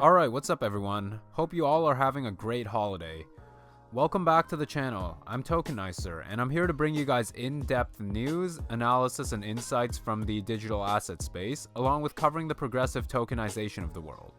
Alright, what's up everyone? Hope you all are having a great holiday. Welcome back to the channel. I'm Tokenicer, and I'm here to bring you guys in-depth news, analysis, and insights from the digital asset space, along with covering the progressive tokenization of the world.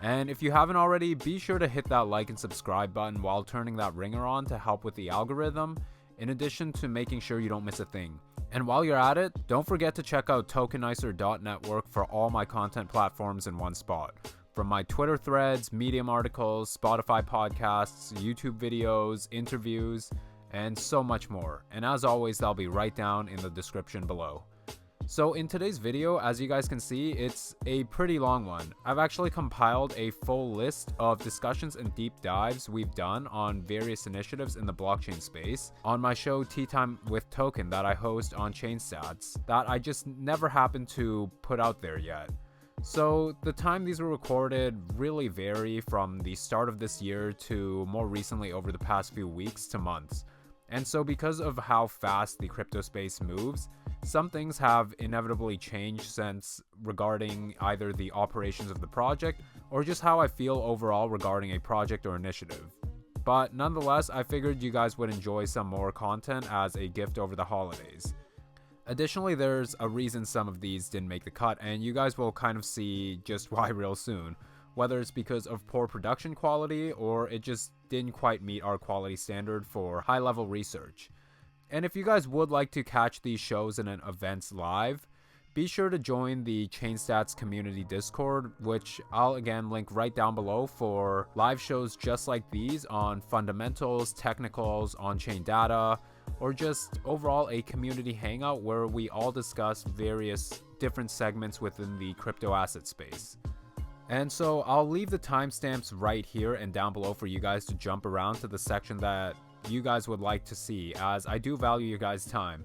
And if you haven't already, be sure to hit that like and subscribe button while turning that ringer on to help with the algorithm, in addition to making sure you don't miss a thing. And while you're at it, don't forget to check out Tokenicer.network for all my content platforms in one spot. From my Twitter threads, Medium articles, Spotify podcasts, YouTube videos, interviews, and so much more. And as always, they'll be right down in the description below. So in today's video, as you guys can see, it's a pretty long one. I've actually compiled a full list of discussions and deep dives we've done on various initiatives in the blockchain space on my show Tea Time with Token that I host on ChainStats that I just never happened to put out there yet. So the time these were recorded really vary from the start of this year to more recently over the past few weeks to months. And so because of how fast the crypto space moves, some things have inevitably changed since regarding either the operations of the project or just how I feel overall regarding a project or initiative. But nonetheless, I figured you guys would enjoy some more content as a gift over the holidays. Additionally, there's a reason some of these didn't make the cut, and you guys will kind of see just why real soon, whether it's because of poor production quality or it just didn't quite meet our quality standard for high-level research. And if you guys would like to catch these shows and events live, be sure to join the ChainStats community Discord, which I'll again link right down below for live shows just like these on fundamentals, technicals, on-chain data, or just overall a community hangout where we all discuss various different segments within the crypto asset space. And so I'll leave the timestamps right here and down below for you guys to jump around to the section that you guys would like to see, as I do value your guys' time.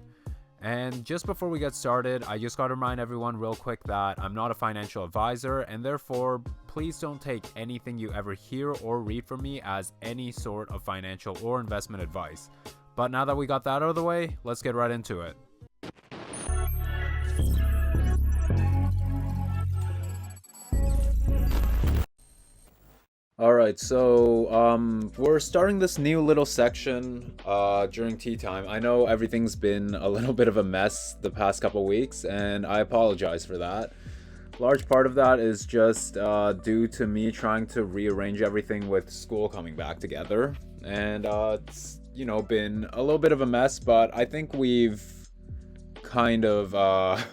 And just before we get started, I just got to remind everyone real quick that I'm not a financial advisor, and therefore please don't take anything you ever hear or read from me as any sort of financial or investment advice. But now that we got that out of the way, let's get right into it. Alright, so we're starting this new little section during tea time. I know everything's been a little bit of a mess the past couple weeks, and I apologize for that. Large part of that is just due to me trying to rearrange everything with school coming back together. And it's, been a little bit of a mess, but I think we've kind of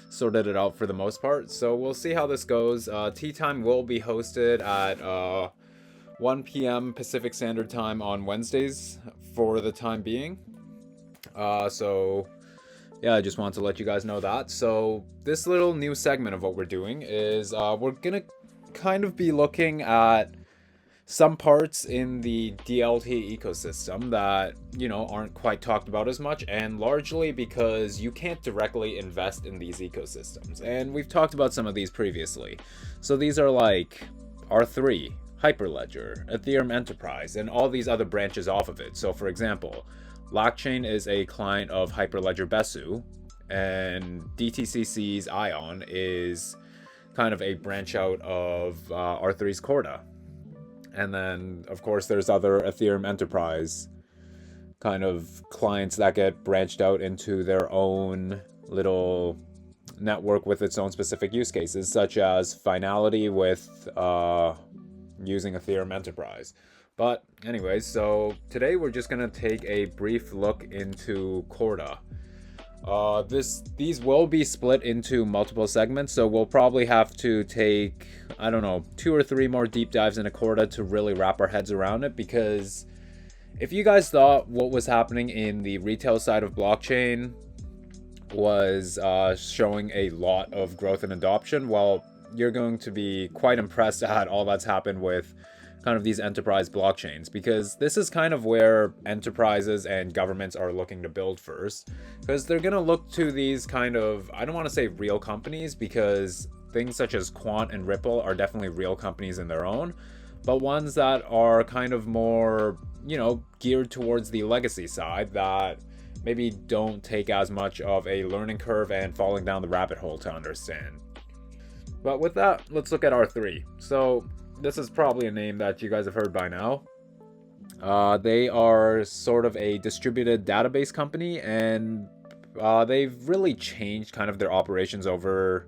sorted it out for the most part. So we'll see how this goes. Tea time will be hosted at 1 p.m. Pacific Standard Time on Wednesdays for the time being. So yeah, I just wanted to let you guys know that. So this little new segment of what we're doing is we're gonna kind of be looking at some parts in the DLT ecosystem that, aren't quite talked about as much, and largely because you can't directly invest in these ecosystems. And we've talked about some of these previously. So these are like R3, Hyperledger, Ethereum Enterprise, and all these other branches off of it. So for example, Blockchain is a client of Hyperledger Besu, and DTCC's Ion is kind of a branch out of R3's Corda. And then, of course, there's other Ethereum Enterprise kind of clients that get branched out into their own little network with its own specific use cases, such as Finality with using Ethereum Enterprise. But anyways, so today we're just going to take a brief look into Corda. These will be split into multiple segments, so we'll probably have to take, 2 or 3 more deep dives into Corda to really wrap our heads around it, because if you guys thought what was happening in the retail side of blockchain was showing a lot of growth and adoption, well, you're going to be quite impressed at all that's happened with kind of these enterprise blockchains, because this is kind of where enterprises and governments are looking to build first, because they're going to look to these kind of, I don't want to say real companies, because things such as Quant and Ripple are definitely real companies in their own, but ones that are kind of more, geared towards the legacy side that maybe don't take as much of a learning curve and falling down the rabbit hole to understand. But with that, let's look at R3. So this is probably a name that you guys have heard by now. They are sort of a distributed database company, and they've really changed kind of their operations over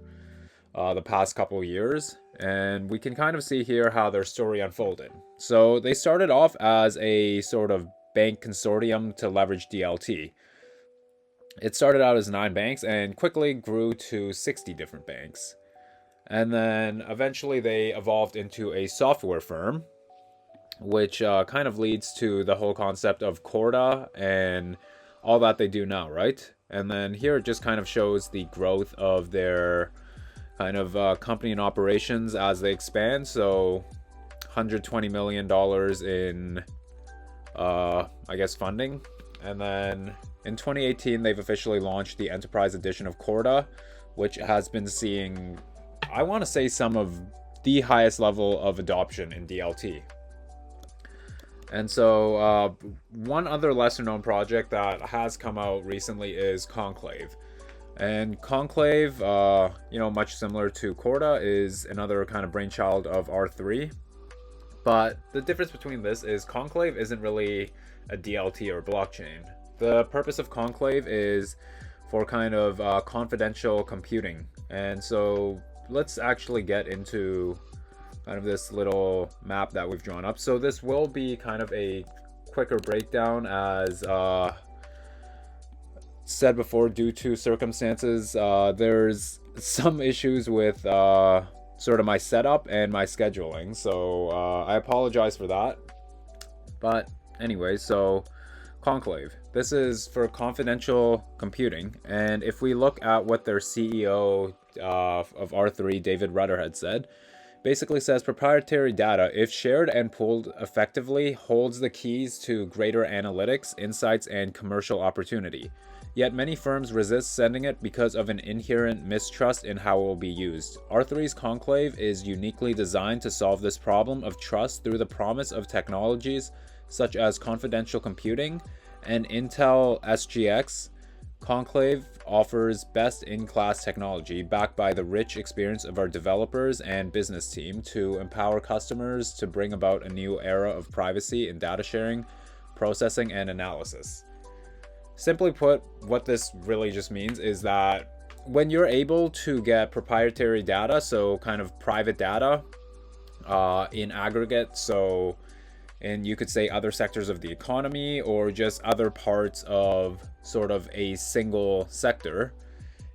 the past couple of years. And we can kind of see here how their story unfolded. So they started off as a sort of bank consortium to leverage DLT. It started out as 9 banks and quickly grew to 60 different banks. And then eventually they evolved into a software firm, which kind of leads to the whole concept of Corda and all that they do now, right? And then here it just kind of shows the growth of their kind of company and operations as they expand. So $120 million in, I guess, funding. And then in 2018, they've officially launched the Enterprise Edition of Corda, which has been seeing, I want to say, some of the highest level of adoption in DLT. And so one other lesser known project that has come out recently is Conclave. And Conclave, much similar to Corda, is another kind of brainchild of R3. But the difference between this is Conclave isn't really a DLT or blockchain. The purpose of Conclave is for kind of confidential computing. And so let's actually get into kind of this little map that we've drawn up. So this will be kind of a quicker breakdown, as said before, due to circumstances. There's some issues with sort of my setup and my scheduling, so I apologize for that. But anyway, so Conclave, this is for confidential computing, and if we look at what their CEO of R3, David Rutherhead, said, basically says proprietary data, if shared and pooled effectively, holds the keys to greater analytics, insights, and commercial opportunity. Yet many firms resist sending it because of an inherent mistrust in how it will be used. R3's Conclave is uniquely designed to solve this problem of trust through the promise of technologies such as confidential computing and Intel SGX. Conclave offers best-in-class technology backed by the rich experience of our developers and business team to empower customers to bring about a new era of privacy in data sharing, processing, and analysis. Simply put, what this really just means is that when you're able to get proprietary data, so kind of private data in aggregate, so and you could say other sectors of the economy or just other parts of sort of a single sector,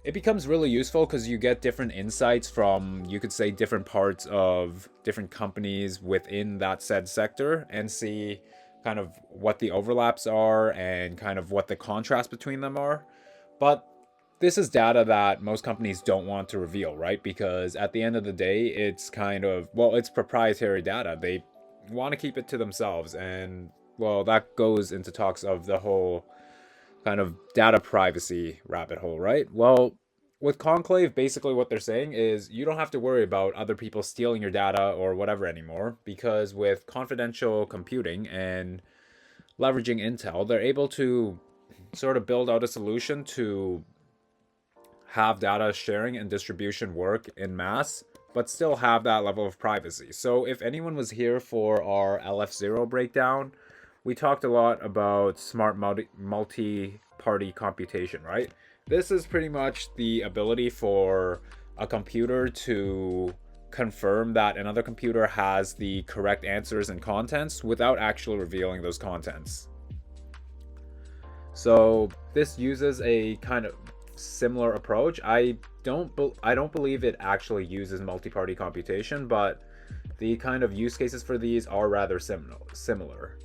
it becomes really useful because you get different insights from, you could say, different parts of different companies within that said sector, and see kind of what the overlaps are and kind of what the contrast between them are. But this is data that most companies don't want to reveal, right? Because at the end of the day, it's kind of, well, it's proprietary data. They want to keep it to themselves, and well, that goes into talks of the whole kind of data privacy rabbit hole, right? Well, with Conclave, basically what they're saying is you don't have to worry about other people stealing your data or whatever anymore, because with confidential computing and leveraging Intel, they're able to sort of build out a solution to have data sharing and distribution work in mass, but still have that level of privacy. So if anyone was here for our LF0 breakdown, we talked a lot about smart multi-party computation, right? This is pretty much the ability for a computer to confirm that another computer has the correct answers and contents without actually revealing those contents. So this uses a kind of similar approach. I don't believe it actually uses multi-party computation, but the kind of use cases for these are rather similar.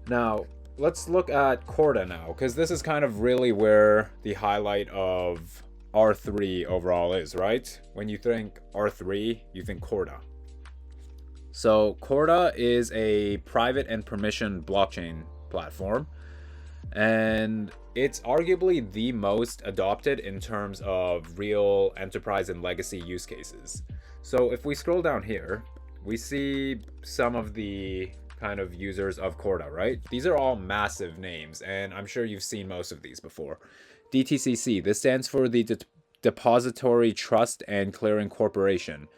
Now, let's look at Corda now, because this is kind of really where the highlight of R3 overall is, right? When you think R3, you think Corda. So Corda is a private and permissioned blockchain platform, and it's arguably the most adopted in terms of real enterprise and legacy use cases. So if we scroll down here, we see some of the kind of users of Corda, right? These are all massive names, and I'm sure you've seen most of these before. DTCC, this stands for the Depository Trust and Clearing Corporation.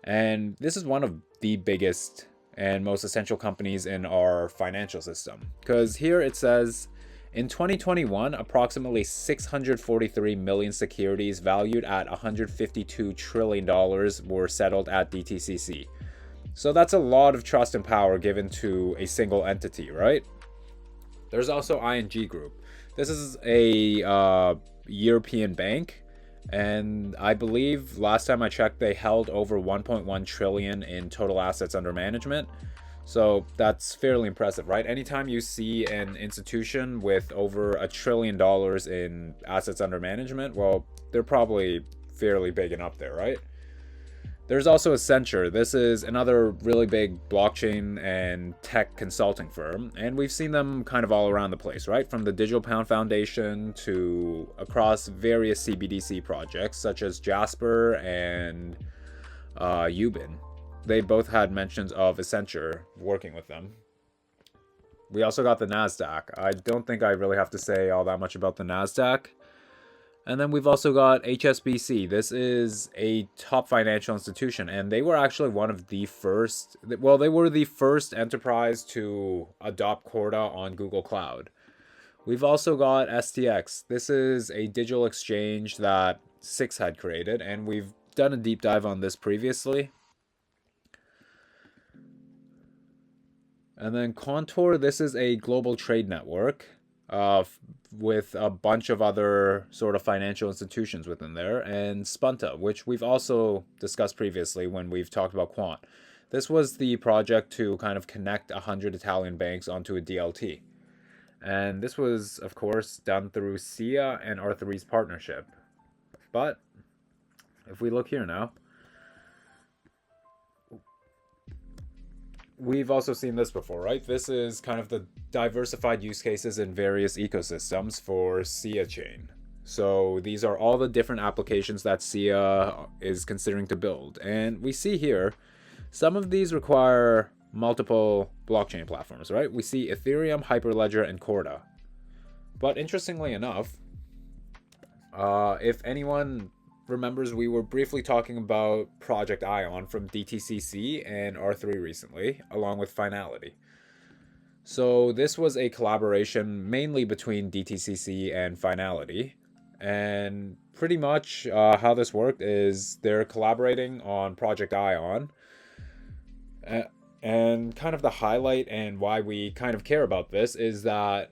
And this is one of the biggest and most essential companies in our financial system. Because here it says, in 2021, approximately 643 million securities valued at $152 trillion were settled at DTCC. So that's a lot of trust and power given to a single entity, right? There's also ING Group. This is a European bank, and I believe last time I checked they held over 1.1 trillion in total assets under management. So that's fairly impressive, right? Anytime you see an institution with over $1 trillion in assets under management, well, they're probably fairly big and up there, right? There's also Accenture. This is another really big blockchain and tech consulting firm, and we've seen them kind of all around the place, right? From the Digital Pound Foundation to across various CBDC projects such as Jasper and Ubin. They both had mentions of Accenture working with them. We also got the NASDAQ. I don't think I really have to say all that much about the NASDAQ. And then we've also got HSBC. This is a top financial institution, and they were actually one of the first, well, they were the first enterprise to adopt Corda on Google Cloud. We've also got STX. This is a digital exchange that Six had created, and we've done a deep dive on this previously. And then Contour, this is a global trade network with a bunch of other sort of financial institutions within there. And Spunta, which we've also discussed previously when we've talked about Quant. This was the project to kind of connect 100 Italian banks onto a DLT. And this was, of course, done through SIA and R3's partnership. But if we look here now, we've also seen this before, right? This is kind of the diversified use cases in various ecosystems for SIA chain. So these are all the different applications that SIA is considering to build. And we see here, some of these require multiple blockchain platforms, right? We see Ethereum, Hyperledger, and Corda. But interestingly enough, if anyone remembers, we were briefly talking about Project Ion from DTCC and R3 recently, along with Finality. So this was a collaboration mainly between DTCC and Finality. And pretty much how this worked is they're collaborating on Project Ion. And kind of the highlight and why we kind of care about this is that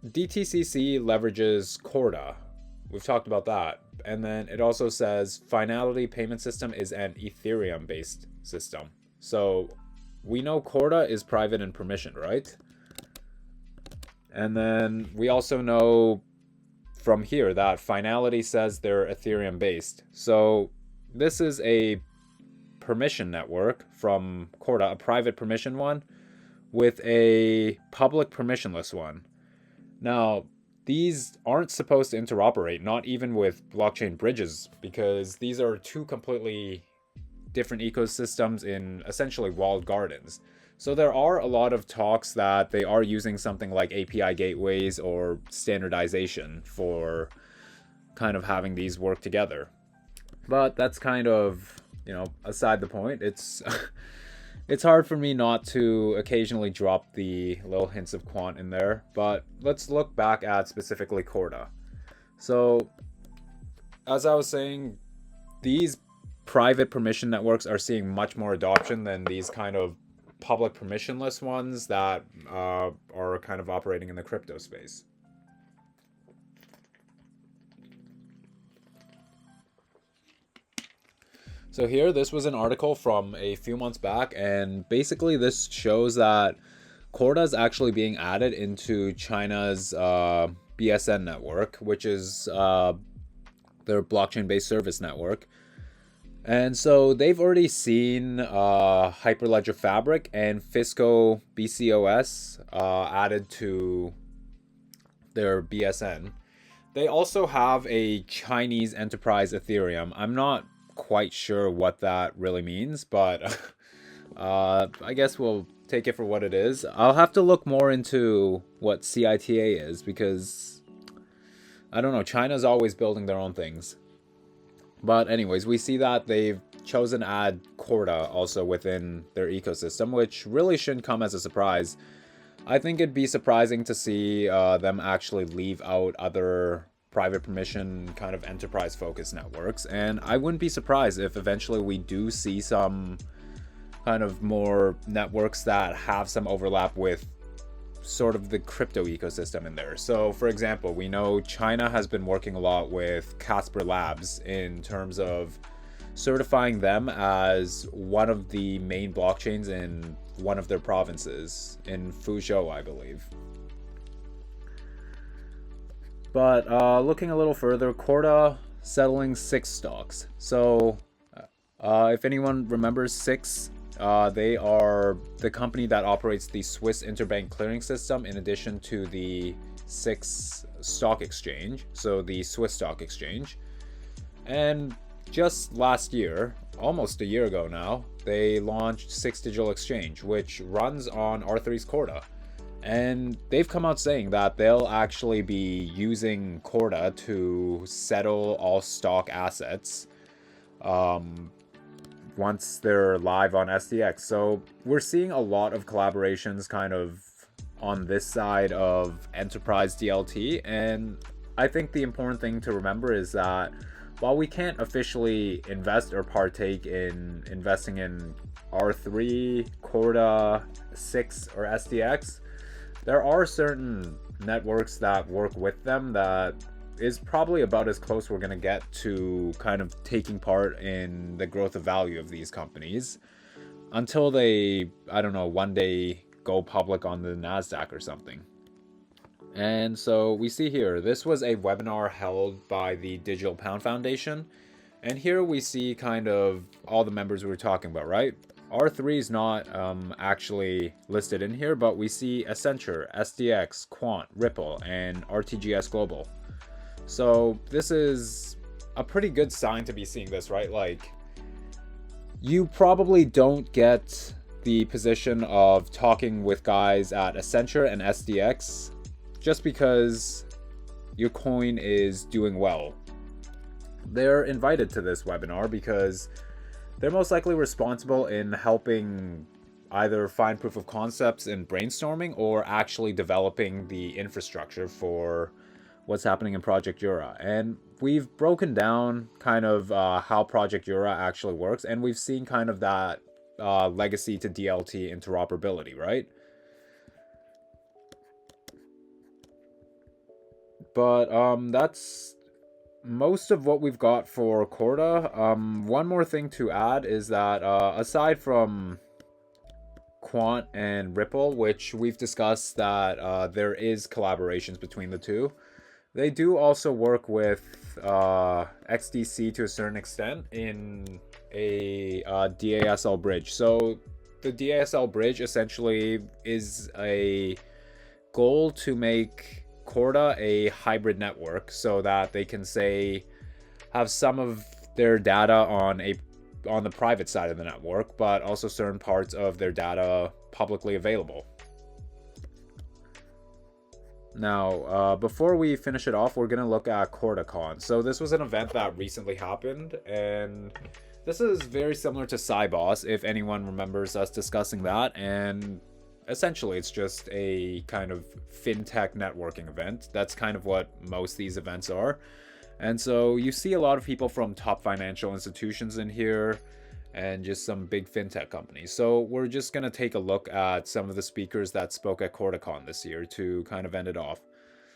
DTCC leverages Corda. We've talked about that. And then it also says Finality payment system is an Ethereum-based system. So we know Corda is private and permissioned, right? And then we also know from here that Finality says they're Ethereum-based. So this is a permission network from Corda, a private permission one, with a public permissionless one. Now, these aren't supposed to interoperate, not even with blockchain bridges, because these are two completely different ecosystems in essentially walled gardens. So there are a lot of talks that they are using something like API gateways or standardization for kind of having these work together. But that's kind of, aside the point. It's hard for me not to occasionally drop the little hints of Quant in there, but let's look back at specifically Corda. So, as I was saying, these private permission networks are seeing much more adoption than these kind of public permissionless ones that are kind of operating in the crypto space. So here, this was an article from a few months back, and basically this shows that Corda is actually being added into China's BSN network, which is their blockchain-based service network. And so they've already seen Hyperledger Fabric and Fisco BCOS added to their BSN. They also have a Chinese enterprise Ethereum. I'm not quite sure what that really means, but I guess we'll take it for what it is. I'll have to look more into what CITA is, because I don't know, China's always building their own things. But anyways, we see that they've chosen to add Corda also within their ecosystem, which really shouldn't come as a surprise. I think it'd be surprising to see them actually leave out other private permission kind of enterprise focused networks, and I wouldn't be surprised if eventually we do see some kind of more networks that have some overlap with sort of the crypto ecosystem in there. So for example, we know China has been working a lot with Casper Labs in terms of certifying them as one of the main blockchains in one of their provinces in Fuzhou, I believe. But looking a little further, Corda settling 6 stocks. So if anyone remembers 6, they are the company that operates the Swiss interbank clearing system in addition to the SIX stock exchange, so the Swiss stock exchange. And just last year, almost a year ago now, they launched SIX Digital Exchange, which runs on R3's Corda. And they've come out saying that they'll actually be using Corda to settle all stock assets once they're live on SDX. So we're seeing a lot of collaborations kind of on this side of enterprise DLT. And I think the important thing to remember is that while we can't officially invest or partake in investing in R3, Corda, SIX, or SDX, there are certain networks that work with them that is probably about as close we're going to get to kind of taking part in the growth of value of these companies until they, I don't know, one day go public on the NASDAQ or something. And so we see here, this was a webinar held by the Digital Pound Foundation. And here we see kind of all the members we were talking about, right? R3 is not actually listed in here, but we see Accenture, SDX, Quant, Ripple, and RTGS Global. So this is a pretty good sign to be seeing this, right? Like, you probably don't get the position of talking with guys at Accenture and SDX just because your coin is doing well. They're invited to this webinar because they're most likely responsible in helping either find proof of concepts in brainstorming or actually developing the infrastructure for what's happening in Project Jura. And we've broken down kind of how Project Jura actually works, and we've seen kind of that legacy to DLT interoperability, right? But that's most of what we've got for Corda. One more thing to add is that aside from Quant and Ripple, which we've discussed that there is collaborations between the two, they do also work with XDC to a certain extent in a DASL bridge. So the DASL bridge essentially is a goal to make Corda a hybrid network so that they can say have some of their data on the private side of the network, but also certain parts of their data publicly available. Now, before we finish it off, we're going to look at CordaCon. So this was an event that recently happened, and this is very similar to Cyboss, if anyone remembers us discussing that. And essentially, it's just a kind of fintech networking event. That's kind of what most of these events are. And so you see a lot of people from top financial institutions in here and just some big fintech companies. So we're just going to take a look at some of the speakers that spoke at CordaCon this year to kind of end it off.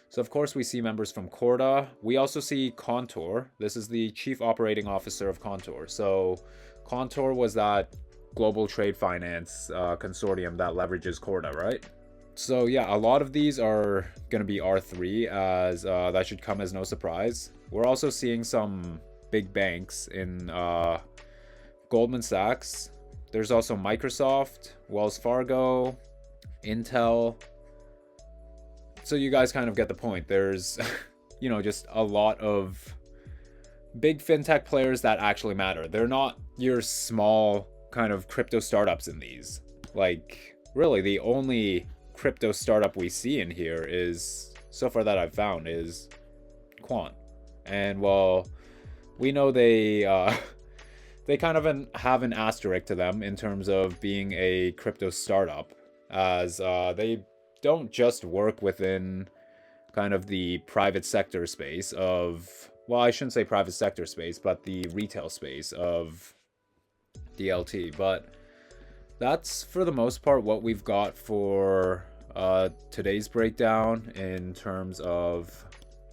So of course we see members from Corda. We also see Contour. This is the chief operating officer of Contour. So Contour was that global trade finance consortium that leverages Corda, right? So yeah, a lot of these are going to be R3, as that should come as no surprise. We're also seeing some big banks in Goldman Sachs. There's also Microsoft, Wells Fargo, Intel. So you guys kind of get the point. There's, just a lot of big fintech players that actually matter. They're not your small kind of crypto startups in these. Like, really, the only crypto startup we see in here is, so far that I've found, is Quant. And well, we know they they kind of have an asterisk to them in terms of being a crypto startup, as they don't just work within kind of the private sector space of, well, I shouldn't say private sector space, but the retail space of DLT. But that's for the most part what we've got for today's breakdown in terms of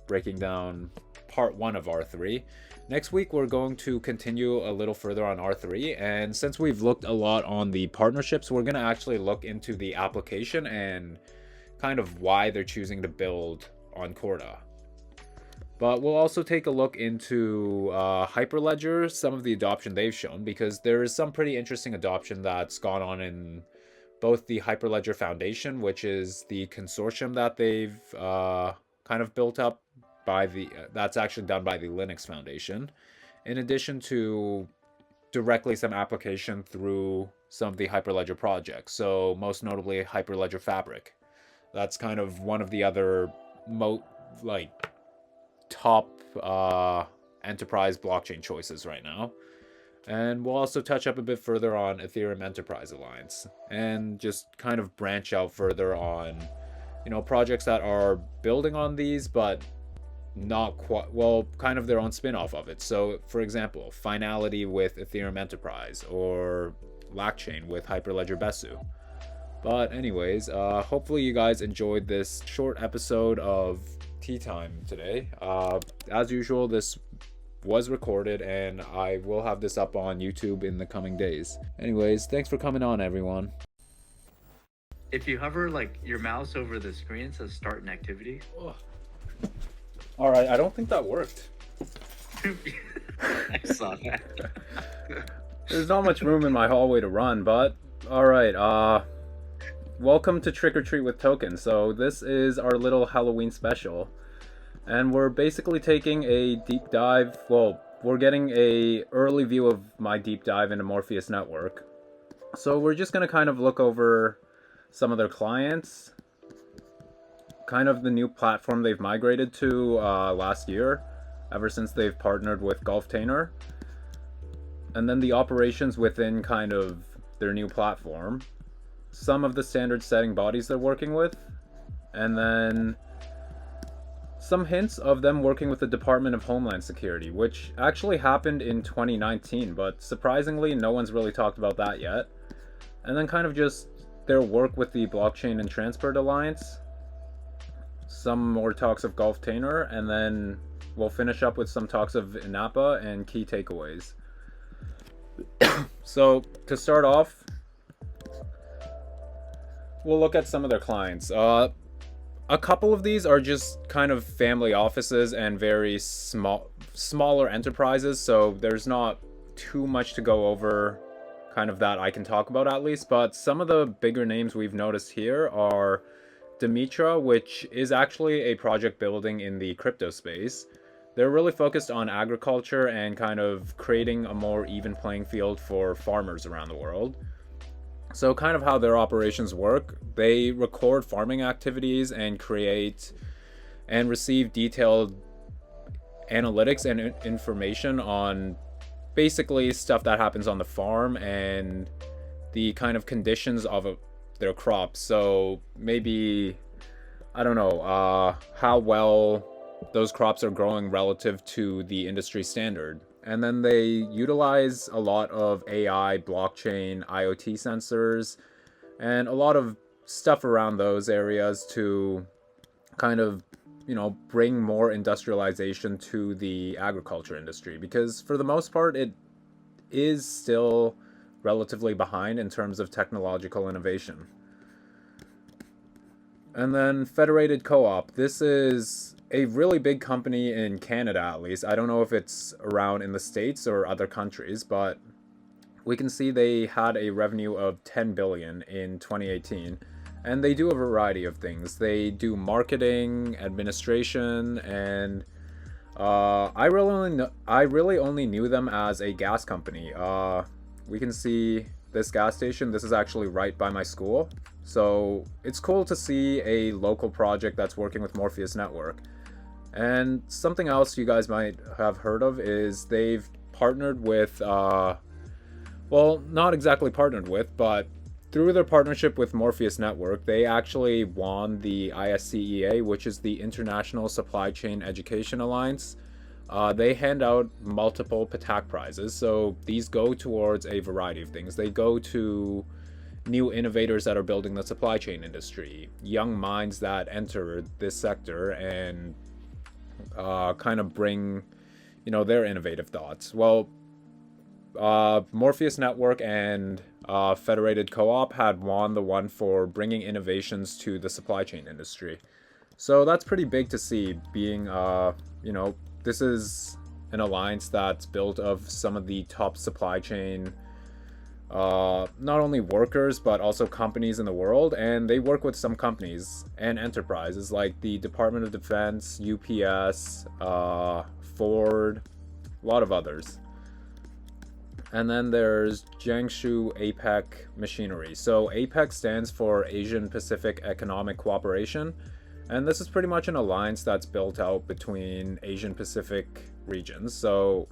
breaking down part 1 of R3. Next week we're going to continue a little further on R3, and since we've looked a lot on the partnerships, we're going to actually look into the application and kind of why they're choosing to build on Corda. But we'll also take a look into Hyperledger, some of the adoption they've shown, because there is some pretty interesting adoption that's gone on in both the Hyperledger Foundation, which is the consortium that they've kind of built up by that's actually done by the Linux Foundation, in addition to directly some application through some of the Hyperledger projects. So most notably Hyperledger Fabric. That's kind of one of the other top enterprise blockchain choices right now. And we'll also touch up a bit further on Ethereum Enterprise Alliance and just kind of branch out further on, projects that are building on these but not quite, well, kind of their own spin-off of it. So for example, Finality with Ethereum Enterprise, or LackChain with Hyperledger Besu. But anyways, hopefully you guys enjoyed this short episode of Tea Time today. As usual, this was recorded and I will have this up on YouTube in the coming days. Anyways, thanks for coming on, everyone. If you hover your mouse over the screen, it says start an activity. Alright, I don't think that worked. I saw that. There's not much room in my hallway to run, but alright, welcome to Trick or Treat with Token. So this is our little Halloween special, and we're basically taking a deep dive. Well, we're getting a early view of my deep dive into Morpheus network. So we're just going to kind of look over some of their clients, kind of the new platform they've migrated to last year, ever since they've partnered with Golftainer, and then the operations within kind of their new platform, some of the standard setting bodies they're working with, and then some hints of them working with the Department of Homeland Security, which actually happened in 2019, but surprisingly no one's really talked about that yet. And then kind of just their work with the Blockchain and Transport Alliance, some more talks of Golftainer, and then we'll finish up with some talks of INAPA and key takeaways. So to start off, we'll look at some of their clients. A couple of these are just kind of family offices and very smaller enterprises, so there's not too much to go over kind of that I can talk about at least. But some of the bigger names we've noticed here are Dimitra, which is actually a project building in the crypto space. They're really focused on agriculture and kind of creating a more even playing field for farmers around the world. So kind of how their operations work, they record farming activities and create and receive detailed analytics and information on basically stuff that happens on the farm and the kind of conditions of their crops. So maybe, I don't know, how well those crops are growing relative to the industry standard. And then they utilize a lot of AI, blockchain, IoT sensors, and a lot of stuff around those areas to kind of, bring more industrialization to the agriculture industry. Because for the most part, it is still relatively behind in terms of technological innovation. And then Federated Co-op. This is a really big company in Canada, at least. I don't know if it's around in the States or other countries, but we can see they had a revenue of 10 billion in 2018, and they do a variety of things. They do marketing, administration, and I really only knew them as a gas company. We can see this gas station. This is actually right by my school, so it's cool to see a local project that's working with Morpheus Network. And something else you guys might have heard of is they've partnered with, well, not exactly partnered with, but through their partnership with Morpheus Network, they actually won the ISCEA, which is the International Supply Chain Education Alliance. They hand out multiple PATAC prizes, so these go towards a variety of things. They go to new innovators that are building the supply chain industry, young minds that enter this sector and kind of bring, their innovative thoughts. Well, Morpheus Network and Federated Co-op had won the one for bringing innovations to the supply chain industry. So that's pretty big to see, being, this is an alliance that's built of some of the top supply chain, not only workers, but also companies in the world. And they work with some companies and enterprises like the Department of Defense, UPS, Ford, a lot of others. And then there's Jiangsu APEC Machinery. So APEC stands for Asian Pacific Economic Cooperation. And this is pretty much an alliance that's built out between Asian Pacific regions. So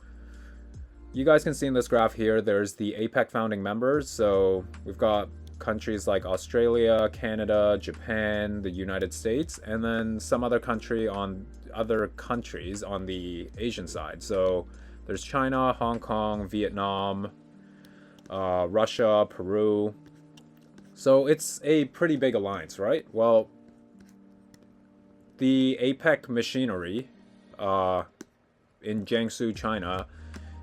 you guys can see in this graph here, there's the APEC founding members. So we've got countries like Australia, Canada, Japan, the United States, and then some other countries on the Asian side. So there's China, Hong Kong, Vietnam, Russia, Peru. So it's a pretty big alliance, right? Well, the APEC machinery in Jiangsu, China,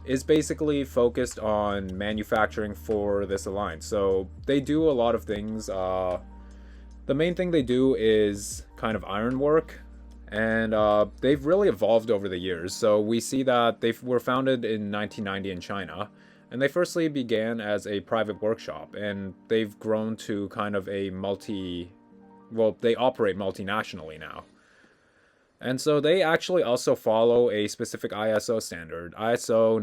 is basically focused on manufacturing for this alliance. So they do a lot of things. The main thing they do is kind of ironwork. And they've really evolved over the years. So we see that they were founded in 1990 in China, and they firstly began as a private workshop, and they've grown to kind of a they operate multinationally now. And so they actually also follow a specific ISO standard, ISO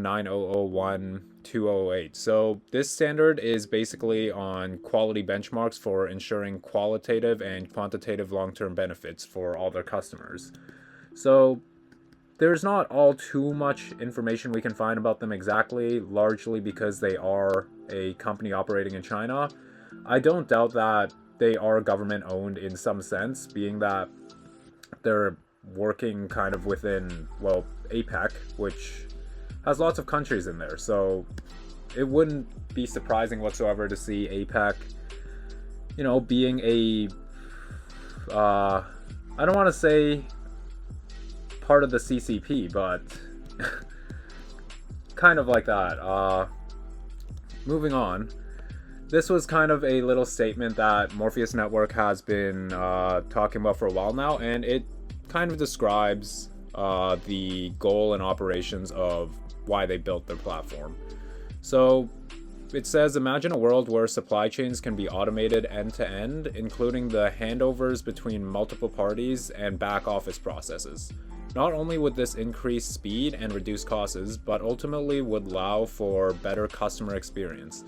9001-208. So this standard is basically on quality benchmarks for ensuring qualitative and quantitative long-term benefits for all their customers. So there's not all too much information we can find about them exactly, largely because they are a company operating in China. I don't doubt that they are government owned in some sense, being that they're working kind of within, APEC, which has lots of countries in there. So it wouldn't be surprising whatsoever to see APEC, being a, I don't want to say part of the CCP, but kind of like that. Moving on. This was kind of a little statement that Morpheus Network has been talking about for a while now, and it kind of describes the goal and operations of why they built their platform. So it says, imagine a world where supply chains can be automated end to end, including the handovers between multiple parties and back office processes. Not only would this increase speed and reduce costs, but ultimately would allow for better customer experience.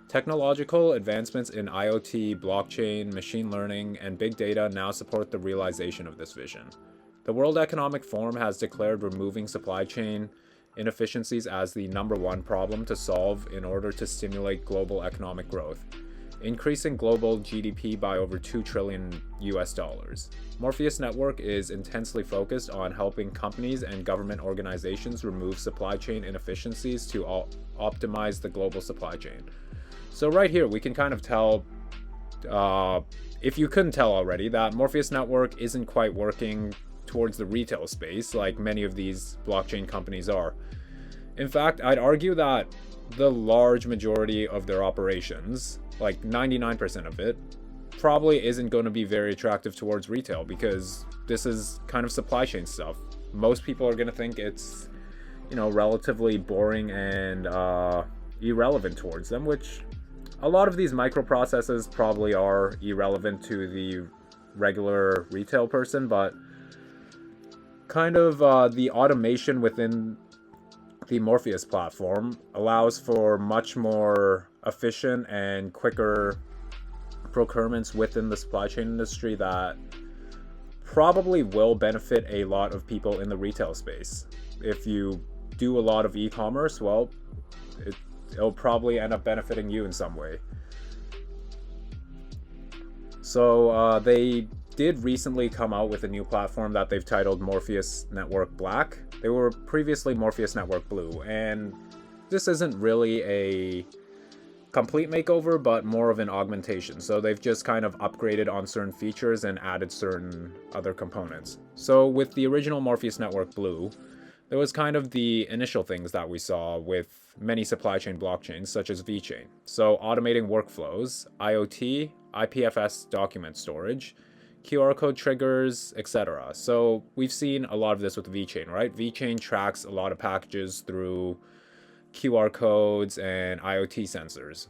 Technological advancements in IoT, blockchain, machine learning, and big data now support the realization of this vision. The World Economic Forum has declared removing supply chain inefficiencies as the #1 problem to solve in order to stimulate global economic growth, increasing global GDP by over $2 trillion. Morpheus Network is intensely focused on helping companies and government organizations remove supply chain inefficiencies to optimize the global supply chain. So right here, we can kind of tell, if you couldn't tell already, that Morpheus Network isn't quite working towards the retail space like many of these blockchain companies are. In fact, I'd argue that the large majority of their operations, like 99% of it, probably isn't going to be very attractive towards retail, because this is kind of supply chain stuff. Most people are going to think it's, relatively boring and irrelevant towards them, which a lot of these microprocesses probably are irrelevant to the regular retail person, but kind of the automation within the Morpheus platform allows for much more efficient and quicker procurements within the supply chain industry that probably will benefit a lot of people in the retail space. If you do a lot of e-commerce, well, it'll probably end up benefiting you in some way. So they did recently come out with a new platform that they've titled Morpheus Network Black. They were previously Morpheus Network Blue, and this isn't really a complete makeover, but more of an augmentation. So they've just kind of upgraded on certain features and added certain other components. So with the original Morpheus Network Blue, there was kind of the initial things that we saw with many supply chain blockchains, such as VeChain. So automating workflows, IoT, IPFS document storage, QR code triggers, etc. So we've seen a lot of this with VeChain, right? VeChain tracks a lot of packages through QR codes and IoT sensors.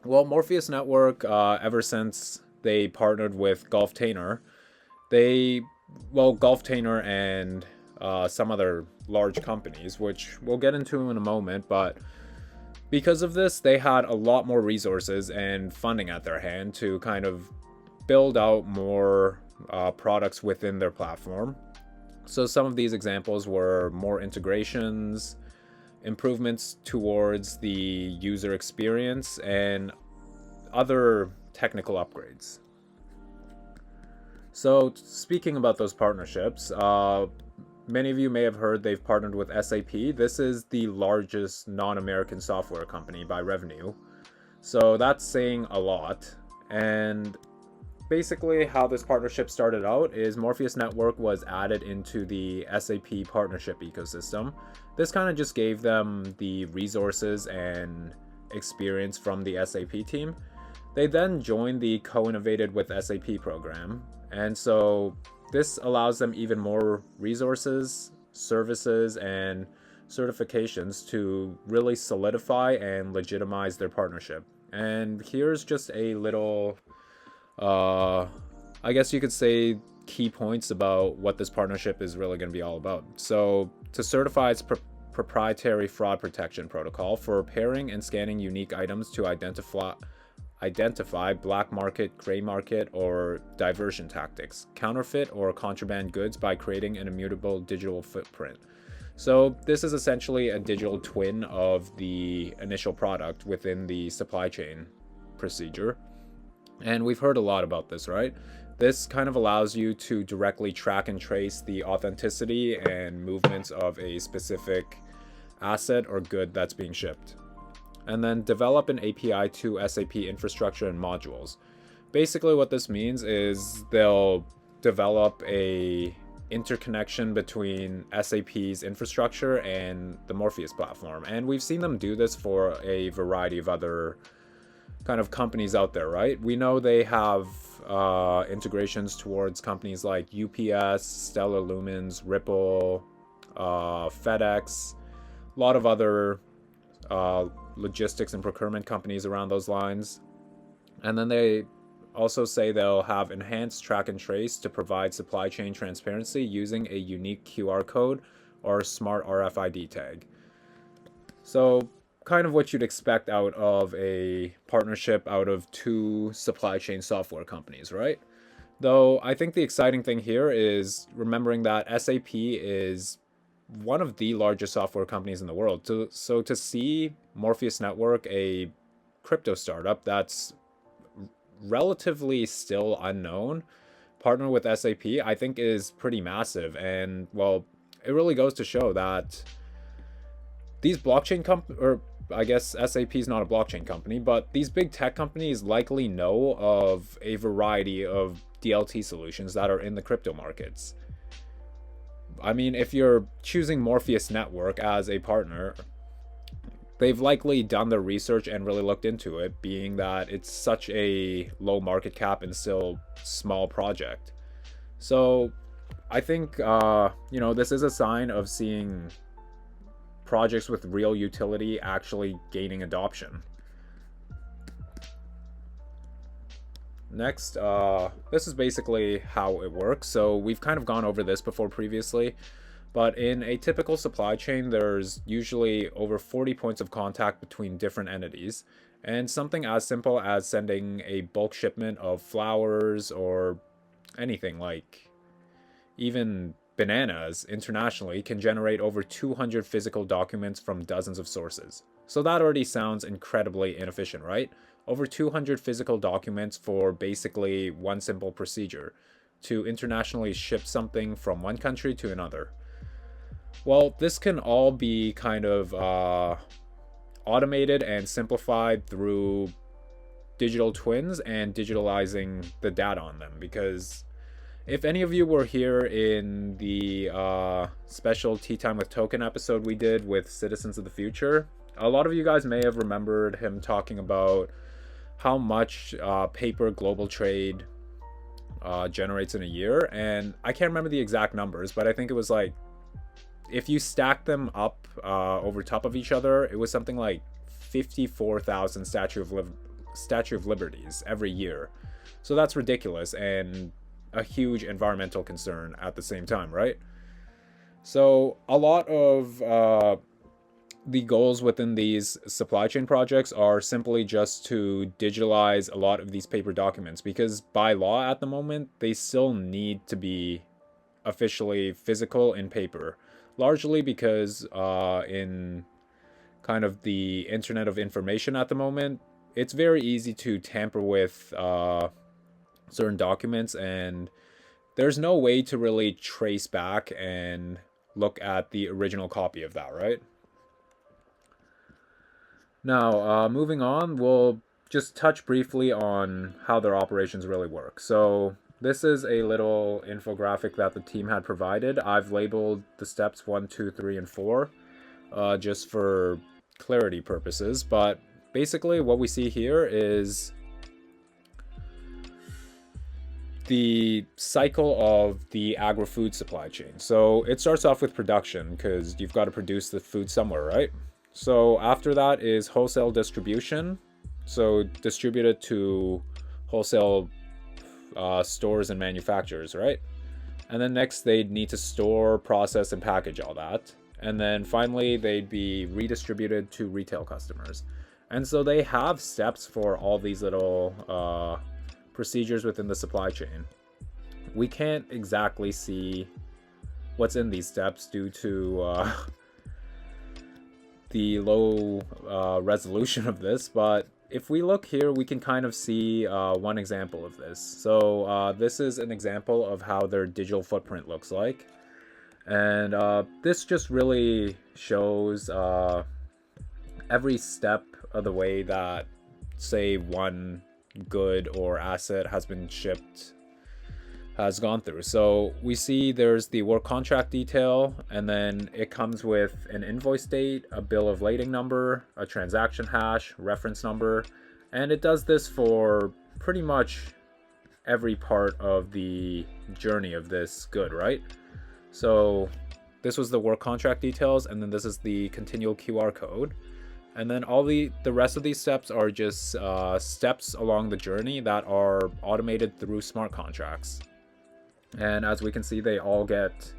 Well, Morpheus Network, ever since they partnered with Golftainer, Golftainer and some other large companies, which we'll get into in a moment, but because of this, they had a lot more resources and funding at their hand to kind of build out more products within their platform. So some of these examples were more integrations, improvements towards the user experience, and other technical upgrades. So speaking about those partnerships, many of you may have heard they've partnered with SAP. This is the largest non-American software company by revenue. So that's saying a lot. And basically how this partnership started out is Morpheus Network was added into the SAP partnership ecosystem. This kind of just gave them the resources and experience from the SAP team. They then joined the Co-Innovated with SAP program, and so this allows them even more resources, services, and certifications to really solidify and legitimize their partnership. And here's just a little, I guess you could say, key points about what this partnership is really going to be all about. So to certify its proprietary fraud protection protocol for pairing and scanning unique items to identify black market, gray market, or diversion tactics, counterfeit or contraband goods by creating an immutable digital footprint. So this is essentially a digital twin of the initial product within the supply chain procedure. And we've heard a lot about this, right? This kind of allows you to directly track and trace the authenticity and movements of a specific asset or good that's being shipped. And then develop an API to SAP infrastructure and modules. Basically what this means is they'll develop a interconnection between SAP's infrastructure and the Morpheus platform. And we've seen them do this for a variety of other kind of companies out there, right? We know they have integrations towards companies like UPS, Stellar Lumens, Ripple, FedEx, a lot of other logistics and procurement companies around those lines. And then they also say they'll have enhanced track and trace to provide supply chain transparency using a unique QR code or smart RFID tag. So kind of what you'd expect out of a partnership out of two supply chain software companies, right? Though I think the exciting thing here is remembering that SAP is one of the largest software companies in the world. So to see Morpheus Network, a crypto startup that's relatively still unknown, partner with SAP, I think is pretty massive. And well, it really goes to show that these blockchain I guess SAP is not a blockchain company, but these big tech companies likely know of a variety of DLT solutions that are in the crypto markets. I mean, if you're choosing Morpheus Network as a partner, they've likely done their research and really looked into it, being that it's such a low market cap and still small project. So I think, this is a sign of seeing projects with real utility actually gaining adoption. Next, this is basically how it works. So we've kind of gone over this before previously, but in a typical supply chain, there's usually over 40 points of contact between different entities, and something as simple as sending a bulk shipment of flowers or anything, like even bananas internationally can generate over 200 physical documents from dozens of sources. So that already sounds incredibly inefficient, right? Over 200 physical documents for basically one simple procedure to internationally ship something from one country to another. Well, this can all be kind of automated and simplified through digital twins and digitalizing the data on them, because if any of you were here in the special Tea Time with Token episode we did with Citizens of the Future, a lot of you guys may have remembered him talking about how much paper global trade generates in a year. And I can't remember the exact numbers, but I think it was like, if you stack them up over top of each other, it was something like 54,000 Statue of Liberties every year. So that's ridiculous and a huge environmental concern at the same time, right? So a lot of the goals within these supply chain projects are simply just to digitalize a lot of these paper documents, because by law at the moment, they still need to be officially physical in paper, largely because in kind of the internet of information at the moment, it's very easy to tamper with certain documents, and there's no way to really trace back and look at the original copy of that, right? Now, moving on, we'll just touch briefly on how their operations really work. So this is a little infographic that the team had provided. I've labeled the steps 1, 2, 3, and 4 just for clarity purposes. But basically what we see here is the cycle of the agri-food supply chain. So it starts off with production, because you've got to produce the food somewhere, right? So after that is wholesale distribution. So distributed to wholesale stores and manufacturers, right? And then next they'd need to store, process, and package all that. And then finally they'd be redistributed to retail customers. And so they have steps for all these little procedures within the supply chain. We can't exactly see what's in these steps due to the low resolution of this, but if we look here, we can kind of see one example of this. So this is an example of how their digital footprint looks like. And this just really shows every step of the way that, say, one good or asset has been shipped, has gone through. So we see there's the work contract detail, and then it comes with an invoice date, a bill of lading number, a transaction hash, reference number, and it does this for pretty much every part of the journey of this good, right? So this was the work contract details, and then this is the continual QR code. And then all the rest of these steps are just steps along the journey that are automated through smart contracts. And as we can see, they all get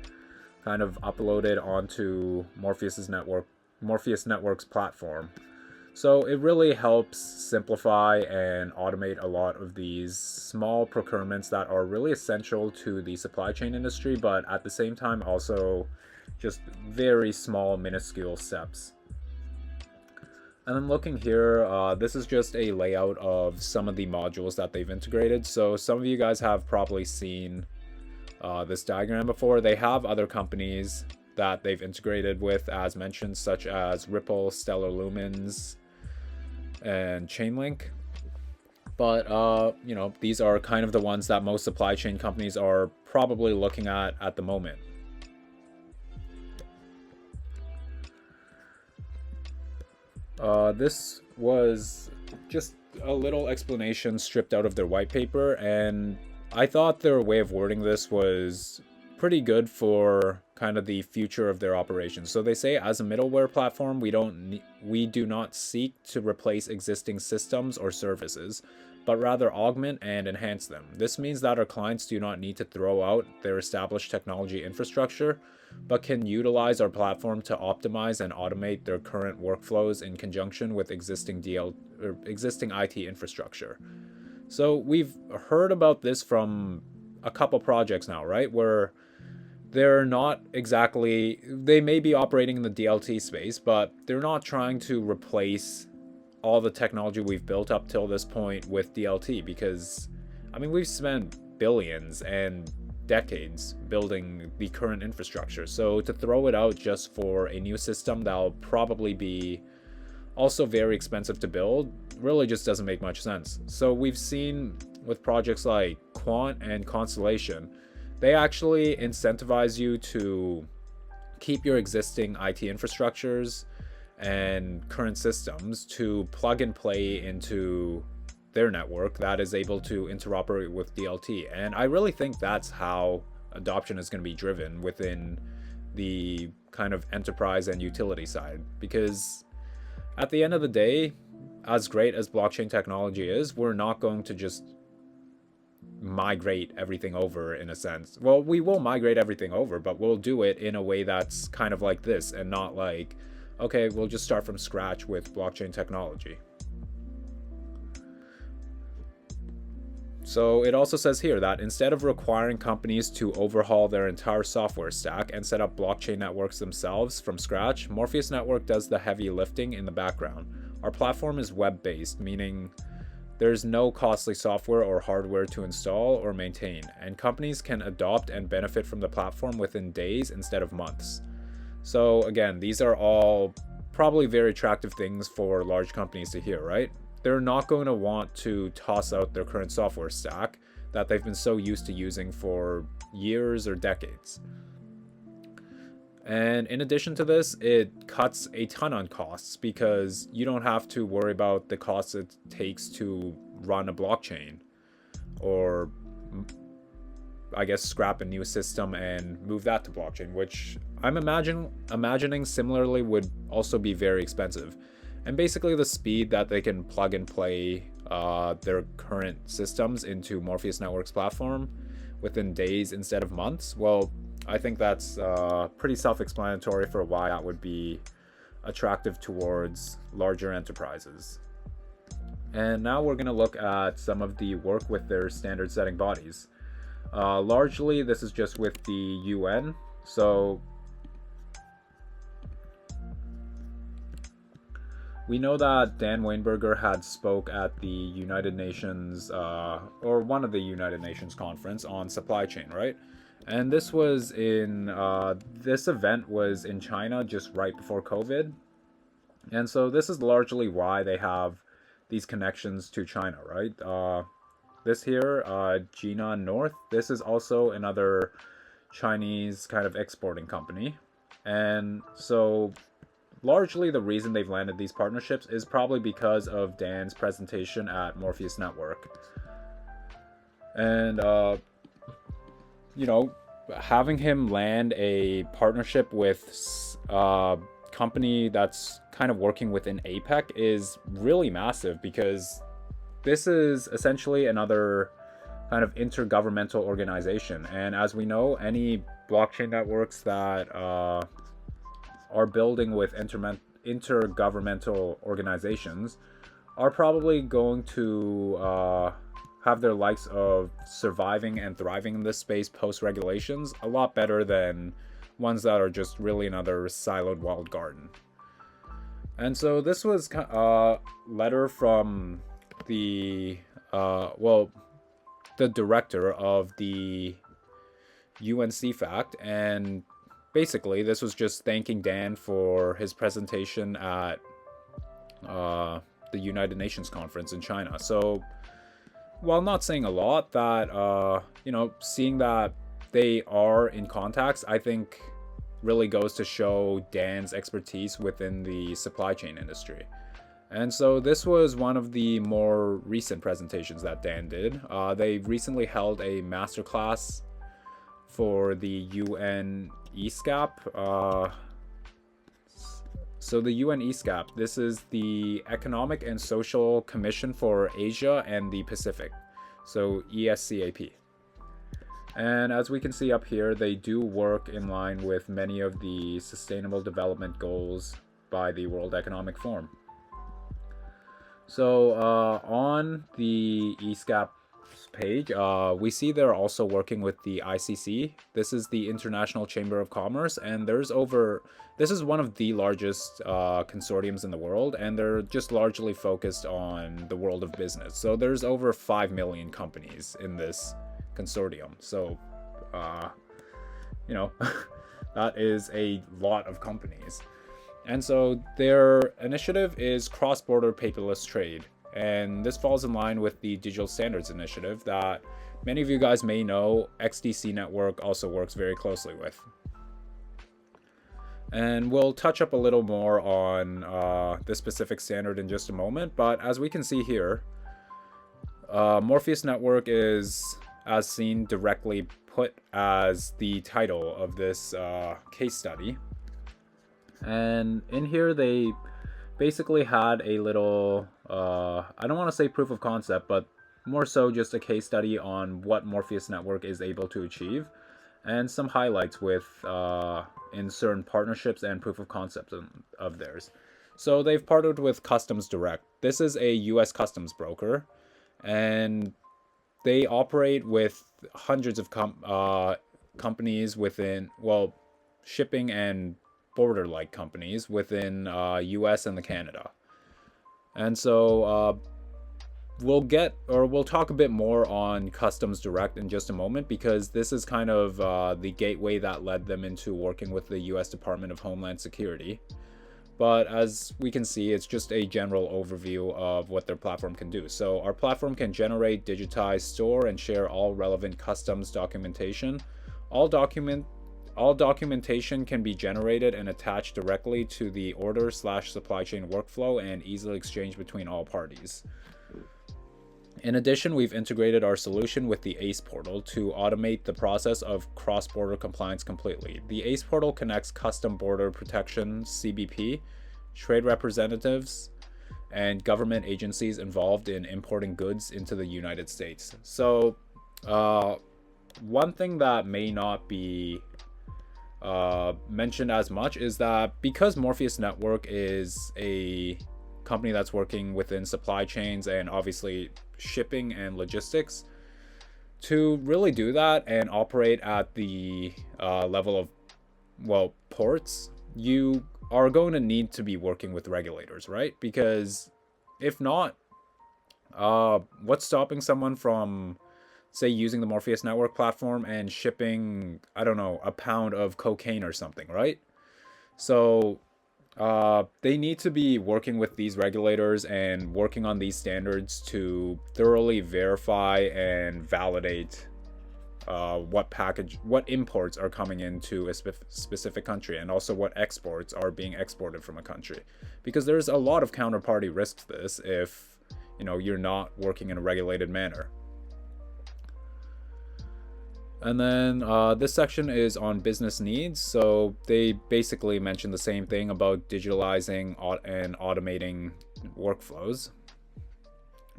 kind of uploaded onto Morpheus Network's platform. So it really helps simplify and automate a lot of these small procurements that are really essential to the supply chain industry, but at the same time also just very small, minuscule steps. And then looking here, this is just a layout of some of the modules that they've integrated. So some of you guys have probably seen this diagram before. They have other companies that they've integrated with, as mentioned, such as Ripple, Stellar Lumens, and Chainlink. But you know, these are kind of the ones that most supply chain companies are probably looking at the moment. This was just a little explanation stripped out of their white paper, and I thought their way of wording this was pretty good for kind of the future of their operations. So they say, as a middleware platform, we do not seek to replace existing systems or services, but rather augment and enhance them. This means that our clients do not need to throw out their established technology infrastructure, but can utilize our platform to optimize and automate their current workflows in conjunction with existing IT infrastructure. So we've heard about this from a couple projects now, right? Where they're not exactly, they may be operating in the DLT space, but they're not trying to replace all the technology we've built up till this point with DLT, because I mean, we've spent billions and decades building the current infrastructure. So to throw it out just for a new system that'll probably be also very expensive to build really just doesn't make much sense. So we've seen with projects like Quant and Constellation, they actually incentivize you to keep your existing IT infrastructures and current systems to plug and play into their network that is able to interoperate with DLT. And I really think that's how adoption is going to be driven within the kind of enterprise and utility side, because at the end of the day, as great as blockchain technology is, we're not going to just migrate everything over in a sense. Well, we will migrate everything over, but we'll do it in a way that's kind of like this and not like, okay, we'll just start from scratch with blockchain technology. So it also says here that instead of requiring companies to overhaul their entire software stack and set up blockchain networks themselves from scratch, Morpheus Network does the heavy lifting in the background. Our platform is web-based, meaning there's no costly software or hardware to install or maintain, and companies can adopt and benefit from the platform within days instead of months. So again, these are all probably very attractive things for large companies to hear, right? They're not going to want to toss out their current software stack that they've been so used to using for years or decades. And in addition to this, it cuts a ton on costs because you don't have to worry about the costs it takes to run a blockchain, or I guess scrap a new system and move that to blockchain, which I'm imagining similarly would also be very expensive. And basically the speed that they can plug and play their current systems into Morpheus Network's platform within days instead of months, well, I think that's pretty self-explanatory for why that would be attractive towards larger enterprises. And now we're going to look at some of the work with their standard setting bodies. Largely, this is just with the UN. So we know that Dan Weinberger had spoke at the United Nations, or one of the United Nations conference on supply chain, right? And this was in, this event was in China just right before COVID. And so this is largely why they have these connections to China, right? This here, Jinan North, this is also another Chinese kind of exporting company. And so largely the reason they've landed these partnerships is probably because of Dan's presentation at Morpheus Network. And, you know, having him land a partnership with a company that's kind of working within APEC is really massive, because this is essentially another kind of intergovernmental organization. And as we know, any blockchain networks that are building with intergovernmental organizations are probably going to have their likes of surviving and thriving in this space post-regulations a lot better than ones that are just really another siloed walled garden. And so this was a letter from the, the director of the UNCFACT, and basically this was just thanking Dan for his presentation at the United Nations conference in China. So while not saying a lot, that you know, seeing that they are in contacts, I think really goes to show Dan's expertise within the supply chain industry. And so this was one of the more recent presentations that Dan did. They recently held a masterclass for the UN ESCAP. So the UN ESCAP, this is the Economic and Social Commission for Asia and the Pacific, so ESCAP. And as we can see up here, they do work in line with many of the Sustainable Development Goals by the World Economic Forum. So on the ESCAP page, we see they're also working with the ICC. This is the International Chamber of Commerce, and this is one of the largest consortiums in the world, and they're just largely focused on the world of business. So there's over 5 million companies in this consortium. So, you know, that is a lot of companies. And so their initiative is cross-border paperless trade. And this falls in line with the Digital Standards Initiative that many of you guys may know XDC Network also works very closely with. And we'll touch up a little more on this specific standard in just a moment. But as we can see here, Morpheus Network is, as seen, directly put as the title of this case study. And in here, they basically had a little, I don't want to say proof of concept, but more so just a case study on what Morpheus Network is able to achieve, and some highlights with in certain partnerships and proof of concept of theirs. So they've partnered with Customs Direct. This is a US customs broker, and they operate with hundreds of companies within, well, shipping and border-like companies within US and the Canada. And so we'll talk a bit more on Customs Direct in just a moment, because this is kind of the gateway that led them into working with the US Department of Homeland Security. But as we can see, it's just a general overview of what their platform can do. So our platform can generate, digitize, store, and share all relevant customs documentation. All documentation can be generated and attached directly to the order/supply chain workflow and easily exchanged between all parties. In addition, we've integrated our solution with the ACE portal to automate the process of cross-border compliance completely. The ACE portal connects Custom Border Protection, CBP, trade representatives, and government agencies involved in importing goods into the United States. So, one thing that may not be mentioned as much is that because Morpheus Network is a company that's working within supply chains and obviously shipping and logistics, to really do that and operate at the level of, well, ports, you are going to need to be working with regulators, right? Because if not, what's stopping someone from, say, using the Morpheus Network platform and shipping, I don't know, a pound of cocaine or something, right? So they need to be working with these regulators and working on these standards to thoroughly verify and validate what imports are coming into a specific country, and also what exports are being exported from a country, because there's a lot of counterparty risks to this if you're not working in a regulated manner. And then this section is on business needs. So they basically mention the same thing about digitalizing and automating workflows.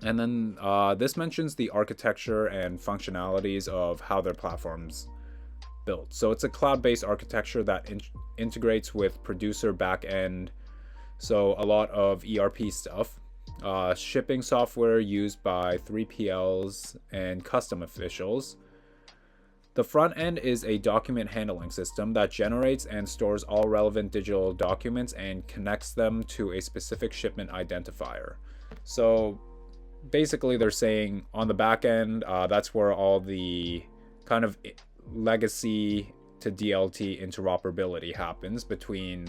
And then this mentions the architecture and functionalities of how their platform's built. So it's a cloud-based architecture that integrates with producer backend. So a lot of ERP stuff. Shipping software used by 3PLs and custom officials. The front end is a document handling system that generates and stores all relevant digital documents and connects them to a specific shipment identifier. So basically they're saying on the back end, that's where all the kind of legacy to DLT interoperability happens between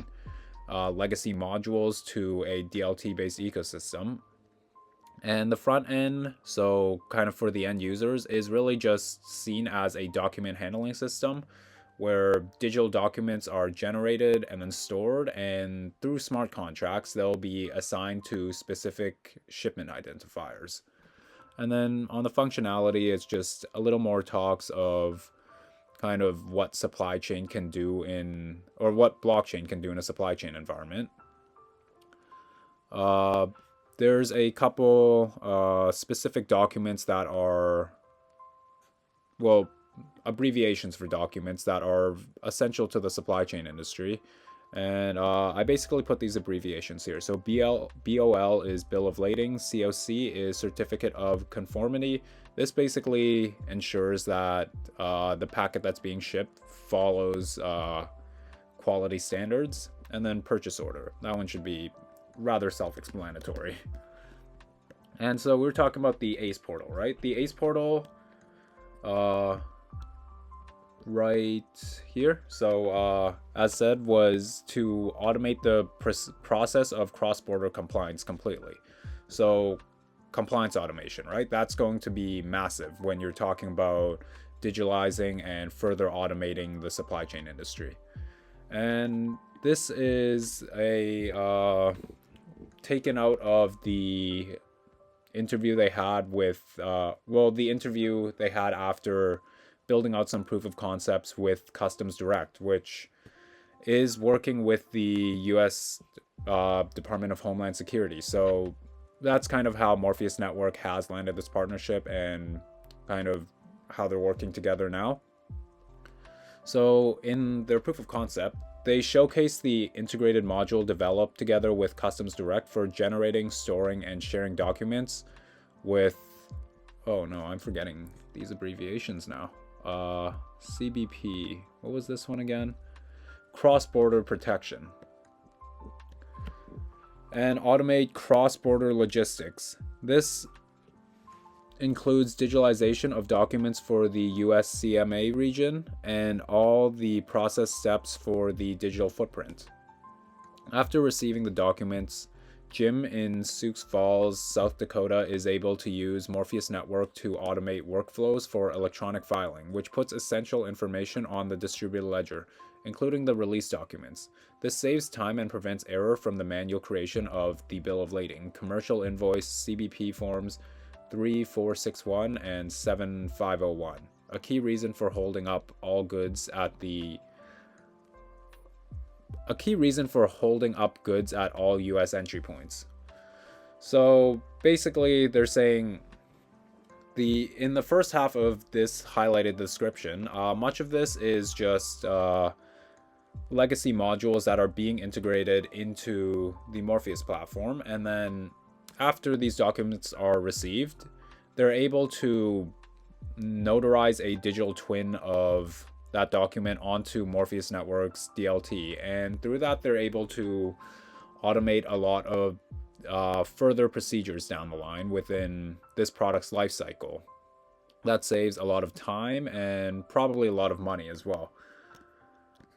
legacy modules to a DLT based ecosystem. And the front end, so kind of for the end users, is really just seen as a document handling system where digital documents are generated and then stored, and through smart contracts, they'll be assigned to specific shipment identifiers. And then on the functionality, it's just a little more talks of kind of what supply chain can do or what blockchain can do in a supply chain environment. There's a couple specific documents that are, well, abbreviations for documents that are essential to the supply chain industry. And I basically put these abbreviations here. So BOL is Bill of Lading, COC is Certificate of Conformity. This basically ensures that the packet that's being shipped follows quality standards. And then purchase order. That one should be rather self-explanatory. And so we're talking about the ACE portal, right? The ACE portal, right here. So as said, was to automate the process of cross-border compliance completely. So compliance automation, right? That's going to be massive when you're talking about digitalizing and further automating the supply chain industry. And this is a taken out of the interview they had with the interview they had after building out some proof of concepts with Customs Direct, which is working with the US Department of Homeland Security. So that's kind of how Morpheus Network has landed this partnership and kind of how they're working together now. So in their proof of concept, they showcase the integrated module developed together with Customs Direct for generating, storing, and sharing documents with, oh no, I'm forgetting these abbreviations now. CBP, what was this one again? Cross-border protection. And automate cross-border logistics. This includes digitalization of documents for the US CMA region and all the process steps for the digital footprint. After receiving the documents, Jim in Sioux Falls, South Dakota is able to use Morpheus Network to automate workflows for electronic filing, which puts essential information on the distributed ledger, including the release documents. This saves time and prevents error from the manual creation of the bill of lading, commercial invoice, CBP forms 3461 and 7501. A key reason for holding up goods at all US entry points. So basically they're saying in the first half of this highlighted description, much of this is just legacy modules that are being integrated into the Morpheus platform, and then after these documents are received, they're able to notarize a digital twin of that document onto Morpheus Network's DLT, and through that they're able to automate a lot of further procedures down the line within this product's life cycle. That saves a lot of time and probably a lot of money as well.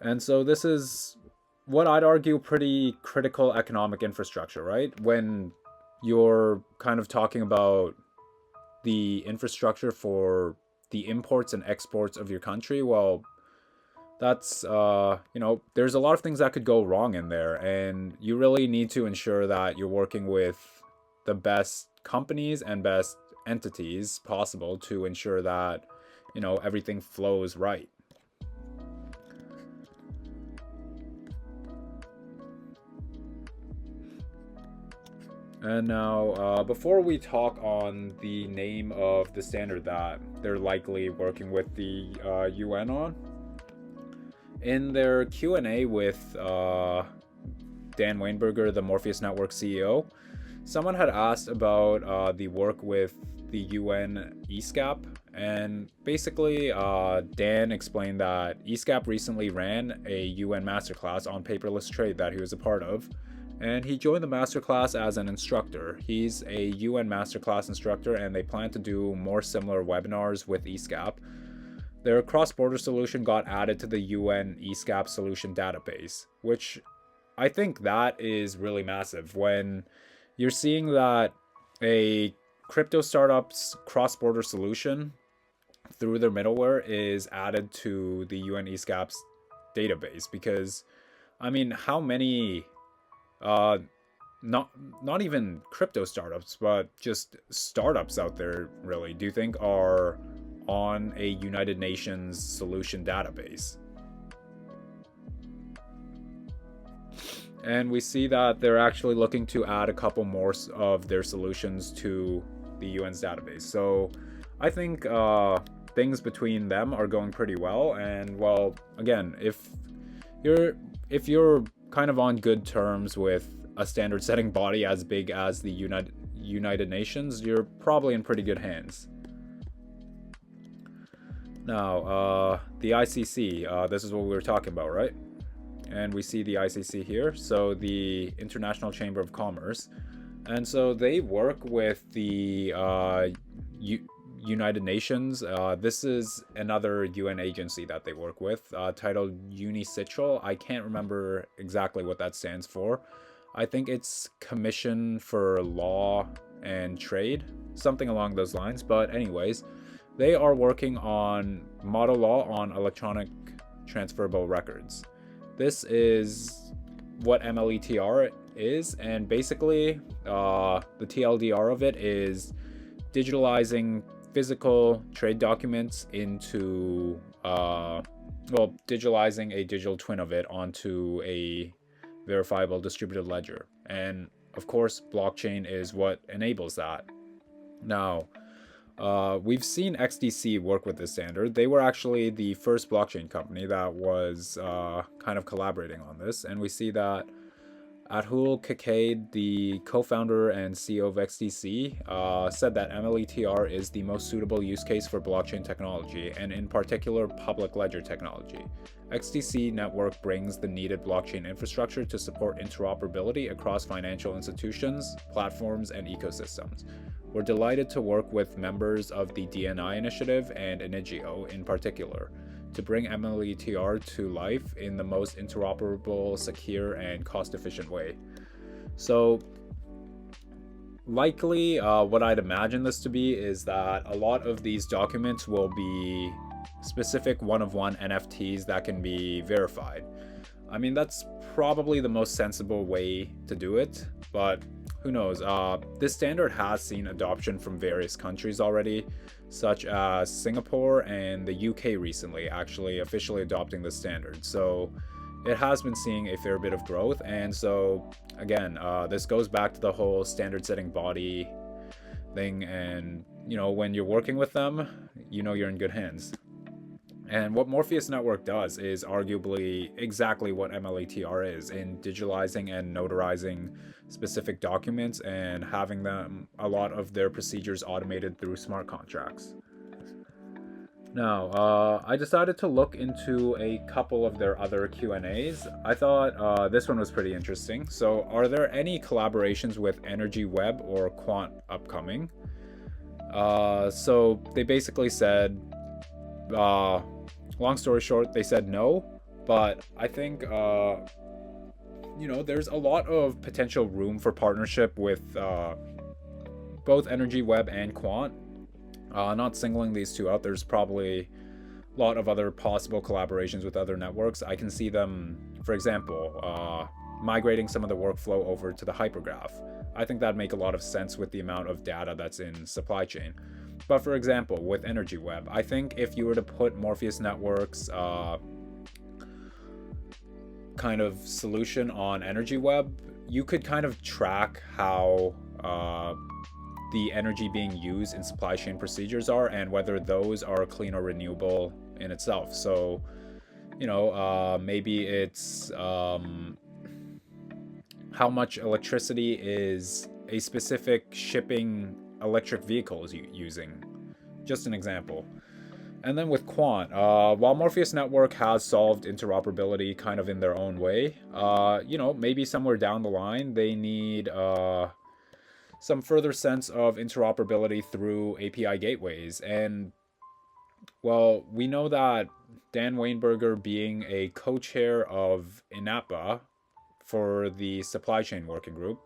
And so this is what I'd argue pretty critical economic infrastructure, right? When you're kind of talking about the infrastructure for the imports and exports of your country, well, that's there's a lot of things that could go wrong in there, and you really need to ensure that you're working with the best companies and best entities possible to ensure that everything flows right. And now, before we talk on the name of the standard that they're likely working with the UN on, in their Q&A with Dan Weinberger, the Morpheus Network CEO, someone had asked about the work with the UN ESCAP, and basically Dan explained that ESCAP recently ran a UN masterclass on paperless trade that he was a part of. And he joined the masterclass as an instructor. He's a UN masterclass instructor, and they plan to do more similar webinars with ESCAP. Their cross-border solution got added to the UN ESCAP solution database, which I think that is really massive. When you're seeing that a crypto startup's cross-border solution through their middleware is added to the UN ESCAP's database, because I mean, how many not even crypto startups, but just startups out there really do you think are on a United Nations solution database? And we see that they're actually looking to add a couple more of their solutions to the UN's database. So I think things between them are going pretty well. And well, again, if you're kind of on good terms with a standard setting body as big as the United Nations, you're probably in pretty good hands. Now, the ICC, this is what we were talking about, right? And we see the ICC here, so the International Chamber of Commerce. And so they work with the United Nations. This is another UN agency that they work with, titled UNICITRAL. I can't remember exactly what that stands for. I think it's Commission for Law and Trade, something along those lines. But anyways, they are working on model law on electronic transferable records. This is what MLETR is, and basically the TLDR of it is digitalizing physical trade documents into digitalizing a digital twin of it onto a verifiable distributed ledger. And of course, blockchain is what enables that. Now, we've seen XDC work with this standard. They were actually the first blockchain company that was kind of collaborating on this, and we see that Atul Kakade, the co-founder and CEO of XDC, said that MLETR is the most suitable use case for blockchain technology, and in particular public ledger technology. XDC network brings the needed blockchain infrastructure to support interoperability across financial institutions, platforms, and ecosystems. We're delighted to work with members of the DNI initiative and Inigio in particular to bring MLETR to life in the most interoperable, secure, and cost-efficient way. So likely what I'd imagine this to be is that a lot of these documents will be specific one-of-one NFTs that can be verified. I mean, that's probably the most sensible way to do it, but who knows? This standard has seen adoption from various countries already, such as Singapore and the UK recently actually officially adopting the standard. So it has been seeing a fair bit of growth. And so again, this goes back to the whole standard setting body thing. And, you know, when you're working with them, you know you're in good hands. And what Morpheus Network does is arguably exactly what MLETR is in digitalizing and notarizing specific documents and having them, a lot of their procedures automated through smart contracts. Now, I decided to look into a couple of their other Q&As. I thought this one was pretty interesting. So, are there any collaborations with Energy Web or Quant upcoming? So they basically said, long story short, they said no, but I think you know, there's a lot of potential room for partnership with both Energy Web and Quant. Not singling these two out, there's probably a lot of other possible collaborations with other networks. I can see them, for example, migrating some of the workflow over to the hypergraph. I think that'd make a lot of sense with the amount of data that's in supply chain. But for example, with Energy Web, I think if you were to put Morpheus Network's kind of solution on Energy Web, you could kind of track how the energy being used in supply chain procedures are and whether those are clean or renewable in itself. So, you know, maybe it's how much electricity is a specific shipping electric vehicle is using. Just an example. And then with Quant, while Morpheus Network has solved interoperability kind of in their own way, you know, maybe somewhere down the line they need some further sense of interoperability through API gateways. And, well, we know that Dan Weinberger, being a co-chair of INAPA for the supply chain working group,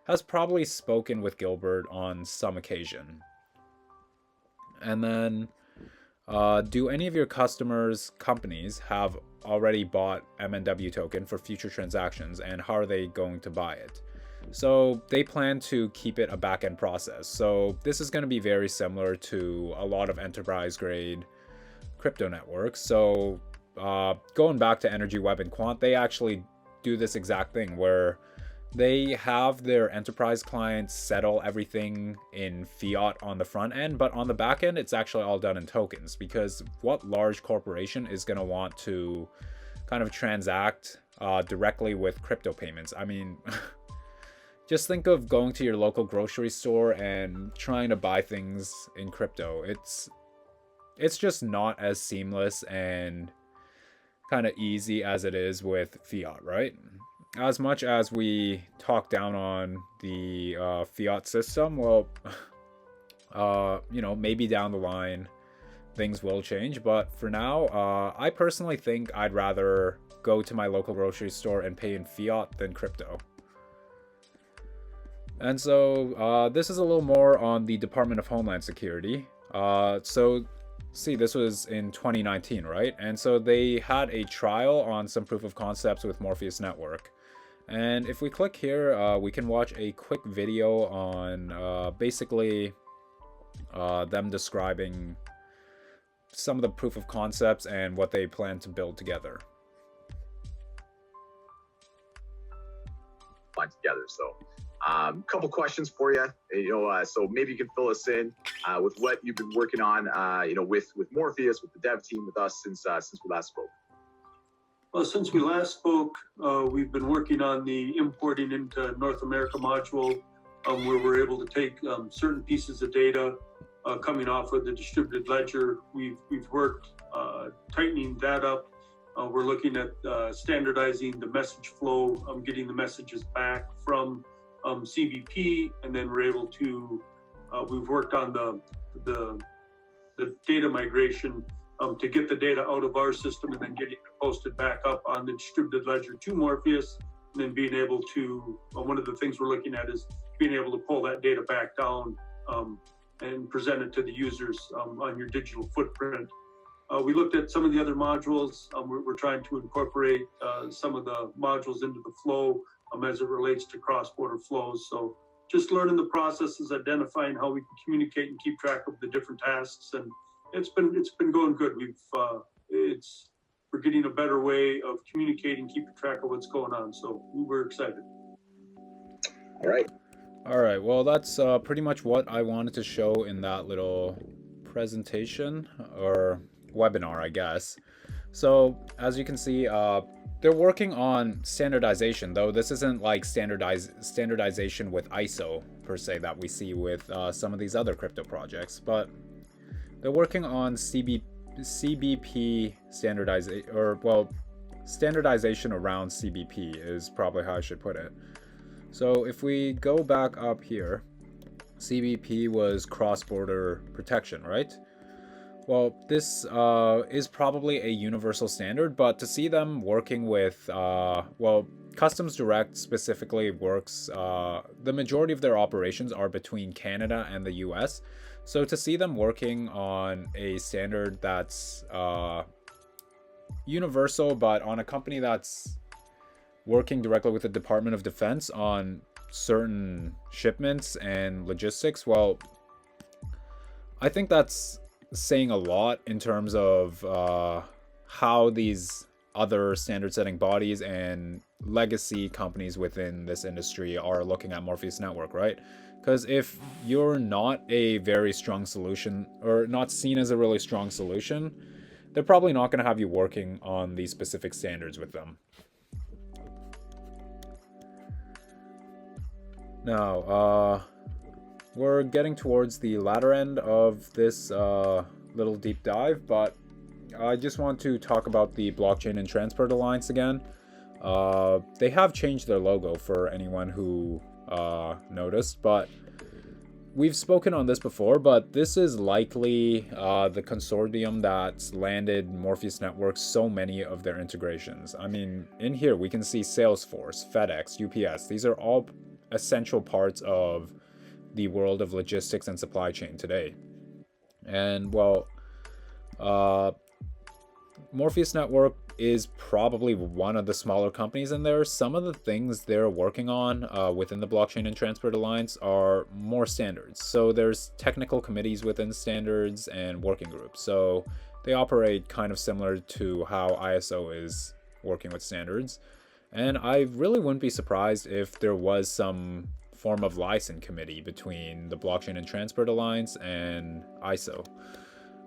has probably spoken with Gilbert on some occasion. And then, do any of your companies have already bought MNW token for future transactions, and how are they going to buy it? So they plan to keep it a back-end process. So this is going to be very similar to a lot of enterprise-grade crypto networks. So going back to Energy Web and Quant, they actually do this exact thing where they have their enterprise clients settle everything in fiat on the front end, but on the back end, it's actually all done in tokens, because what large corporation is going to want to kind of transact directly with crypto payments. I mean, just think of going to your local grocery store and trying to buy things in crypto. It's just not as seamless and kind of easy as it is with fiat, right? As much as we talk down on the fiat system, well, maybe down the line things will change, but for now, I personally think I'd rather go to my local grocery store and pay in fiat than crypto. And so this is a little more on the Department of Homeland Security. See, this was in 2019, right? And so they had a trial on some proof of concepts with Morpheus network. And if we click here, we can watch a quick video on basically them describing some of the proof of concepts and what they plan to build together. Together. So couple questions for you, so maybe you can fill us in with what you've been working on, with Morpheus, with the dev team, with us since we last spoke. Well, since we last spoke, we've been working on the importing into North America module, where we're able to take certain pieces of data coming off of the distributed ledger. We've worked tightening that up. We're looking at standardizing the message flow, getting the messages back from CBP, and then we're able to, we've worked on the data migration to get the data out of our system and then getting it posted back up on the distributed ledger to Morpheus, and then being able to, one of the things we're looking at is being able to pull that data back down and present it to the users on your digital footprint. We looked at some of the other modules. We're trying to incorporate some of the modules into the flow as it relates to cross-border flows. So just learning the processes, identifying how we can communicate and keep track of the different tasks, and it's been going good. We're getting a better way of communicating, keeping track of what's going on. So we're excited. All right. Well, that's pretty much what I wanted to show in that little presentation or webinar, I guess. So as you can see, they're working on standardization, though this isn't like standardization with ISO per se that we see with some of these other crypto projects, but they're working on CBP standardization, or well, standardization around CBP is probably how I should put it. So if we go back up here, CBP was cross-border protection, right? Well, this is probably a universal standard, but to see them working with, Customs Direct specifically works, the majority of their operations are between Canada and the US. So to see them working on a standard that's universal, but on a company that's working directly with the Department of Defense on certain shipments and logistics, well, I think that's saying a lot in terms of how these other standard setting bodies and legacy companies within this industry are looking at Morpheus network, right? Because if you're not a very strong solution, or not seen as a really strong solution, they're probably not going to have you working on these specific standards with them. Now, we're getting towards the latter end of this little deep dive, but I just want to talk about the Blockchain and Transport Alliance again. They have changed their logo for anyone who noticed, but we've spoken on this before, but this is likely the consortium that's landed Morpheus Network so many of their integrations. I mean, in here we can see Salesforce, FedEx, UPS. These are all essential parts of the world of logistics and supply chain today. And well, Morpheus Network is probably one of the smaller companies in there. Some of the things they're working on within the Blockchain and Transport Alliance are more standards. So there's technical committees within standards and working groups. So they operate kind of similar to how ISO is working with standards. And I really wouldn't be surprised if there was some form of license committee between the Blockchain and Transport Alliance and ISO.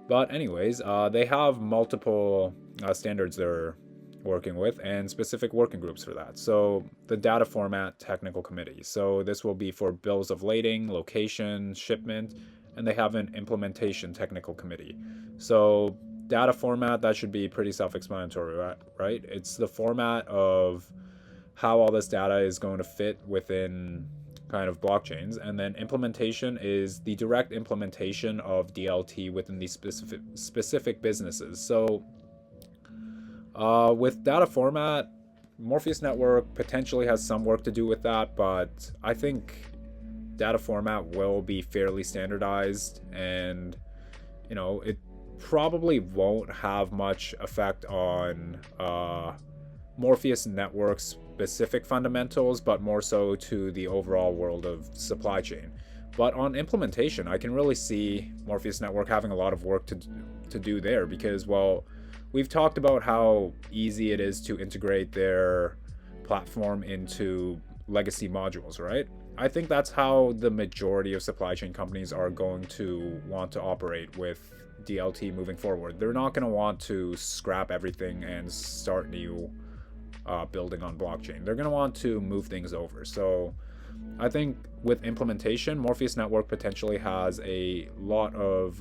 But anyways, they have multiple standards they're working with, and specific working groups for that. So the data format technical committee. So this will be for bills of lading, location, shipment, and they have an implementation technical committee. So data format, that should be pretty self-explanatory, right? It's the format of how all this data is going to fit within kind of blockchains, and then implementation is the direct implementation of DLT within these specific businesses. So with data format, Morpheus Network potentially has some work to do with that, but I think data format will be fairly standardized, and it probably won't have much effect on Morpheus Network's specific fundamentals, but more so to the overall world of supply chain. But on implementation, I can really see Morpheus Network having a lot of work to do there, because, well, we've talked about how easy it is to integrate their platform into legacy modules, right? I think that's how the majority of supply chain companies are going to want to operate with DLT moving forward. They're not going to want to scrap everything and start new building on blockchain. They're going to want to move things over. So I think with implementation, Morpheus Network potentially has a lot of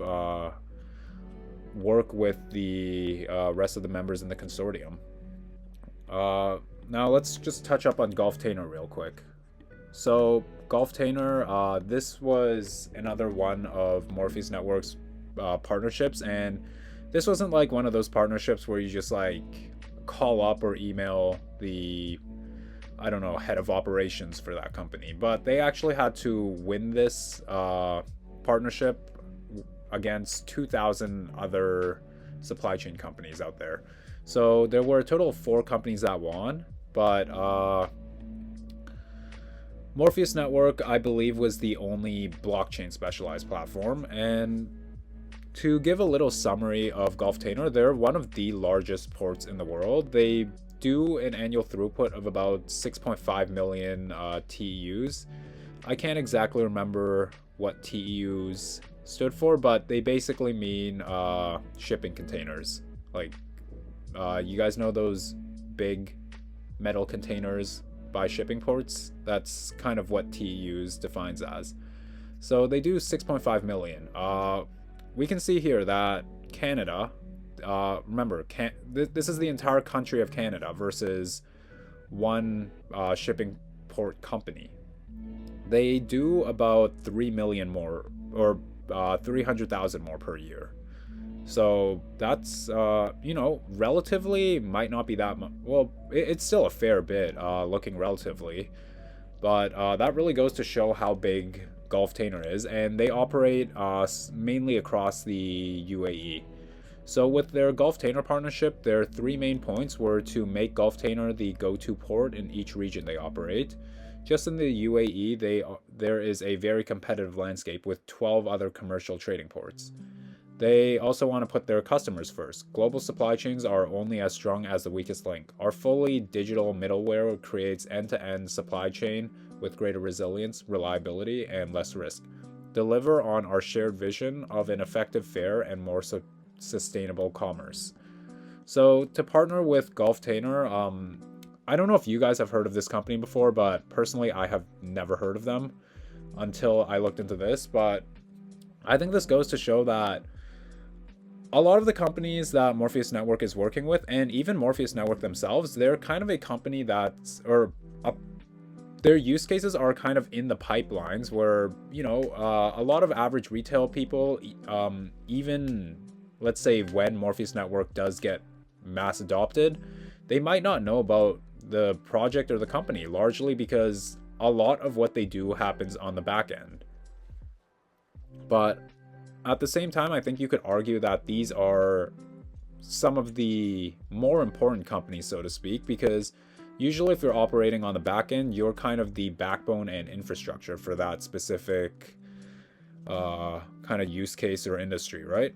work with the rest of the members in the consortium. Now let's just touch up on Golftainer real quick. So Golftainer, this was another one of Morpheus Network's partnerships, and this wasn't like one of those partnerships where you just like call up or email the head of operations for that company, but they actually had to win this partnership against 2,000 other supply chain companies out there. So there were a total of 4 companies that won, but Morpheus Network, I believe, was the only blockchain specialized platform. And to give a little summary of Golftainer, they're one of the largest ports in the world. They do an annual throughput of about 6.5 million TEUs. I can't exactly remember what TEUs stood for, but they basically mean shipping containers. Like, you guys know those big metal containers by shipping ports? That's kind of what TEUs defines as. So they do 6.5 million. We can see here that Canada, remember, this is the entire country of Canada versus one shipping port company. They do about 3 million more, or 300,000 more per year. So that's, relatively might not be that much. Well, it's still a fair bit, looking relatively. But that really goes to show how big Golftainer is, and they operate mainly across the UAE. So with their Golftainer partnership, their 3 main points were to make Golftainer the go-to port in each region they operate. Just in the UAE, there is a very competitive landscape with 12 other commercial trading ports. They also want to put their customers first. Global supply chains are only as strong as the weakest link. Our fully digital middleware creates end-to-end supply chain with greater resilience, reliability, and less risk. Deliver on our shared vision of an effective, fair, and more sustainable commerce. So to partner with Golftainer, I don't know if you guys have heard of this company before, but personally I have never heard of them until I looked into this. But I think this goes to show that a lot of the companies that Morpheus Network is working with, and even Morpheus Network themselves, they're kind of a company their use cases are kind of in the pipelines where, a lot of average retail people, even let's say when Morpheus Network does get mass adopted, they might not know about the project or the company, largely because a lot of what they do happens on the back end. But at the same time, I think you could argue that these are some of the more important companies, so to speak, because usually if you're operating on the back end, you're kind of the backbone and infrastructure for that specific kind of use case or industry, right?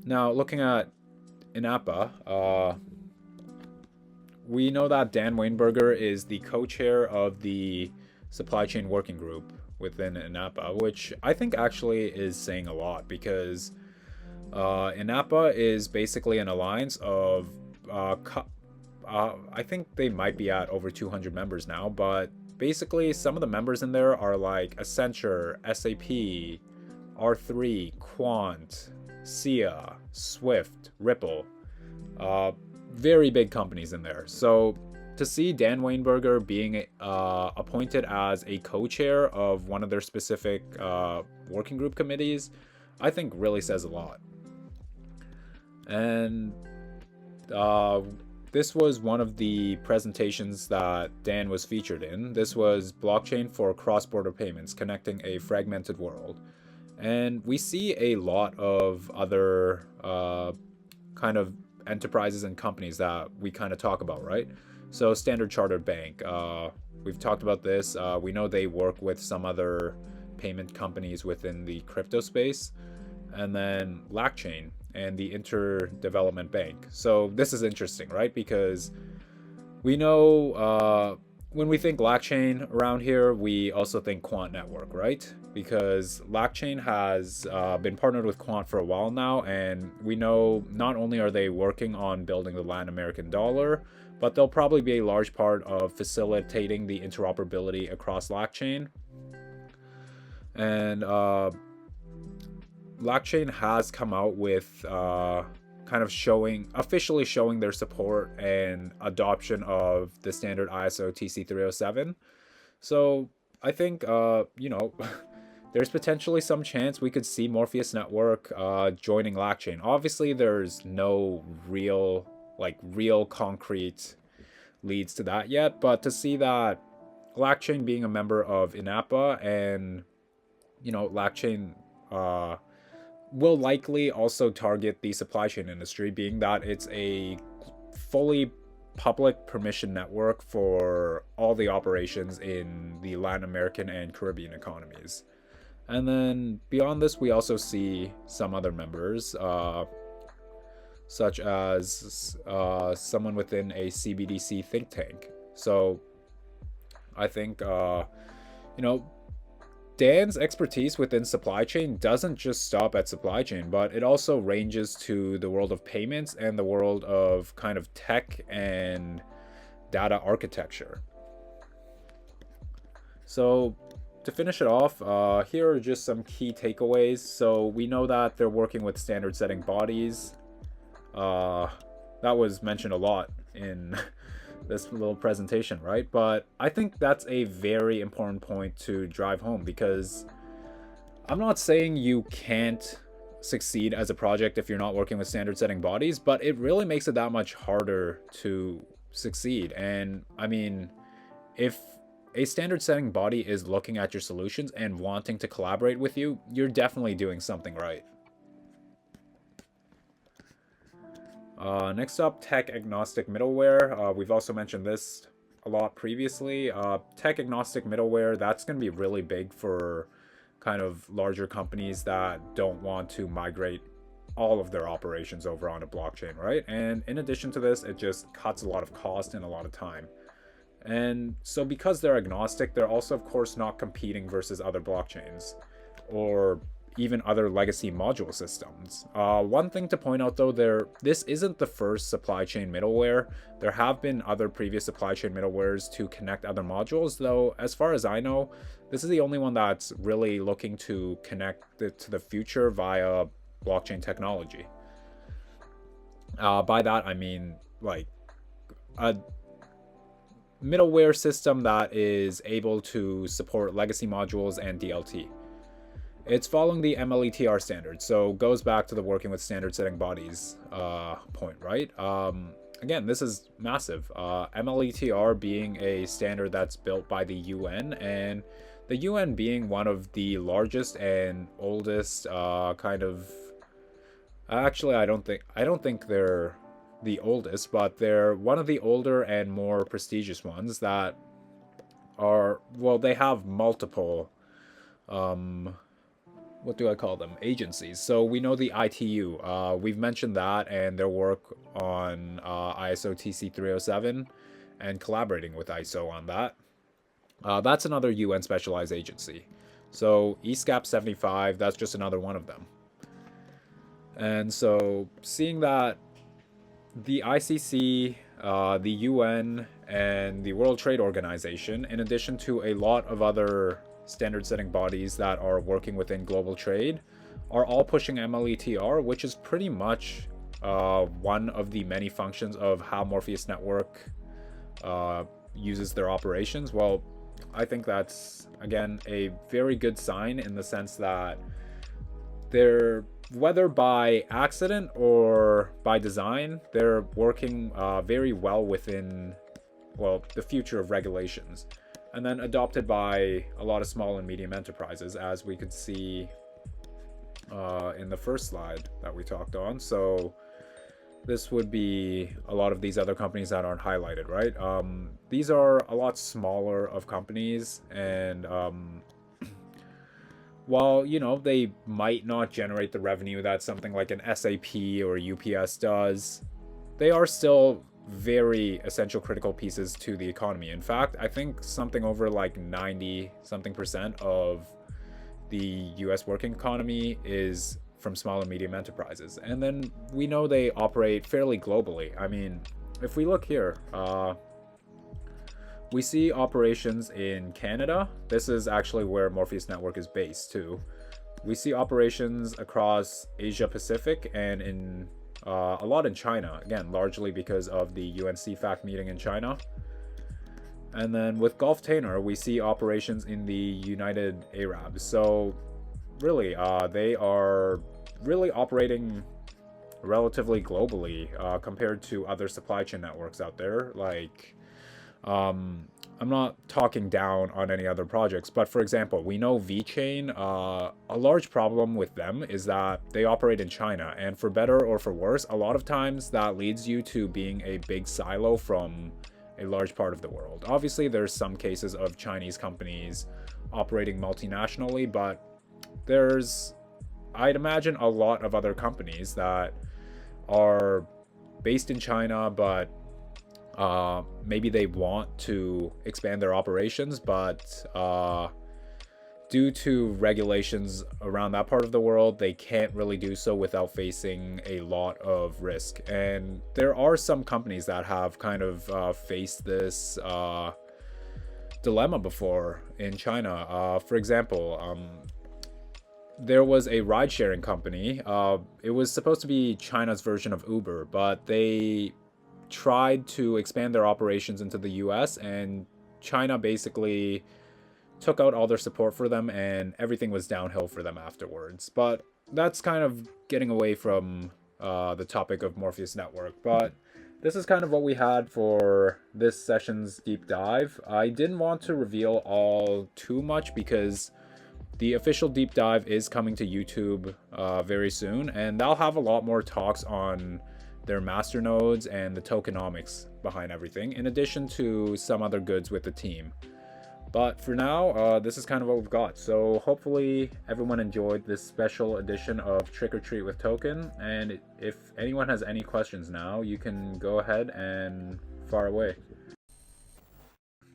Now, looking at INAPA, we know that Dan Weinberger is the co-chair of the supply chain working group within INAPA, which I think actually is saying a lot, because INAPA is basically an alliance of I think they might be at over 200 members now, but basically some of the members in there are like Accenture, SAP, R3, Quant, SIA, Swift, Ripple. Very big companies in there. So to see Dan Weinberger being appointed as a co-chair of one of their specific working group committees, I think really says a lot. And this was one of the presentations that Dan was featured in. This was Blockchain for Cross-Border Payments, Connecting a Fragmented World. And we see a lot of other kind of enterprises and companies that we kind of talk about, right? So Standard Chartered Bank, we've talked about this. We know they work with some other payment companies within the crypto space. And then LackChain and the Interdevelopment Bank. So this is interesting, right? Because we know when we think LackChain around here, we also think Quant Network, right? Because LackChain has been partnered with Quant for a while now, and we know not only are they working on building the Latin American dollar, but they'll probably be a large part of facilitating the interoperability across LackChain. And LackChain has come out with kind of officially showing their support and adoption of the standard ISO TC307. So I think, there's potentially some chance we could see Morpheus Network joining LackChain. Obviously, there's no real concrete leads to that yet, but to see that LackChain being a member of INAPA and, LackChain will likely also target the supply chain industry, being that it's a fully public permission network for all the operations in the Latin American and Caribbean economies. And then beyond this, we also see some other members, such as someone within a CBDC think tank. So I think, Dan's expertise within supply chain doesn't just stop at supply chain, but it also ranges to the world of payments and the world of kind of tech and data architecture. So to finish it off, here are just some key takeaways. So we know that they're working with standard setting bodies. That was mentioned a lot in this little presentation, right? But I think that's a very important point to drive home, because I'm not saying you can't succeed as a project if you're not working with standard setting bodies, but it really makes it that much harder to succeed. And I mean, if a standard setting body is looking at your solutions and wanting to collaborate with you, you're definitely doing something right. Next up, tech agnostic middleware. We've also mentioned this a lot previously. Tech agnostic middleware, that's going to be really big for kind of larger companies that don't want to migrate all of their operations over onto blockchain, right? And in addition to this, it just cuts a lot of cost and a lot of time. And so because they're agnostic, they're also, of course, not competing versus other blockchains or even other legacy module systems. One thing to point out though, this isn't the first supply chain middleware. There have been other previous supply chain middlewares to connect other modules, though as far as I know, this is the only one that's really looking to connect it to the future via blockchain technology. By that I mean like a middleware system that is able to support legacy modules and DLT. It's following the MLETR standard, so goes back to the working with standard setting bodies point, right? Again, this is massive. MLETR being a standard that's built by the UN, and the UN being one of the largest and oldest actually I don't think they're the oldest, but they're one of the older and more prestigious ones that are, well, they have multiple what do I call them? Agencies. So we know the ITU. We've mentioned that and their work on ISO TC307 and collaborating with ISO on that. That's another UN specialized agency. So ESCAP 75, that's just another one of them. And so seeing that the ICC the UN and the World Trade Organization, in addition to a lot of other standard-setting bodies that are working within global trade, are all pushing MLETR, which is pretty much one of the many functions of how Morpheus Network uses their operations. Well, I think that's, again, a very good sign in the sense that they're, whether by accident or by design, they're working very well within, well, the future of regulations, and then adopted by a lot of small and medium enterprises, as we could see in the first slide that we talked on. So this would be a lot of these other companies that aren't highlighted, right? These are a lot smaller of companies, and while, you know, they might not generate the revenue that something like an SAP or UPS does, they are still very essential critical pieces to the economy. In fact, I think something over like 90% of the US working economy is from small and medium enterprises. And then we know they operate fairly globally. I mean, if we look here, we see operations in Canada. This is actually where Morpheus Network is based too. We see operations across Asia Pacific and in a lot in China, again, largely because of the UN CFAC meeting in China. And then with Gulf Tainer, we see operations in the United Arabs. So really, they are really operating relatively globally compared to other supply chain networks out there. Like, I'm not talking down on any other projects, but for example, we know VeChain, a large problem with them is that they operate in China, and for better or for worse, a lot of times that leads you to being a big silo from a large part of the world. Obviously, there's some cases of Chinese companies operating multinationally, but there's, I'd imagine, a lot of other companies that are based in China, but maybe they want to expand their operations, but due to regulations around that part of the world, they can't really do so without facing a lot of risk. And there are some companies that have kind of faced this dilemma before in China. For example, there was a ride-sharing company. It was supposed to be China's version of Uber, but they tried to expand their operations into the US, and China basically took out all their support for them, and everything was downhill for them afterwards. But that's kind of getting away from the topic of Morpheus Network. But this is kind of what we had for this session's deep dive. I didn't want to reveal all too much because the official deep dive is coming to YouTube very soon, and they'll have a lot more talks on their master nodes and the tokenomics behind everything, in addition to some other goods with the team. But for now, this is kind of what we've got. So hopefully everyone enjoyed this special edition of Trick or Treat with Token. And if anyone has any questions now, you can go ahead and fire away.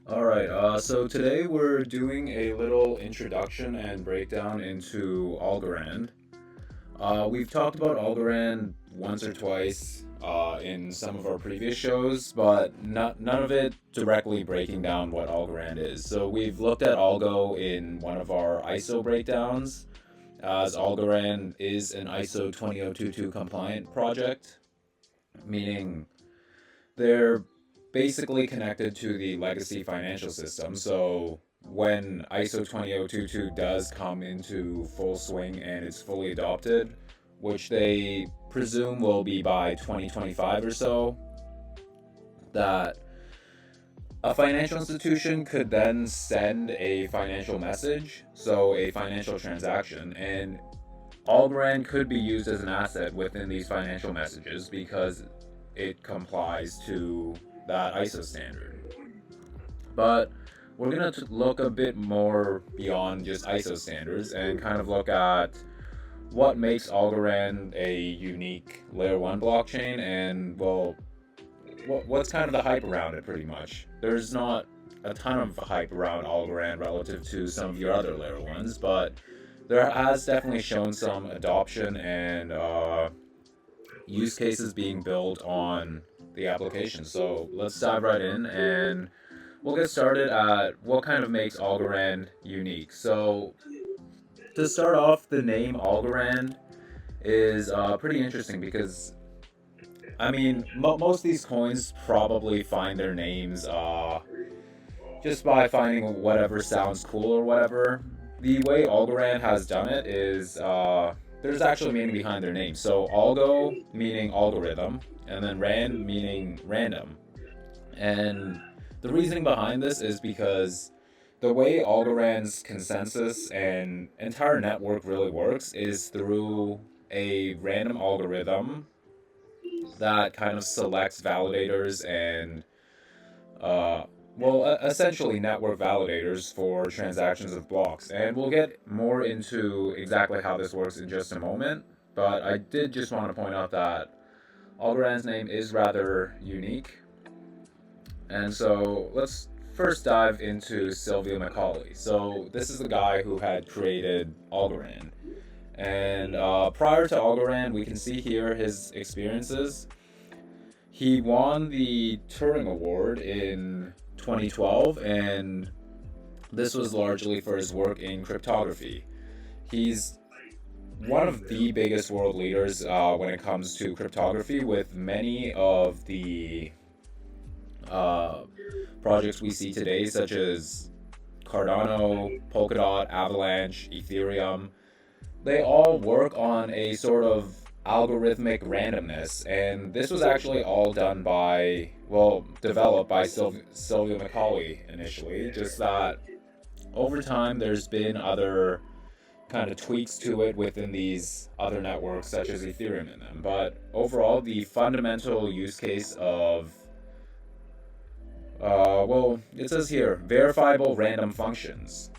Alright, so today we're doing a little introduction and breakdown into Algorand. We've talked about Algorand once or twice in some of our previous shows, but none of it directly breaking down what Algorand is. So we've looked at ALGO in one of our ISO breakdowns, as Algorand is an ISO 20022 compliant project, meaning they're basically connected to the legacy financial system. So when ISO 20022 does come into full swing and it's fully adopted, which they presume will be by 2025 or so, that a financial institution could then send a financial message, so a financial transaction, and Algorand could be used as an asset within these financial messages because it complies to that ISO standard. But we're going to look a bit more beyond just ISO standards and kind of look at what makes Algorand a unique layer 1 blockchain, and well, what's kind of the hype around it. Pretty much there's not a ton of hype around Algorand relative to some of your other layer 1s, but there has definitely shown some adoption and use cases being built on the application. So let's dive right in and we'll get started at what kind of makes Algorand unique. So to start off, the name Algorand is pretty interesting because, I mean, most of these coins probably find their names just by finding whatever sounds cool or whatever. The way Algorand has done it is there's actually meaning behind their name. So algo meaning algorithm, and then rand meaning random. And the reasoning behind this is because the way Algorand's consensus and entire network really works is through a random algorithm that kind of selects validators and essentially network validators for transactions of blocks. And we'll get more into exactly how this works in just a moment, but I did just want to point out that Algorand's name is rather unique. And so let's first dive into Sylvia Macaulay. So this is the guy who had created Algorand. And prior to Algorand, we can see here his experiences. He won the Turing Award in 2012, and this was largely for his work in cryptography. He's one of the biggest world leaders when it comes to cryptography, with many of the projects we see today, such as Cardano, Polkadot, Avalanche, Ethereum. They all work on a sort of algorithmic randomness, and this was actually all done by, developed by Sylvia Macaulay initially, just that over time there's been other kind of tweaks to it within these other networks such as Ethereum in them. But overall, the fundamental use case of it says here, verifiable random functions.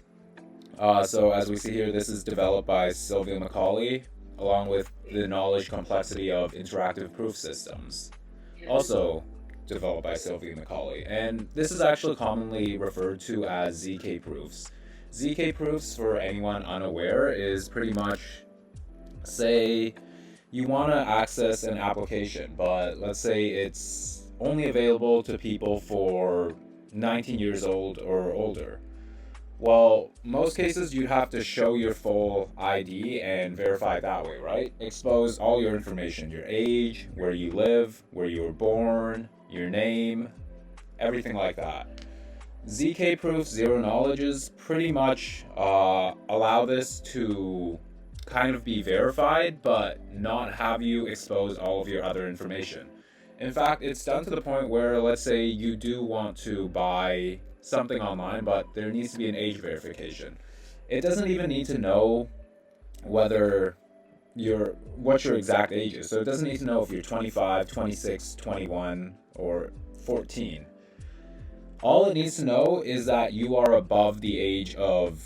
So as we see here, this is developed by Sylvia Macaulay, along with the knowledge complexity of interactive proof systems, also developed by Sylvia Macaulay. And this is actually commonly referred to as ZK proofs. ZK proofs, for anyone unaware, is pretty much, say you want to access an application, but let's say it's only available to people for 19 years old or older. Well, most cases you'd have to show your full ID and verify it that way, right? Expose all your information, your age, where you live, where you were born, your name, everything like that. ZK proofs, zero knowledges, pretty much allow this to kind of be verified, but not have you expose all of your other information. In fact, it's done to the point where, let's say you do want to buy something online, but there needs to be an age verification. It doesn't even need to know what your exact age is. So it doesn't need to know if you're 25, 26, 21, or 14. All it needs to know is that you are above the age of,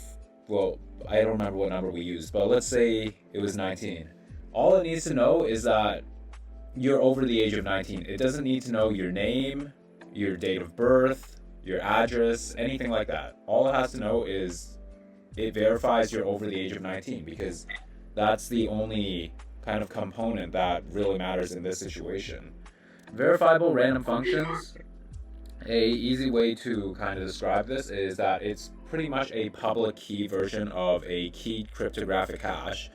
I don't remember what number we used, but let's say it was 19. All it needs to know is that you're over the age of 19. It doesn't need to know your name, your date of birth, your address, anything like that. All it has to know is it verifies you're over the age of 19, because that's the only kind of component that really matters in this situation. Verifiable random functions, a easy way to kind of describe this is that it's pretty much a public key version of a keyed cryptographic hash.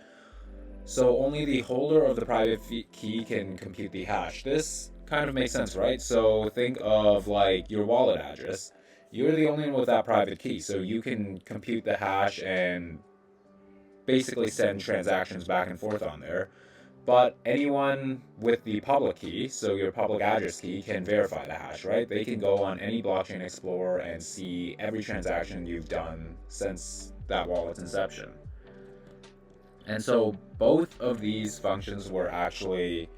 So only the holder of the private key can compute the hash. This kind of makes sense, right? So think of like your wallet address. You're the only one with that private key, so you can compute the hash and basically send transactions back and forth on there. But anyone with the public key, so your public address key, can verify the hash, right? They can go on any blockchain explorer and see every transaction you've done since that wallet's inception. And so both of these functions were actually,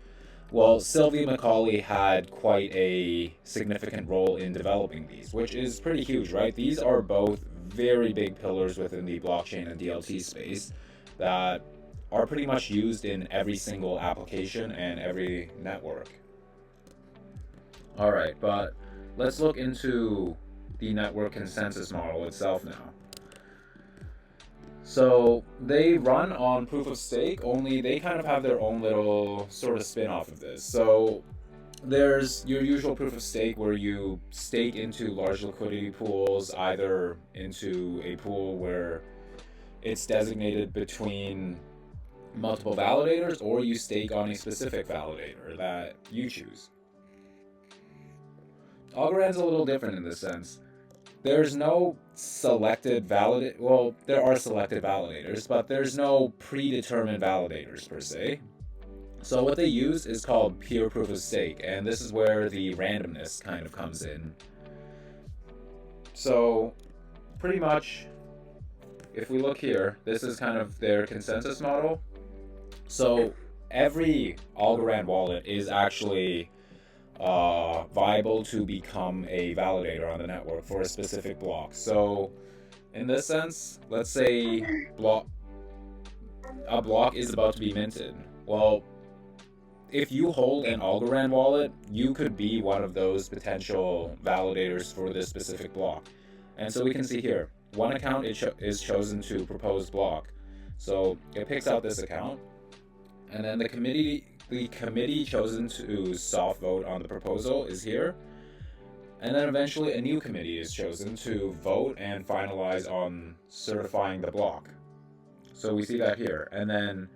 Sylvia Macaulay had quite a significant role in developing these, which is pretty huge, right? These are both very big pillars within the blockchain and DLT space that are pretty much used in every single application and every network. All right, but let's look into the network consensus model itself now. So they run on proof of stake, only they kind of have their own little sort of spin off of this. So there's your usual proof of stake where you stake into large liquidity pools, either into a pool where it's designated between multiple validators, or you stake on a specific validator that you choose. Algorand's a little different in this sense. There's no selected validator. Well, there are selected validators, but there's no predetermined validators per se. So what they use is called pure proof of stake, and this is where the randomness kind of comes in. So pretty much, if we look here, this is kind of their consensus model. So every Algorand wallet is actually viable to become a validator on the network for a specific block. So in this sense, let's say a block is about to be minted. Well, if you hold an Algorand wallet, you could be one of those potential validators for this specific block. And so we can see here, one account is chosen to propose block. So it picks out this account, and then the committee chosen to soft vote on the proposal is here. And then eventually a new committee is chosen to vote and finalize on certifying the block. So we see that here. And then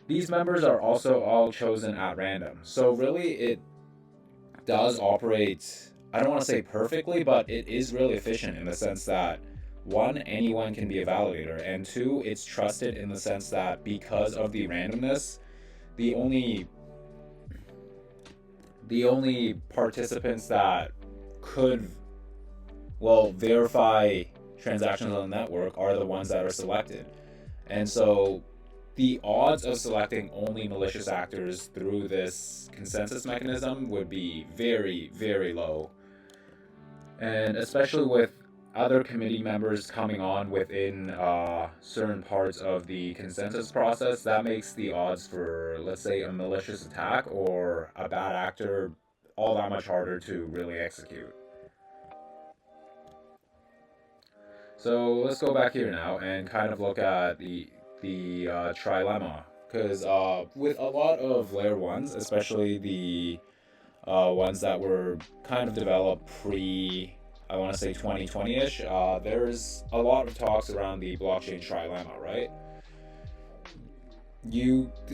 these members are also all chosen at random. So really it does operate, I don't want to say perfectly, but it is really efficient in the sense that one, anyone can be a validator, and two, it's trusted in the sense that because of the randomness, the only participants that could, well, verify transactions on the network are the ones that are selected. And so the odds of selecting only malicious actors through this consensus mechanism would be very, very low. And especially with other committee members coming on within certain parts of the consensus process, that makes the odds for, let's say, a malicious attack or a bad actor all that much harder to really execute. So let's go back here now and kind of look at the trilemma, because with a lot of layer ones, especially the ones that were kind of developed pre, I want to say 2020-ish, there's a lot of talks around the blockchain trilemma, right?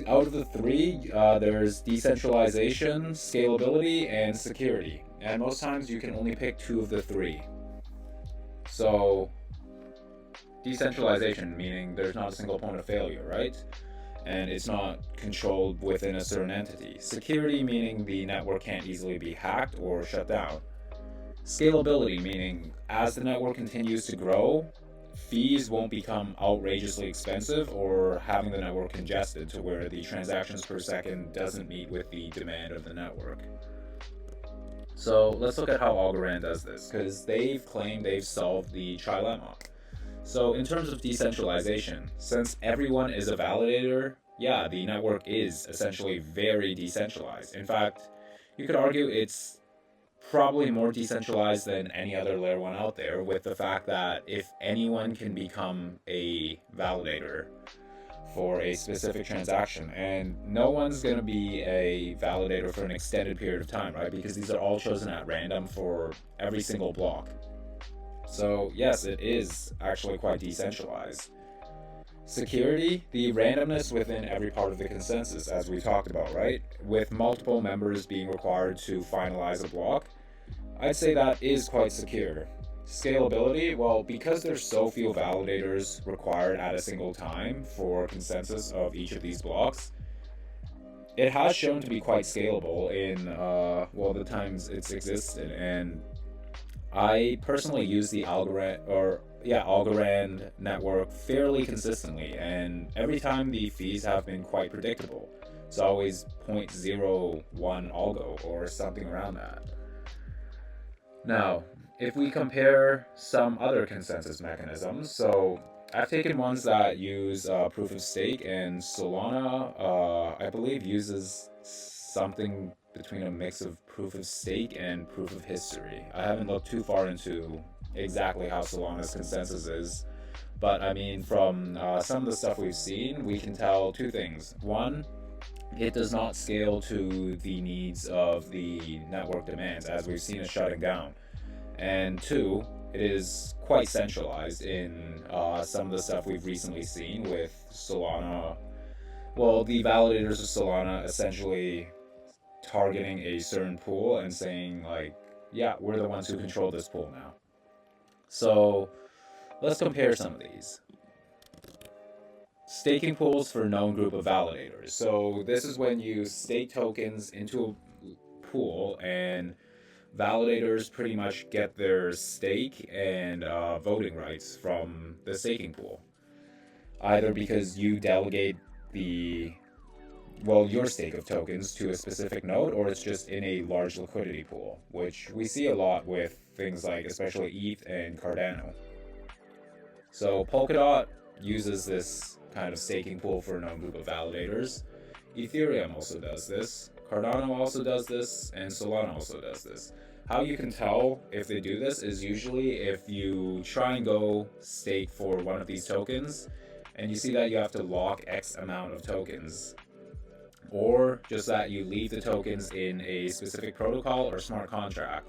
Out of the three, there's decentralization, scalability, and security. And most times you can only pick two of the three. So decentralization, meaning there's not a single point of failure, right? And it's not controlled within a certain entity. Security, meaning the network can't easily be hacked or shut down. Scalability, meaning as the network continues to grow, fees won't become outrageously expensive or having the network congested to where the transactions per second doesn't meet with the demand of the network. So let's look at how Algorand does this, because they've claimed they've solved the trilemma. So in terms of decentralization, since everyone is a validator, yeah, the network is essentially very decentralized. In fact, you could argue it's probably more decentralized than any other layer 1 out there, with the fact that if anyone can become a validator for a specific transaction, and no one's going to be a validator for an extended period of time, right? Because these are all chosen at random for every single block. So yes, it is actually quite decentralized. Security, the randomness within every part of the consensus, as we talked about, right? With multiple members being required to finalize a block, I'd say that is quite secure. Scalability, well, because there's so few validators required at a single time for consensus of each of these blocks, it has shown to be quite scalable in, the times it's existed. And I personally use the Algorand network fairly consistently, and every time the fees have been quite predictable. It's always 0.01 ALGO or something around that. Now, if we compare some other consensus mechanisms, so I've taken ones that use proof of stake, and Solana, I believe, uses something between a mix of proof of stake and proof of history. I haven't looked too far into exactly how Solana's consensus is, But I mean, from some of the stuff we've seen, we can tell two things. One, it does not scale to the needs of the network demands, as we've seen it shutting down. And two, it is quite centralized in some of the stuff we've recently seen with Solana. Well, the validators of Solana essentially targeting a certain pool and saying, like, yeah, we're the ones who control this pool now. So let's compare some of these. Staking pools for known group of validators. So this is when you stake tokens into a pool and validators pretty much get their stake and voting rights from the staking pool. Either because you delegate your stake of tokens to a specific node, or it's just in a large liquidity pool, which we see a lot with things like especially ETH and Cardano. So Polkadot uses this kind of staking pool for a known group of validators. Ethereum also does this. Cardano also does this, and Solana also does this. How you can tell if they do this is usually if you try and go stake for one of these tokens, and you see that you have to lock X amount of tokens, or just that you leave the tokens in a specific protocol or smart contract.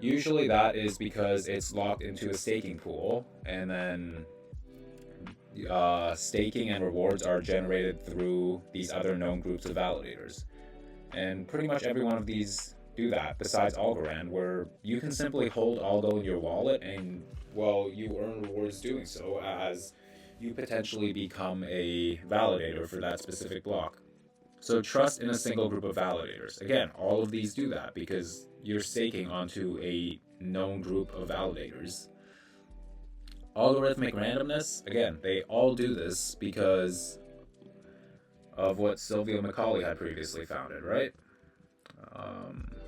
Usually that is because it's locked into a staking pool, and then staking and rewards are generated through these other known groups of validators. And pretty much every one of these do that, besides Algorand, where you can simply hold ALGO in your wallet and, well, you earn rewards doing so as you potentially become a validator for that specific block. So trust in a single group of validators. Again, all of these do that because you're staking onto a known group of validators. Algorithmic randomness, again, they all do this because of what Sylvia Macaulay had previously founded, right?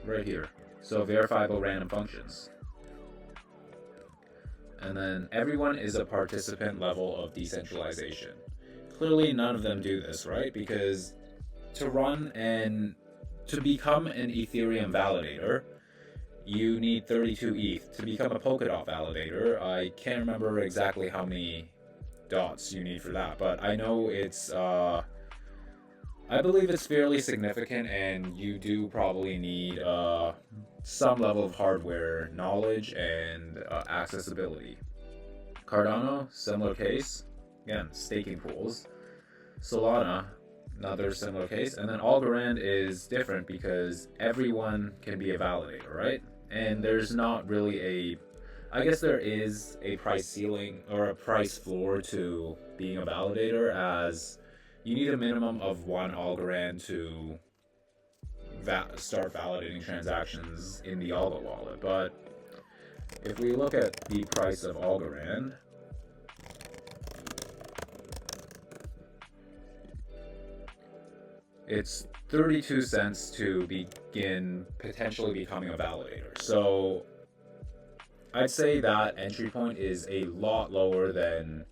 Right here. So verifiable random functions. And then everyone is a participant level of decentralization. Clearly none of them do this, right? Because to become an Ethereum validator, you need 32 ETH. To become a Polkadot validator, I can't remember exactly how many dots you need for that, but I know it's, I believe it's fairly significant, and you do probably need some level of hardware knowledge and accessibility. Cardano, similar case. Again, staking pools. Solana, another similar case. And then Algorand is different because everyone can be a validator, right? And there's not really I guess there is a price ceiling or a price floor to being a validator, as you need a minimum of one Algorand to start validating transactions in the ALGO wallet. But if we look at the price of Algorand, it's 32 cents to begin potentially becoming a validator. So I'd say that entry point is a lot lower than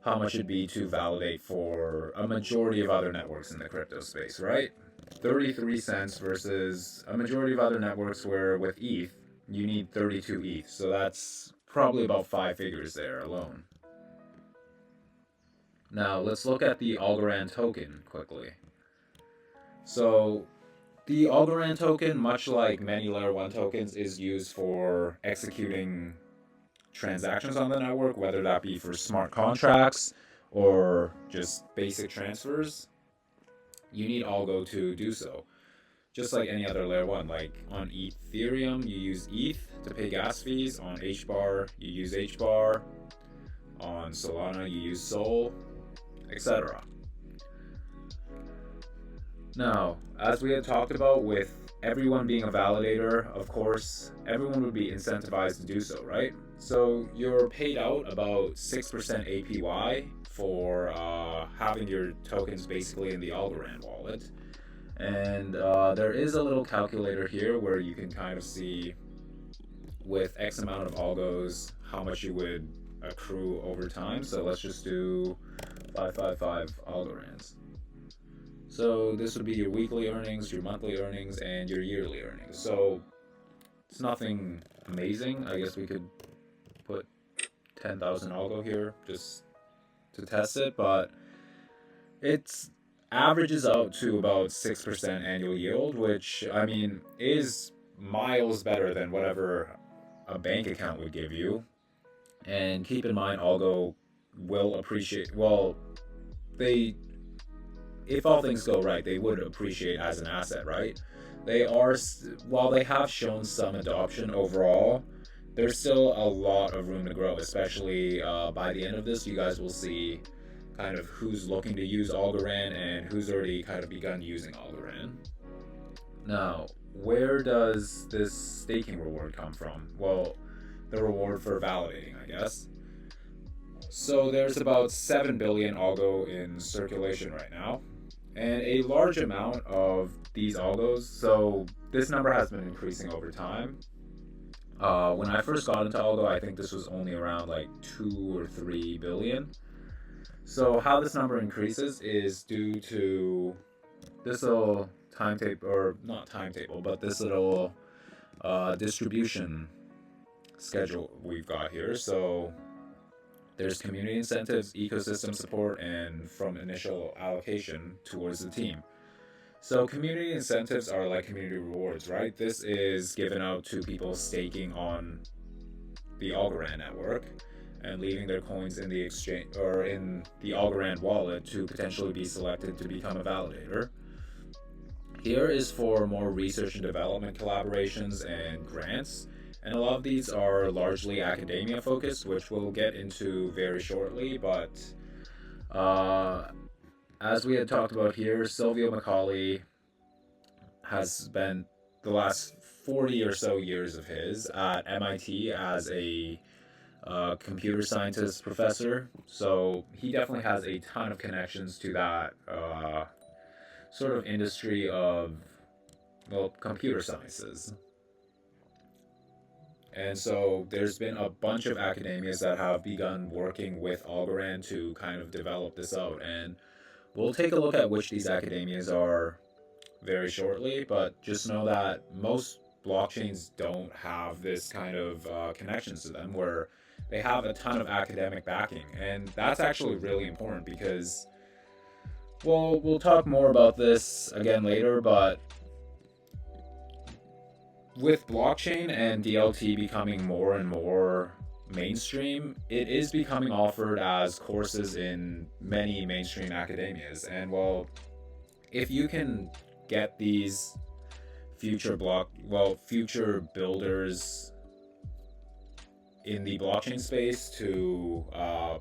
how much it'd be to validate for a majority of other networks in the crypto space, right? 33 cents versus a majority of other networks where with ETH, you need 32 ETH. So that's probably about 5 figures there alone. Now let's look at the Algorand token quickly. So the Algorand token, much like many layer 1 tokens, is used for executing transactions on the network, whether that be for smart contracts or just basic transfers. You need ALGO to do so. Just like any other layer 1, like on Ethereum, you use ETH to pay gas fees. On HBAR, you use HBAR. On Solana, you use Sol, etc. Now, as we had talked about with everyone being a validator, of course, everyone would be incentivized to do so, right? So you're paid out about 6% APY for having your tokens basically in the Algorand wallet. And there is a little calculator here where you can kind of see with X amount of algos how much you would accrue over time. So let's just do 555 Algorands. So this would be your weekly earnings, your monthly earnings, and your yearly earnings. So it's nothing amazing. I guess we could put 10,000 algo here just to test it, but it's averages out to about 6% annual yield, which, I mean, is miles better than whatever a bank account would give you. And keep in mind, algo will appreciate, well, they, if all things go right, they would appreciate as an asset, right? They are, while they have shown some adoption overall, there's still a lot of room to grow, especially by the end of this. You guys will see kind of who's looking to use Algorand and who's already kind of begun using Algorand. Now, where does this staking reward come from? Well, the reward for validating, I guess. So there's about 7 billion algo in circulation right now, and a large amount of these algos, so this number has been increasing over time. When I first got into algo, I think this was only around like 2 or 3 billion. So how this number increases is due to this little timetable, or not timetable, but this little distribution schedule we've got here. So there's community incentives, ecosystem support, and from initial allocation towards the team. So community incentives are like community rewards, right? This is given out to people staking on the Algorand network and leaving their coins in the exchange or in the Algorand wallet to potentially be selected to become a validator. Here is for more research and development collaborations and grants, and a lot of these are largely academia focused, which we'll get into very shortly. But as we had talked about here, Sylvia Macaulay has spent the last 40 or so years of his at MIT as a computer scientist professor, so he definitely has a ton of connections to that sort of industry of, well, computer sciences. And so there's been a bunch of academias that have begun working with Algorand to kind of develop this out, and we'll take a look at which these academias are very shortly, but just know that most blockchains don't have this kind of connections to them where they have a ton of academic backing, and that's actually really important because, well, we'll talk more about this again later, but with blockchain and DLT becoming more and more mainstream, it is becoming offered as courses in many mainstream academias. And well, if you can get these future builders in the blockchain space to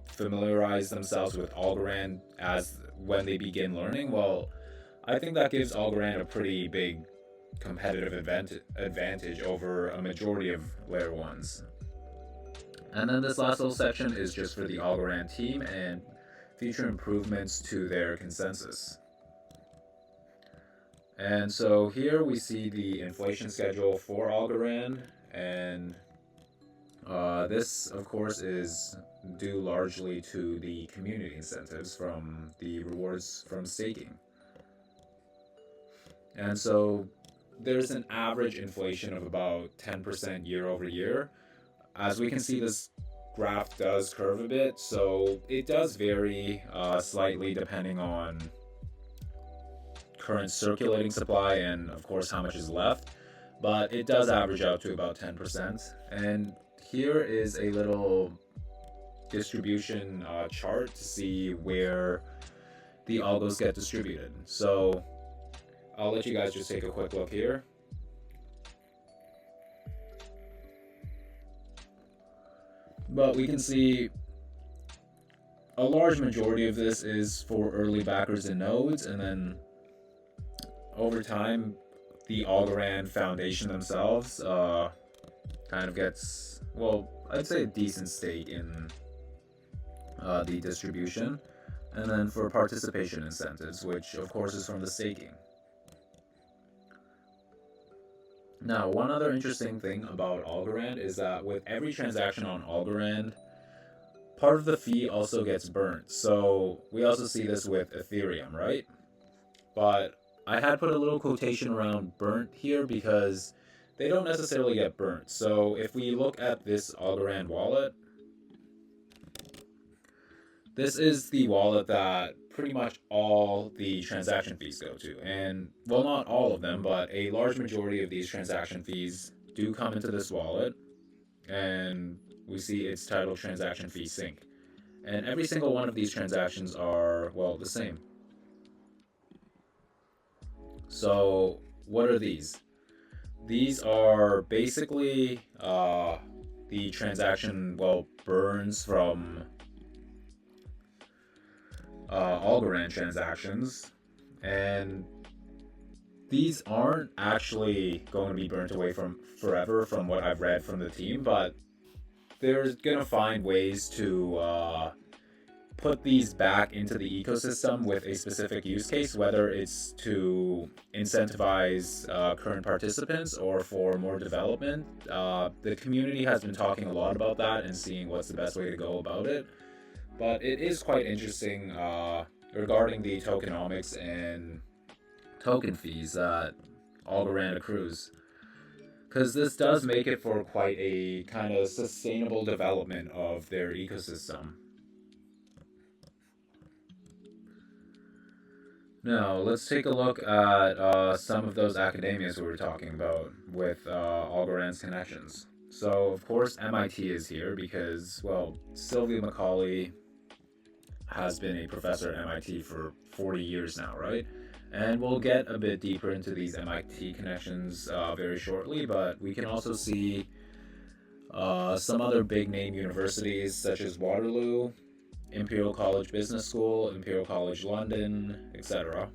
familiarize themselves with Algorand as when they begin learning, well, I think that gives Algorand a pretty big competitive advantage over a majority of layer ones. And then this last little section is just for the Algorand team and future improvements to their consensus. And so here we see the inflation schedule for Algorand, and this of course is due largely to the community incentives from the rewards from staking. And so there's an average inflation of about 10% year over year. As we can see, this graph does curve a bit, so it does vary slightly depending on current circulating supply and of course how much is left, but it does average out to about 10%. And here is a little distribution chart to see where the algos get distributed. So I'll let you guys just take a quick look here. But we can see a large majority of this is for early backers and nodes, and then over time the Algorand Foundation themselves kind of gets, well, I'd say a decent stake in the distribution, and then for participation incentives, which of course is from the staking. Now, one other interesting thing about Algorand is that with every transaction on Algorand, part of the fee also gets burnt. So we also see this with Ethereum, right? But I had put a little quotation around burnt here because they don't necessarily get burnt. So if we look at this Algorand wallet, This is the wallet that pretty much all the transaction fees go to. And, well, not all of them, but a large majority of these transaction fees do come into this wallet. And we see it's titled Transaction Fee Sync. And every single one of these transactions are, well, the same. So, what are these? These are basically the transaction, well, burns from Algorand transactions, and these aren't actually going to be burnt away from forever from what I've read from the team, but they're going to find ways to put these back into the ecosystem with a specific use case, whether it's to incentivize current participants or for more development. The community has been talking a lot about that and seeing what's the best way to go about it. But it is quite interesting regarding the tokenomics and token fees that Algorand accrues, because this does make it for quite a kind of sustainable development of their ecosystem. Now, let's take a look at some of those academias we were talking about with Algorand's connections. So, of course, MIT is here because, well, Sylvia Macaulay has been a professor at MIT for 40 years now, right? And we'll get a bit deeper into these MIT connections very shortly, but we can also see some other big name universities such as Waterloo, Imperial College Business School, Imperial College London, etc.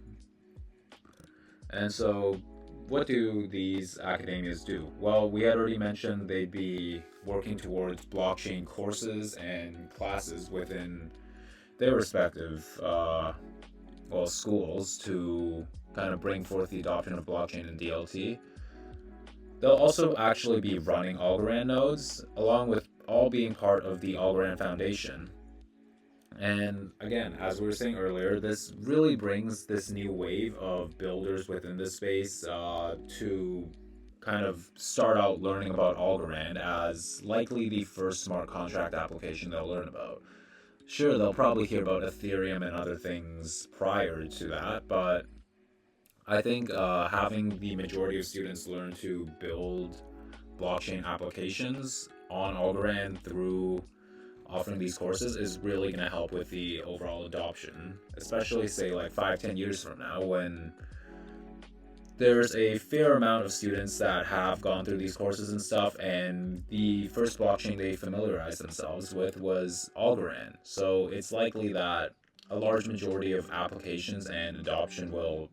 And so, what do these academias do? Well, we had already mentioned they'd be working towards blockchain courses and classes within their respective schools to kind of bring forth the adoption of blockchain and DLT. They'll also actually be running Algorand nodes, along with all being part of the Algorand Foundation. And again, as we were saying earlier, this really brings this new wave of builders within this space to kind of start out learning about Algorand as likely the first smart contract application they'll learn about. Sure, they'll probably hear about Ethereum and other things prior to that, but I think having the majority of students learn to build blockchain applications on Algorand through offering these courses is really going to help with the overall adoption, especially say like 5-10 years from now, when there's a fair amount of students that have gone through these courses and stuff, and the first blockchain they familiarized themselves with was Algorand. So it's likely that a large majority of applications and adoption will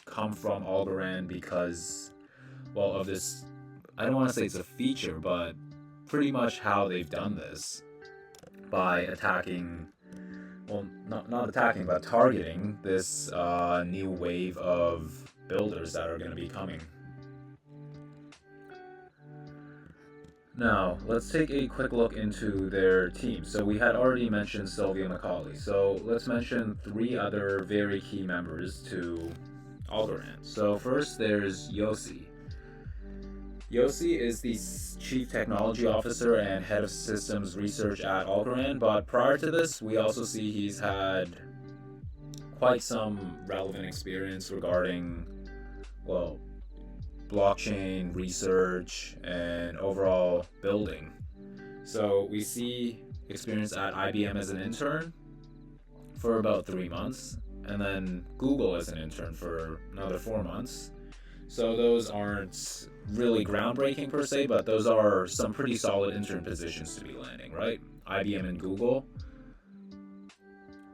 come from Algorand because, well, of this, I don't want to say it's a feature, but pretty much how they've done this by attacking, well, not attacking, but targeting this new wave of builders that are going to be coming. Now, let's take a quick look into their team. So we had already mentioned Sylvia Macaulay. So let's mention 3 other very key members to Algorand. So first there's Yossi. Yossi is the Chief Technology Officer and Head of Systems Research at Algorand, but prior to this, we also see he's had quite some relevant experience regarding, well, blockchain research and overall building. So we see experience at IBM as an intern for about 3 months, and then Google as an intern for another 4 months. So those aren't really groundbreaking per se, but those are some pretty solid intern positions to be landing, right? IBM and Google.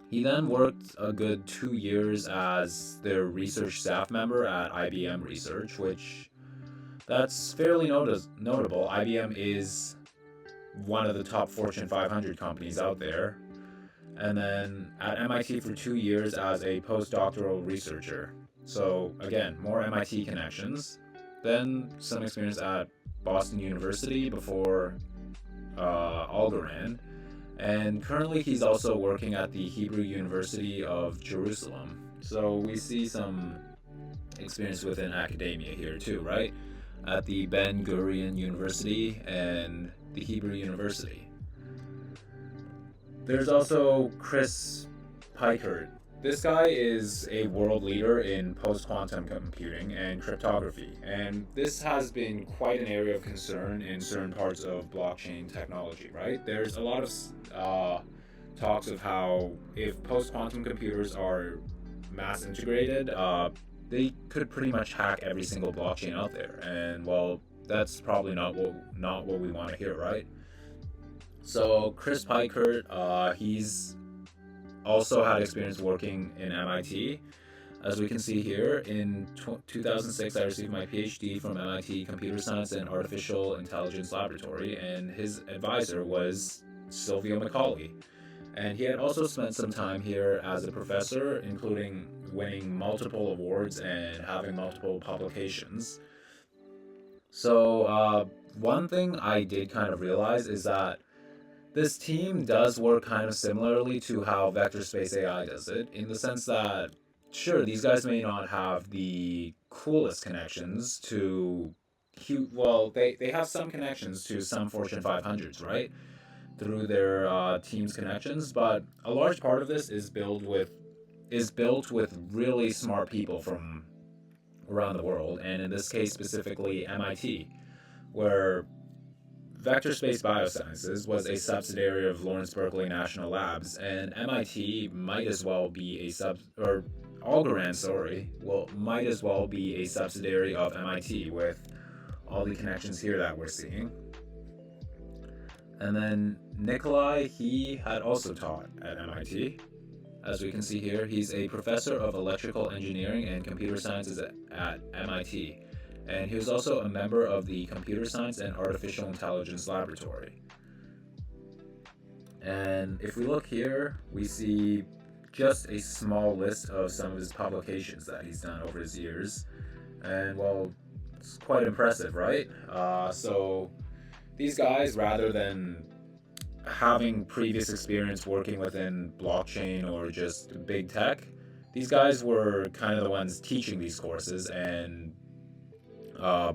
He then worked a good 2 years as their research staff member at IBM Research, which that's fairly notable. IBM is one of the top Fortune 500 companies out there. And then at MIT for 2 years as a postdoctoral researcher. So again, more MIT connections. Then some experience at Boston University before Algorand. And currently he's also working at the Hebrew University of Jerusalem. So we see some experience within academia here too, right? At the Ben Gurion University and the Hebrew University. There's also Chris Pikert. This guy is a world leader in post-quantum computing and cryptography, and this has been quite an area of concern in certain parts of blockchain technology, right? There's a lot of talks of how if post-quantum computers are mass integrated, they could pretty much hack every single blockchain out there, and well, that's probably not what we want to hear, right? So Chris Pikert, he's also had experience working in MIT. As we can see here, in 2006, I received my PhD from MIT Computer Science and Artificial Intelligence Laboratory, and his advisor was Sylvia Macaulay. And he had also spent some time here as a professor, including winning multiple awards and having multiple publications. So one thing I did kind of realize is that this team does work kind of similarly to how vector space AI does it, in the sense that, sure, these guys may not have the coolest connections to, well, they have some connections to some Fortune 500s, right? Through their team's connections, but a large part of this is built with really smart people from around the world, and in this case specifically MIT, where Vector Space Biosciences was a subsidiary of Lawrence Berkeley National Labs, and MIT might as well be Algorand, might as well be a subsidiary of MIT with all the connections here that we're seeing. And then Nikolai, he had also taught at MIT. As we can see here, he's a professor of electrical engineering and computer sciences at MIT. And he was also a member of the Computer Science and Artificial Intelligence Laboratory. And if we look here, we see just a small list of some of his publications that he's done over his years. And well, it's quite impressive, right? So these guys, rather than having previous experience working within blockchain or just big tech, these guys were kind of the ones teaching these courses and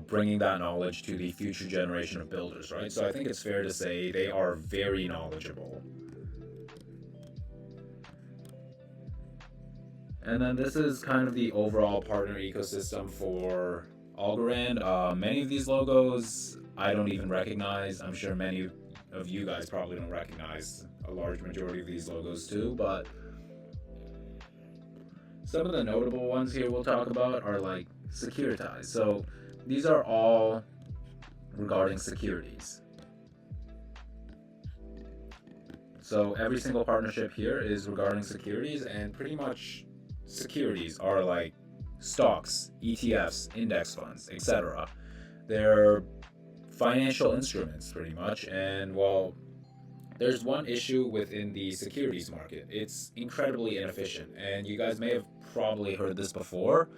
bringing that knowledge to the future generation of builders, right? So I think it's fair to say they are very knowledgeable. And then this is kind of the overall partner ecosystem for Algorand. Many of these logos I don't even recognize. I'm sure many of you guys probably don't recognize a large majority of these logos too, but some of the notable ones here we'll talk about are like Securitize. So these are all regarding securities. So every single partnership here is regarding securities, and pretty much securities are like stocks, ETFs, index funds, etc. They're financial instruments pretty much, and well, there's one issue within the securities market. It's incredibly inefficient, and you guys may have probably heard this before,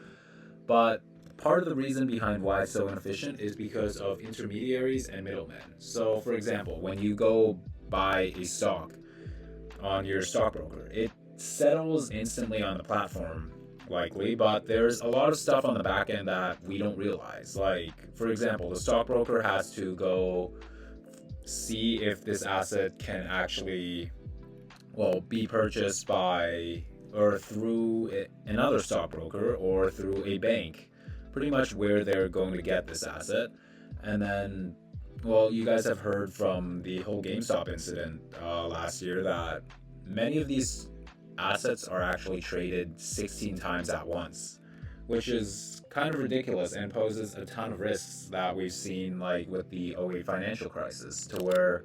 but part of the reason behind why it's so inefficient is because of intermediaries and middlemen. So for example, when you go buy a stock on your stockbroker, it settles instantly on the platform likely, but there's a lot of stuff on the back end that we don't realize. Like, for example, the stockbroker has to go see if this asset can actually, well, be purchased by or through another stockbroker or through a bank, pretty much where they're going to get this asset. And then, well, you guys have heard from the whole GameStop incident last year that many of these assets are actually traded 16 times at once, which is kind of ridiculous and poses a ton of risks that we've seen, like with the '08 financial crisis, to where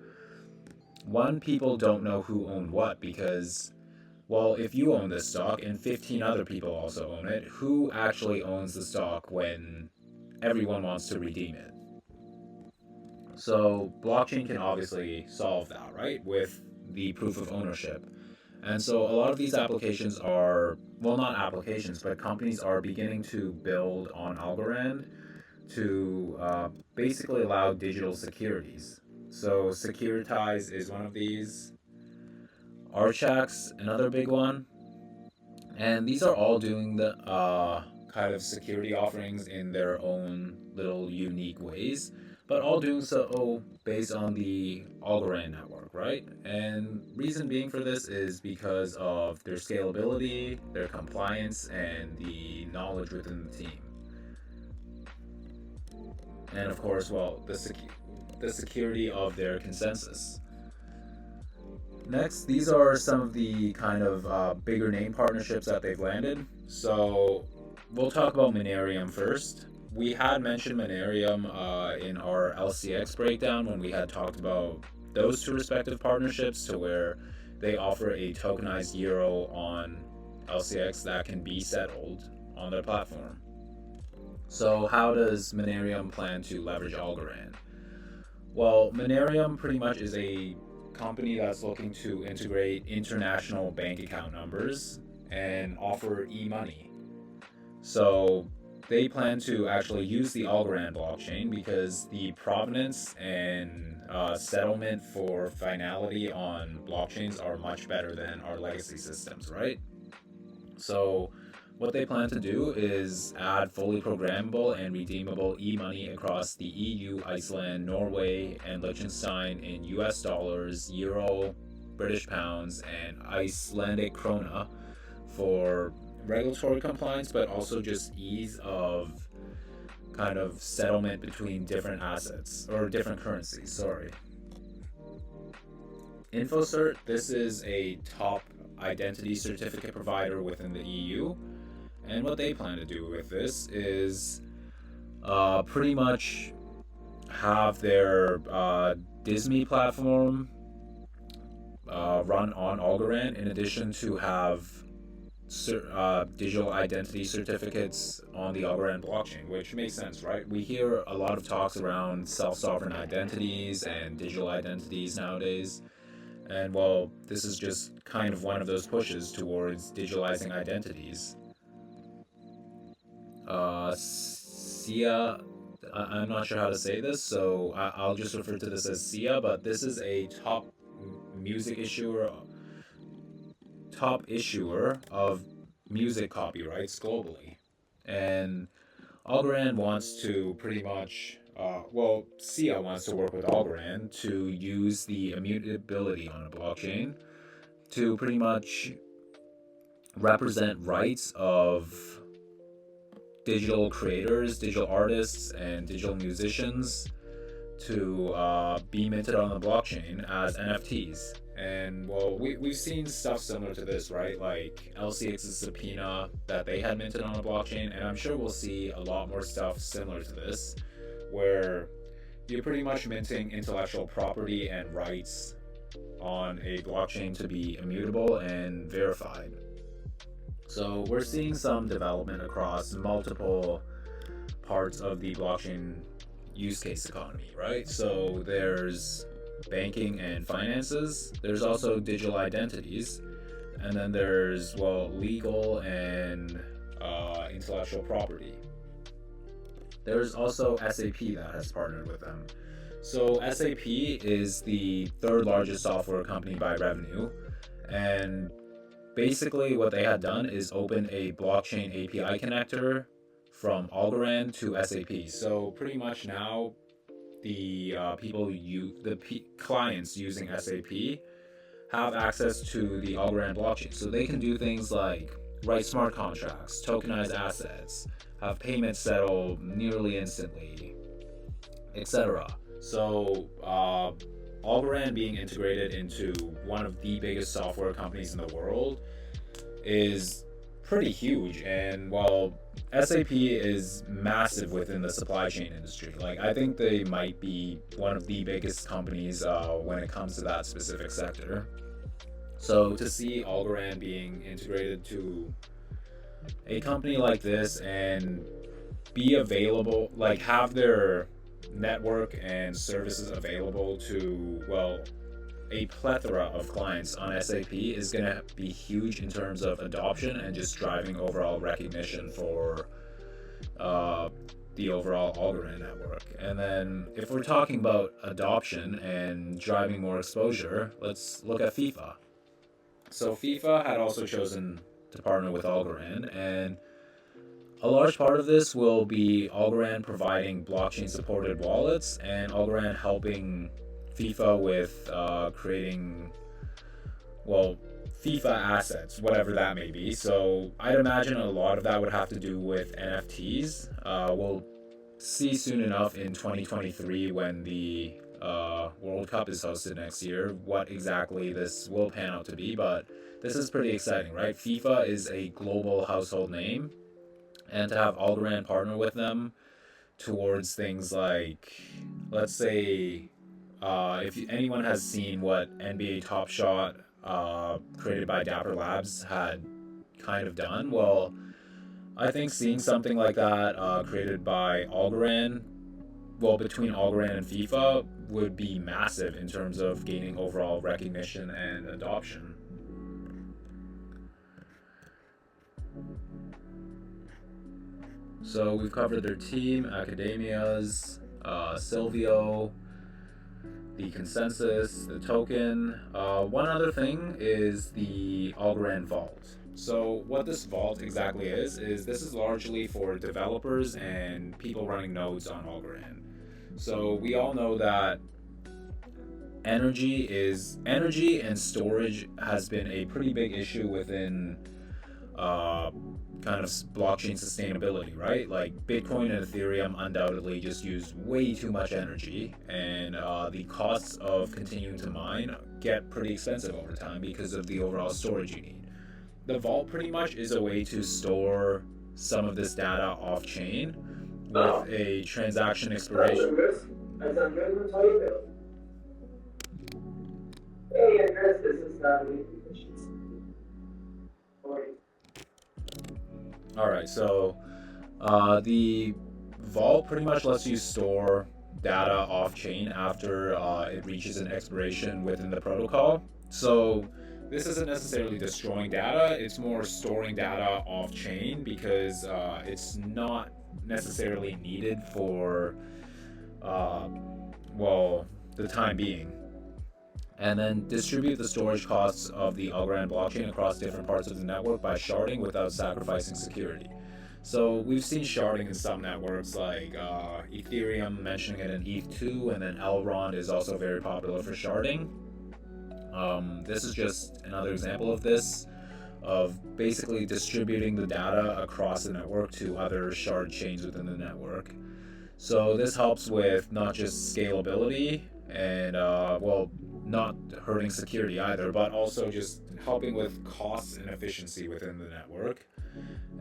one, people don't know who owned what, because, well, if you own this stock and 15 other people also own it, who actually owns the stock when everyone wants to redeem it? So blockchain can obviously solve that, right, with the proof of ownership. And so a lot of these applications are, well, not applications, but companies are beginning to build on Algorand to basically allow digital securities. So Securitize is one of these. Archax, another big one. And these are all doing the kind of security offerings in their own little unique ways. but all doing so based on the Algorand network, right? And reason being for this is because of their scalability, their compliance, and the knowledge within the team. And of course, well, the security of their consensus. Next, these are some of the kind of bigger name partnerships that they've landed. So we'll talk about Monerium first. We had mentioned Monerium in our LCX breakdown when we had talked about those two respective partnerships, to where they offer a tokenized euro on LCX that can be settled on their platform. So how does Monerium plan to leverage Algorand? Well, Monerium pretty much is a company that's looking to integrate international bank account numbers and offer e-money. So they plan to actually use the Algorand blockchain because the provenance and settlement for finality on blockchains are much better than our legacy systems, right? So what they plan to do is add fully programmable and redeemable e-money across the EU, Iceland, Norway, and Liechtenstein in US dollars, euro, British pounds, and Icelandic krona for regulatory compliance, but also just ease of kind of settlement between different assets or different currencies. Sorry. InfoCert, this is a top identity certificate provider within the EU. And what they plan to do with this is pretty much have their Disney platform run on Algorand, in addition to have digital identity certificates on the Algorand blockchain, which makes sense, right? We hear a lot of talks around self-sovereign identities and digital identities nowadays. And well, this is just kind of one of those pushes towards digitalizing identities. SIA, I'm not sure how to say this, so I'll just refer to this as SIA, but this is a top issuer of music copyrights globally. And Algorand wants to pretty much, SIA wants to work with Algorand to use the immutability on a blockchain to pretty much represent rights of digital creators, digital artists, and digital musicians to be minted on the blockchain as NFTs. And well, we've seen stuff similar to this, right? Like LCX's subpoena that they had minted on a blockchain, and I'm sure we'll see a lot more stuff similar to this, where you're pretty much minting intellectual property and rights on a blockchain to be immutable and verified. So we're seeing some development across multiple parts of the blockchain use case economy, right? So there's banking and finances, there's also digital identities, and then there's, well, legal and intellectual property. There's also SAP that has partnered with them. So SAP is the third largest software company by revenue, and basically what they had done is open a blockchain API connector from Algorand to SAP. So pretty much now the clients using SAP have access to the Algorand blockchain. So they can do things like write smart contracts, tokenize assets, have payments settle nearly instantly, etc. So Algorand being integrated into one of the biggest software companies in the world is pretty huge. And while SAP is massive within the supply chain industry, like I think they might be one of the biggest companies when it comes to that specific sector. So to see Algorand being integrated to a company like this and be available, like have their network and services available to, well, a plethora of clients on SAP is going to be huge in terms of adoption and just driving overall recognition for the overall Algorand network. And then if we're talking about adoption and driving more exposure, let's look at FIFA. So FIFA had also chosen to partner with Algorand, and A large part of this will be Algorand providing blockchain-supported wallets and Algorand helping FIFA with creating, well, FIFA assets, whatever that may be. So I'd imagine a lot of that would have to do with NFTs. We'll see soon enough in 2023 when the World Cup is hosted next year what exactly this will pan out to be, but this is pretty exciting, right? FIFA is a global household name, and to have Algorand partner with them towards things like, let's say, if anyone has seen what NBA Top Shot, created by Dapper Labs, had kind of done, well, I think seeing something like that created by Algorand, well, between Algorand and FIFA, would be massive in terms of gaining overall recognition and adoption. So we've covered their team, Academias, Silvio, the consensus, the token. One other thing is the Algorand Vault. So what this vault exactly is this is largely for developers and people running nodes on Algorand. So we all know that energy and storage has been a pretty big issue within kind of blockchain sustainability, right? Like Bitcoin and Ethereum undoubtedly just use way too much energy, and the costs of continuing to mine get pretty expensive over time because of the overall storage you need. The vault pretty much is a way to store some of this data off chain with a transaction expiration. Alright, so the vault pretty much lets you store data off chain after it reaches an expiration within the protocol. So this isn't necessarily destroying data, it's more storing data off chain because it's not necessarily needed for, well, the time being. And then distribute the storage costs of the Algorand blockchain across different parts of the network by sharding without sacrificing security. So we've seen sharding in some networks like Ethereum mentioning it in ETH2, and then Elrond is also very popular for sharding. This is just another example of this, of basically distributing the data across the network to other shard chains within the network. So this helps with not just scalability and, well, not hurting security either, but also just helping with costs and efficiency within the network.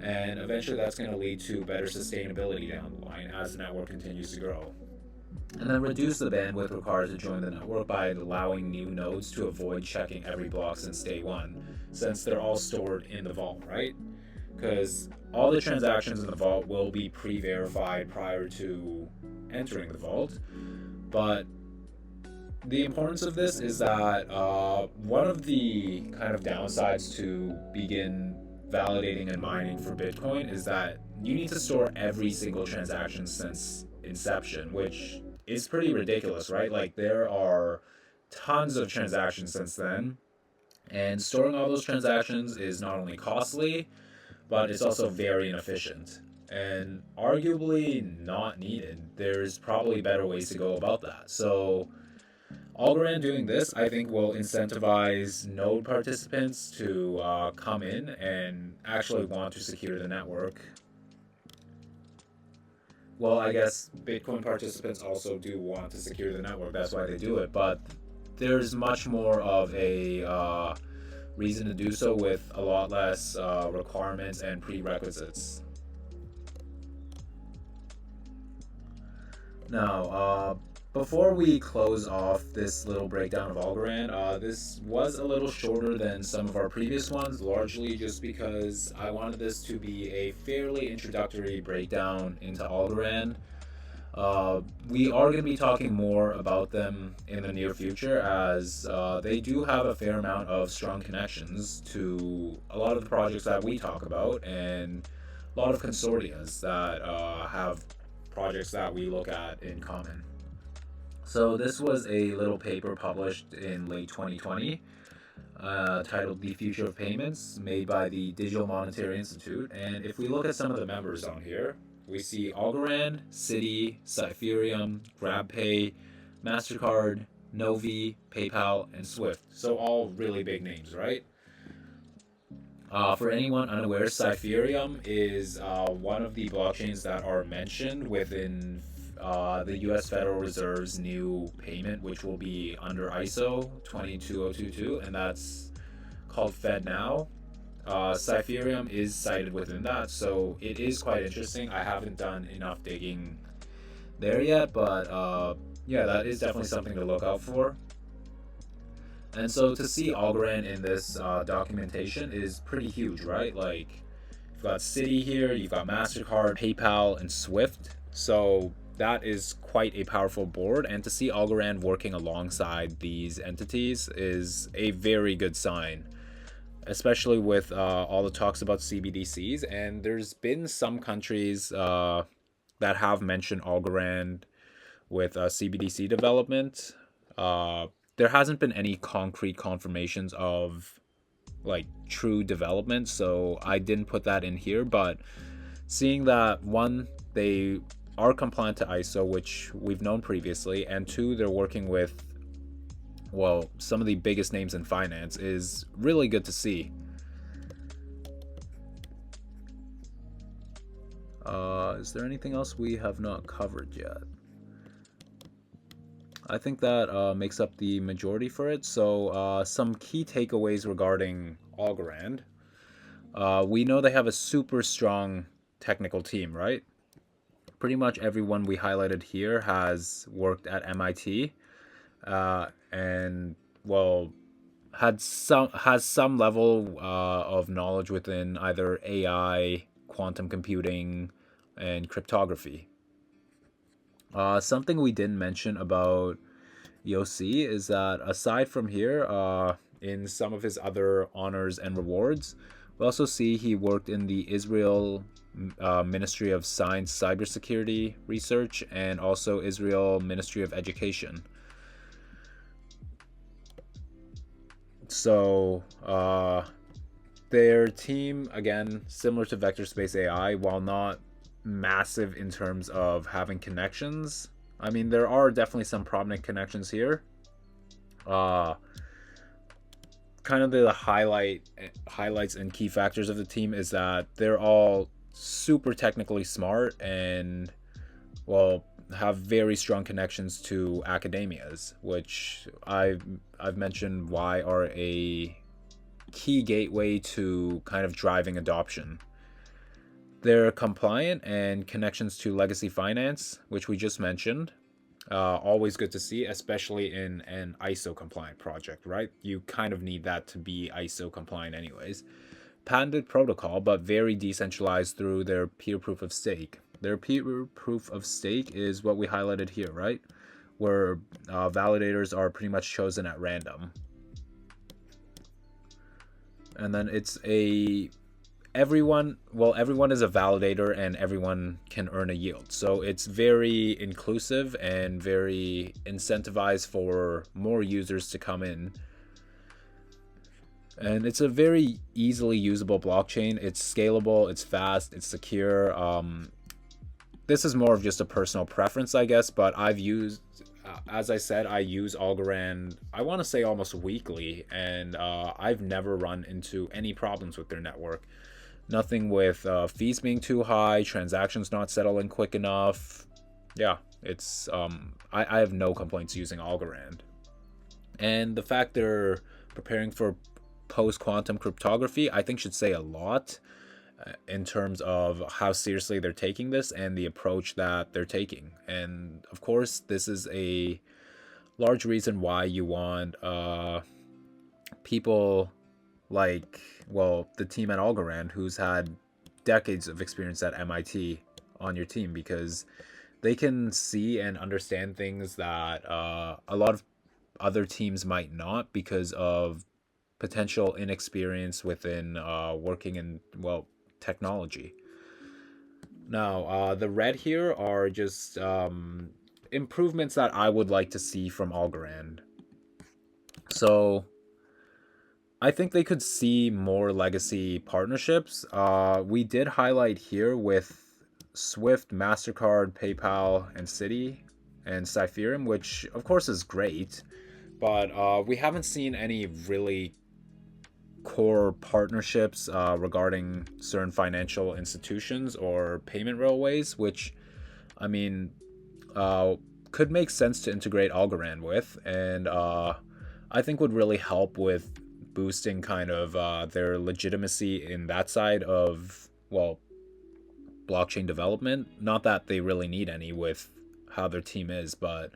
And eventually that's going to lead to better sustainability down the line as the network continues to grow. And then reduce the bandwidth required to join the network by allowing new nodes to avoid checking every block since day one, since they're all stored in the vault, right? Because all the transactions in the vault will be pre-verified prior to entering the vault. But the importance of this is that one of the kind of downsides to begin validating and mining for Bitcoin is that you need to store every single transaction since inception, which is pretty ridiculous, right? Like there are tons of transactions since then, and storing all those transactions is not only costly, but it's also very inefficient and arguably not needed. There's probably better ways to go about that. So Algorand doing this, I think, will incentivize node participants to come in and actually want to secure the network. Well, I guess Bitcoin participants also do want to secure the network, that's why they do it, but there's much more of a reason to do so with a lot less requirements and prerequisites. Now, before we close off this little breakdown of Algorand, this was a little shorter than some of our previous ones, largely just because I wanted this to be a fairly introductory breakdown into Algorand. We are going to be talking more about them in the near future, as they do have a fair amount of strong connections to a lot of the projects that we talk about, and a lot of consortias that have projects that we look at in common. So this was a little paper published in late 2020 titled The Future of Payments, made by the Digital Monetary Institute. And if we look at some of the members on here, we see Algorand, Citi, Cypherium, GrabPay, MasterCard, Novi, PayPal, and Swift. So all really big names, right? For anyone unaware, Cypherium is one of the blockchains that are mentioned within the U.S. Federal Reserve's new payment, which will be under ISO 22022, and that's called FedNow. Cypherium is cited within that, so it is quite interesting. I haven't done enough digging there yet, but yeah, that is definitely something to look out for. And so to see Algorand in this documentation is pretty huge, right? Like, you've got Citi here, you've got MasterCard, PayPal, and Swift. So that is quite a powerful board. And to see Algorand working alongside these entities is a very good sign, especially with all the talks about CBDCs. And there's been some countries that have mentioned Algorand with CBDC development. There hasn't been any concrete confirmations of like true development, so I didn't put that in here. But seeing that, one, they are compliant to ISO, which we've known previously, and two, they're working with, well, some of the biggest names in finance, is really good to see. Is there anything else we have not covered yet? I think that makes up the majority for it. So some key takeaways regarding Algorand. We know they have a super strong technical team, right? Pretty much everyone we highlighted here has worked at MIT and, well, has some level of knowledge within either AI, quantum computing, and cryptography. Something we didn't mention about Yossi is that aside from here, in some of his other honors and rewards, we also see he worked in the Israel Ministry of Science, Cybersecurity Research, and also Israel Ministry of Education. So their team, again, similar to Vector Space AI, while not massive in terms of having connections. I mean, there are definitely some prominent connections here. Kind of the highlights and key factors of the team is that they're all super technically smart and, well, have very strong connections to academias, which I've mentioned why are a key gateway to kind of driving adoption. They're compliant and connections to legacy finance, which we just mentioned. Always good to see, especially in an ISO compliant project, right? You kind of need that to be ISO compliant anyways. Patented protocol, but very decentralized through their peer proof of stake. Their peer proof of stake is what we highlighted here, right? Where validators are pretty much chosen at random. And then it's everyone is a validator and everyone can earn a yield. So it's very inclusive and very incentivized for more users to come in. And it's a very easily usable blockchain. It's scalable, it's fast, it's secure. This is more of just a personal preference, I guess, but I've used, as I said, I use Algorand, I want to say almost weekly, and I've never run into any problems with their network. Nothing with fees being too high, transactions not settling quick enough. Yeah, it's I have no complaints using Algorand. And the fact they're preparing for post-quantum cryptography, I think should say a lot in terms of how seriously they're taking this and the approach that they're taking. And of course, this is a large reason why you want people like, well, the team at Algorand, who's had decades of experience at MIT on your team, because they can see and understand things that a lot of other teams might not, because of potential inexperience within working in, well, technology. Now, the red here are just improvements that I would like to see from Algorand. So I think they could see more legacy partnerships. We did highlight here with Swift, MasterCard, PayPal, and Citi and Cypherum, which of course is great, but we haven't seen any really core partnerships regarding certain financial institutions or payment railways, which, I mean, uh, could make sense to integrate Algorand with, and I think would really help with boosting kind of their legitimacy in that side of, well, blockchain development. Not that they really need any with how their team is, but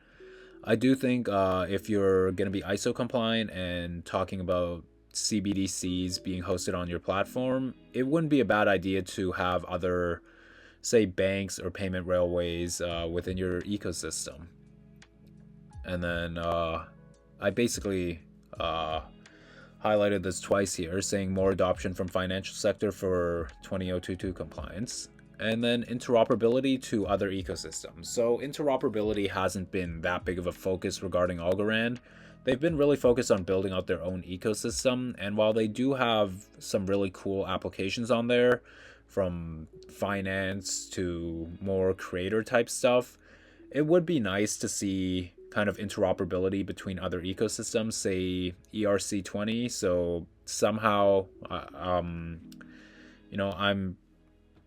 I do think if you're going to be ISO compliant and talking about CBDCs being hosted on your platform, it wouldn't be a bad idea to have other, say, banks or payment railways within your ecosystem. And then I basically highlighted this twice here, saying more adoption from financial sector for 20022 compliance, and then interoperability to other ecosystems. So interoperability hasn't been that big of a focus regarding Algorand. They've been really focused on building out their own ecosystem, and while they do have some really cool applications on there, from finance to more creator type stuff, it would be nice to see kind of interoperability between other ecosystems, say ERC20. So somehow, I'm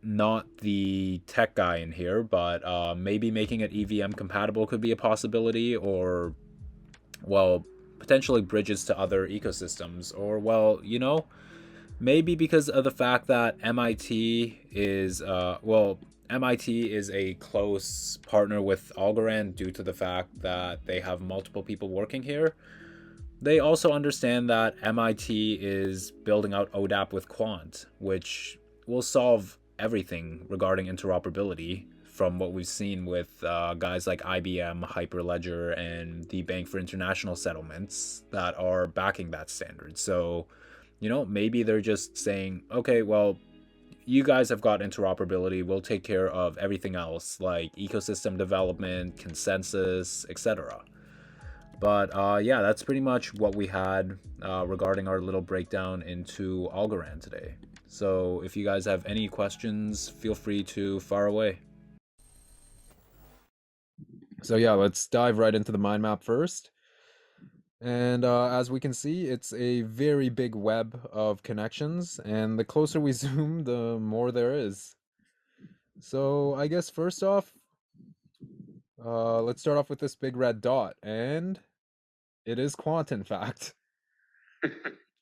not the tech guy in here, but maybe making it EVM compatible could be a possibility, or, well, potentially bridges to other ecosystems, or, well, maybe because of the fact that MIT is a close partner with Algorand due to the fact that they have multiple people working here. They also understand that MIT is building out ODAP with Quant, which will solve everything regarding interoperability from what we've seen with guys like IBM, Hyperledger, and the Bank for International Settlements that are backing that standard. So, maybe they're just saying, okay, well, you guys have got interoperability. We'll take care of everything else, like ecosystem development, consensus, etc. But yeah, that's pretty much what we had regarding our little breakdown into Algorand today. So if you guys have any questions, feel free to fire away. So yeah, let's dive right into the mind map first. And as we can see, it's a very big web of connections, and the closer we zoom, the more there is. So I guess first off, let's start off with this big red dot, and it is Quant, in fact.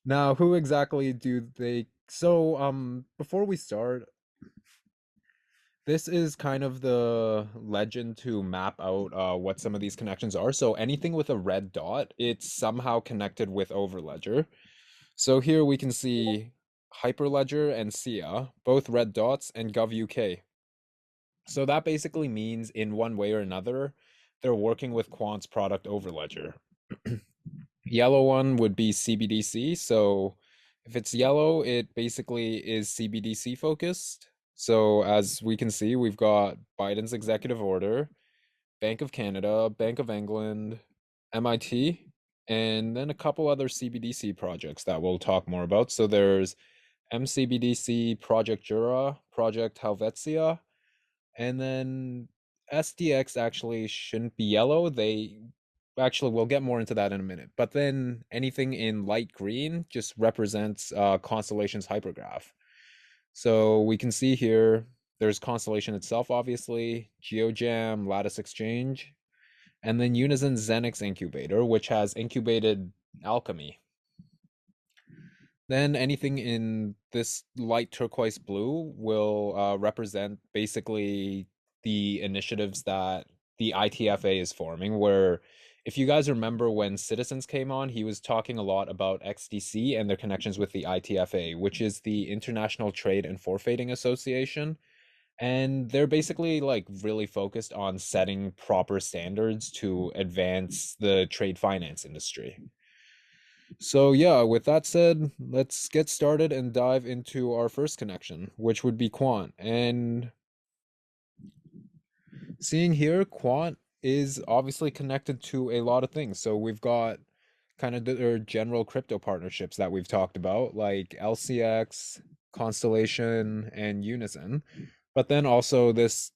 Now, who exactly do they... So, before we start, this is kind of the legend to map out what some of these connections are. So anything with a red dot, it's somehow connected with Overledger. So here we can see Hyperledger and SIA, both red dots, and GovUK. So that basically means in one way or another, they're working with Quant's product Overledger. Yellow one would be CBDC. So if it's yellow, it basically is CBDC focused. So as we can see, we've got Biden's executive order, Bank of Canada, Bank of England, MIT, and then a couple other CBDC projects that we'll talk more about. So there's MCBDC, Project Jura, Project Helvetia, and then SDX actually shouldn't be yellow. We'll get more into that in a minute. But then anything in light green just represents Constellation's hypergraph. So we can see here, there's Constellation itself, obviously, GeoJam, Lattice Exchange, and then Unison Xenix Incubator, which has incubated Alchemy. Then anything in this light turquoise blue will represent basically the initiatives that the ITFA is forming, where if you guys remember when Citizens came on, he was talking a lot about XDC and their connections with the ITFA, which is the International Trade and Forfeiting Association. And they're basically like really focused on setting proper standards to advance the trade finance industry. So yeah, with that said, let's get started and dive into our first connection, which would be Quant. And seeing here, Quant is obviously connected to a lot of things. So we've got kind of their general crypto partnerships that we've talked about, like LCX, Constellation, and Unison. But then also this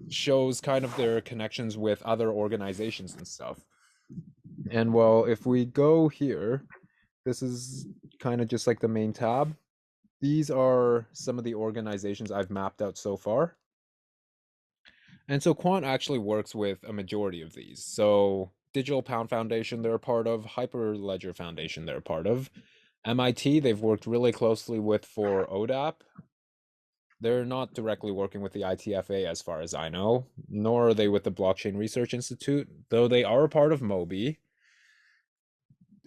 shows kind of their connections with other organizations and stuff. And well, if we go here, this is kind of just like the main tab. These are some of the organizations I've mapped out so far. And so Quant actually works with a majority of these. So Digital Pound Foundation, they're a part of. Hyperledger Foundation, they're a part of. MIT, they've worked really closely with for ODAP. They're not directly working with the ITFA as far as I know, nor are they with the Blockchain Research Institute, though they are a part of MOBI.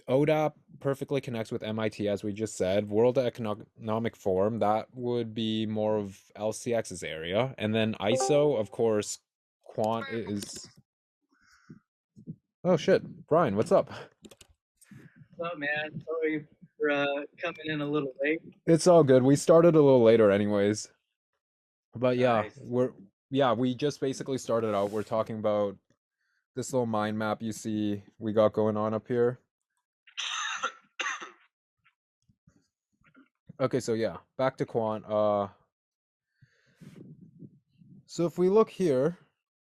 ODAP perfectly connects with MIT, as we just said. World Economic Forum, that would be more of LCX's area. And then ISO, of course, Quant is... Oh shit, Brian, what's up? What's up, man? Sorry for coming in a little late. It's all good. We started a little later anyways. But yeah, Nice. we just basically started out. We're talking about this little mind map you see we got going on up here. Okay, so yeah, back to Quant. So if we look here,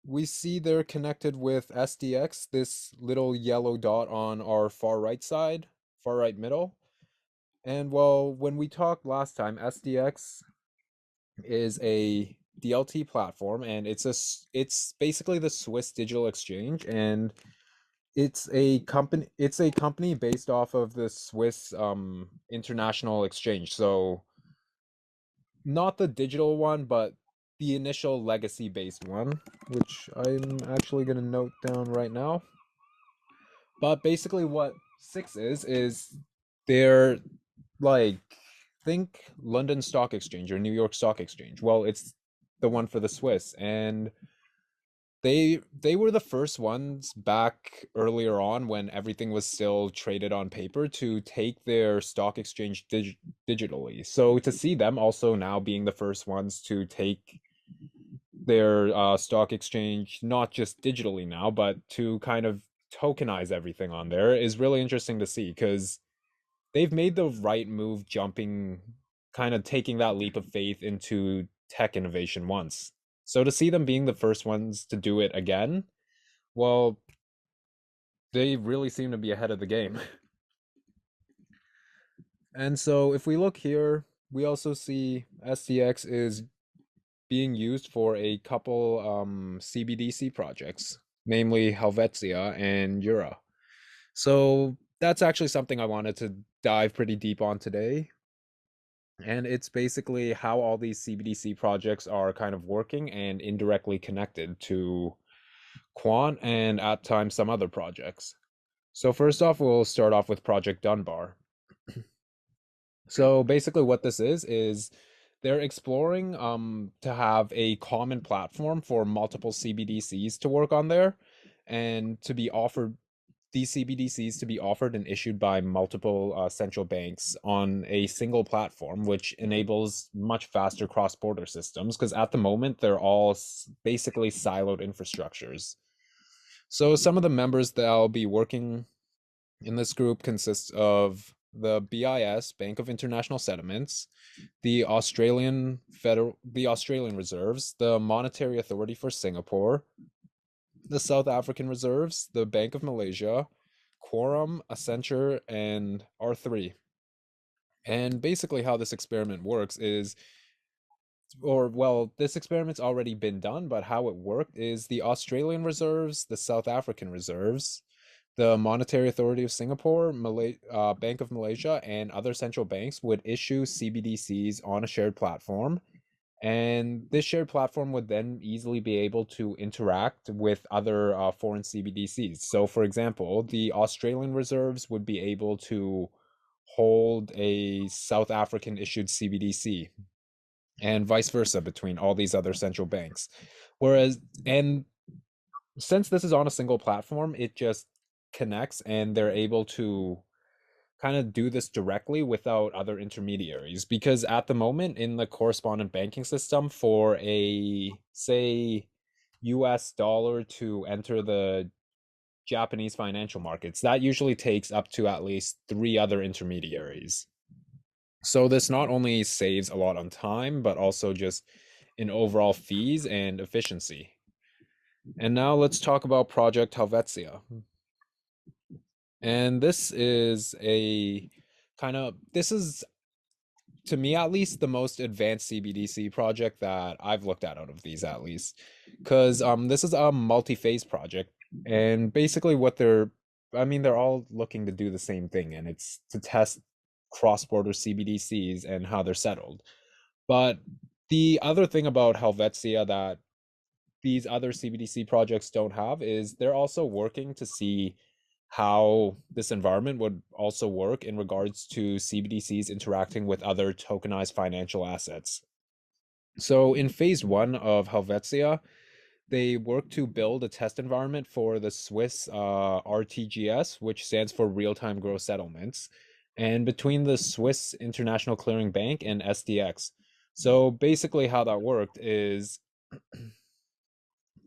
we see they're connected with SDX, this little yellow dot on our far right side, far right middle. And well, when we talked last time, SDX is a DLT platform, and it's basically the Swiss digital exchange, and it's a company based off of the Swiss international exchange. So not the digital one, but the initial legacy based one, which I'm actually going to note down right now. But basically what Six is they're like, think London Stock Exchange or New York Stock Exchange. Well, it's the one for the Swiss, and they were the first ones back earlier on when everything was still traded on paper to take their stock exchange digitally. So to see them also now being the first ones to take their stock exchange not just digitally now, but to kind of tokenize everything on there is really interesting to see, because they've made the right move jumping, kind of taking that leap of faith into tech innovation once. So to see them being the first ones to do it again, well, they really seem to be ahead of the game. And so if we look here, we also see SDX is being used for a couple CBDC projects, namely Helvetia and Jura. So that's actually something I wanted to dive pretty deep on today. And it's basically how all these CBDC projects are kind of working and indirectly connected to Quant and at times some other projects. So first off, we'll start off with Project Dunbar. So basically what this is they're exploring to have a common platform for multiple CBDCs to work on there, and to be offered these CBDCs to be offered and issued by multiple central banks on a single platform, which enables much faster cross-border systems, because at the moment they're all basically siloed infrastructures. So some of the members that I'll be working in this group consist of the BIS, Bank of International Settlements, the Australian Reserves, the Monetary Authority for Singapore, the South African Reserves, the Bank of Malaysia, Quorum, Accenture, and R3. And basically how this experiment works is, or well, this experiment's already been done, but how it worked is the Australian Reserves, the South African Reserves, the Monetary Authority of Singapore, Bank of Malaysia, and other central banks would issue CBDCs on a shared platform. And this shared platform would then easily be able to interact with other foreign CBDCs. So, for example, the Australian reserves would be able to hold a South African issued CBDC, and vice versa between all these other central banks. And since this is on a single platform, it just connects and they're able to kind of do this directly without other intermediaries, because at the moment in the correspondent banking system, for a say US dollar to enter the Japanese financial markets, that usually takes up to at least 3 other intermediaries. So this not only saves a lot on time, but also just in overall fees and efficiency. And now let's talk about Project Helvetia. And this is to me at least, the most advanced CBDC project that I've looked at out of these, at least, because this is a multi-phase project, and basically they're all looking to do the same thing, and it's to test cross-border CBDCs and how they're settled. But the other thing about Helvetia that these other CBDC projects don't have is they're also working to see how this environment would also work in regards to CBDCs interacting with other tokenized financial assets. So in phase 1 of Helvetia, they work to build a test environment for the Swiss RTGS, which stands for real-time gross settlements, and between the Swiss International Clearing Bank and SDX. So basically how that worked is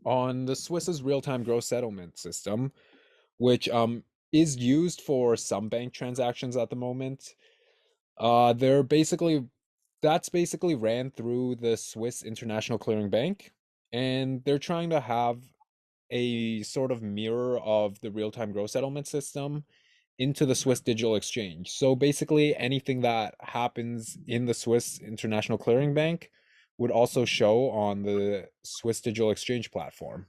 on the Swiss's real-time gross settlement system, which is used for some bank transactions at the moment. That's basically ran through the Swiss International Clearing Bank, and they're trying to have a sort of mirror of the real-time gross settlement system into the Swiss Digital Exchange. So basically anything that happens in the Swiss International Clearing Bank would also show on the Swiss Digital Exchange platform.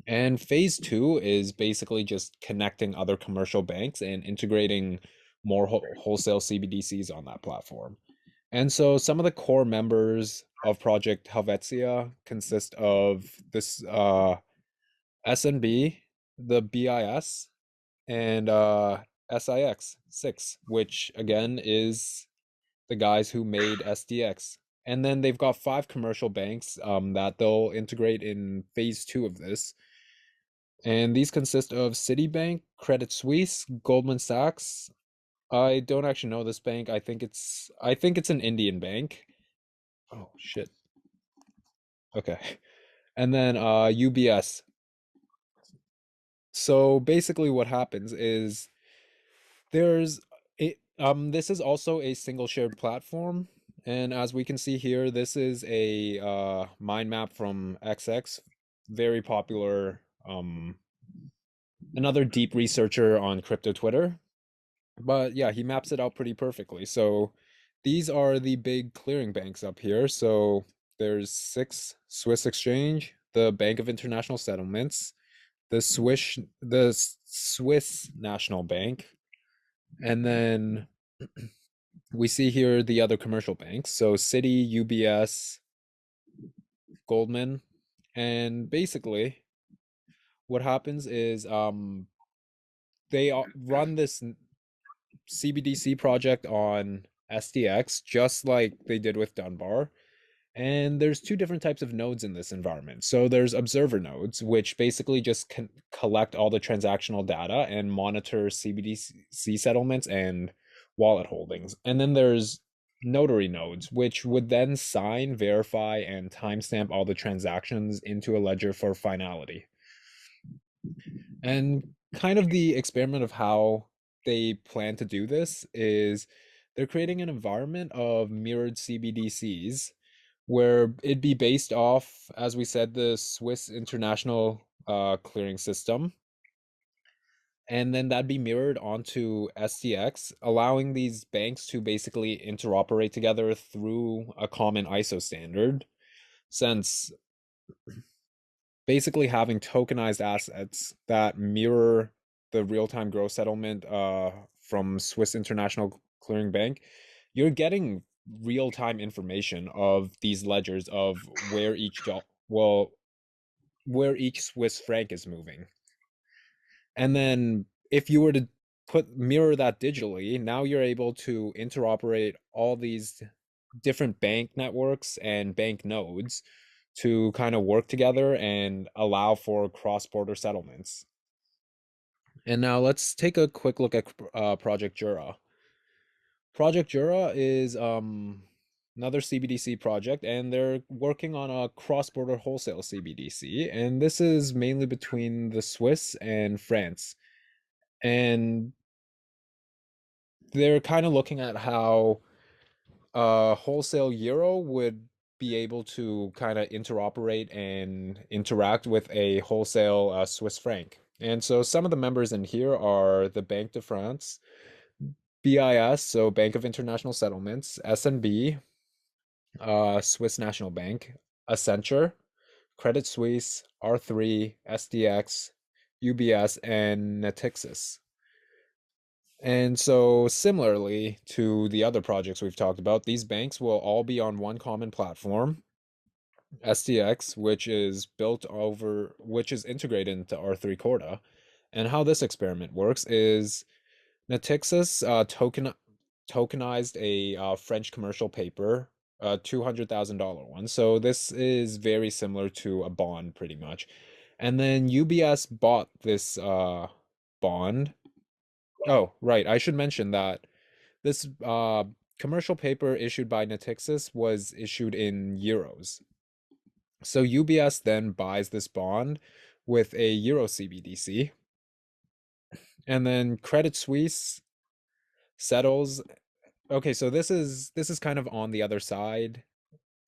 And phase 2 is basically just connecting other commercial banks and integrating more wholesale CBDCs on that platform. And so some of the core members of Project Helvetia consist of this SNB, the BIS, and SIX6, which again is the guys who made SDX. And then they've got 5 commercial banks that they'll integrate in phase 2 of this. And these consist of Citibank, Credit Suisse, Goldman Sachs. I don't actually know this bank. I think it's an Indian bank. Oh shit. Okay. And then UBS. So basically what happens is this is also a single shared platform, and as we can see here, this is a mind map from XX, very popular, another deep researcher on crypto Twitter. But yeah, he maps it out pretty perfectly. So these are the big clearing banks up here. So there's SIX, Swiss Exchange, the Bank of International Settlements, the Swiss National Bank, and then we see here the other commercial banks. So Citi, UBS, Goldman, and basically what happens is they run this CBDC project on SDX, just like they did with Dunbar. And there's 2 different types of nodes in this environment. So there's observer nodes, which basically just collect all the transactional data and monitor CBDC settlements and wallet holdings. And then there's notary nodes, which would then sign, verify, and timestamp all the transactions into a ledger for finality. And kind of the experiment of how they plan to do this is they're creating an environment of mirrored CBDCs where it'd be based off, as we said, the Swiss International Clearing System. And then that'd be mirrored onto SDX, allowing these banks to basically interoperate together through a common ISO standard, since basically having tokenized assets that mirror the real-time gross settlement from Swiss International Clearing Bank, you're getting real-time information of these ledgers of where each Swiss franc is moving. And then if you were to mirror that digitally, now you're able to interoperate all these different bank networks and bank nodes to kind of work together and allow for cross-border settlements. And now let's take a quick look at Project Jura. Project Jura is another CBDC project, and they're working on a cross-border wholesale CBDC, and this is mainly between the Swiss and France. And they're kind of looking at how a wholesale euro would be able to kind of interoperate and interact with a wholesale Swiss franc. And so some of the members in here are the Banque de France, BIS, so Bank of International Settlements, SNB, Swiss National Bank, Accenture, Credit Suisse, R3, SDX, UBS, and Natixis. And so, similarly to the other projects we've talked about, these banks will all be on one common platform, SDX, which is integrated into R3 Corda. And how this experiment works is Natixis tokenized a French commercial paper, a $200,000 one. So this is very similar to a bond, pretty much. And then UBS bought this bond. Oh, right. I should mention that this commercial paper issued by Natixis was issued in euros. So UBS then buys this bond with a Euro CBDC. And then Credit Suisse settles. Okay, so this is kind of on the other side.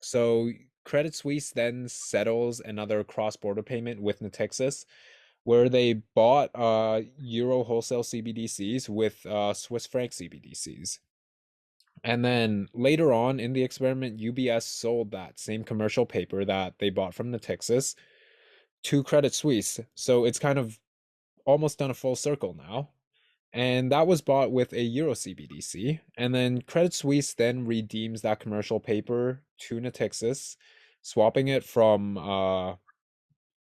So Credit Suisse then settles another cross-border payment with Natixis, where they bought Euro wholesale CBDCs with Swiss franc CBDCs. And then later on in the experiment, UBS sold that same commercial paper that they bought from Natixis to Credit Suisse. So it's kind of almost done a full circle now. And that was bought with a Euro CBDC. And then Credit Suisse then redeems that commercial paper to Natixis, swapping it from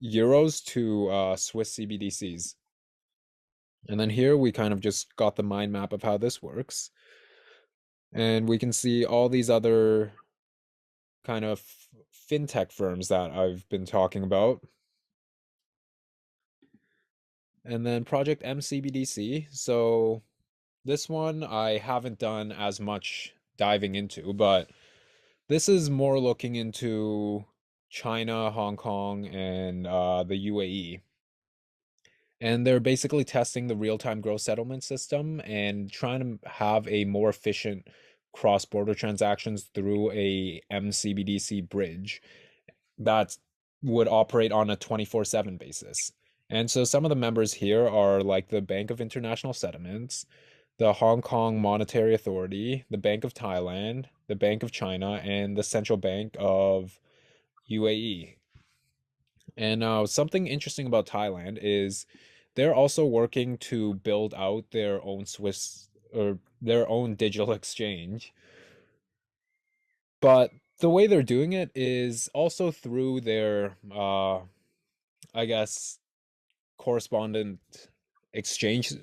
euros to Swiss CBDCs. And then here we kind of just got the mind map of how this works. And we can see all these other kind of fintech firms that I've been talking about. And then Project MCBDC. So this one I haven't done as much diving into, but this is more looking into China, Hong Kong, and the UAE. And they're basically testing the real-time gross settlement system and trying to have a more efficient cross-border transactions through a MCBDC bridge that would operate on a 24/7 basis. And so some of the members here are like the Bank of International Settlements, the Hong Kong Monetary Authority, the Bank of Thailand, the Bank of China, and the Central Bank of UAE. And something interesting about Thailand is they're also working to build out their own their own digital exchange. But the way they're doing it is also through their I guess correspondent exchange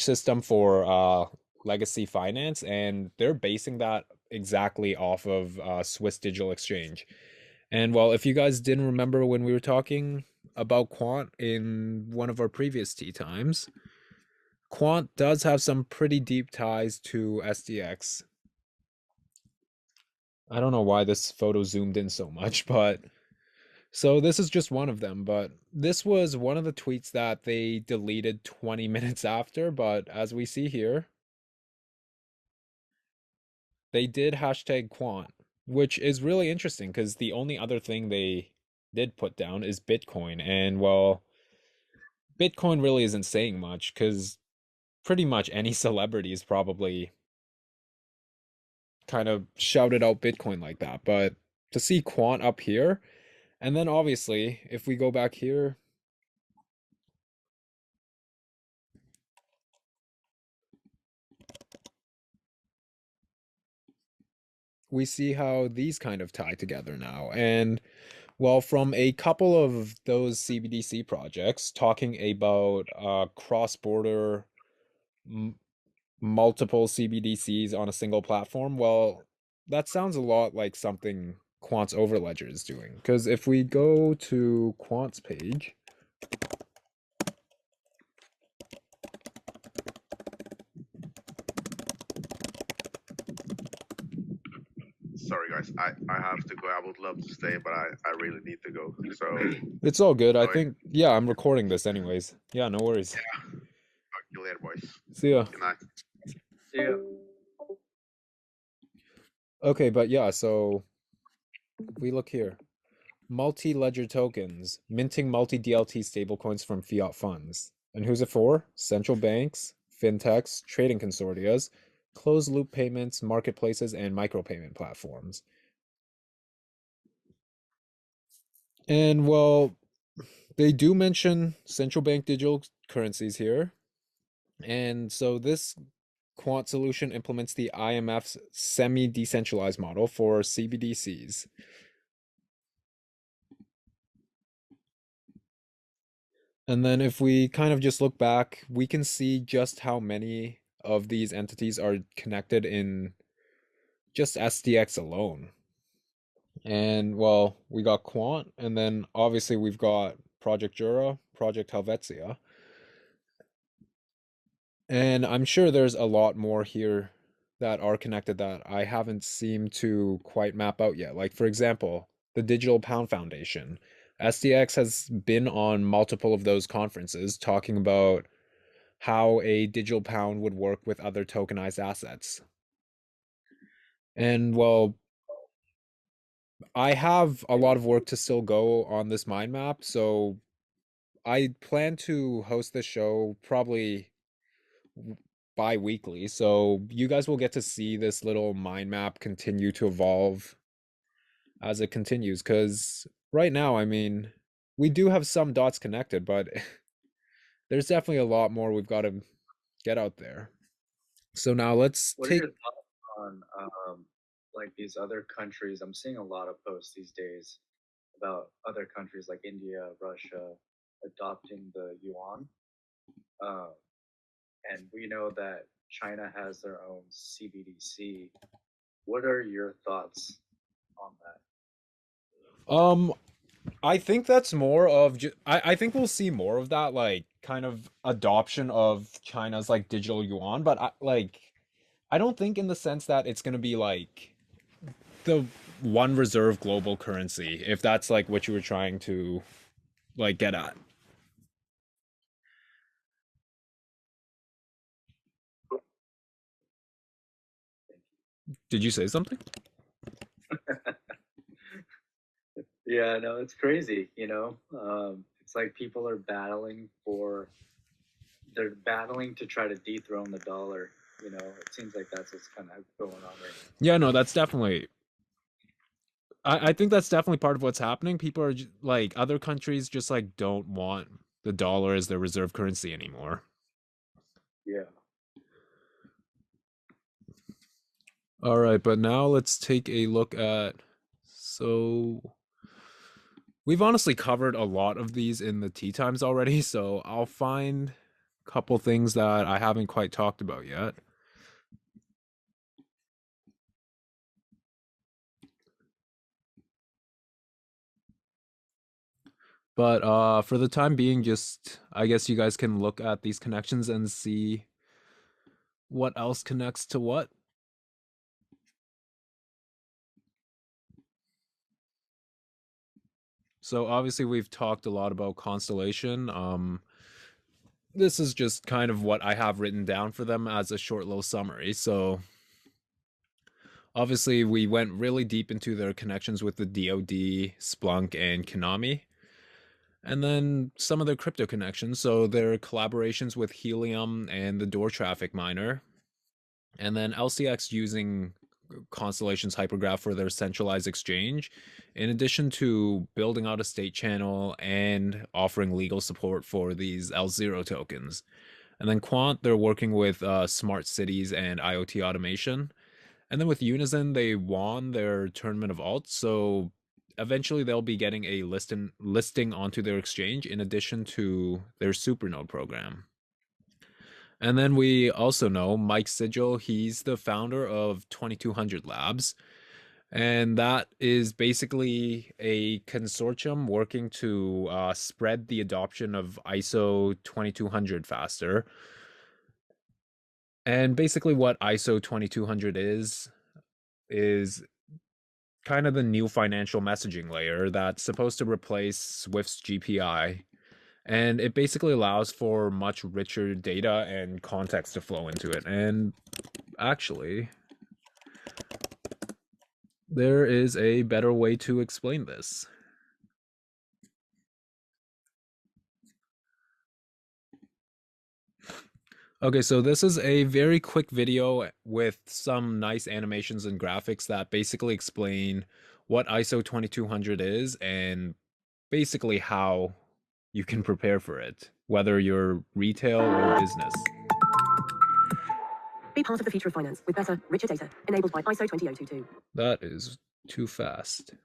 system for legacy finance, and they're basing that exactly off of Swiss Digital Exchange. And well, if you guys didn't remember when we were talking about Quant in one of our previous tea times, Quant does have some pretty deep ties to SDX. I don't know why this photo zoomed in so much, but so this is just one of them, but this was one of the tweets that they deleted 20 minutes after, but as we see here, they did hashtag Quant, which is really interesting because the only other thing they did put down is Bitcoin. And well, Bitcoin really isn't saying much because pretty much any celebrity is probably kind of shouted out Bitcoin like that. But to see Quant up here, and then obviously, if we go back here, we see how these kind of tie together now. And well, from a couple of those CBDC projects talking about cross-border multiple CBDCs on a single platform, well, that sounds a lot like something Quant's Overledger is doing. Because if we go to Quant's page, Sorry, guys. I have to go. I would love to stay, but I really need to go. So It's all good. I Sorry. think, yeah, I'm recording this anyways. Yeah, no worries. talk to you later, boys. See ya. Good night. See ya. Okay, but yeah, so if we look here. Multi-ledger tokens, minting multi-DLT stablecoins from fiat funds. And who's it for? Central banks, fintechs, trading consortias, closed-loop payments, marketplaces, and micropayment platforms. And, well, they do mention central bank digital currencies here. And so this quant solution implements the IMF's semi-decentralized model for CBDCs. And then if we kind of just look back, we can see just how many of these entities are connected in just SDX alone. And well, we got Quant, and then obviously we've got Project Jura, Project Helvetia. And I'm sure there's a lot more here that are connected that I haven't seemed to quite map out yet. Like, for example, the Digital Pound Foundation. SDX has been on multiple of those conferences talking about how a digital pound would work with other tokenized assets. And well, I have a lot of work to still go on this mind map, so I plan to host this show probably bi-weekly, so you guys will get to see this little mind map continue to evolve as it continues, because right now, I mean, we do have some dots connected, but there's definitely a lot more we've got to get out there. So now let's What take... are your thoughts on like these other countries? I'm seeing a lot of posts these days about other countries like India, Russia adopting the yuan. And we know that China has their own CBDC. What are your thoughts on that? I think that's more of I think we'll see more of that, like, kind of adoption of China's like digital yuan, but I don't think in the sense that it's gonna be like the one reserve global currency, if that's like what you were trying to like get at. Did you say something? Yeah, no, it's crazy. It's like people are they're battling to try to dethrone the dollar. It seems like that's what's kind of going on right now. Yeah, no, that's definitely. I think that's definitely part of what's happening. People are like, other countries just like don't want the dollar as their reserve currency anymore. Yeah. All right, but now let's take a look at, so we've honestly covered a lot of these in the tea times already, so I'll find a couple things that I haven't quite talked about yet. But for the time being, just I guess you guys can look at these connections and see what else connects to what. So obviously we've talked a lot about Constellation. This is just kind of what I have written down for them as a short little summary. So obviously we went really deep into their connections with the DoD, Splunk, and Konami. And then some of their crypto connections, so their collaborations with Helium and the Door Traffic Miner. And then LCX using Constellation's hypergraph for their centralized exchange, in addition to building out a state channel and offering legal support for these L0 tokens. And then Quant, they're working with smart cities and IoT automation. And then with Unison, they won their tournament of alts, so eventually they'll be getting a listing onto their exchange in addition to their Supernode program. And then we also know Mike Sigil, he's the founder of 2200 Labs. And that is basically a consortium working to spread the adoption of ISO 2200 faster. And basically what ISO 2200 is kind of the new financial messaging layer that's supposed to replace Swift's GPI. And it basically allows for much richer data and context to flow into it. And actually, there is a better way to explain this. Okay, so this is a very quick video with some nice animations and graphics that basically explain what ISO 2200 is and basically how you can prepare for it, whether you're retail or business. Be part of the future of finance with better, richer data enabled by ISO 20022. That is too fast.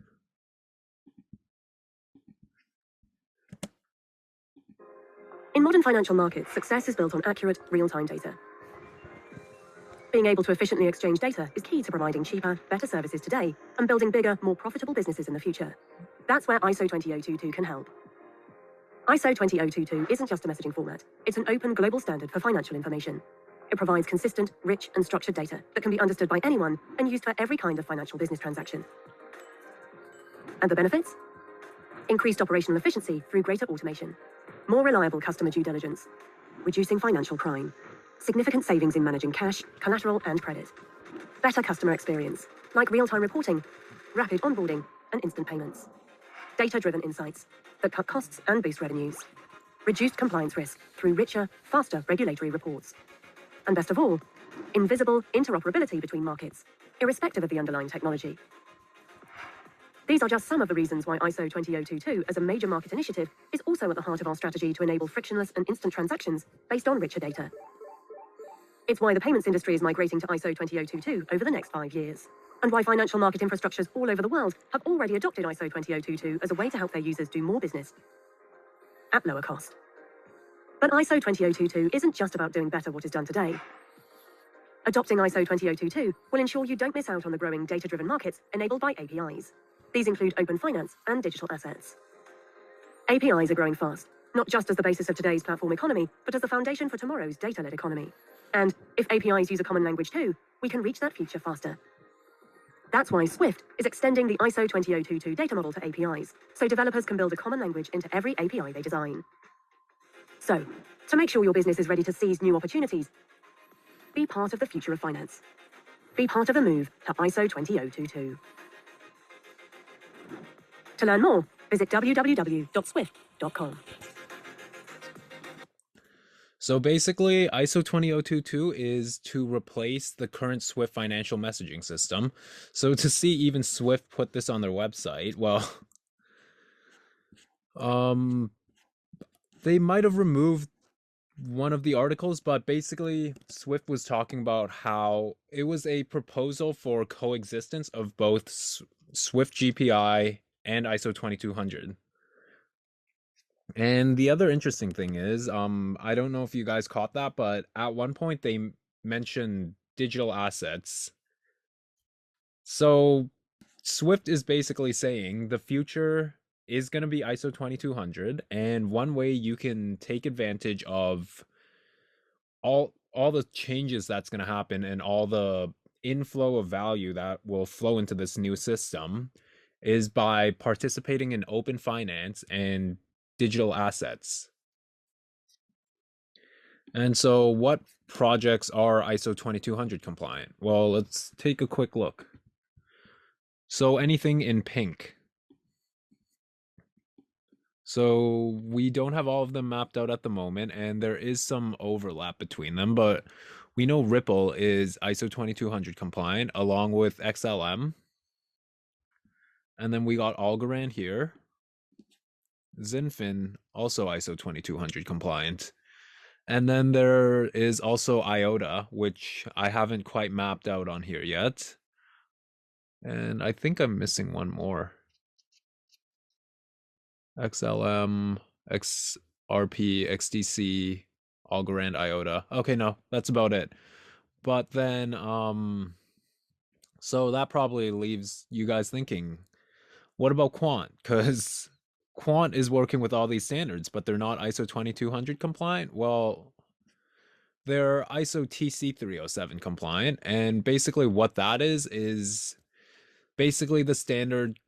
In modern financial markets, success is built on accurate, real-time data. Being able to efficiently exchange data is key to providing cheaper, better services today and building bigger, more profitable businesses in the future. That's where ISO 20022 can help. ISO 20022 isn't just a messaging format. It's an open global standard for financial information. It provides consistent, rich, and structured data that can be understood by anyone and used for every kind of financial business transaction. And the benefits? Increased operational efficiency through greater automation, more reliable customer due diligence, reducing financial crime, significant savings in managing cash, collateral, and credit, better customer experience, like real-time reporting, rapid onboarding, and instant payments, data-driven insights that cut costs and boost revenues, reduced compliance risk through richer, faster regulatory reports, and best of all, invisible interoperability between markets, irrespective of the underlying technology. These are just some of the reasons why ISO 20022 as a major market initiative is also at the heart of our strategy to enable frictionless and instant transactions based on richer data. It's why the payments industry is migrating to ISO 20022 over the next 5 years, and why financial market infrastructures all over the world have already adopted ISO 20022 as a way to help their users do more business at lower cost. But ISO 20022 isn't just about doing better what is done today. Adopting ISO 20022 will ensure you don't miss out on the growing data-driven markets enabled by APIs. These include open finance and digital assets. APIs are growing fast, not just as the basis of today's platform economy, but as the foundation for tomorrow's data-led economy. And if APIs use a common language too, we can reach that future faster. That's why Swift is extending the ISO 20022 data model to APIs, so developers can build a common language into every API they design. So, to make sure your business is ready to seize new opportunities, be part of the future of finance. Be part of the move to ISO 20022. To learn more, visit www.swift.com. So basically, ISO 20022 is to replace the current Swift financial messaging system. So to see even Swift put this on their website, well, they might have removed one of the articles, but basically Swift was talking about how it was a proposal for coexistence of both Swift GPI and ISO 2200. And the other interesting thing is, I don't know if you guys caught that, but at one point they mentioned digital assets. So Swift is basically saying the future is going to be ISO 2200, and one way you can take advantage of all the changes that's going to happen and all the inflow of value that will flow into this new system is by participating in open finance and digital assets. And so what projects are ISO 2200 compliant? Well, let's take a quick look. So anything in pink. So we don't have all of them mapped out at the moment, and there is some overlap between them, but we know Ripple is ISO 2200 compliant along with XLM. And then we got Algorand here. Zinfin, also ISO 2200 compliant. And then there is also IOTA, which I haven't quite mapped out on here yet. And I think I'm missing one more. XLM, XRP, XDC, Algorand, IOTA. Okay, no, that's about it. But then, so that probably leaves you guys thinking, what about Quant? Because Quant is working with all these standards, but they're not ISO 2200 compliant. Well, they're ISO TC 307 compliant. And basically what that is basically the standard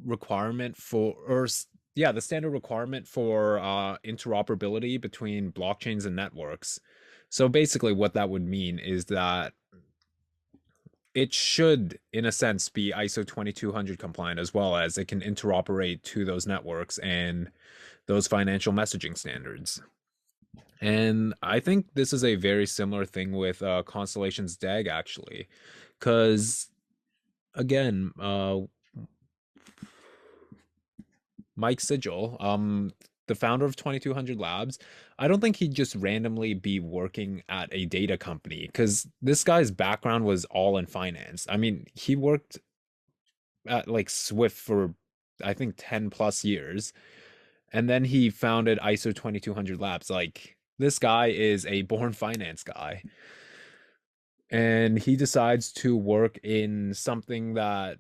requirement for, the standard requirement for interoperability between blockchains and networks. So basically what that would mean is that it should, in a sense, be ISO 2200 compliant, as well as it can interoperate to those networks and those financial messaging standards. And I think this is a very similar thing with Constellation's DAG, actually, because again, Mike Sigil, the founder of 2200 Labs, I don't think he'd just randomly be working at a data company, because this guy's background was all in finance. I mean, he worked at like Swift for, I think, 10 plus years, and then he founded ISO 2200 Labs. Like, this guy is a born finance guy, and he decides to work in something that,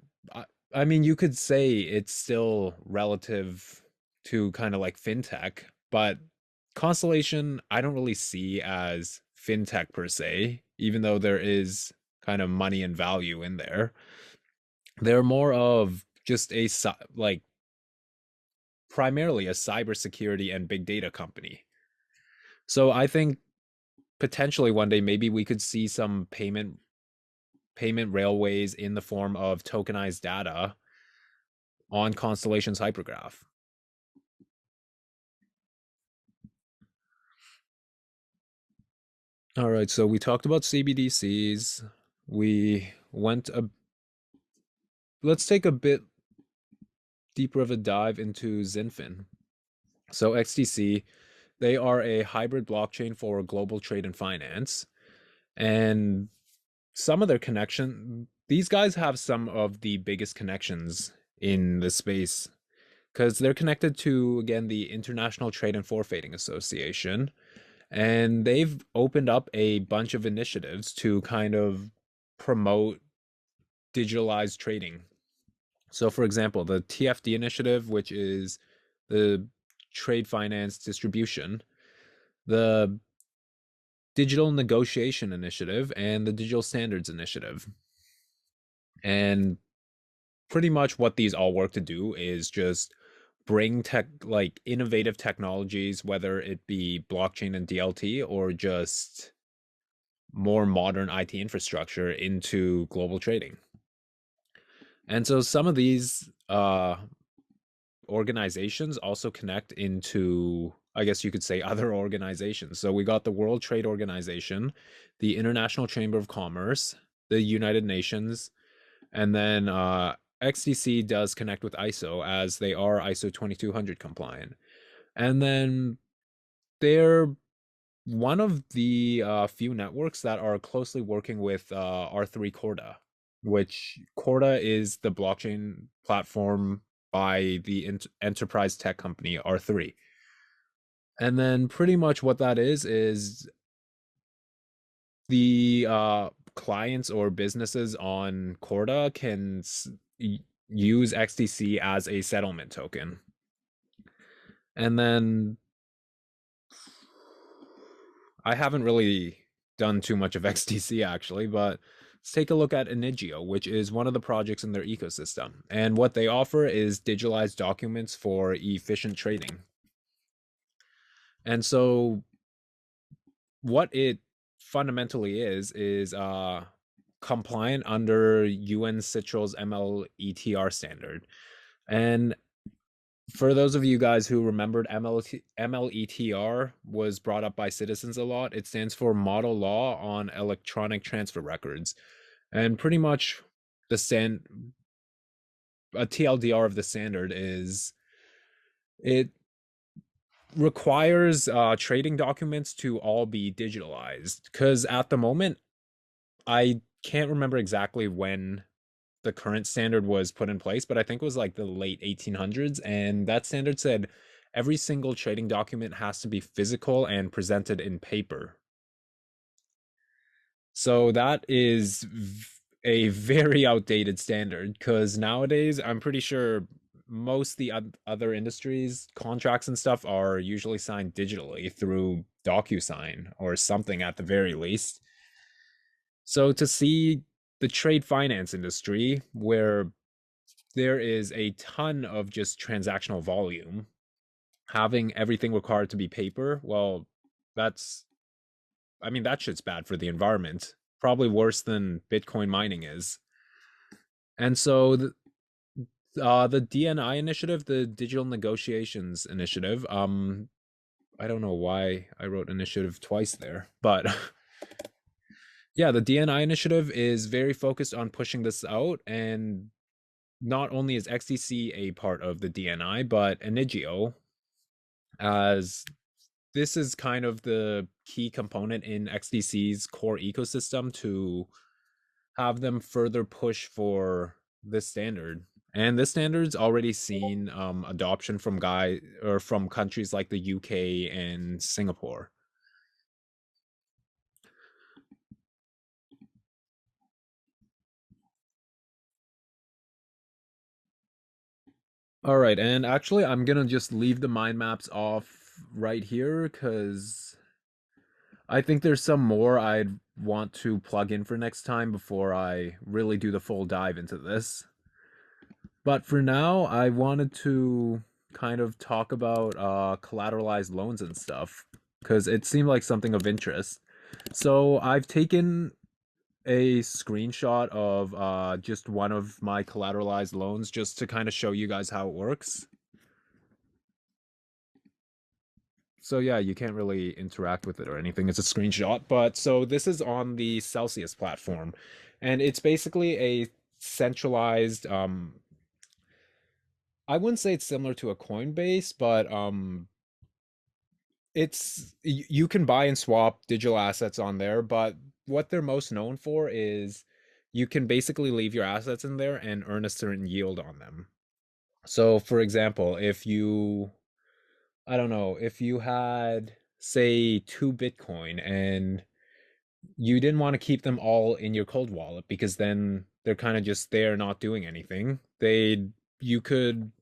I mean, you could say it's still relative to kind of like fintech, but Constellation, I don't really see as fintech per se, even though there is kind of money and value in there. They're more of just a, like, primarily a cybersecurity and big data company. So I think potentially one day maybe we could see some payment railways in the form of tokenized data on Constellation's hypergraph. All right, so we talked about CBDCs. We went let's take a bit deeper of a dive into Zinfin. So XTC, they are a hybrid blockchain for global trade and finance. And some of their these guys have some of the biggest connections in the space, because they're connected to, again, the International Trade and Forfeiting Association. And they've opened up a bunch of initiatives to kind of promote digitalized trading. So, for example, the TFD initiative, which is the trade finance distribution, the digital negotiation initiative, and the digital standards initiative. And pretty much what these all work to do is just bring like innovative technologies, whether it be blockchain and DLT or just more modern IT infrastructure, into global trading. And so some of these organizations also connect into, I guess you could say, other organizations. So we got the World Trade Organization, the International Chamber of Commerce, the United Nations, and then XDC does connect with ISO, as they are ISO 2200 compliant. And then they're one of the few networks that are closely working with R3 Corda, which Corda is the blockchain platform by the enterprise tech company R3. And then pretty much what that is the clients or businesses on Corda can use XDC as a settlement token. And then I haven't really done too much of XDC, actually, but let's take a look at Inigio, which is one of the projects in their ecosystem. And what they offer is digitalized documents for efficient trading. And so what it fundamentally is compliant under UN CITRAL's MLETR standard. And for those of you guys who remembered, MLETR was brought up by citizens a lot. It stands for Model Law on Electronic Transfer Records. And pretty much a TLDR of the standard is it requires trading documents to all be digitalized, because at the moment, I can't remember exactly when the current standard was put in place, but I think it was like the late 1800s, and that standard said every single trading document has to be physical and presented in paper. So that is a very outdated standard, because nowadays I'm pretty sure most the other industries contracts and stuff are usually signed digitally through DocuSign or something at the very least. So to see the trade finance industry, where there is a ton of just transactional volume. Having everything required to be paper, well, that shit's bad for the environment. Probably worse than Bitcoin mining is. And so the DNI initiative, the Digital Negotiations Initiative, I don't know why I wrote initiative twice there, but yeah, the DNI initiative is very focused on pushing this out, and not only is XDC a part of the DNI, but Enigio, as this is kind of the key component in XDC's core ecosystem to have them further push for this standard. And this standard's already seen adoption from countries like the UK and Singapore. All right, and actually I'm gonna just leave the mind maps off right here because I think there's some more I'd want to plug in for next time before I really do the full dive into this. But for now, I wanted to kind of talk about collateralized loans and stuff because it seemed like something of interest. So I've taken a screenshot of just one of my collateralized loans just to kind of show you guys how it works. So yeah, you can't really interact with it or anything. It's a screenshot. But so this is on the Celsius platform, and it's basically a centralized I wouldn't say it's similar to a Coinbase, but you can buy and swap digital assets on there, but what they're most known for is you can basically leave your assets in there and earn a certain yield on them. So for example, if you had say 2 Bitcoin and you didn't want to keep them all in your cold wallet because then they're kind of just there not doing anything. You could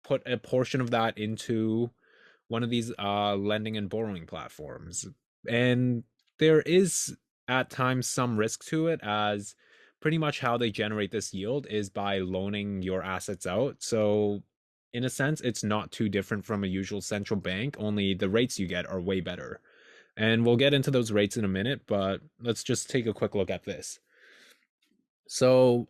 put a portion of that into one of these lending and borrowing platforms. And there is at times some risk to it, as pretty much how they generate this yield is by loaning your assets out. So in a sense, it's not too different from a usual central bank, only the rates you get are way better. And we'll get into those rates in a minute, but let's just take a quick look at this. So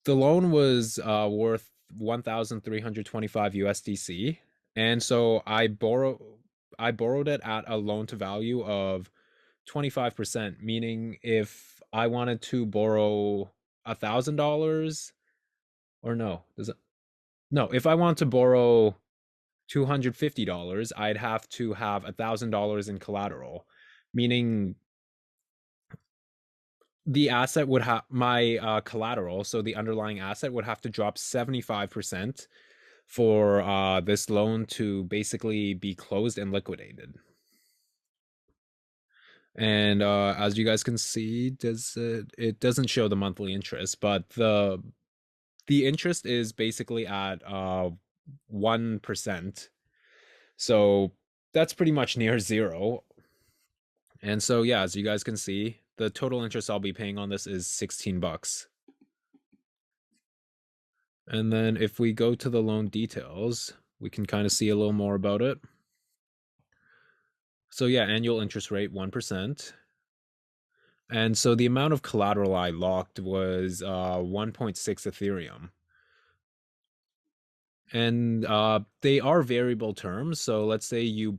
the loan was worth 1,325 USDC, and so I borrowed it at a loan to value of 25%, meaning if I wanted to borrow $1,000, or no, if I want to borrow $250, I'd have to have $1,000 in collateral, meaning the asset would have my collateral, so the underlying asset would have to drop 75% for this loan to basically be closed and liquidated. And as you guys can see, it doesn't show the monthly interest, but the interest is basically at 1%. So that's pretty much near zero. And so yeah, as you guys can see, the total interest I'll be paying on this is $16. And then if we go to the loan details, we can kind of see a little more about it. So yeah, annual interest rate 1%. And so the amount of collateral I locked was 1.6 Ethereum. And they are variable terms. So let's say you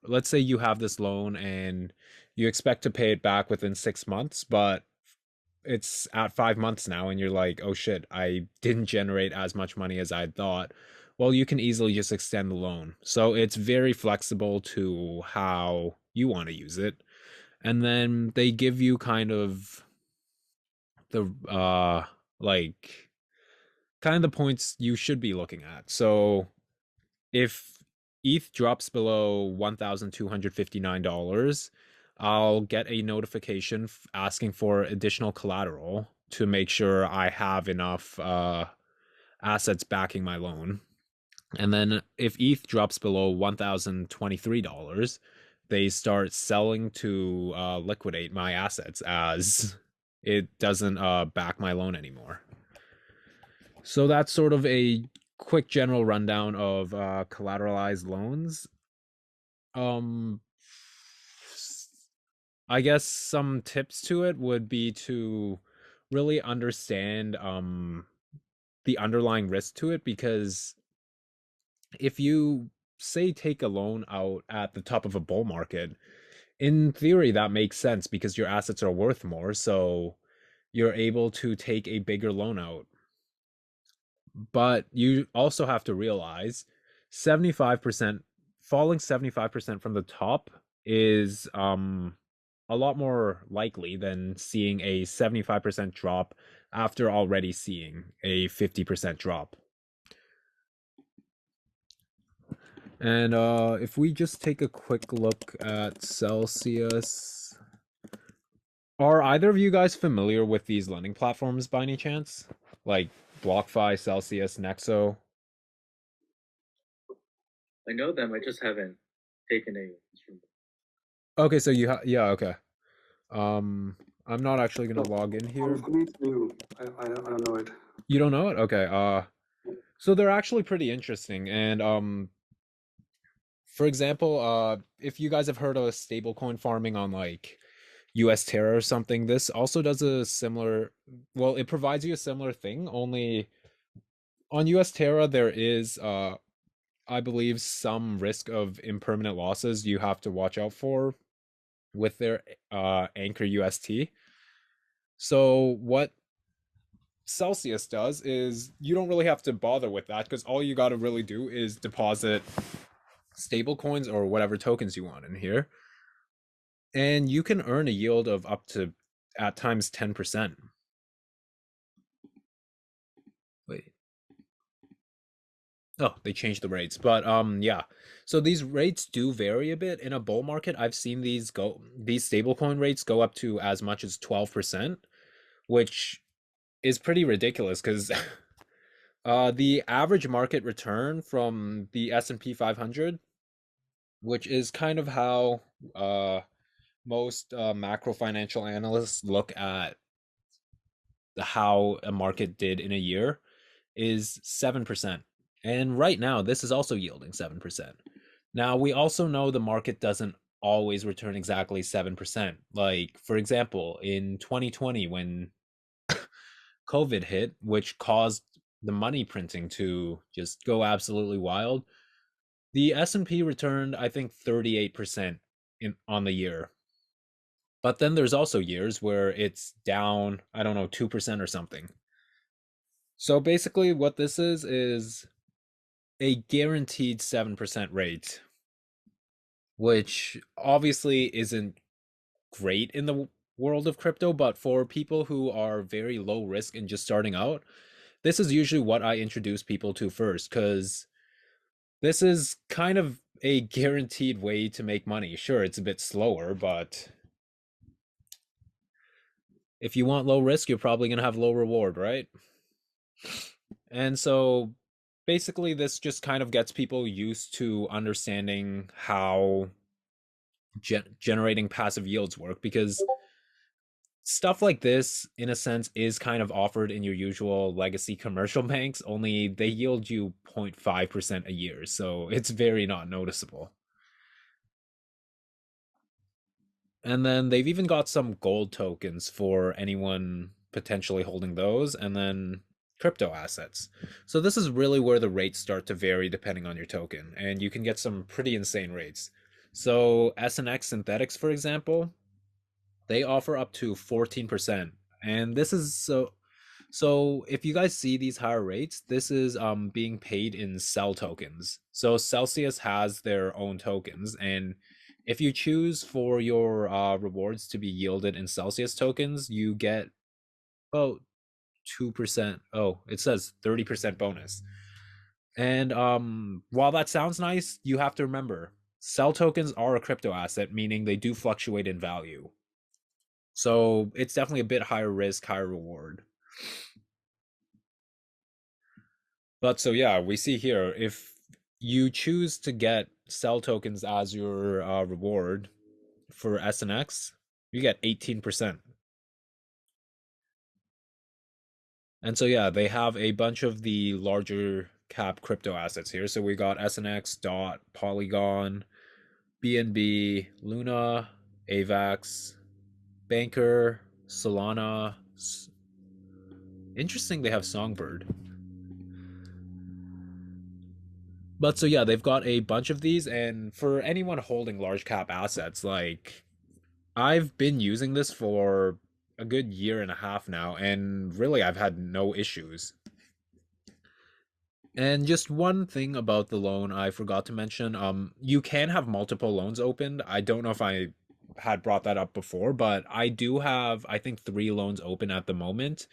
let's say you have this loan and you expect to pay it back within 6 months, but it's at 5 months now and you're like, oh shit, I didn't generate as much money as I thought. Well, you can easily just extend the loan. So it's very flexible to how you want to use it. And then they give you kind of the kind of the points you should be looking at. So if ETH drops below $1,259, I'll get a notification asking for additional collateral to make sure I have enough assets backing my loan. And then if ETH drops below $1,023, they start selling to liquidate my assets as it doesn't back my loan anymore. So that's sort of a quick general rundown of collateralized loans. I guess some tips to it would be to really understand the underlying risk to it, because if you say take a loan out at the top of a bull market, in theory that makes sense because your assets are worth more, so you're able to take a bigger loan out. But you also have to realize 75% falling 75% from the top is a lot more likely than seeing a 75% drop after already seeing a 50% drop. And if we just take a quick look at Celsius, are either of you guys familiar with these lending platforms by any chance? Like BlockFi, Celsius, Nexo? I know them. I just haven't taken a. Okay, so yeah, okay. I'm not actually gonna log in here. I don't know it. You don't know it? Okay. So they're actually pretty interesting, and for example, if you guys have heard of stablecoin farming on like US Terra or something, this also does a similar, well, it provides you a similar thing, only on US Terra there is I believe some risk of impermanent losses you have to watch out for with their Anchor UST. So what Celsius does is you don't really have to bother with that, because all you got to really do is deposit stable coins or whatever tokens you want in here, and you can earn a yield of up to at times 10%. Wait. Oh, they changed the rates. But yeah. So these rates do vary a bit. In a bull market, I've seen these stablecoin rates go up to as much as 12%, which is pretty ridiculous because the average market return from the S&P 500, which is kind of how most macro financial analysts look at how a market did in a year, is 7%. And right now, this is also yielding 7%. Now, we also know the market doesn't always return exactly 7%. Like, for example, in 2020, when COVID hit, which caused the money printing to just go absolutely wild, the S&P returned, I think, 38% on the year. But then there's also years where it's down, I don't know, 2% or something. So basically what this is a guaranteed 7% rate, which obviously isn't great in the world of crypto, but for people who are very low risk and just starting out, this is usually what I introduce people to first, because this is kind of a guaranteed way to make money. Sure, it's a bit slower, but if you want low risk, you're probably going to have low reward, right? And so basically this just kind of gets people used to understanding how generating passive yields work, because stuff like this in a sense is kind of offered in your usual legacy commercial banks, only they yield you 0.5% a year, so it's very not noticeable. And then they've even got some gold tokens for anyone potentially holding those, and then crypto assets. So this is really where the rates start to vary depending on your token, and you can get some pretty insane rates. So SNX Synthetics, for example, they offer up to 14%. And this is so if you guys see these higher rates, this is being paid in Cell tokens. So Celsius has their own tokens, and if you choose for your rewards to be yielded in Celsius tokens, you get about 2%. Oh, it says 30% bonus. And while that sounds nice, you have to remember, Cell tokens are a crypto asset, meaning they do fluctuate in value. So it's definitely a bit higher risk, higher reward. But so yeah, we see here, if you choose to get Cell tokens as your reward for SNX, you get 18%. And so yeah, they have a bunch of the larger cap crypto assets here. So we got SNX, DOT, Polygon, BNB, Luna, AVAX, Banker, Solana. Interesting they have Songbird. But so yeah, they've got a bunch of these, and for anyone holding large cap assets, like I've been using this for a good year and a half now, and really I've had no issues. And just one thing about the loan I forgot to mention, you can have multiple loans opened. I don't know if I had brought that up before, but I do have, I think, 3 loans open at the moment.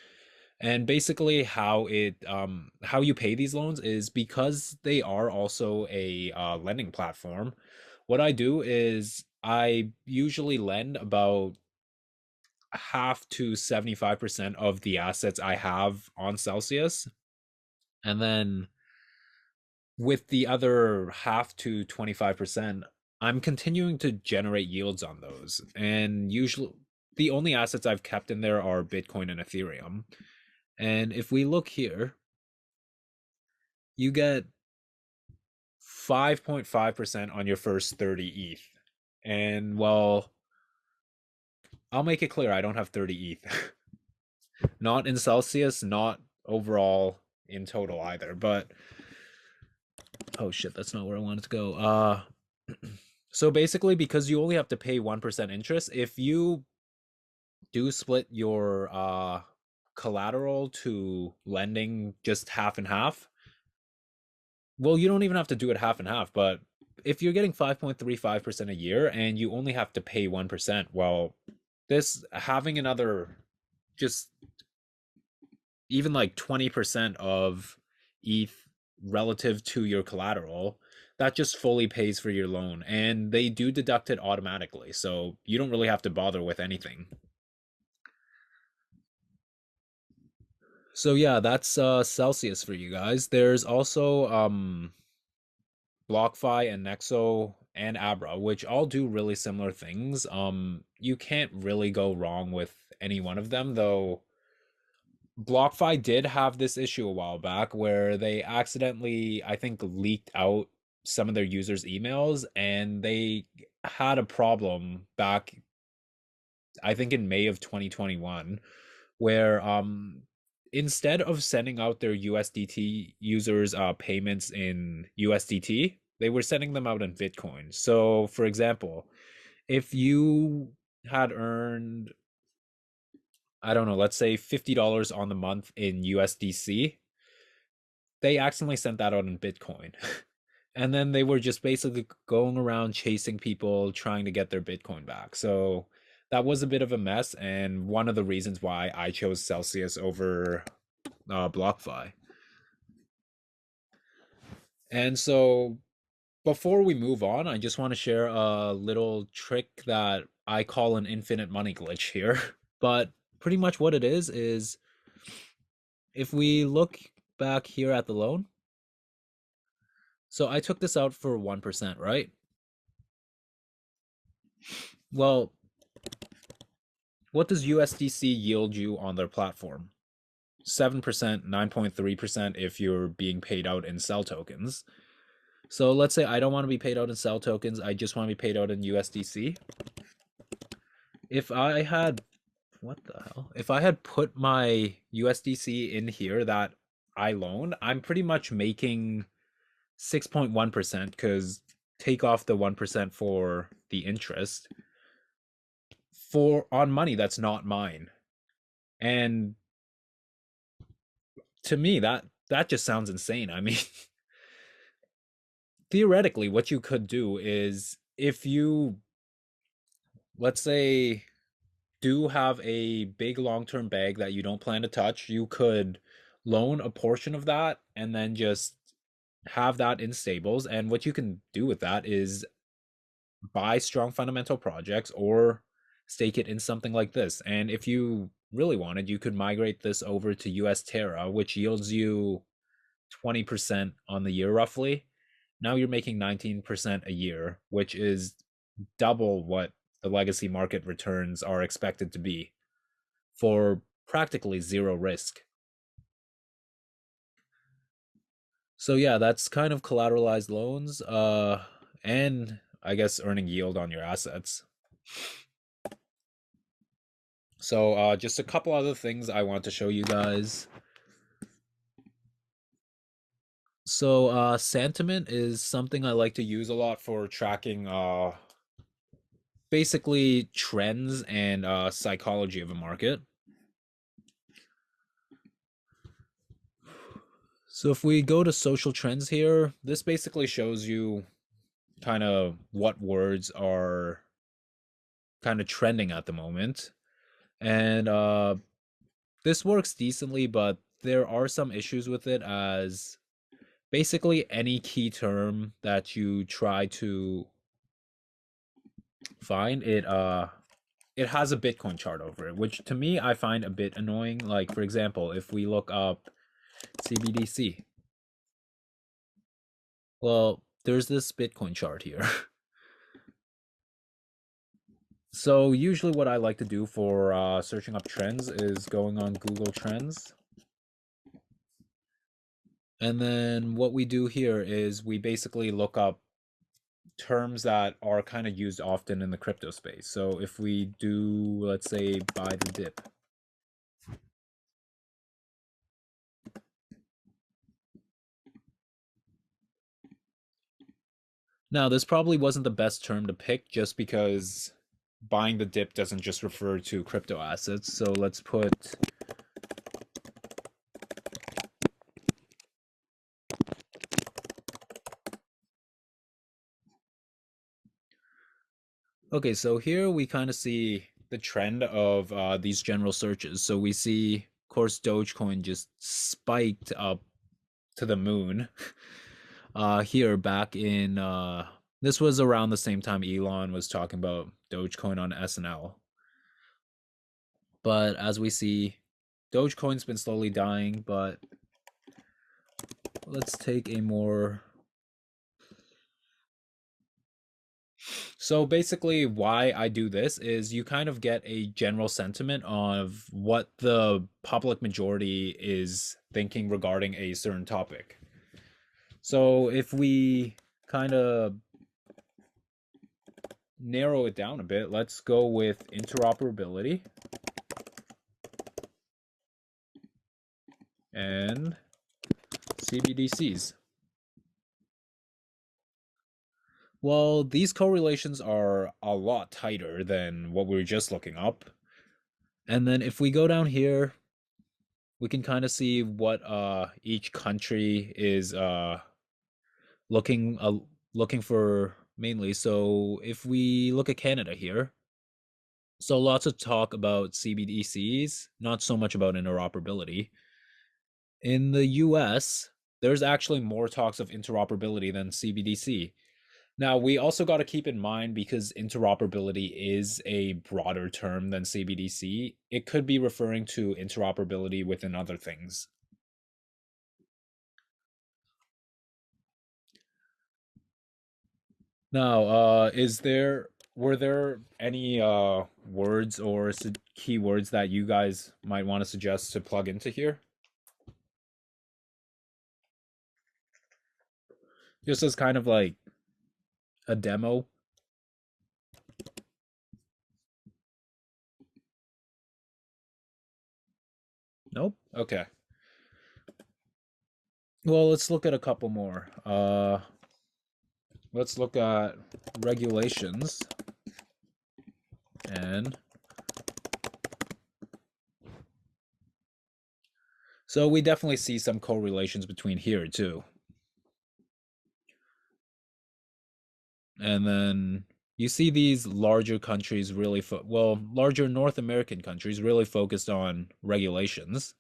And basically how you pay these loans is because they are also a lending platform. What I do is I usually lend about half to 75% of the assets I have on Celsius. And then with the other half to 25%, I'm continuing to generate yields on those. And usually the only assets I've kept in there are Bitcoin and Ethereum. And if we look here, you get 5.5% on your first 30 ETH. And well, I'll make it clear, I don't have 30 ETH. Not in Celsius, not overall in total either, but oh shit, that's not where I wanted to go. So basically, because you only have to pay 1% interest, if you do split your collateral to lending just half and half, well, you don't even have to do it half and half, but if you're getting 5.35% a year and you only have to pay 1%, well, this having another just even like 20% of ETH relative to your collateral, that just fully pays for your loan, and they do deduct it automatically, so you don't really have to bother with anything. So yeah, that's Celsius for you guys. There's also BlockFi and Nexo and Abra, which all do really similar things. You can't really go wrong with any one of them, though. BlockFi did have this issue a while back where they accidentally, I think, leaked out some of their users' emails, and they had a problem back, I think, in May of 2021, where instead of sending out their USDT users payments in USDT, they were sending them out in Bitcoin. So, for example, if you had earned, I don't know, let's say $50 on the month in USDC, they accidentally sent that out in Bitcoin. And then they were just basically going around chasing people trying to get their Bitcoin back. So that was a bit of a mess, and one of the reasons why I chose Celsius over BlockFi. And so before we move on, I just want to share a little trick that I call an infinite money glitch here. But pretty much what it is if we look back here at the loan, so I took this out for 1%, right? Well, what does USDC yield you on their platform? 7%, 9.3% if you're being paid out in cell tokens. So let's say I don't want to be paid out in cell tokens, I just want to be paid out in USDC. If I had, what the hell? If I had put my USDC in here that I loan, I'm pretty much making 6.1% because take off the 1% for the interest on money that's not mine. And to me, that just sounds insane. I mean, theoretically, what you could do is if you, let's say, do have a big long-term bag that you don't plan to touch, you could loan a portion of that and then just have that in stables. And what you can do with that is buy strong fundamental projects or stake it in something like this. And if you really wanted, you could migrate this over to US Terra, which yields you 20% on the year roughly. Now you're making 19% a year, which is double what the legacy market returns are expected to be for practically zero risk. So yeah, that's kind of collateralized loans, and I guess earning yield on your assets. So just a couple other things I want to show you guys. So sentiment is something I like to use a lot for tracking basically trends and psychology of a market. So if we go to social trends here, this basically shows you kind of what words are kind of trending at the moment. And this works decently, but there are some issues with it, as basically any key term that you try to find, it has a Bitcoin chart over it, which to me I find a bit annoying. Like, for example, if we look up CBDC, well, there's this Bitcoin chart here. So usually what I like to do for searching up trends is going on Google Trends. And then what we do here is we basically look up terms that are kind of used often in the crypto space. So if we do, let's say, buy the dip. Now, this probably wasn't the best term to pick just because buying the dip doesn't just refer to crypto assets. So let's put okay, so here we kind of see the trend of these general searches. So we see, of course, Dogecoin just spiked up to the moon here back in this was around the same time Elon was talking about Dogecoin on SNL. But as we see, Dogecoin's been slowly dying, but let's take a more... So basically why I do this is you kind of get a general sentiment of what the public majority is thinking regarding a certain topic. So if we kind of narrow it down a bit, let's go with interoperability and CBDCs. Well, these correlations are a lot tighter than what we were just looking up. And then if we go down here, we can kind of see what each country is looking for mainly. So if we look at Canada here, so lots of talk about CBDCs, not so much about interoperability. In the US, there's actually more talks of interoperability than CBDC. Now, we also got to keep in mind, because interoperability is a broader term than CBDC, it could be referring to interoperability within other things. Now, were there any words or keywords that you guys might want to suggest to plug into here? Just as kind of like a demo. Nope. Okay. Well, let's look at a couple more. Let's look at regulations and so we definitely see some correlations between here too. And then you see these larger countries really, larger North American countries really focused on regulations.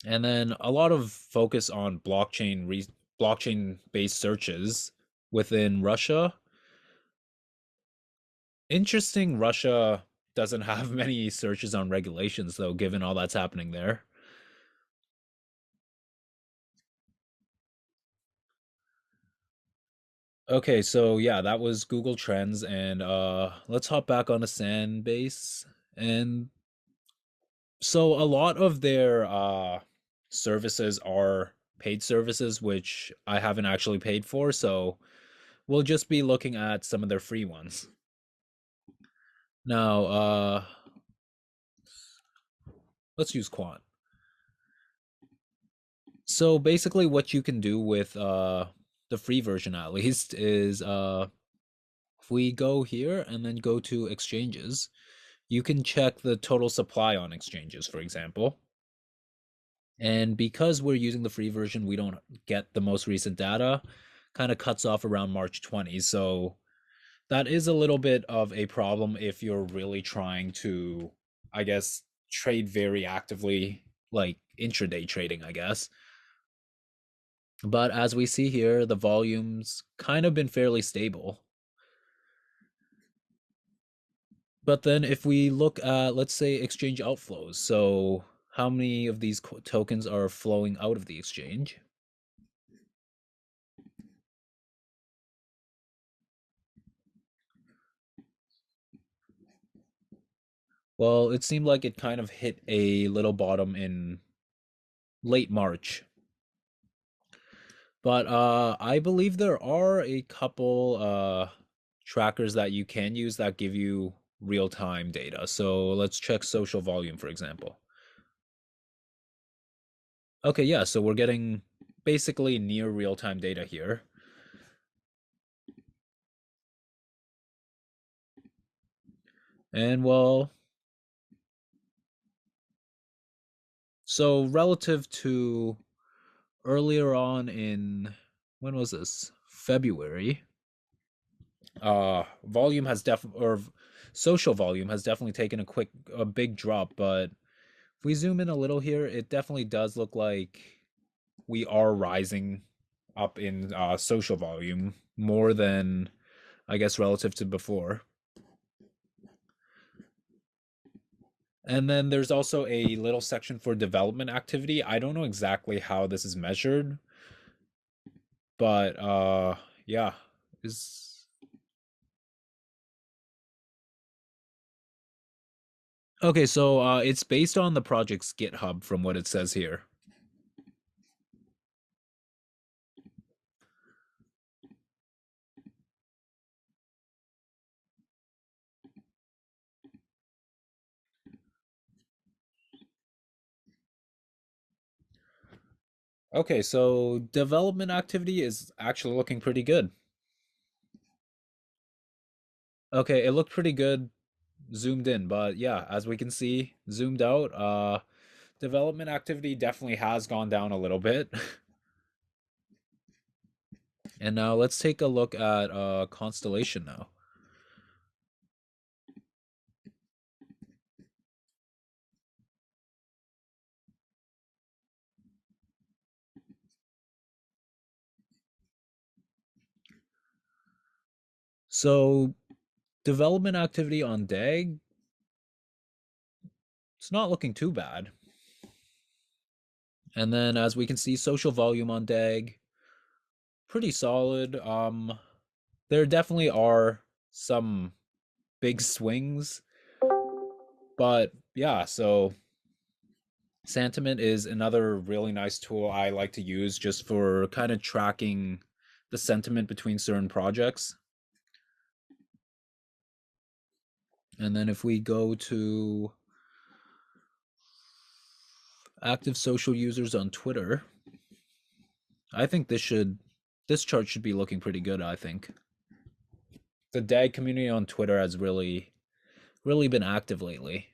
And then a lot of focus on blockchain-based searches within Russia. Interesting, Russia doesn't have many searches on regulations, though, given all that's happening there. Okay, so yeah, that was Google Trends, and let's hop back on a Sandbase. And so a lot of their services are paid services, which I haven't actually paid for, so we'll just be looking at some of their free ones. Now, let's use Quant. So basically what you can do with the free version at least is if we go here and then go to exchanges, you can check the total supply on exchanges, for example. And because we're using the free version, we don't get the most recent data. Kind of cuts off around March 20. So that is a little bit of a problem if you're really trying to, I guess, trade very actively, like intraday trading, I guess. But as we see here, the volume's kind of been fairly stable. But then if we look at, let's say, exchange outflows, so how many of these tokens are flowing out of the exchange? Well, it seemed like it kind of hit a little bottom in late March. But I believe there are a couple trackers that you can use that give you real-time data. So let's check social volume, for example. Okay, yeah, so we're getting basically near real-time data here. And well, so relative to earlier on in, when was this? February. Volume has social volume has definitely taken a big drop, but if we zoom in a little here, it definitely does look like we are rising up in social volume more than, I guess, relative to before. And then there's also a little section for development activity. I don't know exactly how this is measured, but yeah, okay, so it's based on the project's GitHub from what it says here. Okay, so development activity is actually looking pretty good. Okay, it looked pretty good zoomed in, but yeah, as we can see, zoomed out, development activity definitely has gone down a little bit. And now let's take a look at Constellation now. So development activity on DAG, it's not looking too bad. And then as we can see, social volume on DAG, pretty solid. There definitely are some big swings, but yeah, so Sentiment is another really nice tool I like to use just for kind of tracking the sentiment between certain projects. And then if we go to active social users on Twitter, I think this chart should be looking pretty good, I think. The DAG community on Twitter has really been active lately.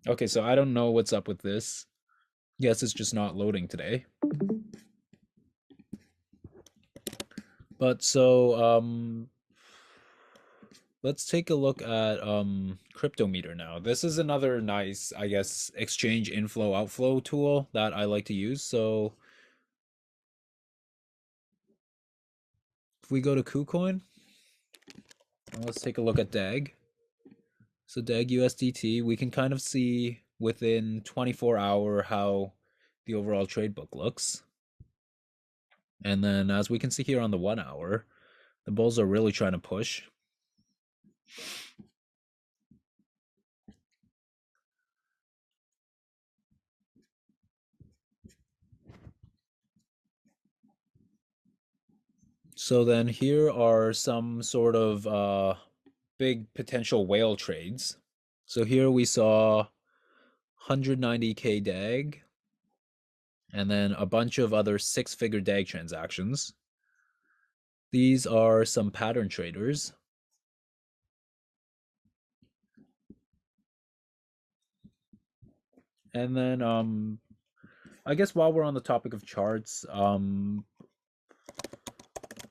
Okay, so I don't know what's up with this. Guess it's just not loading today. But so let's take a look at Cryptometer now. This is another nice, I guess, exchange inflow outflow tool that I like to use. So if we go to KuCoin, Let's take a look at DAG. So DAG USDT, we can kind of see within 24 hour how the overall trade book looks. And then as we can see here on the 1 hour, the bulls are really trying to push. So then here are some sort of big potential whale trades. So here we saw 190K DAG, and then a bunch of other 6-figure DAG transactions. These are some pattern traders. And then I guess while we're on the topic of charts,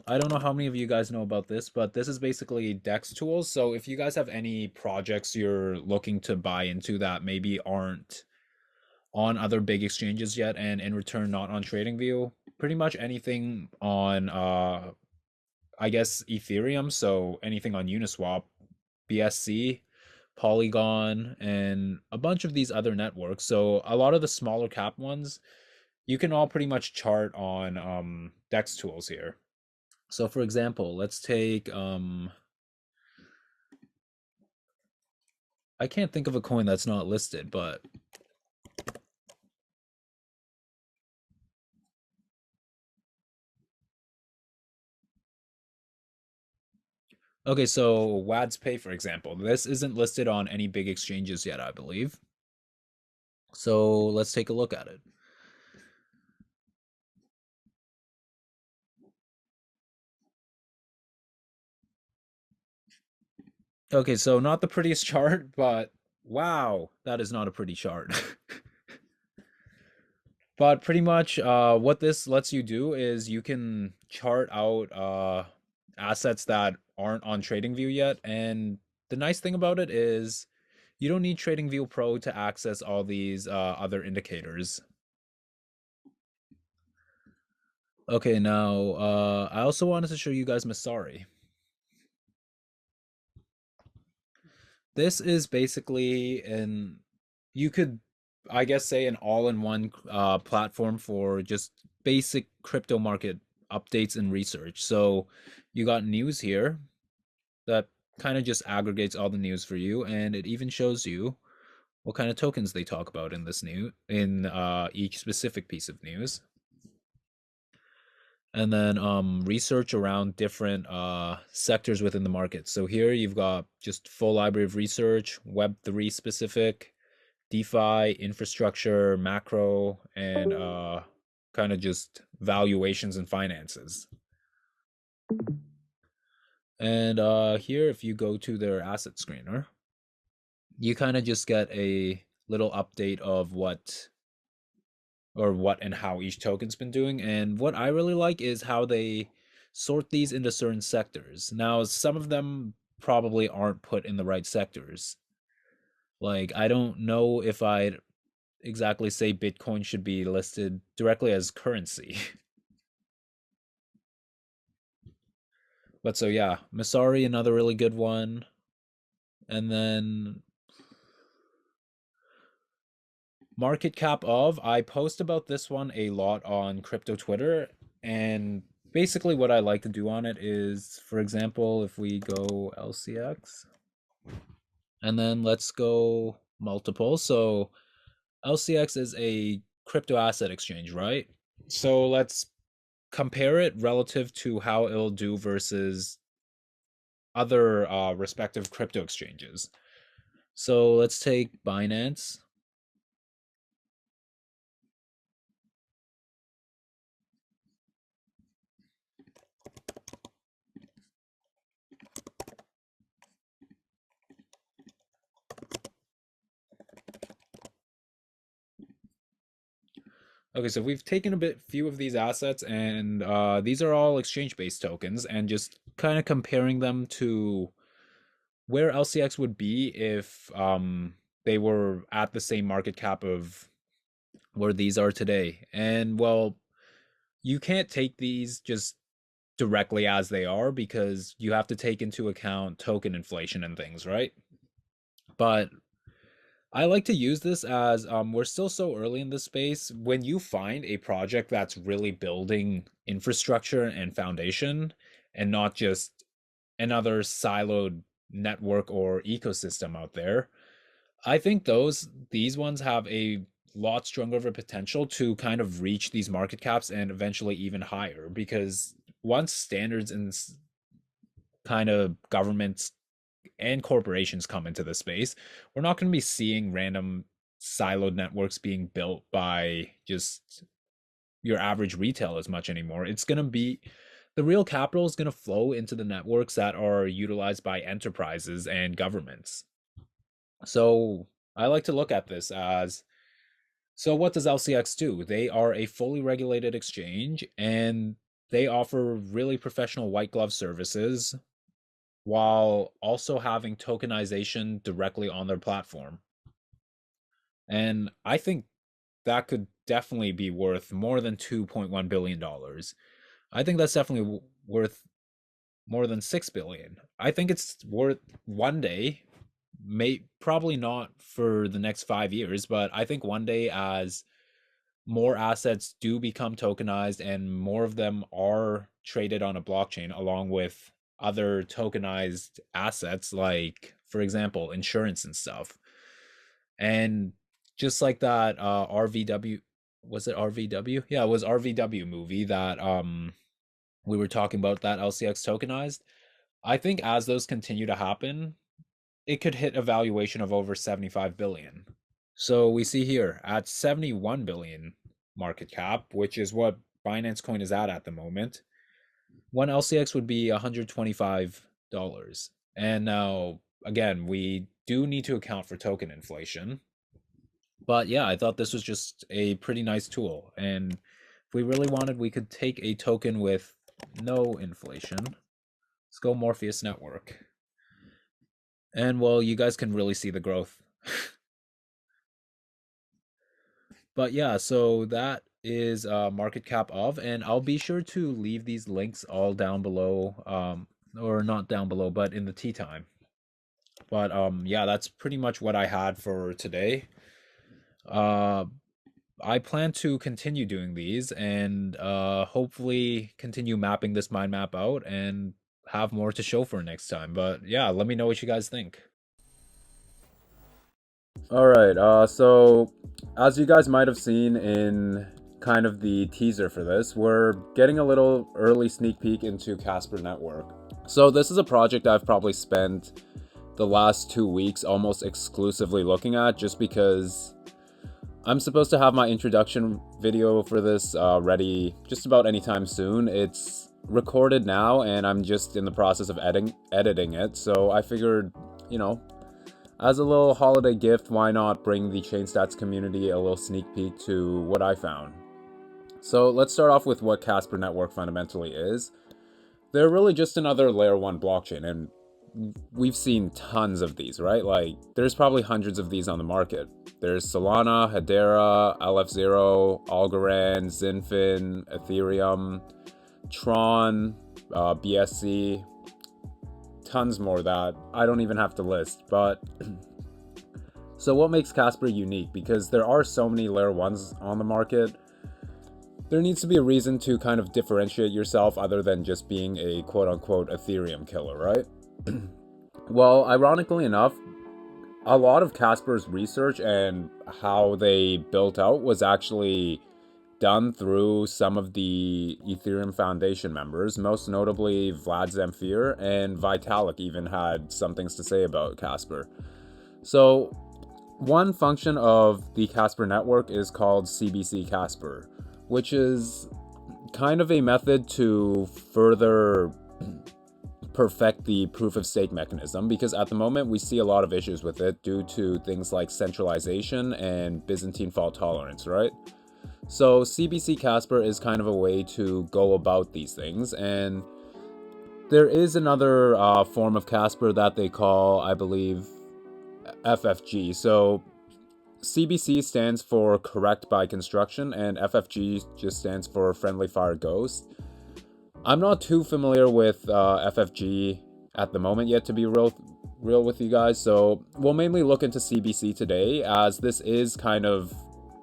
I don't know how many of you guys know about this, but this is basically DEX tools. So if you guys have any projects you're looking to buy into that maybe aren't on other big exchanges yet and in return not on TradingView, pretty much anything on I guess Ethereum, so anything on Uniswap, BSC, Polygon, and a bunch of these other networks. So a lot of the smaller cap ones, you can all pretty much chart on DEX tools here. So for example, let's take I can't think of a coin that's not listed, but okay, so WADS Pay, for example, this isn't listed on any big exchanges yet, I believe. So let's take a look at it. Okay, so not the prettiest chart, but wow, that is not a pretty chart. But pretty much what this lets you do is you can chart out assets that aren't on TradingView yet. And the nice thing about it is you don't need TradingView Pro to access all these other indicators. Okay, now I also wanted to show you guys Masari. This is basically you could, I guess, say an all-in-one platform for just basic crypto market updates and research. So you got news here that kind of just aggregates all the news for you, and it even shows you what kind of tokens they talk about in this in each specific piece of news. And then research around different sectors within the market. So here you've got just full library of research, Web3 specific, DeFi, infrastructure, macro, and kind of just valuations and finances. And here, if you go to their asset screener, you kind of just get a little update of what and how each token's been doing. And what I really like is how they sort these into certain sectors. Now, some of them probably aren't put in the right sectors. Like, I don't know if I'd exactly say Bitcoin should be listed directly as currency. But so yeah, Masari, another really good one. And then market cap of, I post about this one a lot on crypto Twitter, and basically what I like to do on it is, for example, if we go LCX and then let's go multiple. So LCX is a crypto asset exchange, right? So let's compare it relative to how it'll do versus other respective crypto exchanges. So let's take Binance. Okay, so we've taken few of these assets, and these are all exchange-based tokens, and just kind of comparing them to where LCX would be if they were at the same market cap of where these are today. And well, you can't take these just directly as they are, because you have to take into account token inflation and things, right? But I like to use this as we're still so early in this space. When you find a project that's really building infrastructure and foundation and not just another siloed network or ecosystem out there, I think these ones have a lot stronger of a potential to kind of reach these market caps and eventually even higher, because once standards and kind of governments and corporations come into the space, we're not going to be seeing random siloed networks being built by just your average retail as much anymore. It's going to be the real capital is going to flow into the networks that are utilized by enterprises and governments. So I like to look at this as, so what does LCX do? They are a fully regulated exchange, and they offer really professional white glove services while also having tokenization directly on their platform. And I think that could definitely be worth more than $2.1 billion. I think that's definitely worth more than $6 billion. I think it's worth one day, probably not for the next 5 years, but I think one day, as more assets do become tokenized and more of them are traded on a blockchain along with other tokenized assets, like, for example, insurance and stuff. And just like that RVW, was it RVW? Yeah, it was RVW movie that we were talking about, that LCX tokenized. I think as those continue to happen, it could hit a valuation of over 75 billion. So we see here at 71 billion market cap, which is what Binance Coin is at the moment, one LCX would be $125. And now, again, we do need to account for token inflation. But yeah, I thought this was just a pretty nice tool. And if we really wanted, we could take a token with no inflation. Let's go Morpheus network. And well, you guys can really see the growth. But yeah, so that is market cap of, and I'll be sure to leave these links all down below, or not down below, but in the tea time. But yeah, that's pretty much what I had for today. I plan to continue doing these and hopefully continue mapping this mind map out and have more to show for next time. But yeah, let me know what you guys think. Alright, so as you guys might have seen in kind of the teaser for this, we're getting a little early sneak peek into Casper Network. So this is a project I've probably spent the last 2 weeks almost exclusively looking at, just because I'm supposed to have my introduction video for this ready just about anytime soon. It's recorded now and I'm just in the process of editing it, so I figured, you know, as a little holiday gift, why not bring the ChainStats community a little sneak peek to what I found. So let's start off with what Casper Network fundamentally is. They're really just another layer 1 blockchain, and we've seen tons of these, right? Like, there's probably hundreds of these on the market. There's Solana, Hedera, LF0, Algorand, Zinfin, Ethereum, Tron, BSC, tons more that I don't even have to list. But so what makes Casper unique? Because there are so many layer 1s on the market, there needs to be a reason to kind of differentiate yourself other than just being a quote-unquote Ethereum killer, right? Well, ironically enough, a lot of Casper's research and how they built out was actually done through some of the Ethereum Foundation members, most notably Vlad Zamfir, and Vitalik even had some things to say about Casper. So one function of the Casper network is called CBC Casper, which is kind of a method to further perfect the proof of stake mechanism, because at the moment we see a lot of issues with it due to things like centralization and Byzantine fault tolerance, right? So CBC Casper is kind of a way to go about these things, and there is another form of Casper that they call, I believe, FFG. So CBC stands for correct by construction, and FFG just stands for friendly fire ghost. I'm not too familiar with FFG at the moment yet, to be real with you guys, so we'll mainly look into CBC today, as this is kind of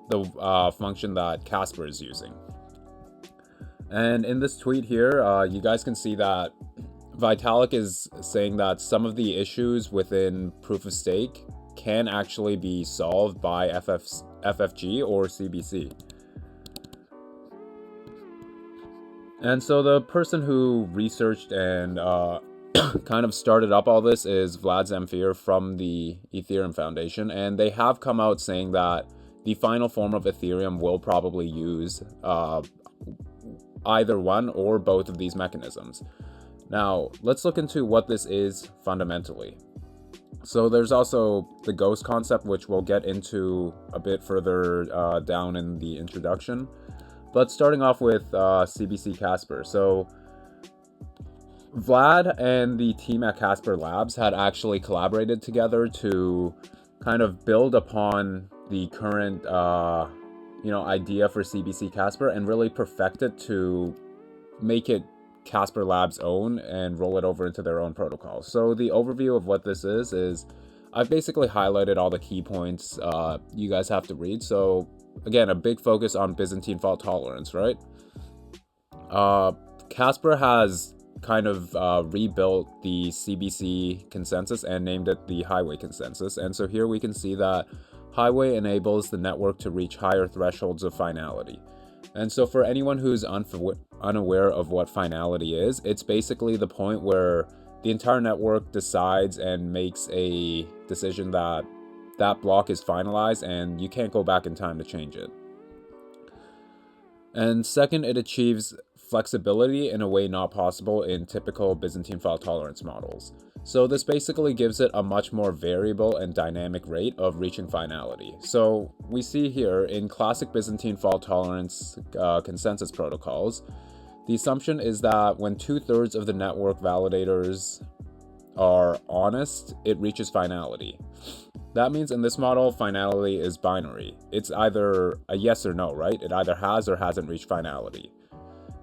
the function that Casper is using. And in this tweet here, you guys can see that Vitalik is saying that some of the issues within proof of stake can actually be solved by FFG or CBC. And so the person who researched and kind of started up all this is Vlad Zamfir from the Ethereum Foundation, and they have come out saying that the final form of Ethereum will probably use either one or both of these mechanisms. Now, let's look into what this is fundamentally. So there's also the ghost concept, which we'll get into a bit further down in the introduction. But starting off with CBC Casper. So Vlad and the team at Casper Labs had actually collaborated together to kind of build upon the current idea for CBC Casper and really perfect it to make it Casper Labs' own and roll it over into their own protocol. So the overview of what this is I've basically highlighted all the key points you guys have to read. So again, a big focus on Byzantine fault tolerance, right? Casper has kind of rebuilt the CBC consensus and named it the Highway consensus. And so here we can see that Highway enables the network to reach higher thresholds of finality. And so for anyone who's unaware of what finality is, it's basically the point where the entire network decides and makes a decision that that block is finalized and you can't go back in time to change it. And second, it achieves flexibility in a way not possible in typical Byzantine fault tolerance models. So this basically gives it a much more variable and dynamic rate of reaching finality. So we see here in classic Byzantine fault tolerance consensus protocols, the assumption is that when 2/3 of the network validators are honest, it reaches finality. That means in this model, finality is binary. It's either a yes or no, right? It either has or hasn't reached finality.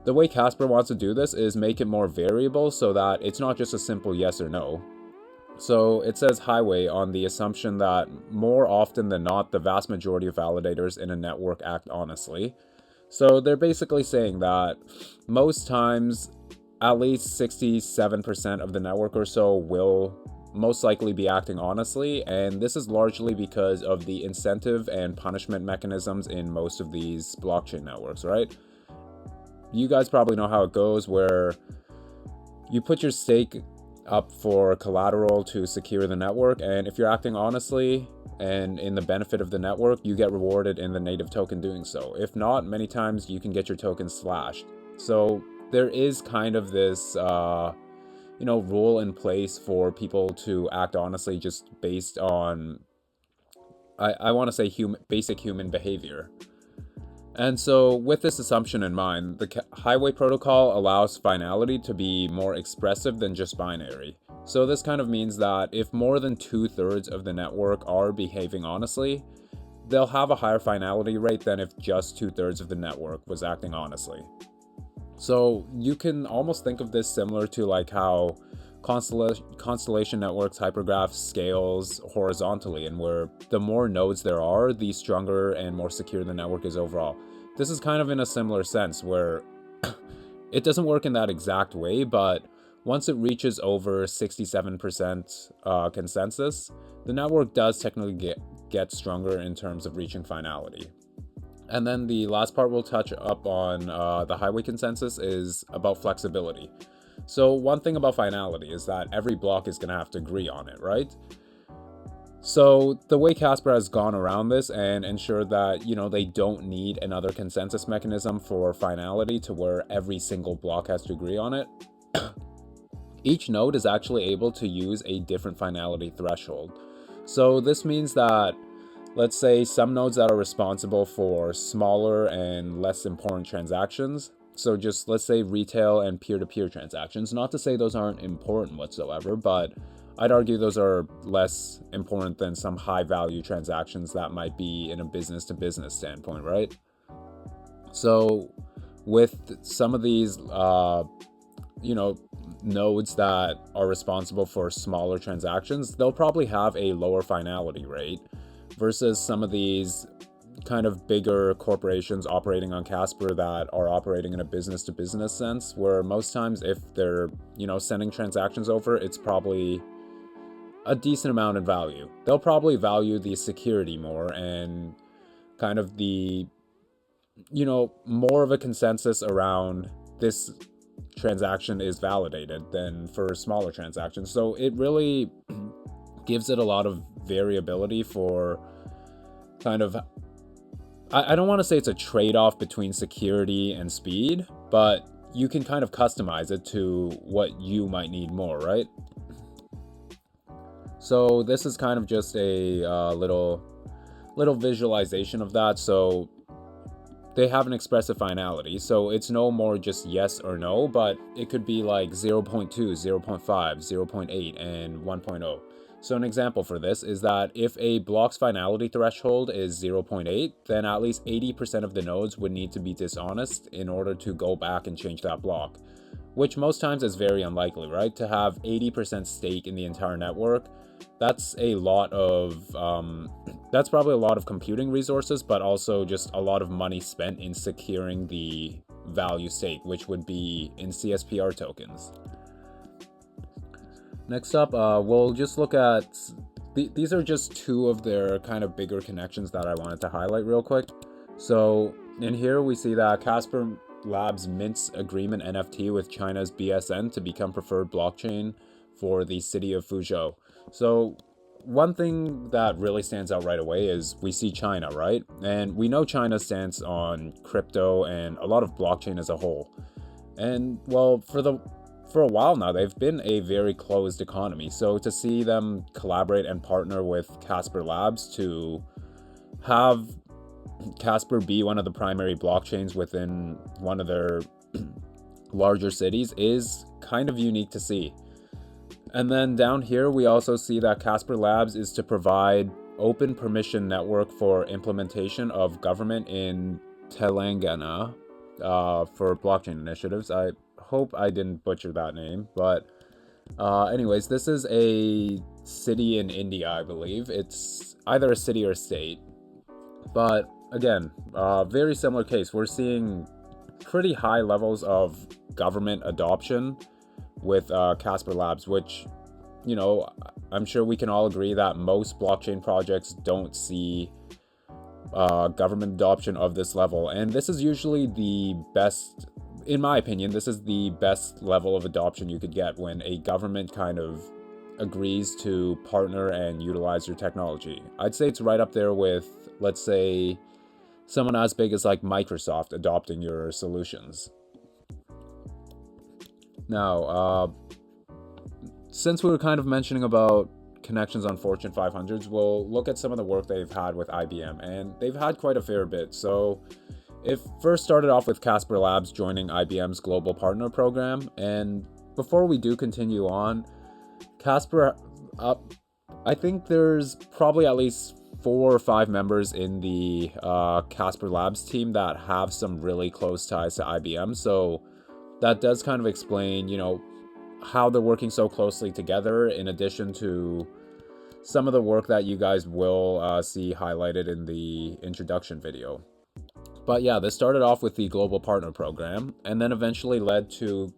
The way Casper wants to do this is make it more variable so that it's not just a simple yes or no. So it says Highway on the assumption that more often than not, the vast majority of validators in a network act honestly. So they're basically saying that most times, at least 67% of the network or so will most likely be acting honestly, and this is largely because of the incentive and punishment mechanisms in most of these blockchain networks, right? You guys probably know how it goes, where you put your stake up for collateral to secure the network, and if you're acting honestly and in the benefit of the network, you get rewarded in the native token doing so. If not, many times you can get your token slashed. So there is kind of this rule in place for people to act honestly just based on I want to say basic human behavior. And so with this assumption in mind, the Highway protocol allows finality to be more expressive than just binary. So this kind of means that if more than 2/3 of the network are behaving honestly, they'll have a higher finality rate than if just 2/3 of the network was acting honestly. So you can almost think of this similar to like how Constellation Networks hypergraph scales horizontally, and where the more nodes there are, the stronger and more secure the network is overall. This is kind of in a similar sense where it doesn't work in that exact way, but once it reaches over 67% consensus, the network does technically get stronger in terms of reaching finality. And then the last part we'll touch up on the Highway consensus is about flexibility. So one thing about finality is that every block is going to have to agree on it, right? So the way Casper has gone around this and ensured that, they don't need another consensus mechanism for finality to where every single block has to agree on it. Each node is actually able to use a different finality threshold. So this means that, let's say some nodes that are responsible for smaller and less important transactions, so just let's say retail and peer-to-peer transactions, not to say those aren't important whatsoever, but I'd argue those are less important than some high-value transactions that might be in a business-to-business standpoint, right? So with some of these, nodes that are responsible for smaller transactions, they'll probably have a lower finality rate versus some of these kind of bigger corporations operating on Casper that are operating in a business to business sense, where most times if they're, sending transactions over, it's probably a decent amount in value. They'll probably value the security more and kind of the, more of a consensus around this transaction is validated than for smaller transactions. So it really gives it a lot of variability for kind of, I don't want to say it's a trade-off between security and speed, but you can kind of customize it to what you might need more, right? So this is kind of just a little visualization of that. So they have an expressive finality, so it's no more just yes or no, but it could be like 0.2, 0.5, 0.8, and 1.0. So an example for this is that if a block's finality threshold is 0.8, then at least 80% of the nodes would need to be dishonest in order to go back and change that block, which most times is very unlikely, right? To have 80% stake in the entire network, that's a lot of, that's probably a lot of computing resources, but also just a lot of money spent in securing the value stake, which would be in CSPR tokens. Next up, we'll just look at, these are just two of their kind of bigger connections that I wanted to highlight real quick. So in here we see that Casper Labs mints agreement NFT with China's BSN to become preferred blockchain for the city of Fuzhou. So one thing that really stands out right away is we see China, right? And we know China's stance on crypto and a lot of blockchain as a whole. And well, for a while now, they've been a very closed economy. So to see them collaborate and partner with Casper Labs to have Casper be one of the primary blockchains within one of their larger cities is kind of unique to see. And then down here, we also see that Casper Labs is to provide open permission network for implementation of government in Telangana for blockchain initiatives. I hope I didn't butcher that name, but anyways, this is a city in India, I believe. It's either a city or a state. But again, very similar case. We're seeing pretty high levels of government adoption with Casper Labs, which, I'm sure we can all agree that most blockchain projects don't see government adoption of this level. And this is usually the best, in my opinion, this is the best level of adoption you could get when a government kind of agrees to partner and utilize your technology. I'd say it's right up there with, let's say, someone as big as like Microsoft adopting your solutions. Now, since we were kind of mentioning about connections on Fortune 500s, we'll look at some of the work they've had with IBM, and they've had quite a fair bit. So it first started off with Casper Labs joining IBM's Global Partner Program, and before we do continue on, Casper, I think there's probably at least 4 or 5 members in the Casper Labs team that have some really close ties to IBM, so that does kind of explain, how they're working so closely together, in addition to some of the work that you guys will see highlighted in the introduction video. But yeah, this started off with the Global Partner Program, and then eventually led to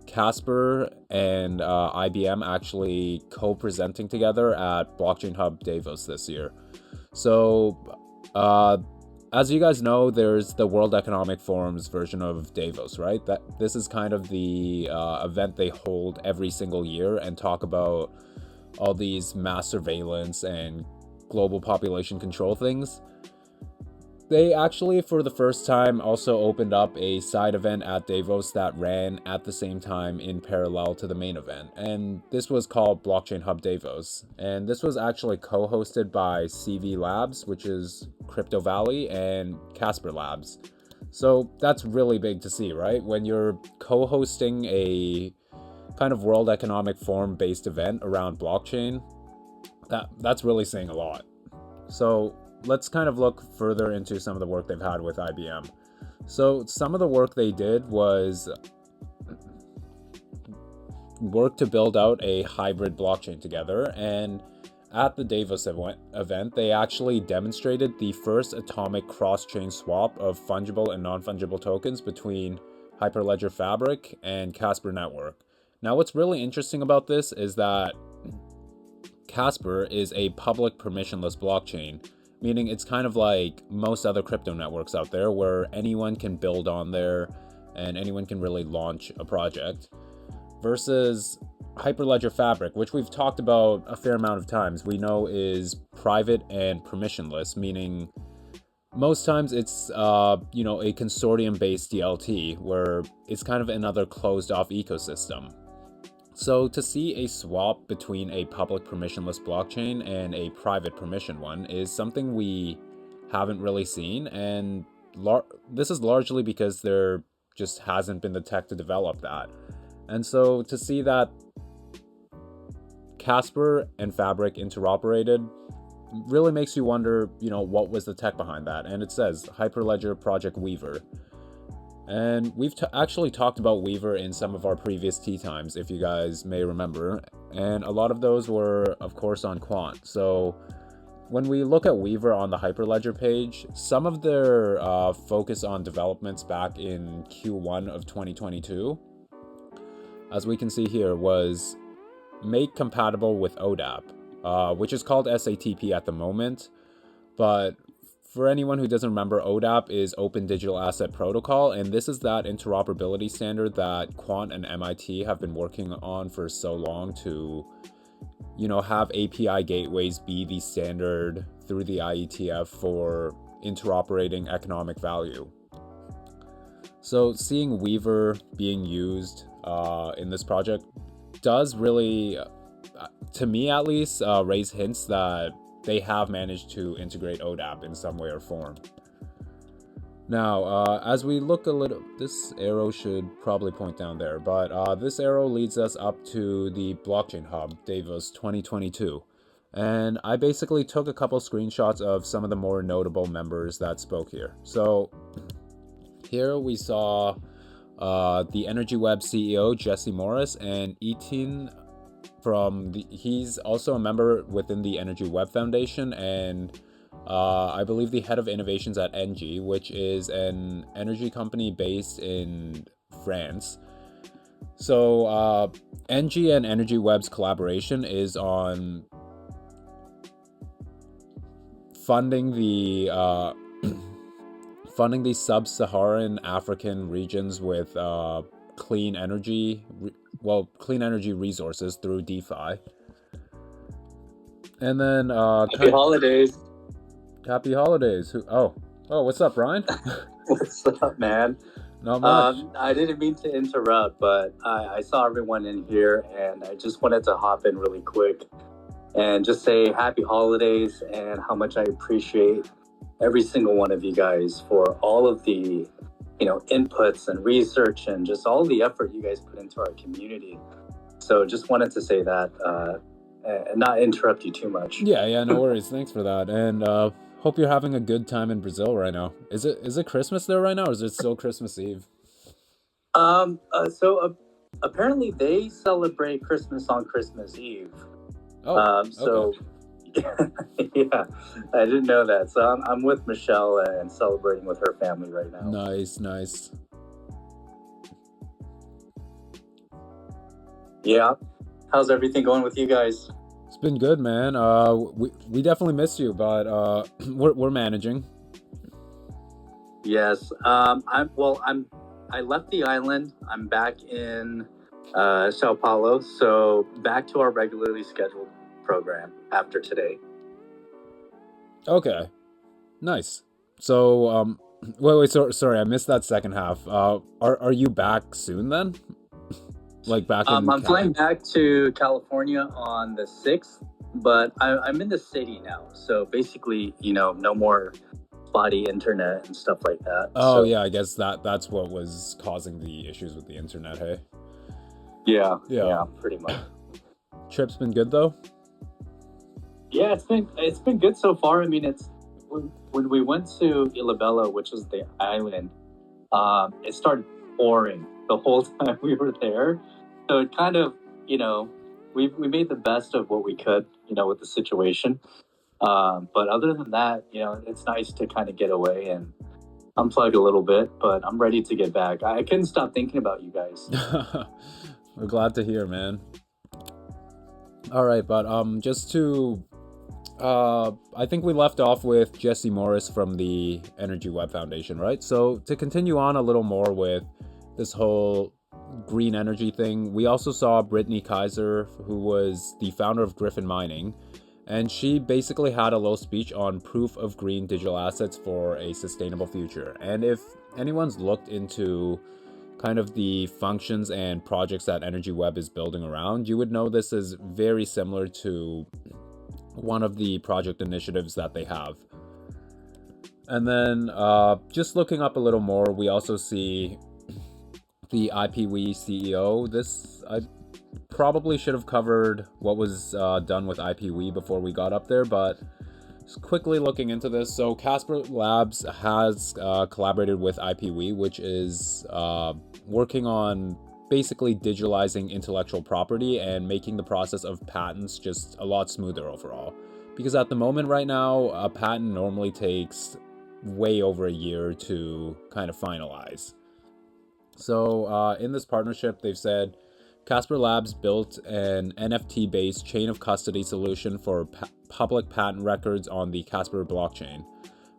Casper and IBM actually co-presenting together at Blockchain Hub Davos this year. So, as you guys know, there's the World Economic Forum's version of Davos, right? This is kind of the event they hold every single year and talk about all these mass surveillance and global population control things. They actually, for the first time, also opened up a side event at Davos that ran at the same time in parallel to the main event. And this was called Blockchain Hub Davos. And this was actually co-hosted by CV Labs, which is Crypto Valley, and Casper Labs. So that's really big to see, right? When you're co-hosting a kind of World Economic Forum based event around blockchain, that's really saying a lot. So let's kind of look further into some of the work they've had with IBM. So some of the work they did was work to build out a hybrid blockchain together, and at the Davos event, they actually demonstrated the first atomic cross-chain swap of fungible and non-fungible tokens between Hyperledger Fabric and Casper network. Now, what's really interesting about this is that Casper is a public permissionless blockchain, meaning it's kind of like most other crypto networks out there where anyone can build on there and anyone can really launch a project, versus Hyperledger Fabric, which we've talked about a fair amount of times, we know is private and permissionless, meaning most times it's a consortium-based DLT where it's kind of another closed-off ecosystem. So to see a swap between a public permissionless blockchain and a private permission one is something we haven't really seen, and this is largely because there just hasn't been the tech to develop that. And so to see that Casper and Fabric interoperated really makes you wonder, what was the tech behind that? And it says Hyperledger Project Weaver. And we've actually talked about Weaver in some of our previous tea times, if you guys may remember. And a lot of those were, of course, on Quant. So when we look at Weaver on the Hyperledger page, some of their focus on developments back in Q1 of 2022, as we can see here, was make compatible with ODAP, which is called SATP at the moment. But for anyone who doesn't remember, ODAP is Open Digital Asset Protocol, and this is that interoperability standard that Quant and MIT have been working on for so long to, have API gateways be the standard through the IETF for interoperating economic value. So seeing Weaver being used in this project does really, to me at least, raise hints that they have managed to integrate ODAP in some way or form. Now, as we look a little, this arrow should probably point down there, but this arrow leads us up to the Blockchain Hub, Davos 2022. And I basically took a couple screenshots of some of the more notable members that spoke here. So here we saw the EnergyWeb CEO, Jesse Morris, and Etin he's also a member within the EnergyWeb Foundation, and I believe the head of innovations at Engie, which is an energy company based in France. So Engie and EnergyWeb's collaboration is on funding the sub-Saharan African regions with clean energy resources through DeFi. And then happy holidays. Happy holidays. What's up, Ryan? What's up, man? Not much. I didn't mean to interrupt, but I saw everyone in here, and I just wanted to hop in really quick and just say happy holidays and how much I appreciate every single one of you guys for all of the inputs and research and just all the effort you guys put into our community. So just wanted to say that and not interrupt you too much. Yeah, no worries. Thanks for that. And hope you're having a good time in Brazil right now. Is it Christmas there right now, or is it still Christmas Eve? So apparently they celebrate Christmas on Christmas Eve. Okay. Yeah, I didn't know that. So I'm with Michelle and celebrating with her family right now. Nice. Yeah. How's everything going with you guys? It's been good, man. We definitely missed you, but we're managing. Yes. I left the island. I'm back in Sao Paulo, so back to our regularly scheduled program after today. Okay, nice. So wait, sorry, I missed that second half. Are you back soon then? Like back in I'm flying back to California on the 6th, but I'm in the city now, so basically no more spotty internet and stuff like that. Oh, so, yeah, I guess that's what was causing the issues with the internet, hey? Yeah, pretty much. Trip's been good though? Yeah, it's been good so far. I mean, it's when we went to Ilhabela, which is the island, it started pouring the whole time we were there. So it kind of, we made the best of what we could, with the situation. But other than that, it's nice to kind of get away and unplug a little bit, but I'm ready to get back. I couldn't stop thinking about you guys. We're glad to hear, man. All right, but just to I think we left off with Jesse Morris from the Energy Web Foundation, right? So to continue on a little more with this whole green energy thing, we also saw Brittany Kaiser, who was the founder of Griffin Mining, and she basically had a little speech on proof of green digital assets for a sustainable future. And if anyone's looked into kind of the functions and projects that Energy Web is building around, you would know this is very similar to one of the project initiatives that they have. And then just looking up a little more, we also see the IPWE CEO. This, I probably should have covered what was done with IPWE before we got up there, but just quickly looking into this. So Casper Labs has collaborated with IPWE, which is working on basically digitalizing intellectual property and making the process of patents just a lot smoother overall. Because at the moment right now, a patent normally takes way over a year to kind of finalize. So in this partnership, they've said Casper Labs built an NFT-based chain of custody solution for public patent records on the Casper blockchain.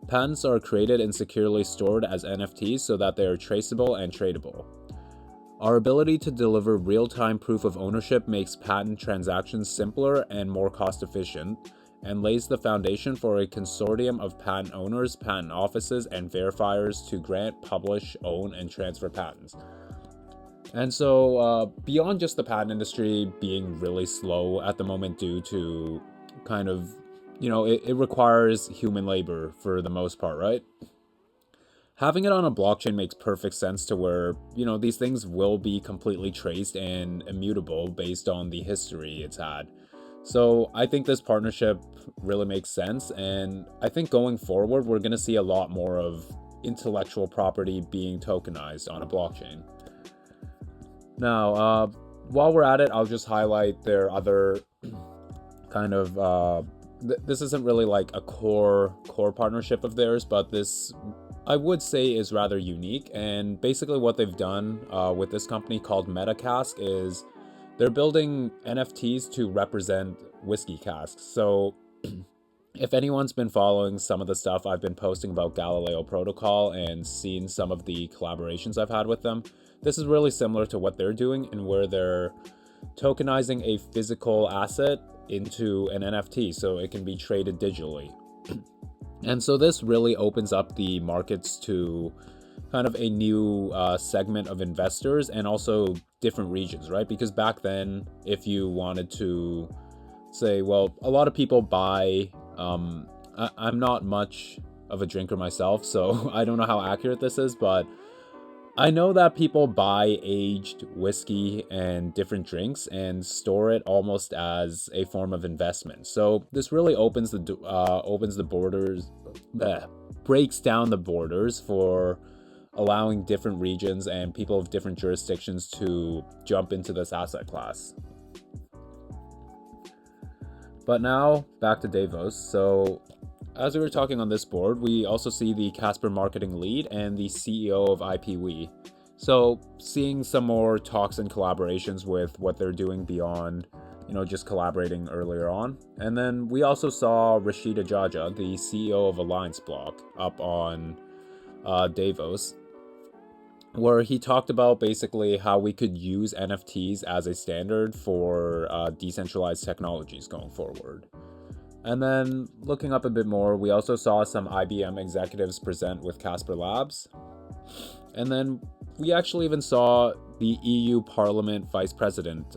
Patents are created and securely stored as NFTs so that they are traceable and tradable. Our ability to deliver real-time proof of ownership makes patent transactions simpler and more cost-efficient, and lays the foundation for a consortium of patent owners, patent offices, and verifiers to grant, publish, own, and transfer patents. And so, beyond just the patent industry being really slow at the moment due to kind of, it requires human labor for the most part, right? Having it on a blockchain makes perfect sense to where, these things will be completely traced and immutable based on the history it's had. So I think this partnership really makes sense, and I think going forward, we're going to see a lot more of intellectual property being tokenized on a blockchain. Now, while we're at it, I'll just highlight their other kind of, this isn't really like a core partnership of theirs, but this, I would say, is rather unique. And basically what they've done with this company called MetaCask is they're building NFTs to represent whiskey casks. So if anyone's been following some of the stuff I've been posting about Galileo Protocol and seen some of the collaborations I've had with them, this is really similar to what they're doing, and where they're tokenizing a physical asset into an NFT so it can be traded digitally. And so this really opens up the markets to kind of a new segment of investors, and also different regions, right? Because back then, if you wanted to say, well, a lot of people buy, I'm not much of a drinker myself, so I don't know how accurate this is, but I know that people buy aged whiskey and different drinks and store it almost as a form of investment. So this really opens the borders, breaks down the borders for allowing different regions and people of different jurisdictions to jump into this asset class. But now back to Davos. So as we were talking on this board, we also see the Casper marketing lead and the CEO of IPWE. So seeing some more talks and collaborations with what they're doing beyond, just collaborating earlier on. And then we also saw Rashida Jaja, the CEO of Alliance Block, up on Davos, where he talked about basically how we could use NFTs as a standard for decentralized technologies going forward. And then looking up a bit more, we also saw some IBM executives present with Casper Labs. And then we actually even saw the EU Parliament Vice President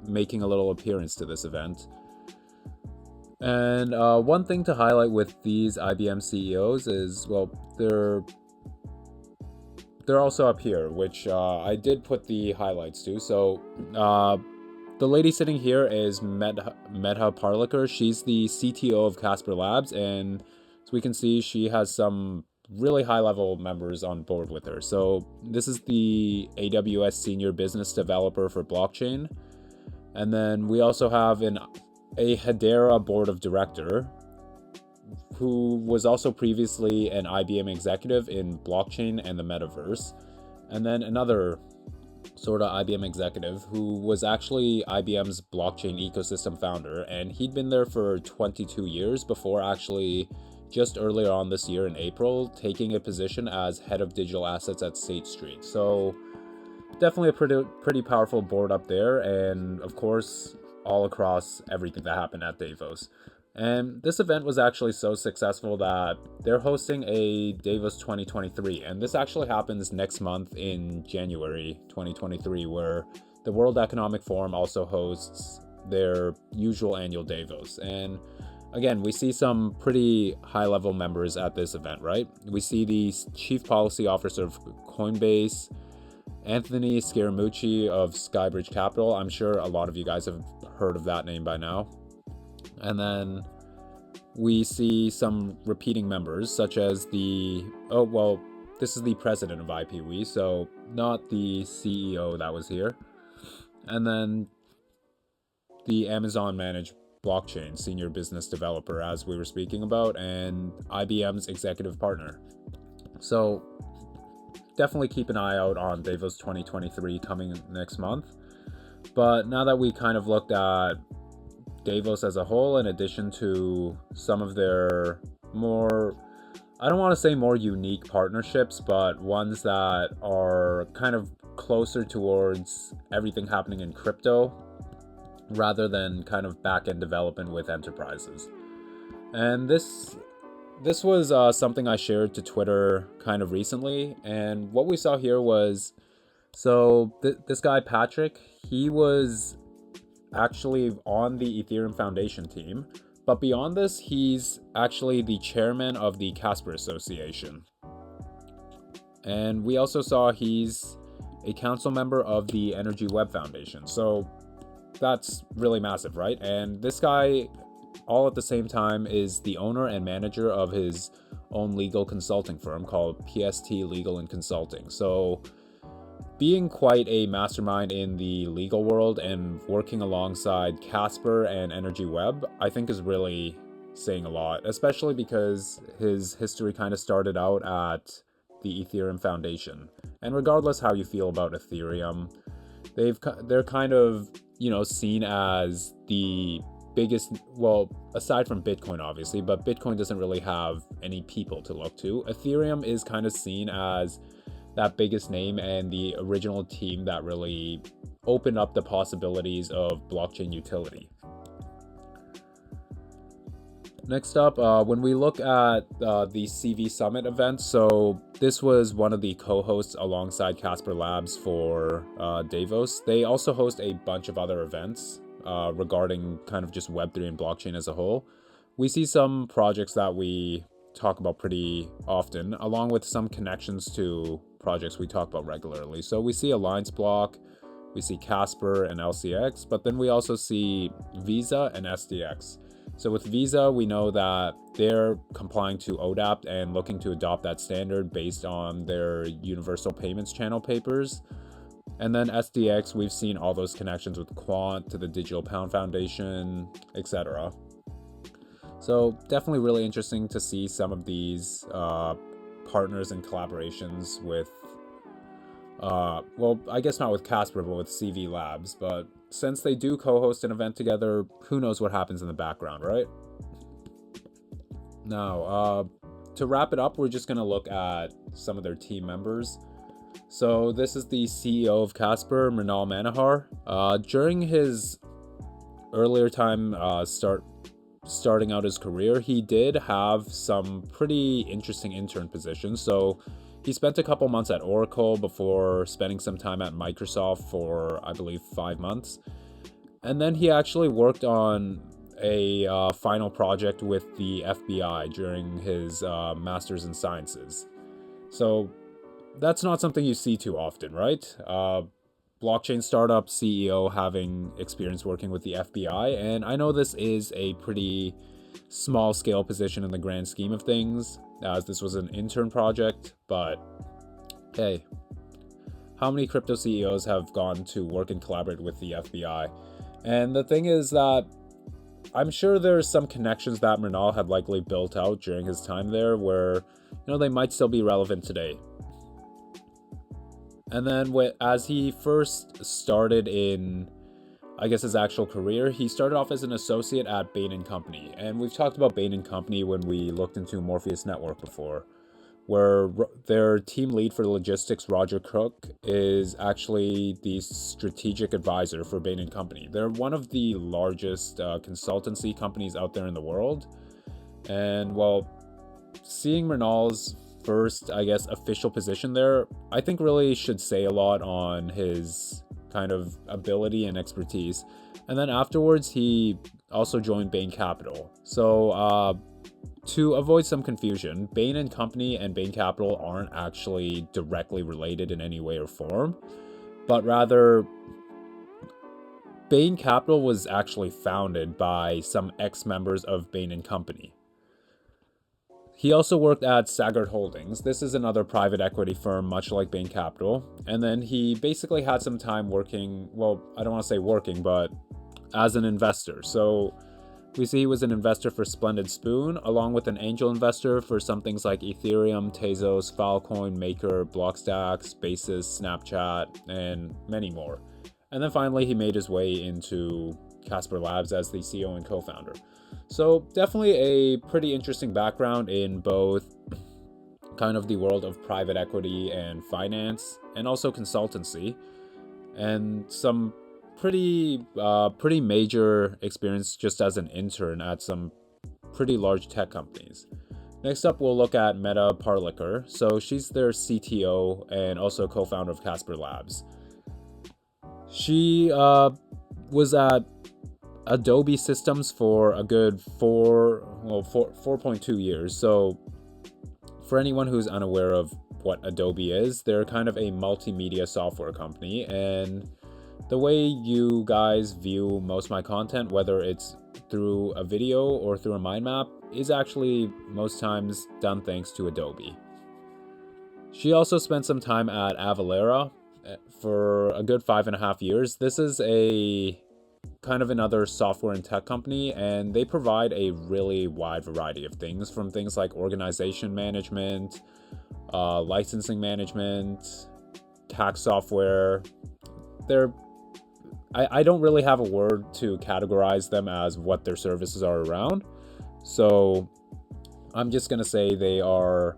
making a little appearance to this event. And one thing to highlight with these IBM CEOs is, well, they're also up here, which I did put the highlights to. So the lady sitting here is Medha Parlikar. She's the CTO of Casper Labs, and as we can see, she has some really high-level members on board with her. So this is the AWS Senior Business Developer for Blockchain. And then we also have a Hedera Board of Director, who was also previously an IBM executive in blockchain and the metaverse. And then another sort of IBM executive who was actually IBM's blockchain ecosystem founder, and he'd been there for 22 years before actually just earlier on this year in April taking a position as head of digital assets at State Street. So definitely a pretty powerful board up there, and of course all across everything that happened at Davos. And this event was actually so successful that they're hosting a Davos 2023, and this actually happens next month in January 2023, where the World Economic Forum also hosts their usual annual Davos. And again, we see some pretty high-level members at this event, right? We see the Chief Policy Officer of Coinbase, Anthony Scaramucci of Skybridge Capital. I'm sure a lot of you guys have heard of that name by now. And then we see some repeating members, such as this is the president of IPWE, so not the CEO that was here. And then the Amazon Managed Blockchain Senior Business Developer, as we were speaking about, and IBM's executive partner. So definitely keep an eye out on Davos 2023 coming next month. But now that we kind of looked at Davos as a whole, in addition to some of their more, I don't want to say more unique partnerships, but ones that are kind of closer towards everything happening in crypto rather than kind of back-end development with enterprises. And this was something I shared to Twitter kind of recently, and what we saw here was, so this guy Patrick, he was actually on the Ethereum Foundation team, but beyond this, he's actually the chairman of the Casper Association. And we also saw he's a council member of the Energy Web Foundation. So that's really massive, right? And this guy, all at the same time, is the owner and manager of his own legal consulting firm called PST Legal and Consulting. So being quite a mastermind in the legal world and working alongside Casper and Energy Web, I think is really saying a lot, especially because his history kind of started out at the Ethereum Foundation. And regardless how you feel about Ethereum, they're kind of, seen as the biggest, well, aside from Bitcoin obviously, but Bitcoin doesn't really have any people to look to. Ethereum is kind of seen as that biggest name and the original team that really opened up the possibilities of blockchain utility. Next up, when we look at the CV Summit event, so this was one of the co-hosts alongside Casper Labs for Davos. They also host a bunch of other events regarding kind of just Web3 and blockchain as a whole. We see some projects that we talk about pretty often, along with some connections to projects we talk about regularly. So we see Alliance Block, we see Casper and LCX, but then we also see Visa and SDX. So with Visa, we know that they're complying to ODAPT and looking to adopt that standard based on their Universal Payments Channel papers. And then SDX, we've seen all those connections with Quant to the Digital Pound Foundation, etc. So definitely really interesting to see some of these partners and collaborations with, I guess not with Casper, but with CV Labs. But since they do co-host an event together, who knows what happens in the background, right? Now, to wrap it up, we're just going to look at some of their team members. So this is the CEO of Casper, Mrinal Manohar. During his earlier time starting out his career, he did have some pretty interesting intern positions. So he spent a couple months at Oracle before spending some time at Microsoft for, I believe, 5 months. And then he actually worked on a final project with the FBI during his Master's in Sciences. So that's not something you see too often, right? Blockchain startup CEO having experience working with the FBI, and I know this is a pretty small scale position in the grand scheme of things, as this was an intern project, but hey, how many crypto CEOs have gone to work and collaborate with the FBI? And the thing is that I'm sure there's some connections that Mrinal had likely built out during his time there where, they might still be relevant today. And then as he first started in, I guess, his actual career, he started off as an associate at Bain & Company. And we've talked about Bain & Company when we looked into Morpheus Network before, where their team lead for logistics, Roger Cook, is actually the strategic advisor for Bain & Company. They're one of the largest consultancy companies out there in the world. And, well, seeing Mrinal's first, I guess, official position there, I think really should say a lot on his kind of ability and expertise. And then afterwards, he also joined Bain Capital. So to avoid some confusion, Bain & Company and Bain Capital aren't actually directly related in any way or form, but rather Bain Capital was actually founded by some ex-members of Bain & Company. He also worked at Sagard Holdings. This is another private equity firm, much like Bain Capital. And then he basically had some time working, well, I don't want to say working, but as an investor. So we see he was an investor for Splendid Spoon, along with an angel investor for some things like Ethereum, Tezos, Filecoin, Maker, Blockstacks, Basis, Snapchat, and many more. And then finally, he made his way into Casper Labs as the CEO and co-founder. So definitely a pretty interesting background in both kind of the world of private equity and finance, and also consultancy, and some pretty major experience just as an intern at some pretty large tech companies. Next up, we'll look at Meta Parlikar. So she's their CTO and also co-founder of Casper Labs. She was at Adobe Systems for a good 4.2 years. So for anyone who's unaware of what Adobe is, they're kind of a multimedia software company, and the way you guys view most of my content, whether it's through a video or through a mind map, is actually most times done thanks to Adobe. She also spent some time at Avalara for a good 5.5 years. This is a kind of another software and tech company, and they provide a really wide variety of things, from things like organization management, licensing management, tax software. I don't really have a word to categorize them as what their services are around, so I'm just gonna say they operate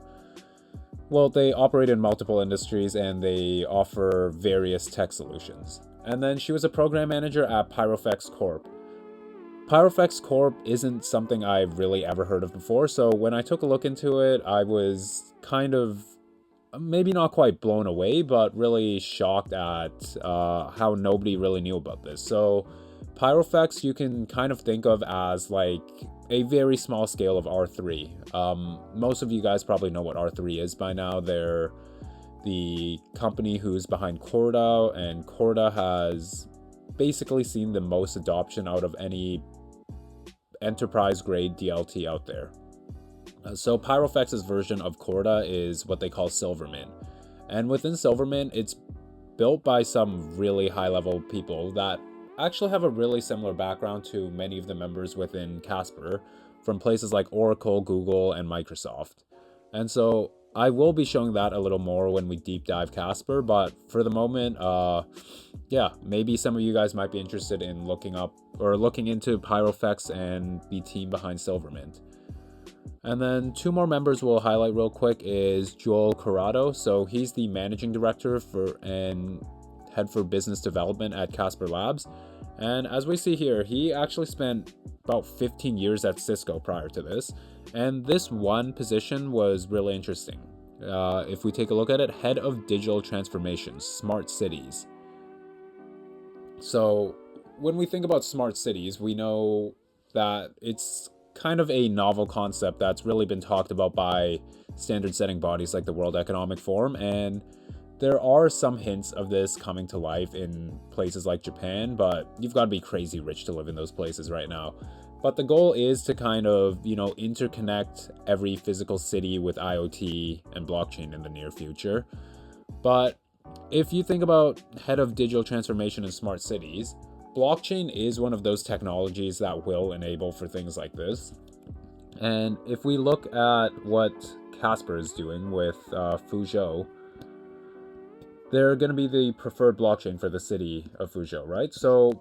in multiple industries and they offer various tech solutions. And then she was a program manager at Pyrofex Corp. Pyrofex Corp isn't something I've really ever heard of before, so when I took a look into it, I was kind of, maybe not quite blown away, but really shocked at how nobody really knew about this. So Pyrofex you can kind of think of as like a very small scale of R3. Most of you guys probably know what R3 is by now. They're the company who's behind Corda, and Corda has basically seen the most adoption out of any enterprise-grade DLT out there. So Pyrofex's version of Corda is what they call Silvermint. And within Silvermint, it's built by some really high-level people that actually have a really similar background to many of the members within Casper, from places like Oracle, Google, and Microsoft. And so I will be showing that a little more when we deep dive Casper, but for the moment, maybe some of you guys might be interested in looking into Pyrofex and the team behind Silvermint. And then two more members we'll highlight real quick is Joel Corrado. So he's the managing director and head for business development at Casper Labs. And as we see here, he actually spent about 15 years at Cisco prior to this. And this one position was really interesting. If we take a look at it, head of digital transformation, smart cities. So when we think about smart cities, we know that it's kind of a novel concept that's really been talked about by standard setting bodies like the World Economic Forum, and there are some hints of this coming to life in places like Japan, but you've got to be crazy rich to live in those places right now. But the goal is to kind of, interconnect every physical city with IoT and blockchain in the near future. But if you think about head of digital transformation in smart cities, blockchain is one of those technologies that will enable for things like this. And if we look at what Casper is doing with Fuzhou, they're going to be the preferred blockchain for the city of Fuzhou, right? So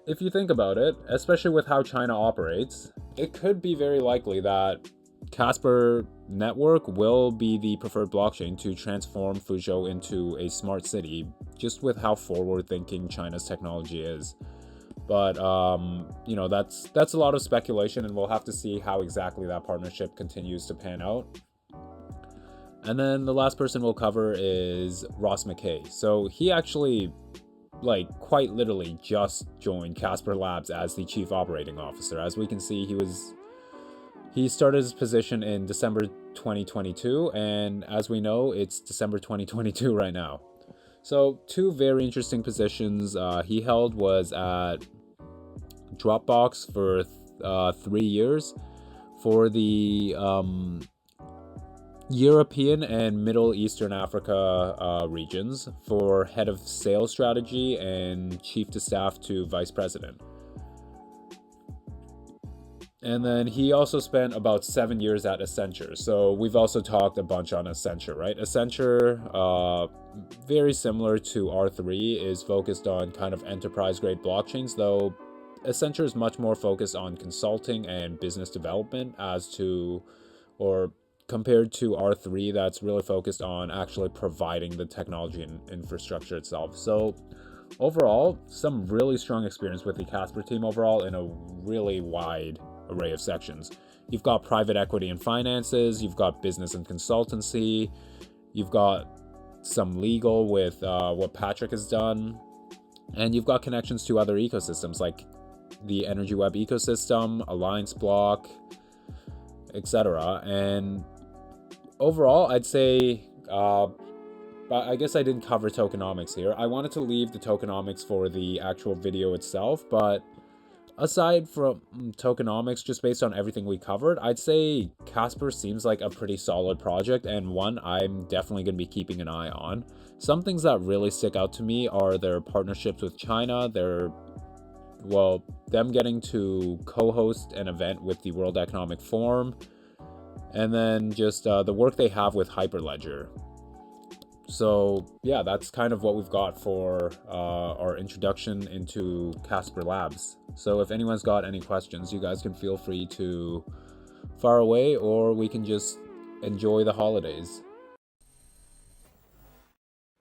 if you think about it, especially with how China operates, it could be very likely that Casper network will be the preferred blockchain to transform Fuzhou into a smart city, just with how forward-thinking China's technology is. But that's a lot of speculation, and we'll have to see how exactly that partnership continues to pan out. And then the last person we'll cover is Ross McKay. So he actually, quite literally just joined Casper Labs as the chief operating officer. As we can see, he started his position in December 2022, and as we know, it's December 2022 right now. So two very interesting positions he held was at Dropbox for 3 years for the European and Middle Eastern Africa regions for head of sales strategy and chief to staff to vice president. And then he also spent about 7 years at Accenture. So we've also talked a bunch on Accenture, right? Accenture, very similar to R3, is focused on kind of enterprise-grade blockchains, though Accenture is much more focused on consulting and business development compared to R3, that's really focused on actually providing the technology and infrastructure itself. So overall, some really strong experience with the Casper team overall in a really wide array of sections. You've got private equity and finances, you've got business and consultancy, you've got some legal with what Patrick has done, and you've got connections to other ecosystems like the Energy Web ecosystem, Alliance Block, etc. And overall, I'd say, but I guess I didn't cover tokenomics here. I wanted to leave the tokenomics for the actual video itself, but aside from tokenomics, just based on everything we covered, I'd say Casper seems like a pretty solid project and one I'm definitely going to be keeping an eye on. Some things that really stick out to me are their partnerships with China, them getting to co-host an event with the World Economic Forum, and then just the work they have with Hyperledger. So yeah, that's kind of what we've got for our introduction into Casper Labs. So if anyone's got any questions, you guys can feel free to fire away, or we can just enjoy the holidays.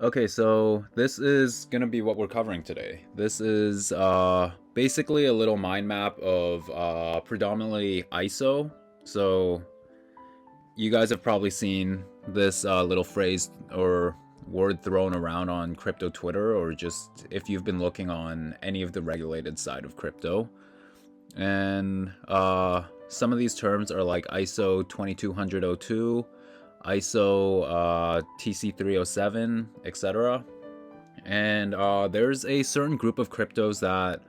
Okay, so this is gonna be what we're covering today. This is basically a little mind map of predominantly ISO. So you guys have probably seen this little phrase or word thrown around on crypto Twitter, or just if you've been looking on any of the regulated side of crypto. And some of these terms are like ISO 2200-02, ISO TC307, etc. And there's a certain group of cryptos that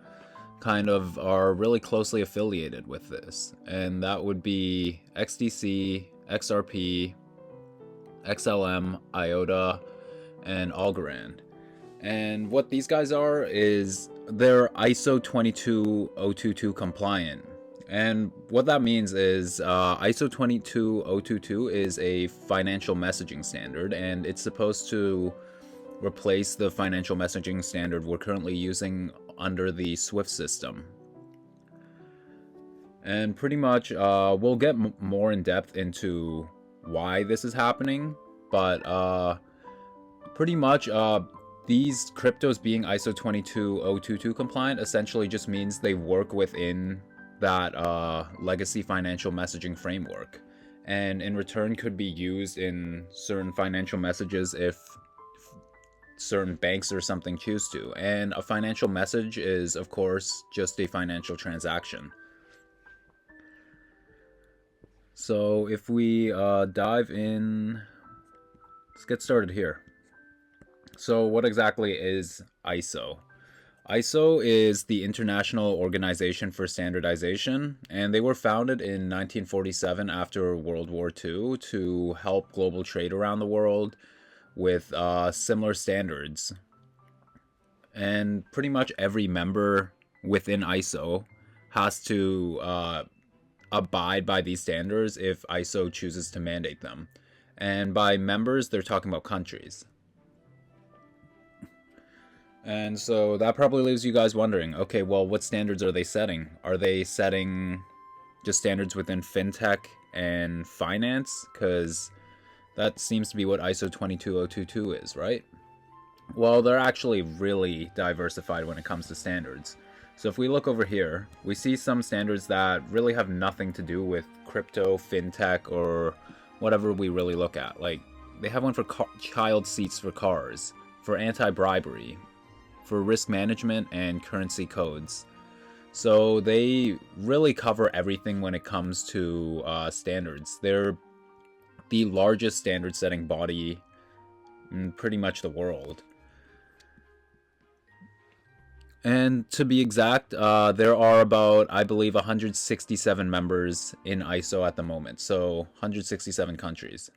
kind of are really closely affiliated with this, and that would be XDC, XRP, XLM, IOTA, and Algorand. And what these guys are is they're ISO 22022 compliant. And what that means is ISO 22022 is a financial messaging standard, and it's supposed to replace the financial messaging standard we're currently using under the SWIFT system. And pretty much we'll get more in depth into why this is happening, but pretty much these cryptos being ISO 22022 compliant essentially just means they work within that legacy financial messaging framework, and in return could be used in certain financial messages if certain banks or something choose to. And a financial message is, of course, just a financial transaction. So if we dive in, let's get started here. So what exactly is ISO? ISO is the International Organization for Standardization, and they were founded in 1947 after World War II to help global trade around the world with similar standards. And pretty much every member within ISO has to abide by these standards if ISO chooses to mandate them. And by members, they're talking about countries. And so that probably leaves you guys wondering, okay, well, what standards are they setting? Are they setting just standards within fintech and finance? Because that seems to be what ISO 22022 is, right? Well, they're actually really diversified when it comes to standards. So if we look over here, we see some standards that really have nothing to do with crypto, fintech, or whatever we really look at. Like, they have one for child seats for cars, for anti-bribery, for risk management, and currency codes. So they really cover everything when it comes to standards. They're the largest standard setting body in pretty much the world. And to be exact, there are about, I believe, 167 members in ISO at the moment. So 167 countries.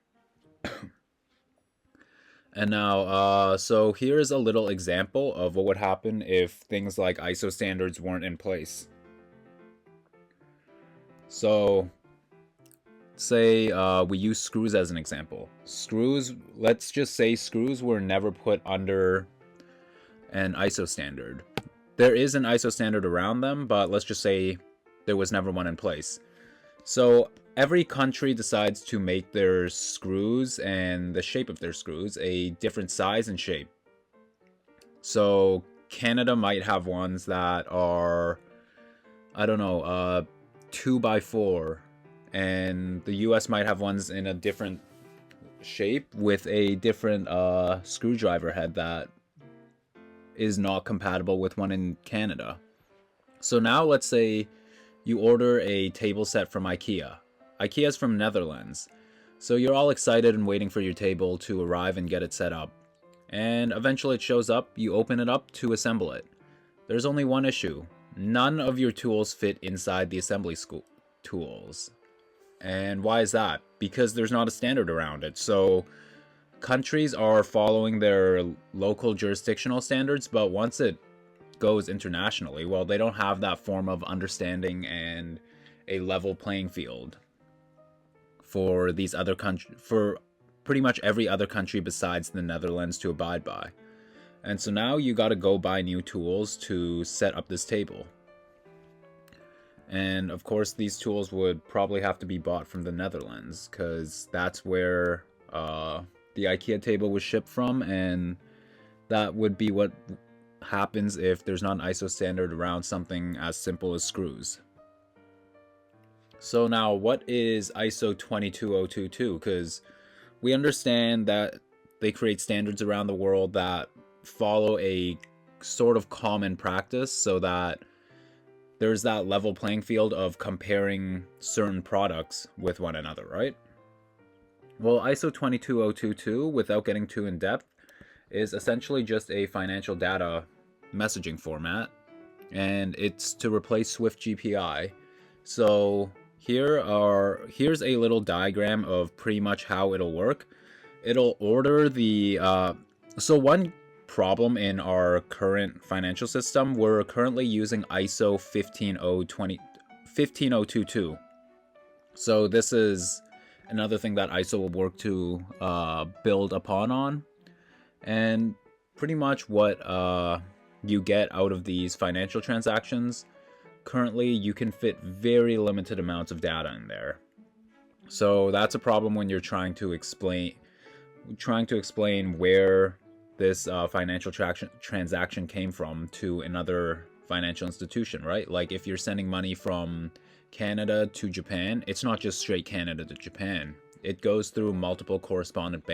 And now, so here's a little example of what would happen if things like ISO standards weren't in place. So say we use screws as an example. Screws, let's just say screws were never put under an ISO standard. There is an ISO standard around them, but let's just say there was never one in place. So every country decides to make their screws and the shape of their screws a different size and shape. So Canada might have ones that are, I don't know, 2x4, and the US might have ones in a different shape with a different screwdriver head that is not compatible with one in Canada. So now let's say you order a table set from IKEA. IKEA's from Netherlands. So you're all excited and waiting for your table to arrive and get it set up. And eventually it shows up, you open it up to assemble it. There's only one issue. None of your tools fit inside the assembly tools. And why is that? Because there's not a standard around it. So countries are following their local jurisdictional standards, but once it goes internationally, well, they don't have that form of understanding and a level playing field for these other countries, for pretty much every other country besides the Netherlands to abide by. And so now you got to go buy new tools to set up this table. And of course, these tools would probably have to be bought from the Netherlands, because that's where the IKEA table was shipped from, and that would be what happens if there's not an ISO standard around something as simple as screws. So now, what is ISO 22022? Because we understand that they create standards around the world that follow a sort of common practice so that there's that level playing field of comparing certain products with one another, right? Well, ISO 22022, without getting too in depth, is essentially just a financial data messaging format, and it's to replace Swift GPI. So here's a little diagram of pretty much how it'll work. It'll order the so one problem in our current financial system, we're currently using ISO 15022. So this is another thing that ISO will work to build upon on. And pretty much what you get out of these financial transactions, currently you can fit very limited amounts of data in there. So that's a problem when you're trying to explain where this financial transaction came from to another financial institution, right? Like if you're sending money from Canada to Japan, it's not just straight Canada to Japan. It goes through multiple correspondent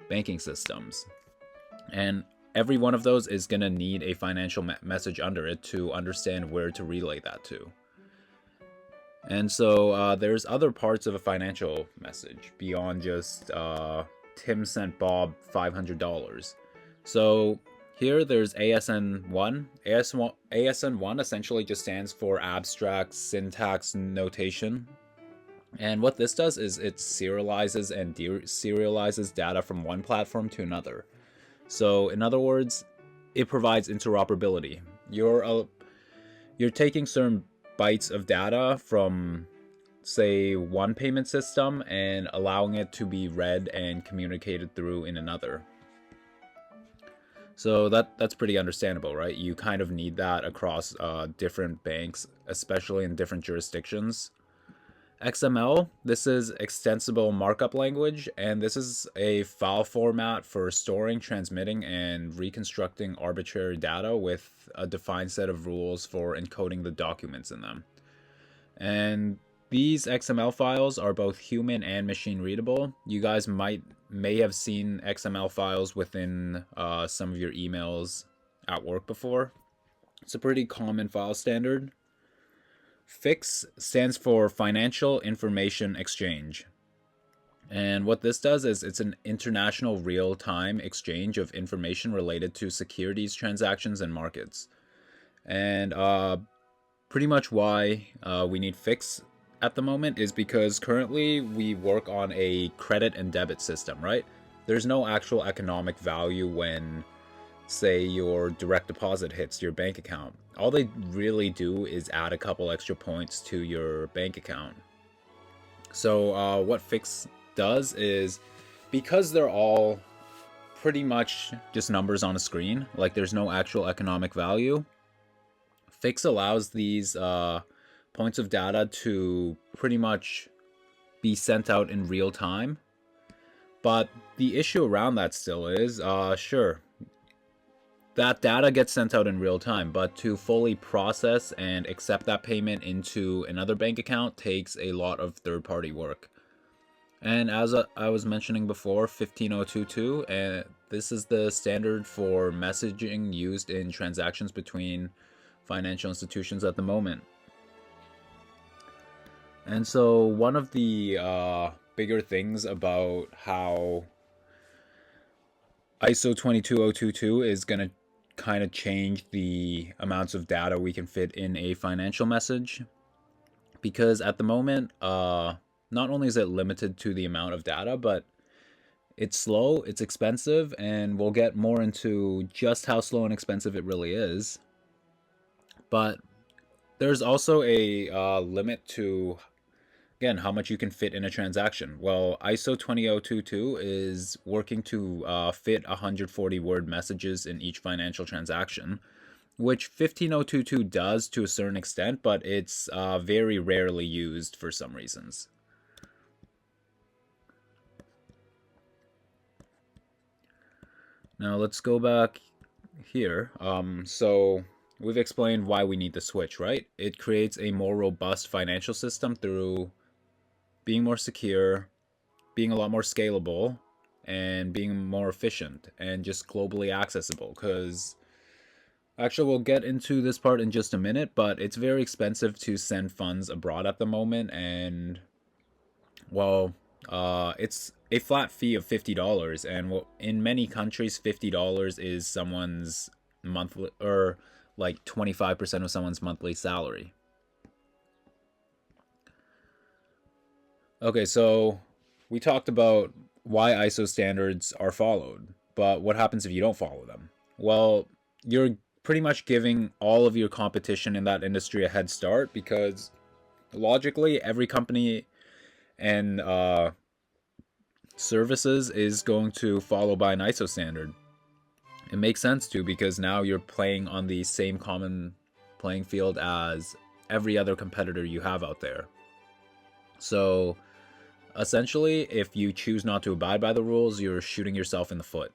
banking systems. And every one of those is going to need a financial message under it to understand where to relay that to. And so there's other parts of a financial message beyond just Tim sent Bob $500. So here there's ASN1. ASN1 essentially just stands for Abstract Syntax Notation. And what this does is it serializes and deserializes data from one platform to another. So in other words, it provides interoperability. You're taking certain bytes of data from, say, one payment system and allowing it to be read and communicated through in another. So that's pretty understandable, right? You kind of need that across different banks, especially in different jurisdictions. XML, this is extensible markup language, and this is a file format for storing, transmitting, and reconstructing arbitrary data with a defined set of rules for encoding the documents in them. And these XML files are both human and machine readable. You guys may have seen XML files within some of your emails at work before. It's a pretty common file standard. FIX stands for Financial Information Exchange. And what this does is it's an international real-time exchange of information related to securities transactions and markets. And pretty much why we need FIX at the moment is because currently we work on a credit and debit system, right? There's no actual economic value when, say, your direct deposit hits your bank account. All they really do is add a couple extra points to your bank account. So what FIX does is, because they're all pretty much just numbers on a screen, like there's no actual economic value, FIX allows these points of data to pretty much be sent out in real time. But the issue around that still is, sure, that data gets sent out in real time, but to fully process and accept that payment into another bank account takes a lot of third-party work. And as I was mentioning before, 15022, and this is the standard for messaging used in transactions between financial institutions at the moment. And so one of the bigger things about how ISO 22022 is going to kind of change the amounts of data we can fit in a financial message, because at the moment, not only is it limited to the amount of data, but it's slow, it's expensive, and we'll get more into just how slow and expensive it really is. But there's also a limit to, again, how much you can fit in a transaction. Well, ISO 20022 is working to fit 140 word messages in each financial transaction, which 15022 does to a certain extent, but it's very rarely used for some reasons. Now let's go back here. So we've explained why we need the switch, right? It creates a more robust financial system through being more secure, being a lot more scalable, and being more efficient and just globally accessible. Because actually, we'll get into this part in just a minute, but it's very expensive to send funds abroad at the moment. And, well, it's a flat fee of $50. And in many countries, $50 is someone's monthly, or like 25% of someone's monthly salary. Okay, so we talked about why ISO standards are followed, but what happens if you don't follow them? Well, you're pretty much giving all of your competition in that industry a head start, because logically every company and services is going to follow by an ISO standard. It makes sense to, because now you're playing on the same common playing field as every other competitor you have out there. So essentially, if you choose not to abide by the rules, you're shooting yourself in the foot.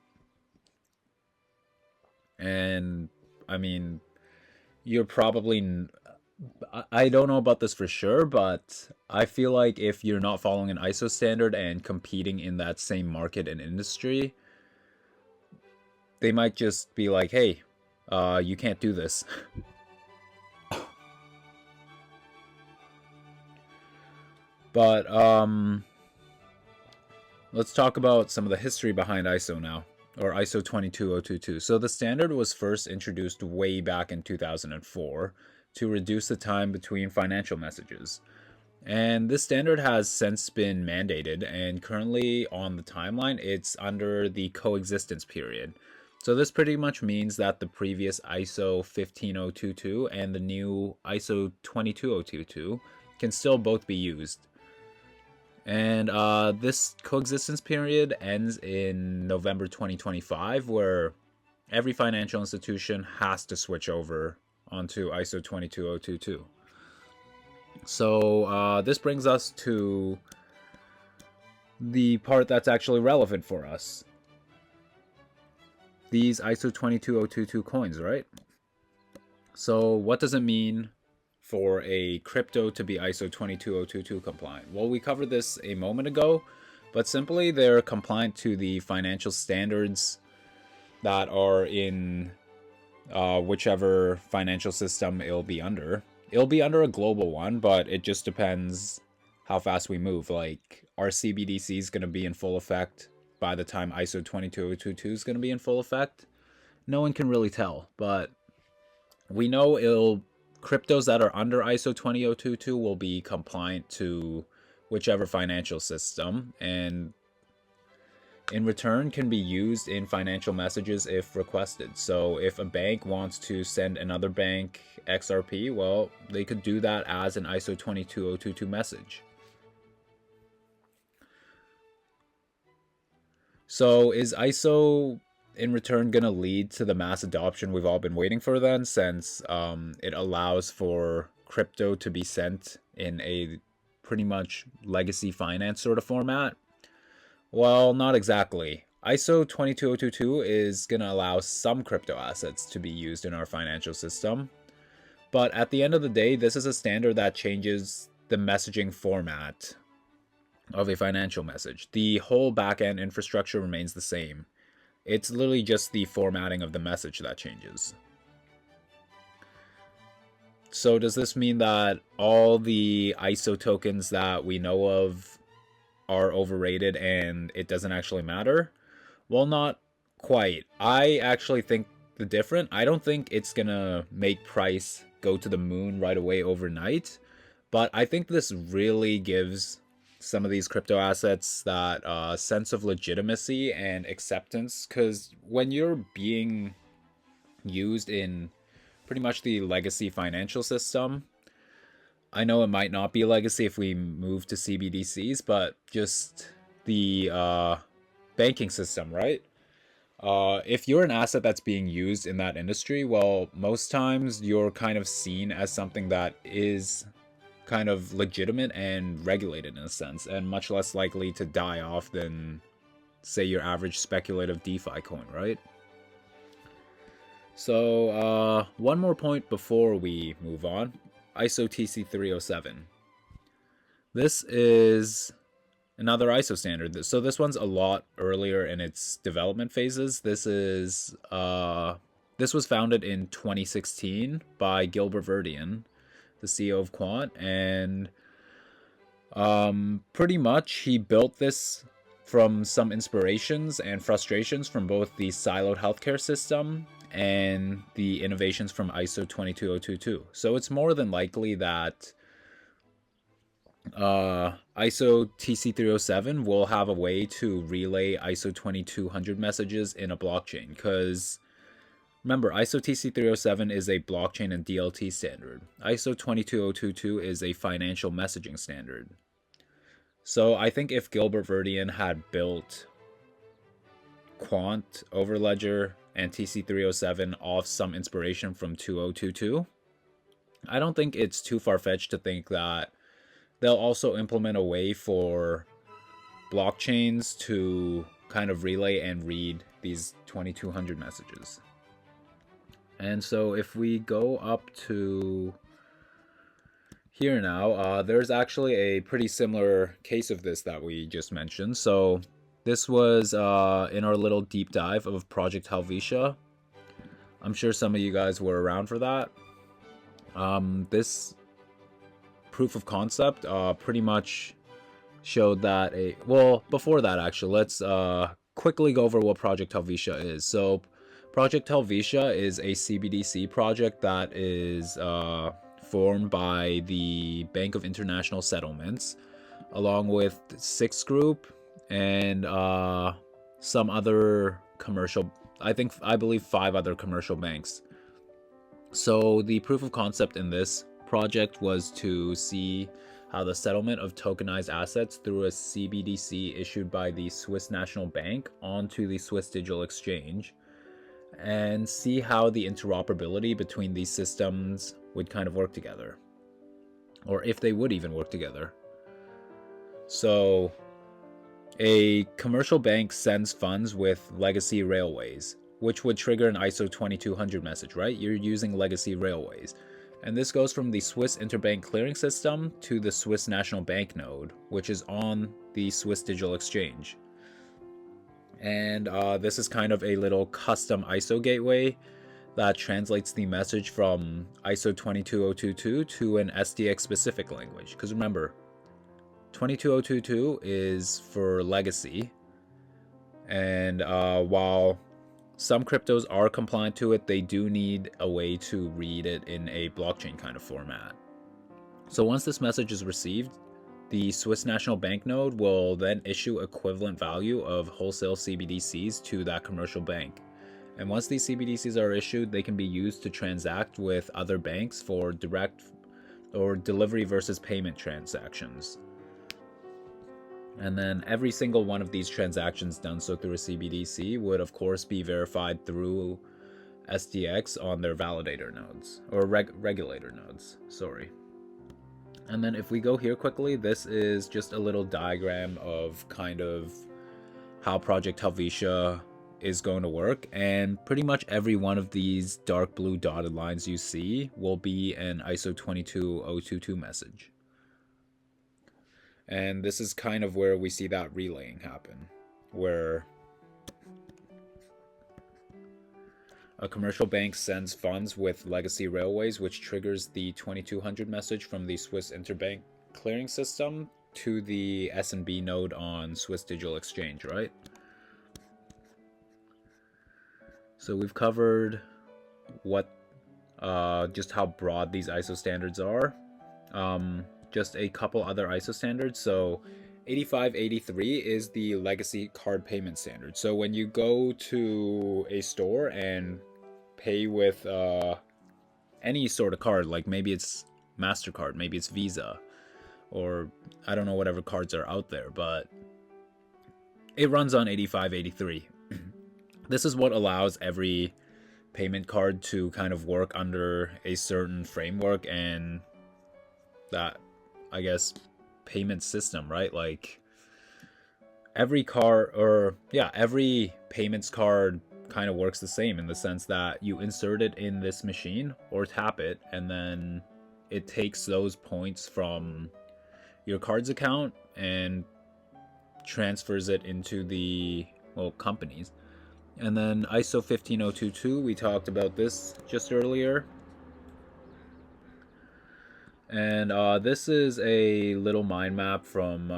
And I mean, you're probably, I don't know about this for sure, but I feel like if you're not following an ISO standard and competing in that same market and industry, they might just be like, hey, you can't do this. But let's talk about some of the history behind ISO now. or ISO 22022. So the standard was first introduced way back in 2004 to reduce the time between financial messages. And this standard has since been mandated, and currently on the timeline, it's under the coexistence period. So this pretty much means that the previous ISO 15022 and the new ISO 22022 can still both be used. And this coexistence period ends in November 2025, where every financial institution has to switch over onto ISO 22022. So this brings us to the part that's actually relevant for us. These ISO 22022 coins, right? So what does it mean for a crypto to be ISO 22022 compliant? Well, we covered this a moment ago, but simply they're compliant to the financial standards that are in whichever financial system it'll be under. It'll be under a global one, but it just depends how fast we move. Like, our CBDC is going to be in full effect by the time ISO 22022 is going to be in full effect. No one can really tell, but we know cryptos that are under ISO 20022 will be compliant to whichever financial system, and in return can be used in financial messages if requested. So if a bank wants to send another bank XRP, well, they could do that as an ISO 22022 message. So is ISO in return going to lead to the mass adoption we've all been waiting for then, since it allows for crypto to be sent in a pretty much legacy finance sort of format? Well, not exactly. ISO 22022 is going to allow some crypto assets to be used in our financial system. But at the end of the day, this is a standard that changes the messaging format of a financial message. The whole backend infrastructure remains the same. It's literally just the formatting of the message that changes. So does this mean that all the ISO tokens that we know of are overrated and it doesn't actually matter? Well, not quite. I actually think the different. I don't think it's gonna make price go to the moon right away overnight, but I think this really gives some of these crypto assets that sense of legitimacy and acceptance, because when you're being used in pretty much the legacy financial system, I know it might not be legacy if we move to CBDCs, but just the banking system, right? If you're an asset that's being used in that industry, well, most times you're kind of seen as something that is kind of legitimate and regulated in a sense, and much less likely to die off than, say, your average speculative DeFi coin, right? So one more point before we move on. ISO TC307. This is another ISO standard. So this one's a lot earlier in its development phases. This was founded in 2016 by Gilbert Verdian, the CEO of Quant, and pretty much he built this from some inspirations and frustrations from both the siloed healthcare system and the innovations from ISO 22022. So it's more than likely that ISO TC307 will have a way to relay ISO 2200 messages in a blockchain, because remember, ISO TC307 is a blockchain and DLT standard. ISO 22022 is a financial messaging standard. So I think if Gilbert Verdian had built Quant, Overledger, and TC307 off some inspiration from 2022, I don't think it's too far-fetched to think that they'll also implement a way for blockchains to kind of relay and read these 2200 messages. And so if we go up to here now, there's actually a pretty similar case of this that we just mentioned. So this was in our little deep dive of Project Helvetia. I'm sure some of you guys were around for that. This proof of concept pretty much showed that before that actually, let's quickly go over what Project Helvetia is. So Project Helvetia is a CBDC project that is formed by the Bank of International Settlements, along with Six Group and some other commercial, I believe 5 other commercial banks. So the proof of concept in this project was to see how the settlement of tokenized assets through a CBDC issued by the Swiss National Bank onto the Swiss Digital Exchange, and see how the interoperability between these systems would kind of work together, or if they would even work together. So a commercial bank sends funds with legacy railways, which would trigger an ISO 2200 message, right? You're using legacy railways. And this goes from the Swiss Interbank Clearing System to the Swiss National Bank node, which is on the Swiss Digital Exchange. And this is kind of a little custom ISO gateway that translates the message from ISO 22022 to an SDX specific language. Because remember, 22022 is for legacy, and while some cryptos are compliant to it, they do need a way to read it in a blockchain kind of format. So once this message is received, the Swiss National Bank node will then issue equivalent value of wholesale CBDCs to that commercial bank. And once these CBDCs are issued, they can be used to transact with other banks for direct or delivery versus payment transactions. And then every single one of these transactions done so through a CBDC would of course be verified through SDX on their validator nodes, or regulator nodes, sorry. And then if we go here quickly, this is just a little diagram of kind of how Project Helvetia is going to work, and pretty much every one of these dark blue dotted lines you see will be an ISO 22022 message. And this is kind of where we see that relaying happen, where a commercial bank sends funds with legacy railways, which triggers the 2200 message from the Swiss Interbank Clearing System to the S&B node on Swiss Digital Exchange, right? So we've covered what, just how broad these ISO standards are. Just a couple other ISO standards. So 8583 is the legacy card payment standard. So when you go to a store and pay with any sort of card, like maybe it's MasterCard, maybe it's Visa, or I don't know, whatever cards are out there, but it runs on 8583. This is what allows every payment card to kind of work under a certain framework and that, I guess, payment system, right? Like every card, or yeah, every payments card kind of works the same in the sense that you insert it in this machine or tap it, and then it takes those points from your card's account and transfers it into the, well, companies. And then ISO 15022, we talked about this just earlier. And this is a little mind map from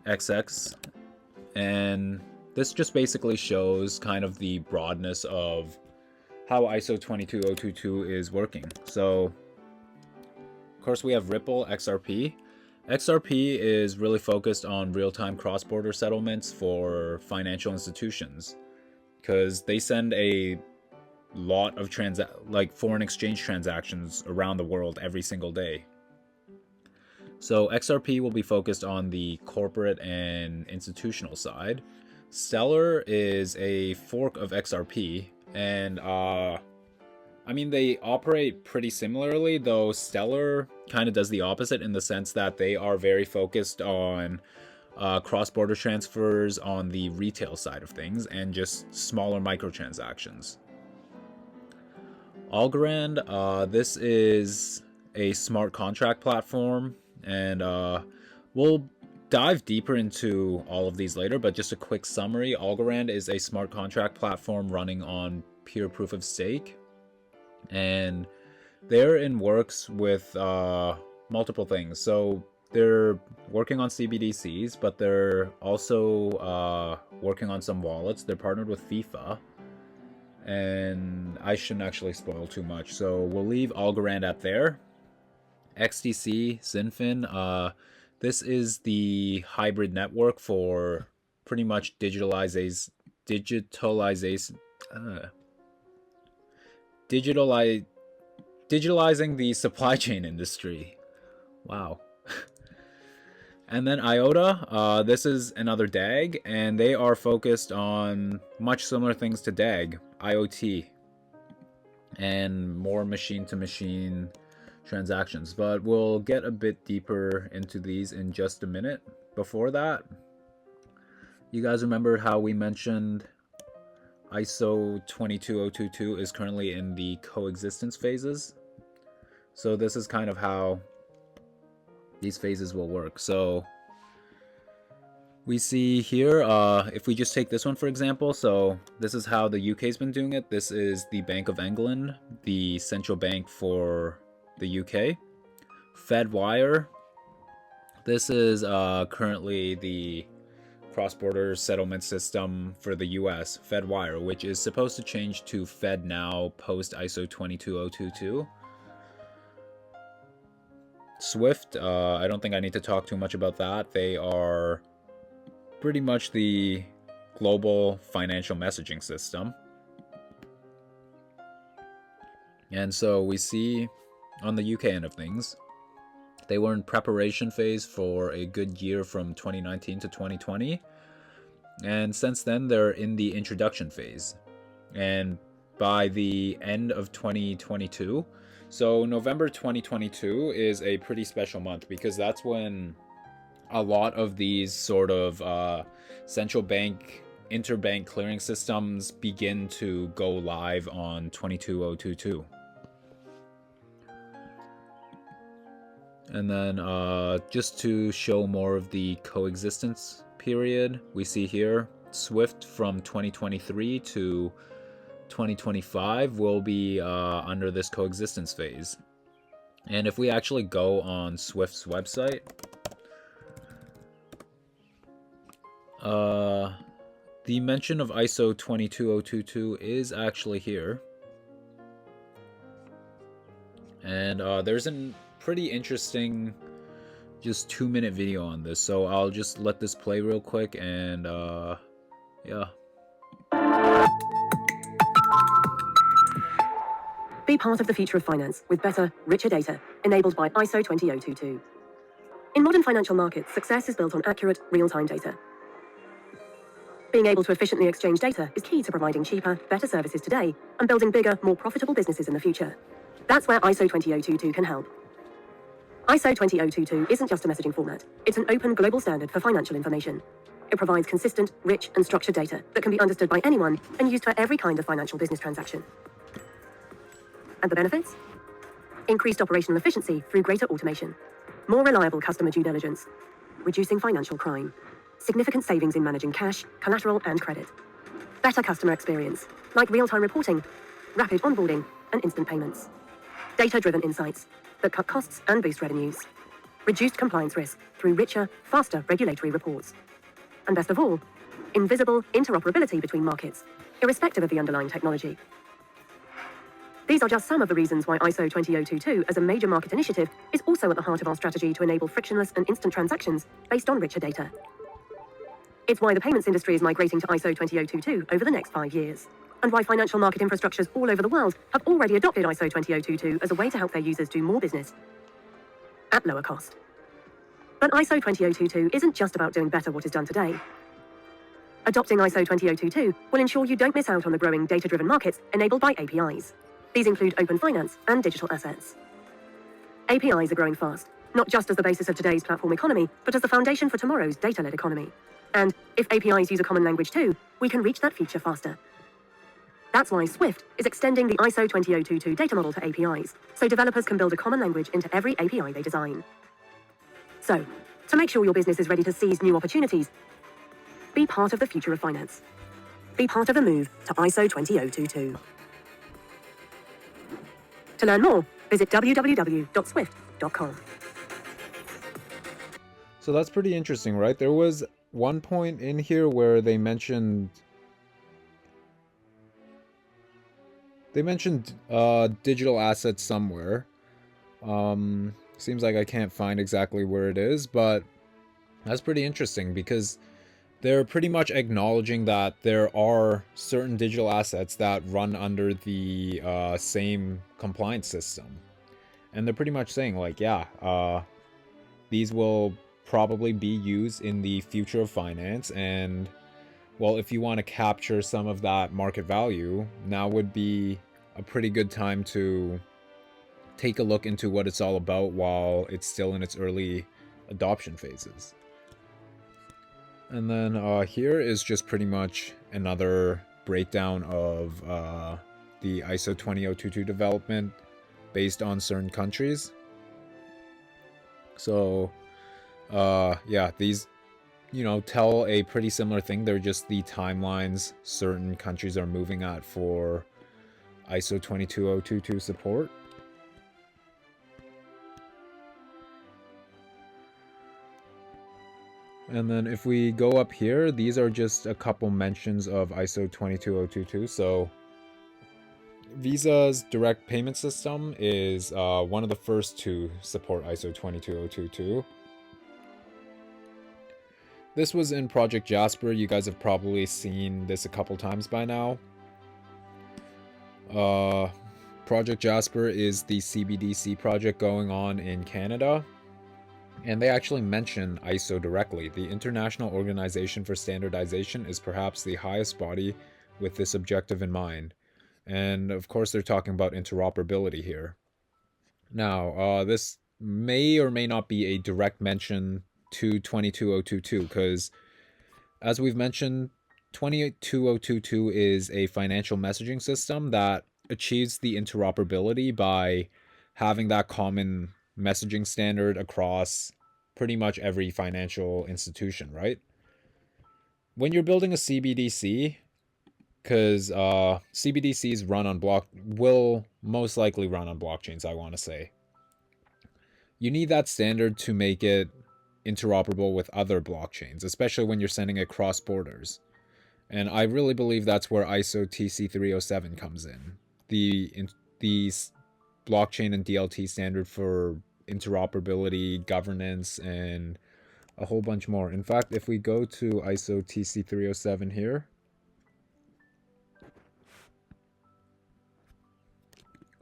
XX, and this just basically shows kind of the broadness of how ISO 22022 is working. So of course we have Ripple XRP. XRP is really focused on real-time cross-border settlements for financial institutions, because they send a lot of foreign exchange transactions around the world every single day. So XRP will be focused on the corporate and institutional side. Stellar is a fork of XRP, and I mean, they operate pretty similarly, though Stellar kind of does the opposite in the sense that they are very focused on cross-border transfers on the retail side of things and just smaller microtransactions. Algorand, this is a smart contract platform, and we'll dive deeper into all of these later, but just a quick summary. Algorand is a smart contract platform running on pure proof of stake, and therein works with multiple things. So they're working on CBDCs, but they're also working on some wallets. They're partnered with FIFA, and I shouldn't actually spoil too much, so we'll leave Algorand at there. XDC, Zinfin, this is the hybrid network for pretty much digitalizing the supply chain industry. Wow. And then IOTA, this is another DAG, and they are focused on much similar things to DAG, IoT, and more machine-to-machine transactions. But we'll get a bit deeper into these in just a minute. Before that, you guys remember how we mentioned ISO 22022 is currently in the coexistence phases? So this is kind of how these phases will work. So we see here, if we just take this one for example, so this is how the UK's been doing it. This is the Bank of England, the central bank for the UK. Fedwire, this is currently the cross-border settlement system for the US, Fedwire, which is supposed to change to FedNow post ISO 22022. Swift, I don't think I need to talk too much about that. They are pretty much the global financial messaging system. And so we see on the UK end of things, they were in preparation phase for a good year from 2019 to 2020. And since then, they're in the introduction phase. And by the end of 2022, so November 2022 is a pretty special month because that's when a lot of these sort of central bank interbank clearing systems begin to go live on 22022. And then just to show more of the coexistence period, we see here Swift from 2023 to 2025 will be under this coexistence phase. And if we actually go on Swift's website, the mention of ISO 22022 is actually here. And there's a pretty interesting just 2-minute video on this, so I'll just let this play real quick and yeah. Be part of the future of finance with better, richer data enabled by ISO 20022. In modern financial markets, success is built on accurate, real-time data. Being able to efficiently exchange data is key to providing cheaper, better services today and building bigger, more profitable businesses in the future. That's where ISO 20022 can help. ISO 20022 isn't just a messaging format. It's an open global standard for financial information. It provides consistent, rich, and structured data that can be understood by anyone and used for every kind of financial business transaction. And the benefits? Increased operational efficiency through greater automation, more reliable customer due diligence, reducing financial crime, significant savings in managing cash, collateral, and credit, better customer experience, like real-time reporting, rapid onboarding, and instant payments, data-driven insights that cut costs and boost revenues, reduced compliance risk through richer, faster regulatory reports, and best of all, invisible interoperability between markets, irrespective of the underlying technology. These are just some of the reasons why ISO 20022 as a major market initiative is also at the heart of our strategy to enable frictionless and instant transactions based on richer data. It's why the payments industry is migrating to ISO 20022 over the next 5 years, and why financial market infrastructures all over the world have already adopted ISO 20022 as a way to help their users do more business at lower cost. But ISO 20022 isn't just about doing better what is done today. Adopting ISO 20022 will ensure you don't miss out on the growing data-driven markets enabled by APIs. These include open finance and digital assets. APIs are growing fast, not just as the basis of today's platform economy, but as the foundation for tomorrow's data-led economy. And if APIs use a common language too, we can reach that future faster. That's why Swift is extending the ISO 20022 data model to APIs, so developers can build a common language into every API they design. So, to make sure your business is ready to seize new opportunities, be part of the future of finance. Be part of the move to ISO 20022. To learn more, visit www.swift.com. So that's pretty interesting, right? There was one point in here where they mentioned digital assets somewhere. Seems like I can't find exactly where it is, but that's pretty interesting because they're pretty much acknowledging that there are certain digital assets that run under the same compliance system. And they're pretty much saying, like, yeah, these will probably be used in the future of finance. And, well, if you want to capture some of that market value, now would be a pretty good time to take a look into what it's all about while it's still in its early adoption phases. And then here is just pretty much another breakdown of the ISO 20022 development based on certain countries. So yeah, these, you know, tell a pretty similar thing. They're just the timelines certain countries are moving at for ISO 22022 support. And then if we go up here, these are just a couple mentions of ISO 22022. So Visa's direct payment system is one of the first to support ISO 22022. This was in Project Jasper. You guys have probably seen this a couple times by now. Project Jasper is the CBDC project going on in Canada. And they actually mention ISO directly. The International Organization for Standardization is perhaps the highest body with this objective in mind. And of course, they're talking about interoperability here. Now, this may or may not be a direct mention to 22022, because as we've mentioned, 22022 is a financial messaging system that achieves the interoperability by having that common messaging standard across pretty much every financial institution, right? When you're building a CBDC, because CBDCs will most likely run on blockchains, I want to say. You need that standard to make it interoperable with other blockchains, especially when you're sending it cross borders. And I really believe that's where ISO TC307 comes in. The blockchain and DLT standard for interoperability, governance, and a whole bunch more. In fact, if we go to ISO TC307 here,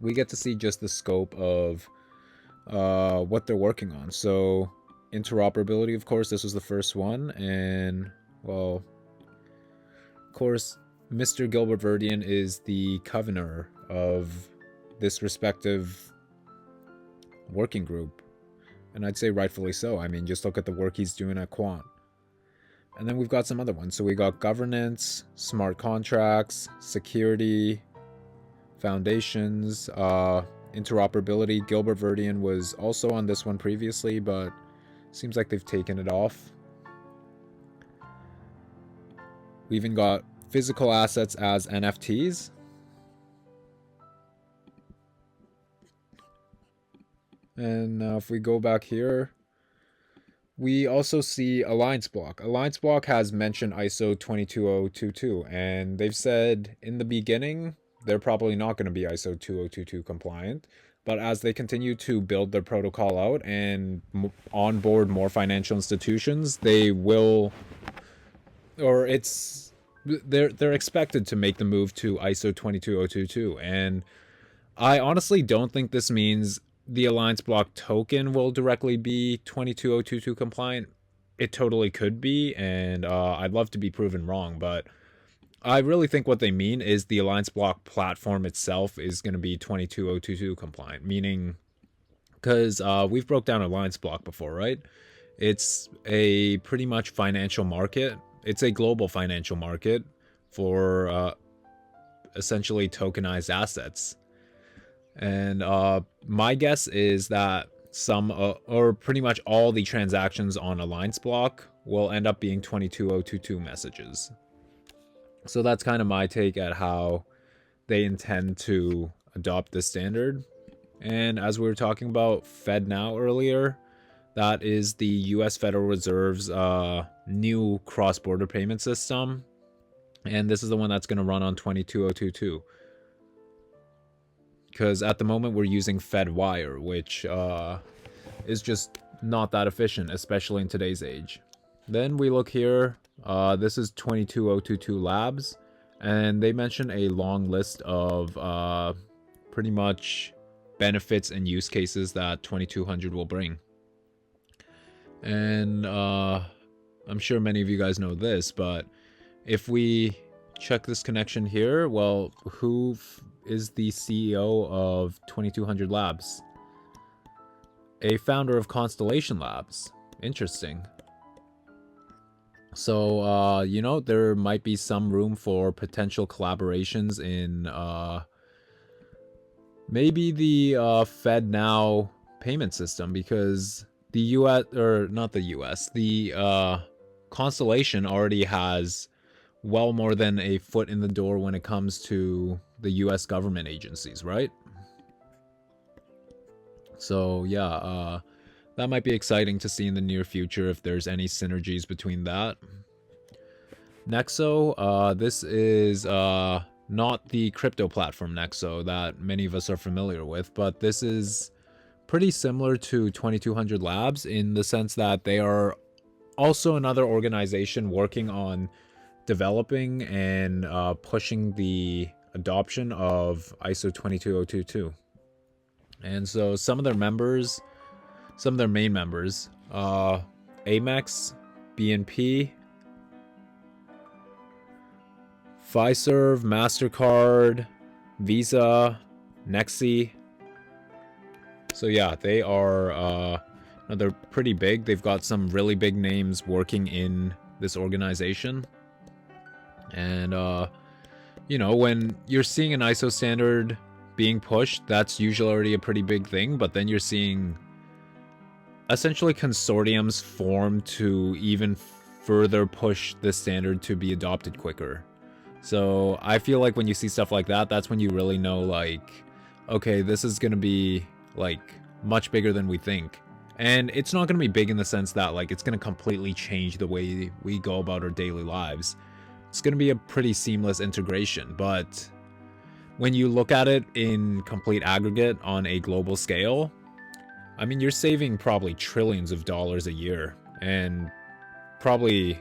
we get to see just the scope of what they're working on. So interoperability, of course, this was the first one. And, well, of course, Mr. Gilbert Verdian is the convener of this respective working group. And I'd say rightfully so. I mean, just look at the work he's doing at Quant. And then we've got some other ones. So we got governance, smart contracts, security, foundations, interoperability. Gilbert Verdian was also on this one previously, but seems like they've taken it off. We even got physical assets as NFTs. And now if we go back here, we also see Alliance Block. Alliance Block has mentioned ISO 22022, and they've said in the beginning they're probably not going to be ISO 2022 compliant, but as they continue to build their protocol out and onboard more financial institutions, they will, or they're expected to make the move to ISO 22022. And I honestly don't think this means the Alliance Block token will directly be 22022 compliant. It totally could be, and I'd love to be proven wrong, but I really think what they mean is the Alliance Block platform itself is going to be 22022 compliant, meaning, because we've broke down Alliance Block before, right? It's a pretty much financial market. It's a global financial market for essentially tokenized assets. And my guess is that some or pretty much all the transactions on Alliance Block will end up being 22022 messages. So that's kind of my take at how they intend to adopt this standard. And as we were talking about FedNow earlier, That is the US Federal Reserve's new cross-border payment system. And this is the one that's going to run on 22022. Because at the moment we're using FedWire, which is just not that efficient, especially in today's age. Then we look here. This is 22022 Labs. And they mention a long list of pretty much benefits and use cases that 2200 will bring. And I'm sure many of you guys know this, but if we check this connection here, well, who is the CEO of 2200 Labs? A founder of Constellation Labs. Interesting. So, you know, there might be some room for potential collaborations in maybe the FedNow payment system, because the US, or not the US, the Constellation already has well more than a foot in the door when it comes to the US government agencies, right? So yeah, that might be exciting to see in the near future if there's any synergies between that. Nexo, this is not the crypto platform Nexo that many of us are familiar with, but this is pretty similar to 2200 Labs in the sense that they are also another organization working on developing and pushing the adoption of ISO 22022. And so some of their members, some of their main members, Amex, BNP, Fiserv, MasterCard, Visa, Nexi. So yeah, they are, they're pretty big. They've got some really big names working in this organization. And, you know, when you're seeing an ISO standard being pushed, that's usually already a pretty big thing. But then you're seeing essentially consortiums form to even further push the standard to be adopted quicker. So I feel like when you see stuff like that, that's when you really know, like, okay, this is going to be, like, much bigger than we think. And it's not going to be big in the sense that, like, it's going to completely change the way we go about our daily lives. It's going to be a pretty seamless integration, but when you look at it in complete aggregate on a global scale, I mean, you're saving probably trillions of dollars a year, and probably,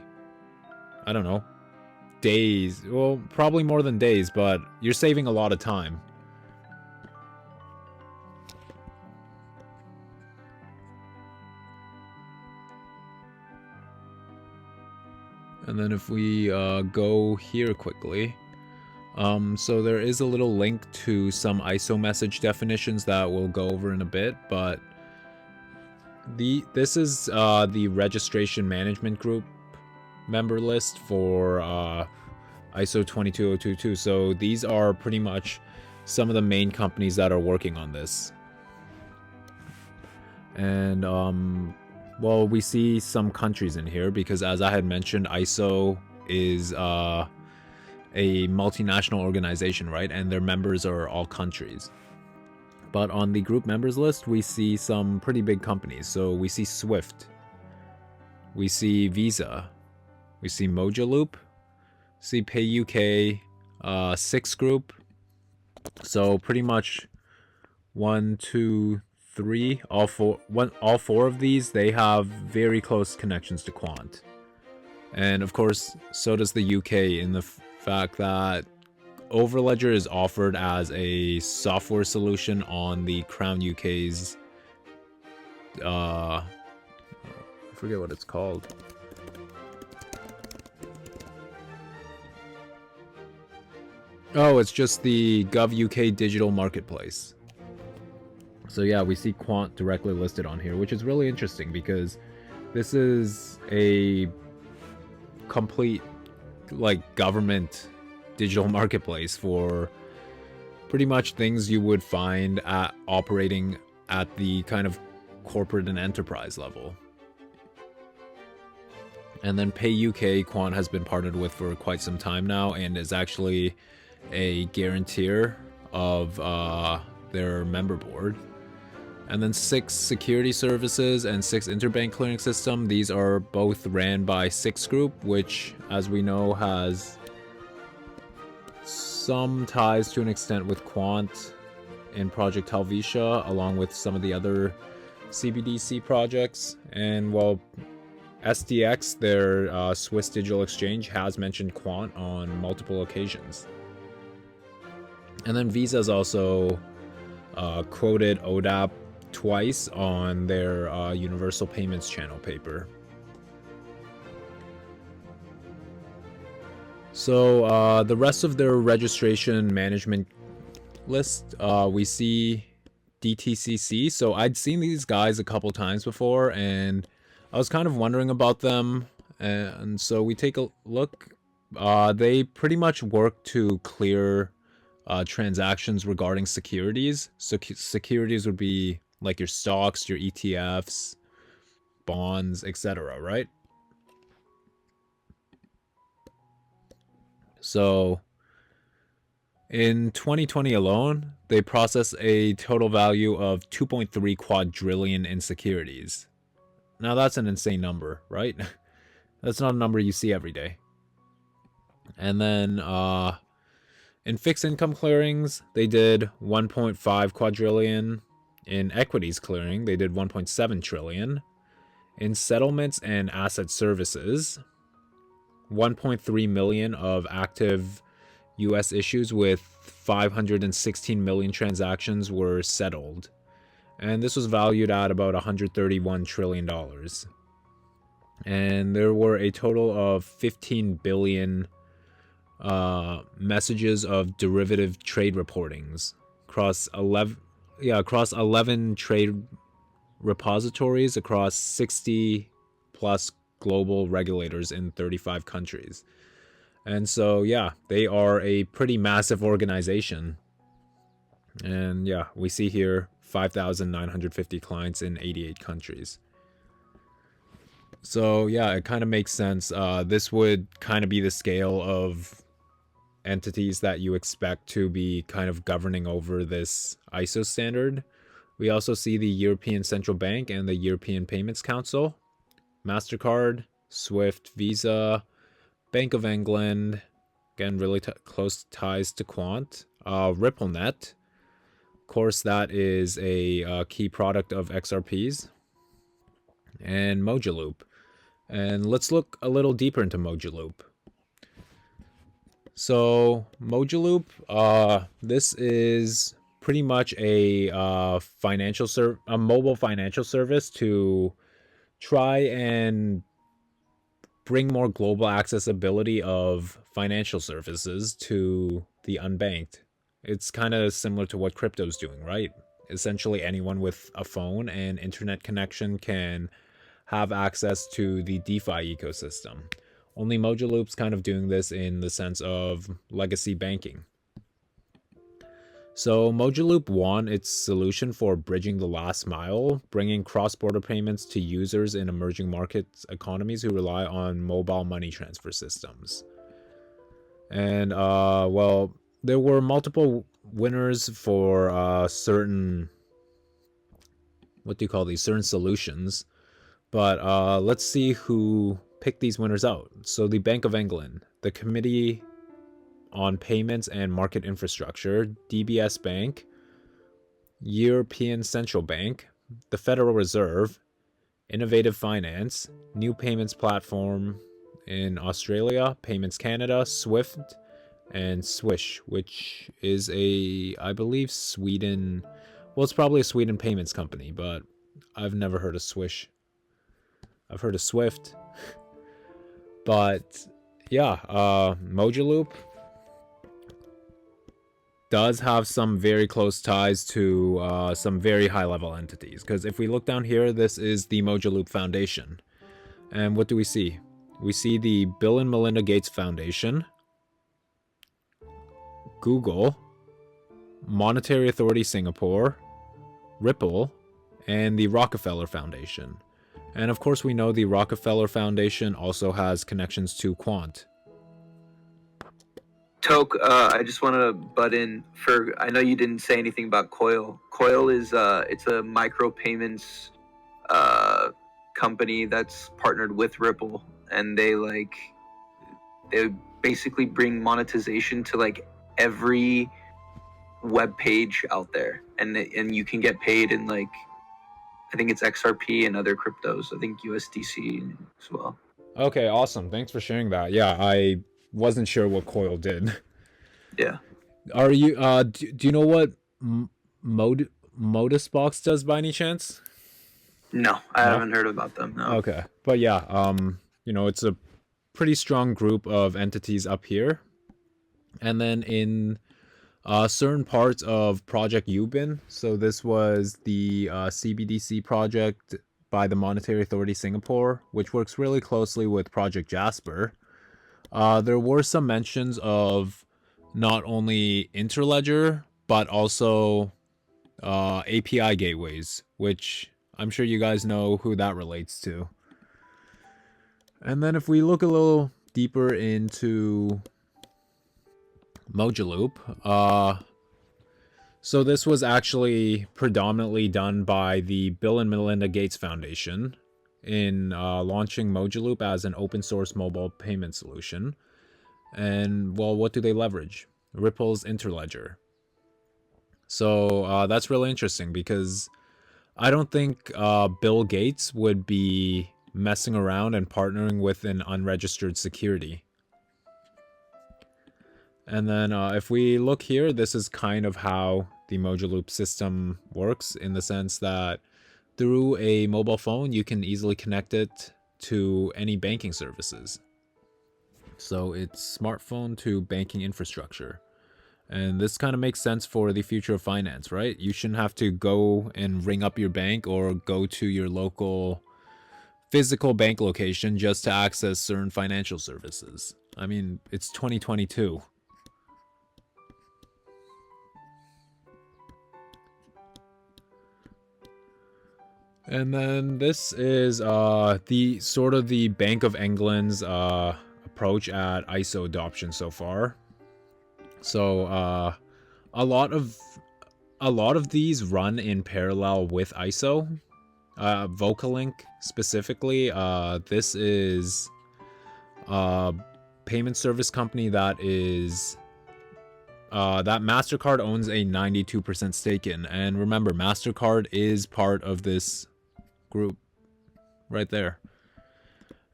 I don't know, days, well, probably more than days, but you're saving a lot of time. And then if we go here quickly, so there is a little link to some ISO message definitions that we'll go over in a bit, but this is the registration management group member list for ISO 22022. So these are pretty much some of the main companies that are working on this. And well, we see some countries in here because, as I had mentioned, ISO is a multinational organization, right? And their members are all countries. But on the group members list, we see some pretty big companies. So we see Swift, we see Visa, we see Mojaloop, see Pay UK, Six Group. So pretty much 1, 2, 3, all four of these, they have very close connections to Quant. And of course, so does the UK, in the fact that Overledger is offered as a software solution on the Crown UK's I forget what it's called. Oh, it's just the Gov UK digital marketplace. So yeah, we see Quant directly listed on here, which is really interesting because this is a complete, like, government digital marketplace for pretty much things you would find at operating at the kind of corporate and enterprise level. And then Pay UK, Quant has been partnered with for quite some time now and is actually a guarantor of their member board. And then 6 security services and 6 interbank clearing system. These are both ran by 6 Group, which, as we know, has some ties to an extent with Quant in Project Helvetia, along with some of the other CBDC projects. And well, SDX, their Swiss digital exchange, has mentioned Quant on multiple occasions. And then Visa's also quoted ODAP twice on their Universal Payments Channel paper. So the rest of their registration management list, we see DTCC. So I'd seen these guys a couple times before, and I was kind of wondering about them. And so we take a look. They pretty much work to clear transactions regarding securities. So securities would be like your stocks, your ETFs, bonds, etc., right? So in 2020 alone, they processed a total value of 2.3 quadrillion in securities. Now that's an insane number, right? That's not a number you see every day. And then in fixed income clearings, they did 1.5 quadrillion. In equities clearing, they did 1.7 trillion. In settlements and asset services, 1.3 million of active US issues with 516 million transactions were settled. And this was valued at about $131 trillion. And there were a total of 15 billion messages of derivative trade reportings across 11 trade repositories across 60 plus global regulators in 35 countries. And so, yeah, they are a pretty massive organization. And yeah, we see here 5,950 clients in 88 countries. So yeah, it kind of makes sense. This would kind of be the scale of entities that you expect to be kind of governing over this ISO standard. We also see the European Central Bank and the European Payments Council, MasterCard, SWIFT, Visa, Bank of England, again, really close ties to Quant, RippleNet, of course, that is a key product of XRP's, and Mojaloop. And let's look a little deeper into Mojaloop. So Mojaloop, this is pretty much a mobile financial service to try and bring more global accessibility of financial services to the unbanked. It's kind of similar to what crypto's doing, right? Essentially, anyone with a phone and internet connection can have access to the DeFi ecosystem. Only Mojaloop's kind of doing this in the sense of legacy banking. So Mojaloop won its solution for bridging the last mile, bringing cross-border payments to users in emerging markets economies who rely on mobile money transfer systems. And well, there were multiple winners for certain, what do you call these, certain solutions. But let's see who picked these winners out. So the Bank of England, the Committee on Payments and Market Infrastructure, DBS Bank, European Central Bank, the Federal Reserve, Innovative Finance, New Payments Platform in Australia, Payments Canada, SWIFT, and Swish, which is I believe Sweden, well, it's probably a Sweden payments company, but I've never heard of Swish. I've heard of Swift. But yeah, Mojaloop does have some very close ties to some very high-level entities. Because if we look down here, this is the Mojaloop Foundation. And what do we see? We see the Bill and Melinda Gates Foundation, Google, Monetary Authority Singapore, Ripple, and the Rockefeller Foundation. And of course, we know the Rockefeller Foundation also has connections to Quant. Toke, I just want to butt in for. I know you didn't say anything about Coil. Coil is it's a micropayments company that's partnered with Ripple, and they basically bring monetization to like every web page out there, and you can get paid in like, I think it's XRP and other cryptos. I think USDC as well. Okay, awesome. Thanks for sharing that. Yeah, I wasn't sure what Coil did. Yeah. Are you do you know what Modus Box does by any chance? No, I haven't heard about them. No. Okay. But yeah, you know, it's a pretty strong group of entities up here. And then in certain parts of Project Ubin, so this was the CBDC project by the Monetary Authority Singapore, which works really closely with Project Jasper. There were some mentions of not only Interledger, but also API gateways, which I'm sure you guys know who that relates to. And then if we look a little deeper into Mojaloop, so this was actually predominantly done by the Bill and Melinda Gates Foundation in launching Mojaloop as an open source mobile payment solution. And well, what do they leverage? Ripple's Interledger. So that's really interesting because I don't think Bill Gates would be messing around and partnering with an unregistered security. And then if we look here, this is kind of how the Mojaloop system works, in the sense that through a mobile phone, you can easily connect it to any banking services. So it's smartphone to banking infrastructure. And this kind of makes sense for the future of finance, right? You shouldn't have to go and ring up your bank or go to your local physical bank location just to access certain financial services. I mean, it's 2022. And then this is the sort of the Bank of England's approach at ISO adoption so far. So a lot of these run in parallel with ISO. Vocalink specifically, this is a payment service company that is that MasterCard owns a 92% stake in. And remember, MasterCard is part of this group right there.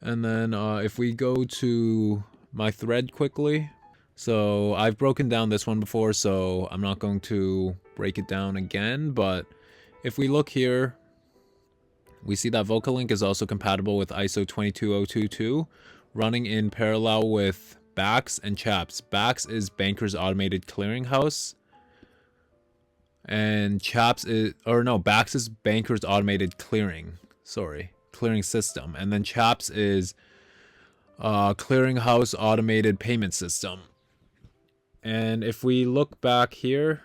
And then if we go to my thread quickly, so I've broken down this one before, so I'm not going to break it down again, but if we look here, we see that Vocalink is also compatible with ISO 22022, running in parallel with BACS and CHAPS. BACS is Bankers Automated Clearinghouse, and CHAPS is, or no, BACS is Bankers Automated Clearing System, and then CHAPS is Clearinghouse Automated Payment System. And if we look back here,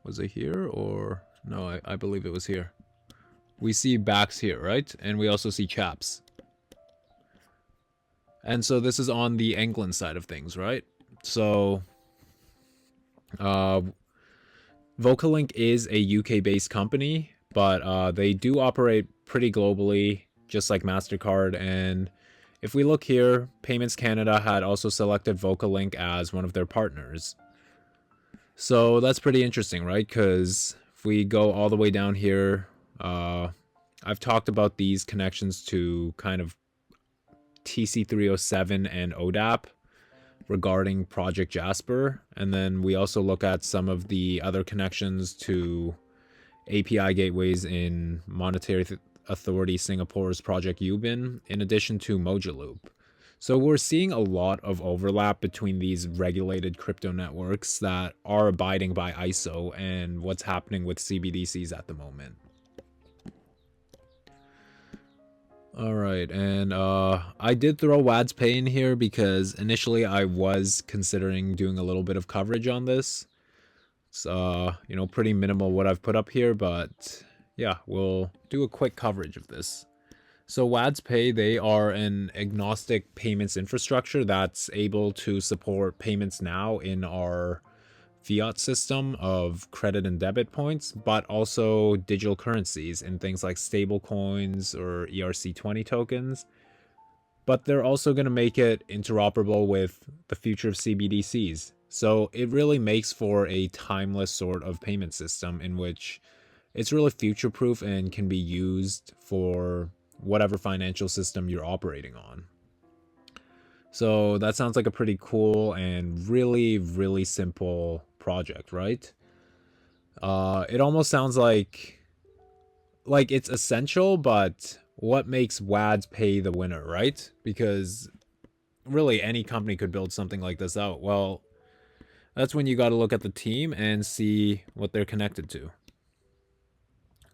was it here or no? I believe it was here. We see BACS here, right? And we also see CHAPS. And so this is on the England side of things, right? So Vocalink is a UK-based company, but they do operate pretty globally, just like MasterCard. And if we look here, Payments Canada had also selected Vocalink as one of their partners. So that's pretty interesting, right? Because if we go all the way down here, I've talked about these connections to kind of TC307 and ODAP regarding Project Jasper. And then we also look at some of the other connections to API gateways in Monetary Authority Singapore's Project Ubin, in addition to Mojaloop. So we're seeing a lot of overlap between these regulated crypto networks that are abiding by ISO and what's happening with CBDCs at the moment. All right, and I did throw WADS Pay in here because initially I was considering doing a little bit of coverage on this. It's you know, pretty minimal what I've put up here, but yeah, we'll do a quick coverage of this. So WADS Pay, they are an agnostic payments infrastructure that's able to support payments now in our fiat system of credit and debit points, but also digital currencies in things like stable coins or ERC20 tokens. But they're also going to make it interoperable with the future of CBDCs. So it really makes for a timeless sort of payment system in which it's really future-proof and can be used for whatever financial system you're operating on. So that sounds like a pretty cool and really, really simple project, right? It almost sounds like it's essential, but what makes WADS Pay the winner, right? Because really any company could build something like this out. Well, that's when you got to look at the team and see what they're connected to.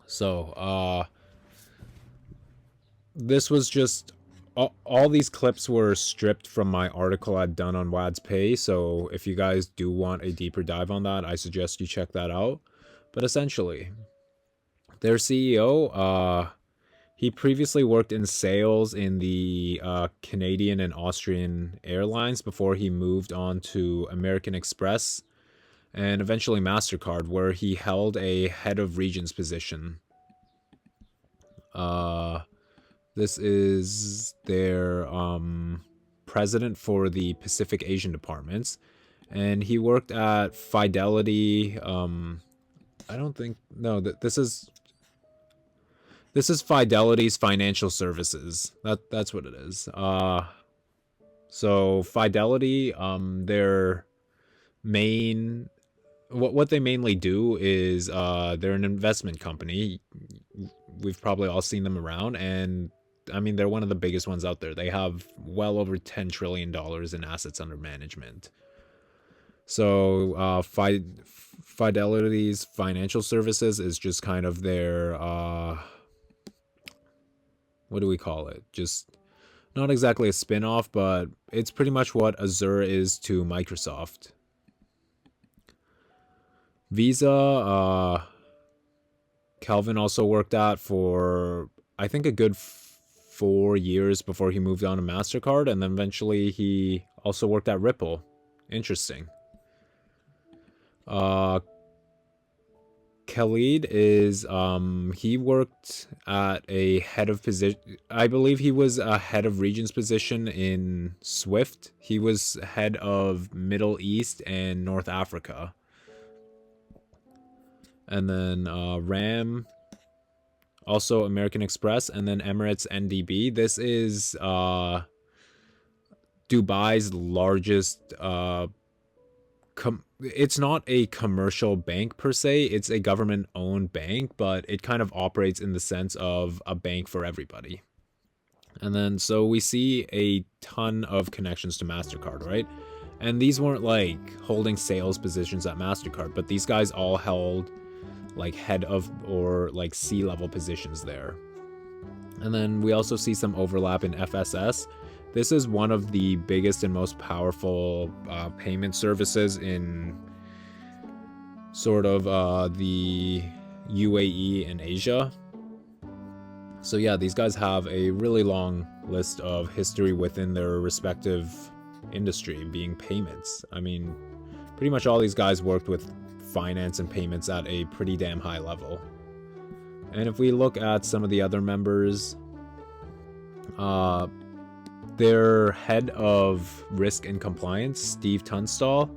So, this was just all these clips were stripped from my article I'd done on WADS Pay. So if you guys do want a deeper dive on that, I suggest you check that out. But essentially, their CEO, he previously worked in sales in the Canadian and Austrian airlines before he moved on to American Express and eventually MasterCard, where he held a head of regions position. This is their president for the Pacific Asian departments, and he worked at Fidelity. I don't think this is Fidelity's financial services. That's what it is. So Fidelity, their main what they mainly do is they're an investment company. We've probably all seen them around, and I mean, they're one of the biggest ones out there. They have well over $10 trillion in assets under management. So Fidelity's financial services is just kind of their, what do we call it? Just not exactly a spin-off, but it's pretty much what Azure is to Microsoft. Visa, Calvin also worked at for, I think, a good 4 years before he moved on to MasterCard, and then eventually he also worked at Ripple. Interesting. Khalid is, he worked at a head of position, I believe he was a head of regions position in Swift. He was head of Middle East and North Africa. And then RAM, also American Express, and then Emirates NDB. This is Dubai's largest, it's not a commercial bank per se, it's a government-owned bank, but it kind of operates in the sense of a bank for everybody. And then, so we see a ton of connections to MasterCard, right? And these weren't like holding sales positions at MasterCard, but these guys all held like head of or like C-level positions there. And then we also see some overlap in FSS. This is one of the biggest and most powerful payment services in sort of the UAE and Asia. So yeah, these guys have a really long list of history within their respective industry, being payments. I mean, pretty much all these guys worked with finance and payments at a pretty damn high level. And if we look at some of the other members, their head of risk and compliance, Steve Tunstall,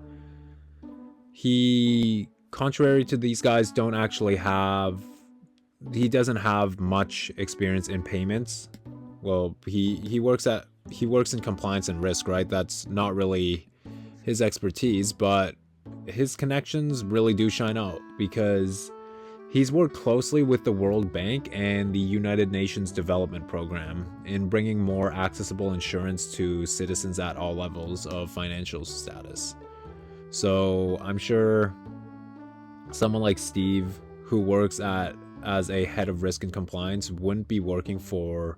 he, contrary to these guys, he doesn't have much experience in payments. Well, he works in compliance and risk, right? That's not really his expertise, but his connections really do shine out because he's worked closely with the World Bank and the United Nations Development Program in bringing more accessible insurance to citizens at all levels of financial status. So I'm sure someone like Steve, who works as a head of risk and compliance, wouldn't be working for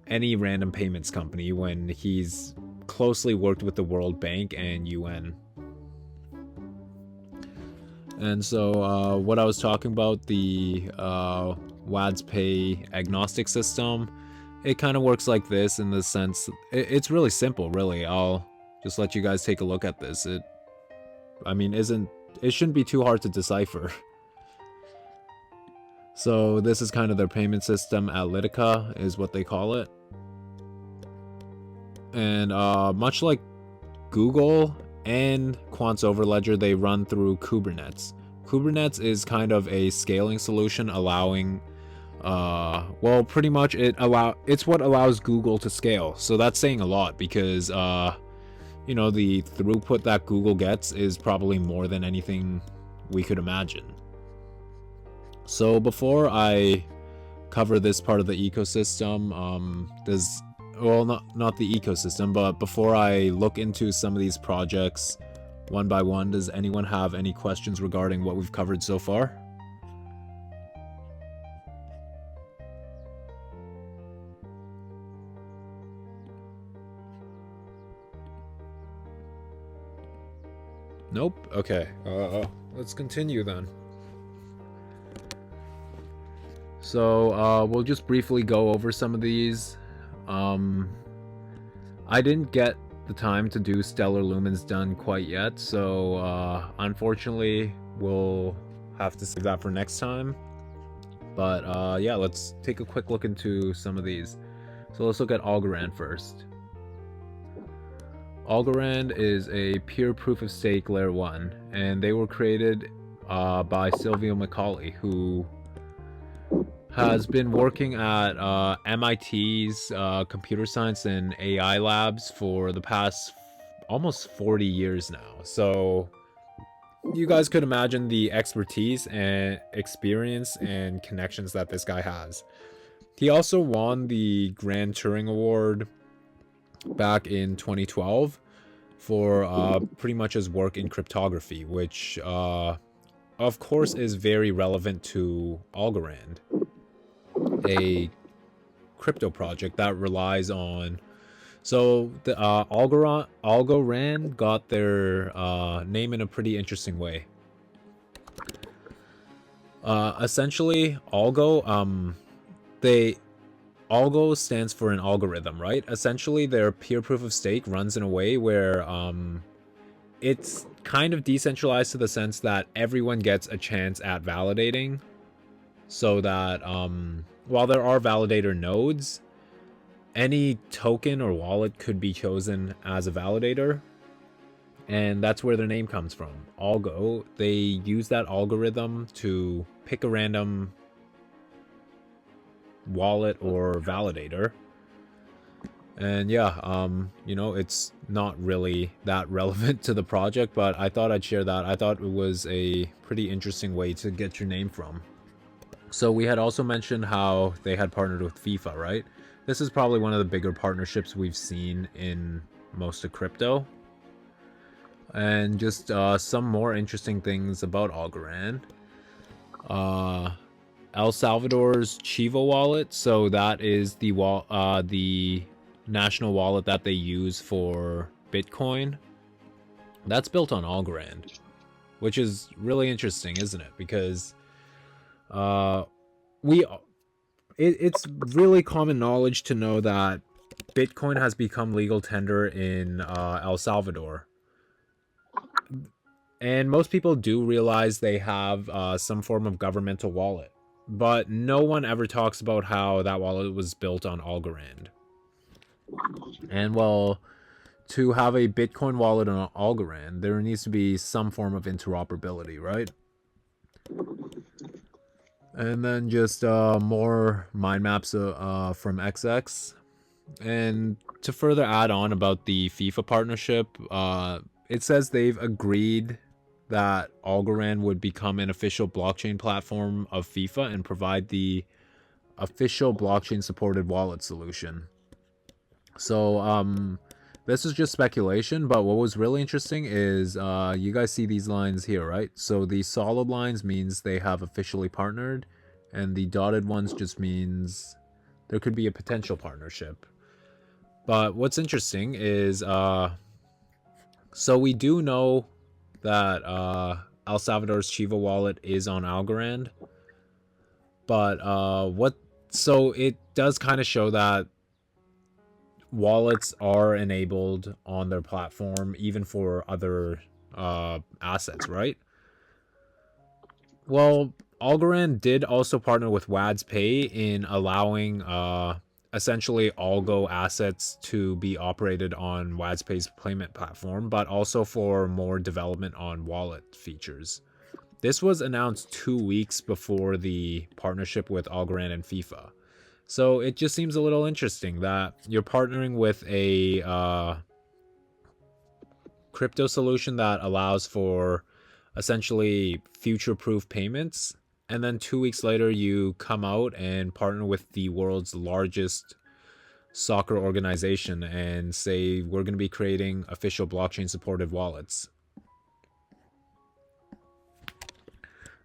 any random payments company when he's closely worked with the World Bank and UN. And so what I was talking about, the WADS Pay agnostic system, it kind of works like this in the sense, it's really simple, really. I'll just let you guys take a look at this. It shouldn't be too hard to decipher. So this is kind of their payment system. Atlitica is what they call it. And much like Google and Quant's Overledger, they run through Kubernetes. Kubernetes is kind of a scaling solution allowing, well, pretty much it's what allows Google to scale. So that's saying a lot because, you know, the throughput that Google gets is probably more than anything we could imagine. So before I cover this part of the ecosystem, not the ecosystem, but before I look into some of these projects one by one, does anyone have any questions regarding what we've covered so far? Nope? Okay. Let's continue then. So we'll just briefly go over some of these. I didn't get the time to do Stellar Lumens done quite yet, so unfortunately we'll have to save that for next time. But yeah, let's take a quick look into some of these. So let's look at Algorand first. Algorand is a pure proof of stake layer 1, and they were created by Silvio Macaulay, who has been working at MIT's computer science and AI labs for the past almost 40 years now. So you guys could imagine the expertise and experience and connections that this guy has. He also won the Grand Turing Award back in 2012 for pretty much his work in cryptography, which of course is very relevant to Algorand, a crypto project that relies on. So the Algorand got their name in a pretty interesting way. Essentially, ALGO, ALGO stands for an algorithm, right? Essentially, their peer proof of stake runs in a way where it's kind of decentralized to the sense that everyone gets a chance at validating, so that while there are validator nodes, any token or wallet could be chosen as a validator, and that's where their name comes from. ALGO, they use that algorithm to pick a random wallet or validator. And yeah, you know, it's not really that relevant to the project, but I thought I'd share that. I thought it was a pretty interesting way to get your name from. So we had also mentioned how they had partnered with FIFA, right? This is probably one of the bigger partnerships we've seen in most of crypto. And just some more interesting things about Algorand. El Salvador's Chivo wallet, so that is the national wallet that they use for Bitcoin. That's built on Algorand, which is really interesting, isn't it? Because it's really common knowledge to know that Bitcoin has become legal tender in El Salvador. And most people do realize they have some form of governmental wallet. But no one ever talks about how that wallet was built on Algorand. And well, to have a Bitcoin wallet on Algorand, there needs to be some form of interoperability, right? And then just more mind maps from XX. And to further add on about the FIFA partnership, it says they've agreed that Algorand would become an official blockchain platform of FIFA and provide the official blockchain supported wallet solution. So this is just speculation, but what was really interesting is you guys see these lines here, right? So the solid lines means they have officially partnered, and the dotted ones just means there could be a potential partnership. But what's interesting is so we do know that El Salvador's Chivo wallet is on Algorand, but so it does kind of show that wallets are enabled on their platform, even for other assets, right? Well, Algorand did also partner with WADS Pay in allowing essentially ALGO assets to be operated on WADS Pay's payment platform, but also for more development on wallet features. This was announced 2 weeks before the partnership with Algorand and FIFA. So it just seems a little interesting that you're partnering with a crypto solution that allows for essentially future-proof payments, and then 2 weeks later you come out and partner with the world's largest soccer organization and say we're going to be creating official blockchain supported wallets.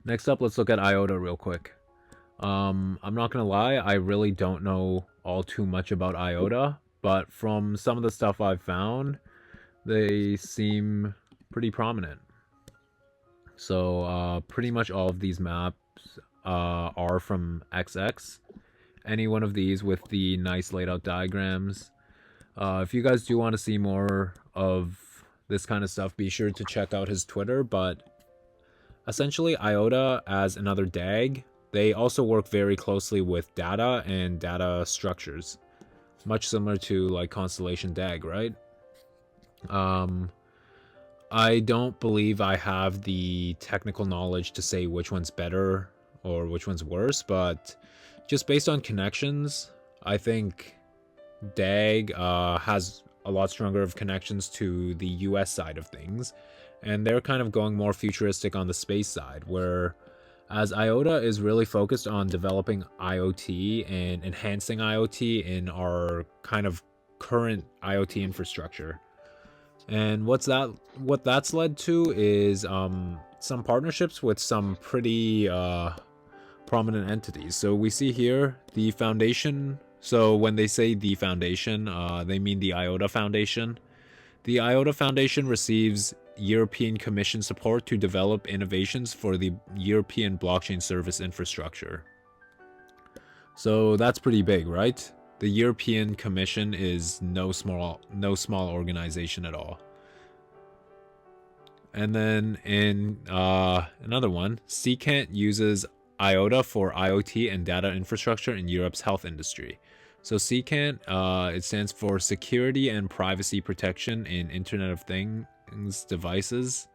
Next up, let's look at IOTA real quick. I'm not gonna lie, I really don't know all too much about IOTA, but from some of the stuff I've found, they seem pretty prominent. So pretty much all of these maps are from XX. Any one of these with the nice laid out diagrams. If you guys do want to see more of this kind of stuff, be sure to check out his Twitter. But essentially, IOTA as another DAG, they also work very closely with data and data structures, much similar to like Constellation DAG, right? I don't believe I have the technical knowledge to say which one's better or which one's worse, but just based on connections, I think DAG has a lot stronger of connections to the US side of things, and they're kind of going more futuristic on the space side, where as IOTA is really focused on developing IoT and enhancing IoT in our kind of current IoT infrastructure. And what that's led to is some partnerships with some pretty prominent entities. So we see here the foundation. So when they say the foundation, they mean the IOTA Foundation. The IOTA Foundation receives European Commission support to develop innovations for the European blockchain service infrastructure. So that's pretty big, right? The European Commission is no small organization at all. And then in another one, CKANT uses IOTA for IoT and data infrastructure in Europe's health industry. So CKANT, it stands for Security and Privacy Protection in Internet of Things devices.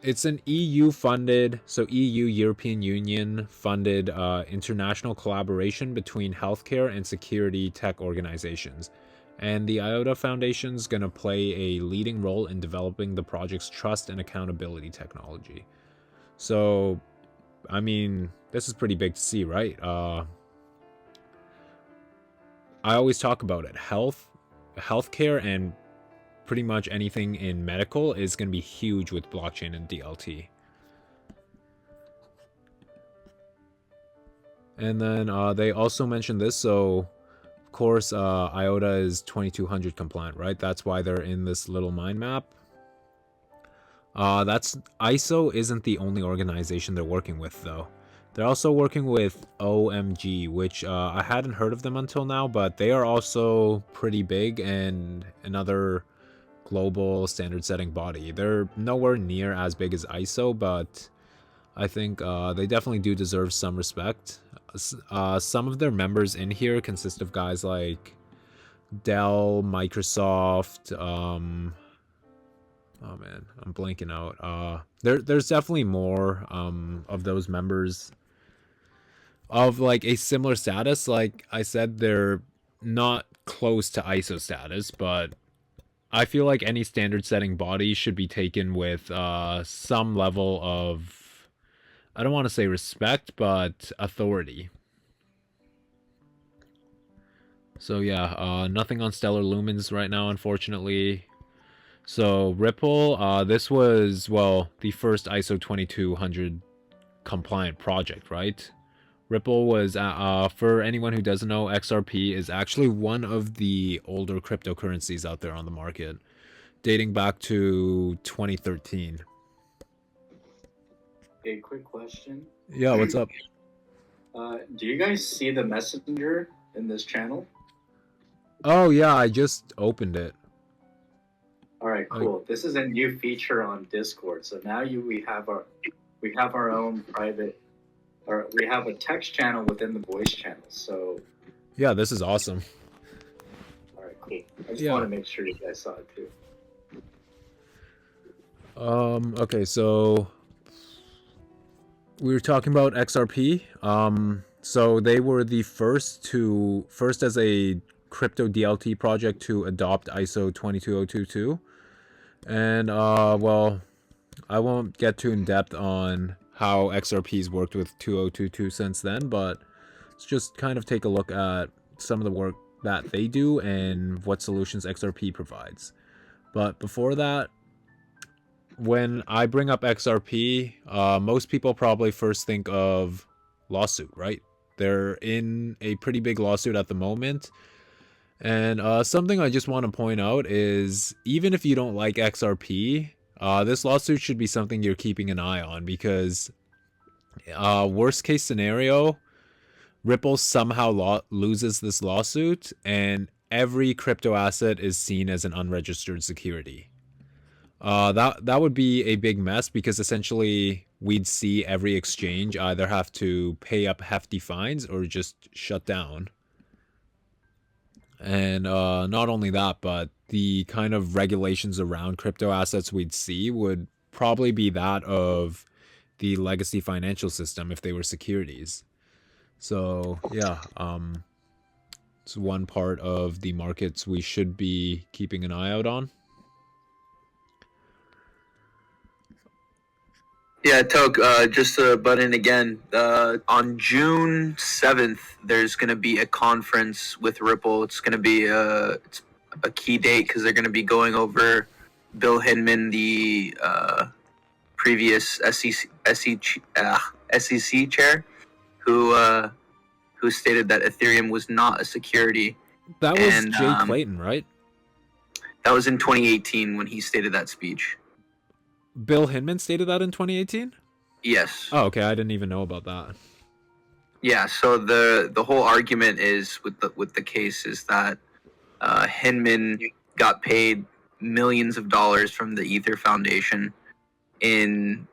It's an EU-funded, so EU, European Union-funded international collaboration between healthcare and security tech organizations. And the IOTA Foundation is going to play a leading role in developing the project's trust and accountability technology. So, I mean, this is pretty big to see, right? I always talk about it. Healthcare, and pretty much anything in medical is going to be huge with blockchain and DLT. And then they also mentioned this, so of course IOTA is 2200 compliant, right? That's why they're in this little mind map. That's ISO isn't the only organization they're working with, though. They're also working with OMG, which I hadn't heard of them until now, but they are also pretty big and another global standard setting body. They're nowhere near as big as ISO, but I think they definitely do deserve some respect. Some of their members in here consist of guys like Dell, Microsoft, oh man, I'm blanking out. There's definitely more of those members of like a similar status. Like I said, they're not close to ISO status, but I feel like any standard setting body should be taken with some level of, I don't want to say respect, but authority. So yeah, nothing on Stellar Lumens right now, unfortunately. So Ripple, this was, well, the first ISO 2200 compliant project, right? Ripple was, for anyone who doesn't know, XRP is actually one of the older cryptocurrencies out there on the market, dating back to 2013. A quick question. Yeah, what's up? Do you guys see the messenger in this channel? Oh yeah, I just opened it. All right, cool. This is a new feature on Discord. So now we have our own private, or we have a text channel within the voice channel. So yeah, this is awesome. All right, cool. I just want to make sure you guys saw it too. Okay, so we were talking about XRP. So they were the first as a crypto DLT project to adopt ISO 22022. And well, I won't get too in depth on how XRP's worked with 2022 since then, but let's just kind of take a look at some of the work that they do and what solutions XRP provides. But before that, when I bring up XRP, most people probably first think of lawsuit, right? They're in a pretty big lawsuit at the moment. And something I just want to point out is, even if you don't like XRP, this lawsuit should be something you're keeping an eye on, because worst case scenario, Ripple somehow loses this lawsuit and every crypto asset is seen as an unregistered security. That would be a big mess, because essentially we'd see every exchange either have to pay up hefty fines or just shut down. And not only that, but the kind of regulations around crypto assets we'd see would probably be that of the legacy financial system if they were securities. So yeah, it's one part of the markets we should be keeping an eye out on. Yeah, Toke, just to butt in again, on June 7th, there's going to be a conference with Ripple. It's going to be it's a key date because they're going to be going over Bill Hinman, the previous SEC chair, who stated that Ethereum was not a security. That was Jay Clayton, right? That was in 2018 when he stated that speech. Bill Hinman stated that in 2018? Yes. Oh, okay. I didn't even know about that. Yeah. So the whole argument is with the case is that Hinman got paid millions of dollars from the Ether Foundation to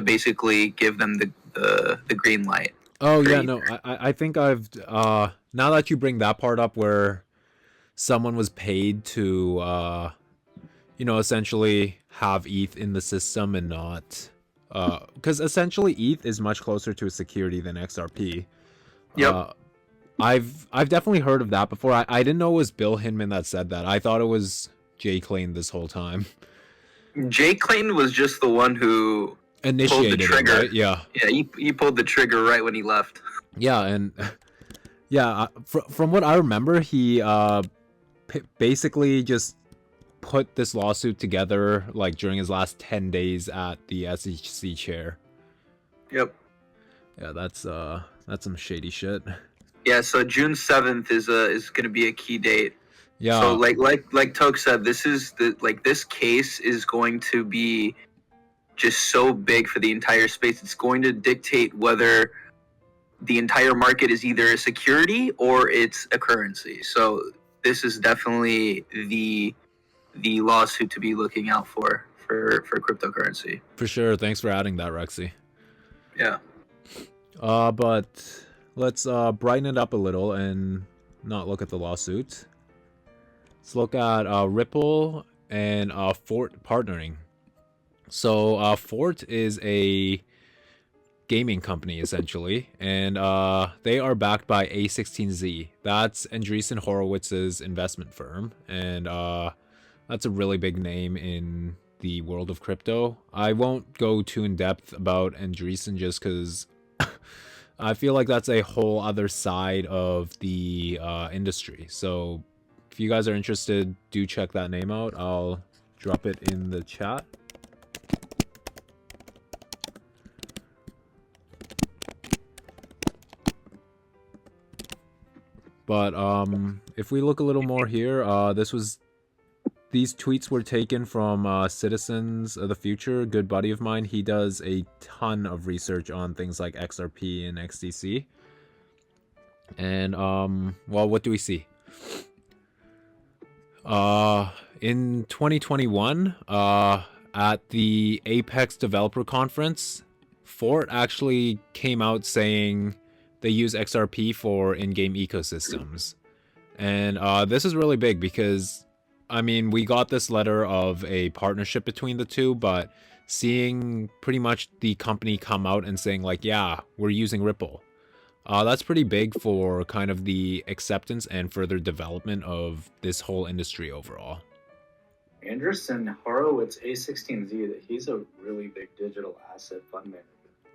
basically give them the green light. Oh yeah, no. I think I've now that you bring that part up, where someone was paid to essentially have ETH in the system and not, because essentially ETH is much closer to a security than XRP. Yep. I've definitely heard of that before. I didn't know it was Bill Hinman that said that. I thought it was Jay Clayton this whole time. Jay Clayton was just the one who initiated pulled the trigger. It, right? Yeah. Yeah, he pulled the trigger right when he left. Yeah, and yeah, from what I remember, he basically just put this lawsuit together like during his last 10 days at the SEC chair. Yep. Yeah, that's some shady shit. Yeah, so June 7th is going to be a key date. Yeah. So like Toke said, this case is going to be just so big for the entire space. It's going to dictate whether the entire market is either a security or it's a currency. So this is definitely the lawsuit to be looking out for cryptocurrency. For sure. Thanks for adding that, Rexy. Yeah. But let's brighten it up a little and not look at the lawsuit. Let's look at Ripple and Fort partnering. So Fort is a gaming company essentially, and they are backed by A16Z. That's Andreessen Horowitz's investment firm, and that's a really big name in the world of crypto. I won't go too in depth about Andreessen just because I feel like that's a whole other side of the industry. So if you guys are interested, do check that name out. I'll drop it in the chat. But if we look a little more here, these tweets were taken from Citizens of the Future, a good buddy of mine. He does a ton of research on things like XRP and XDC. And well, what do we see? In 2021, at the Apex Developer Conference, Fort actually came out saying they use XRP for in-game ecosystems. And this is really big because, I mean, we got this letter of a partnership between the two, but seeing pretty much the company come out and saying like, yeah, we're using Ripple. That's pretty big for kind of the acceptance and further development of this whole industry overall. Anderson Horowitz A16Z, he's a really big digital asset fund manager.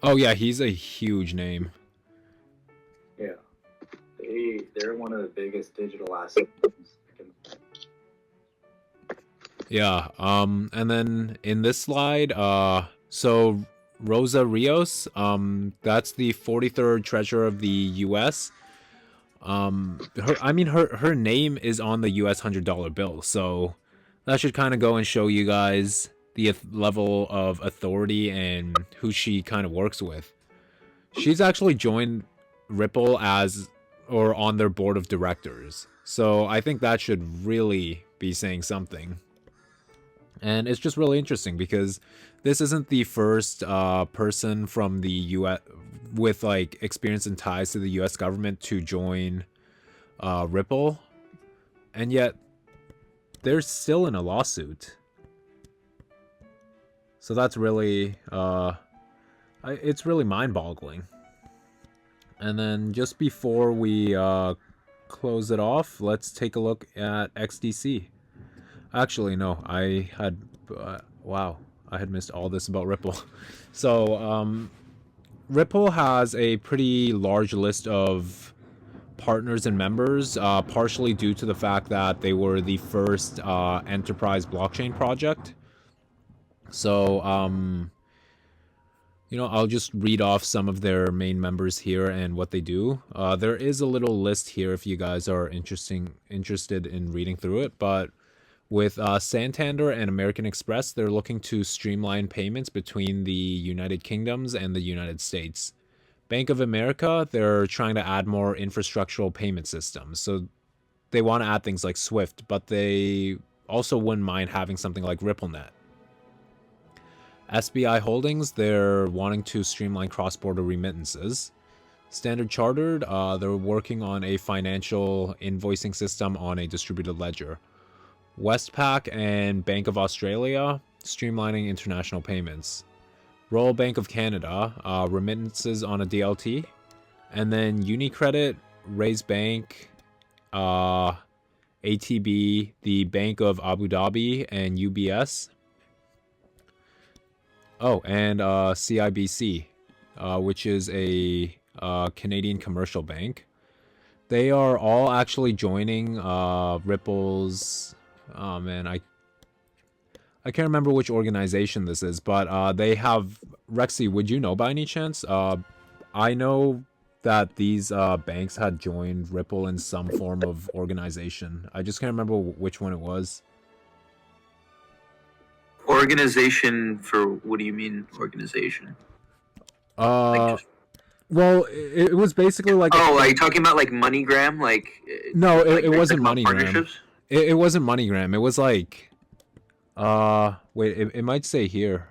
Oh yeah, he's a huge name. Yeah, they're one of the biggest digital asset funds. Yeah, and then in this slide, so Rosa Rios, that's the 43rd treasurer of the U.S. Her name is on the U.S. $100 bill, so that should kind of go and show you guys the level of authority and who she kind of works with. She's actually joined Ripple or on their board of directors, so I think that should really be saying something. And it's just really interesting because this isn't the first person from the U.S. with like experience and ties to the U.S. government to join Ripple, and yet they're still in a lawsuit. So that's really it's really mind-boggling. And then just before we close it off, let's take a look at XDC. Actually, no, I had missed all this about Ripple. So, Ripple has a pretty large list of partners and members, partially due to the fact that they were the first enterprise blockchain project. So, I'll just read off some of their main members here and what they do. There is a little list here if you guys are interested in reading through it, but with Santander and American Express, they're looking to streamline payments between the United Kingdoms and the United States. Bank of America, they're trying to add more infrastructural payment systems. So they want to add things like SWIFT, but they also wouldn't mind having something like RippleNet. SBI Holdings, they're wanting to streamline cross-border remittances. Standard Chartered, they're working on a financial invoicing system on a distributed ledger. Westpac and Bank of Australia, streamlining international payments. Royal Bank of Canada, remittances on a DLT. And then UniCredit, Raise Bank, ATB, the Bank of Abu Dhabi, and UBS. Oh, and CIBC, which is a Canadian commercial bank. They are all actually joining Ripple's... Oh man, I can't remember which organization this is, but they have... Rexy, would you know by any chance? I know that these banks had joined Ripple in some form of organization. I just can't remember which one it was. Organization for... What do you mean, organization? Well, it was basically like... Oh, are you talking about like MoneyGram? No, it wasn't like MoneyGram. Partnerships? It wasn't MoneyGram. It was like... wait, it might say here.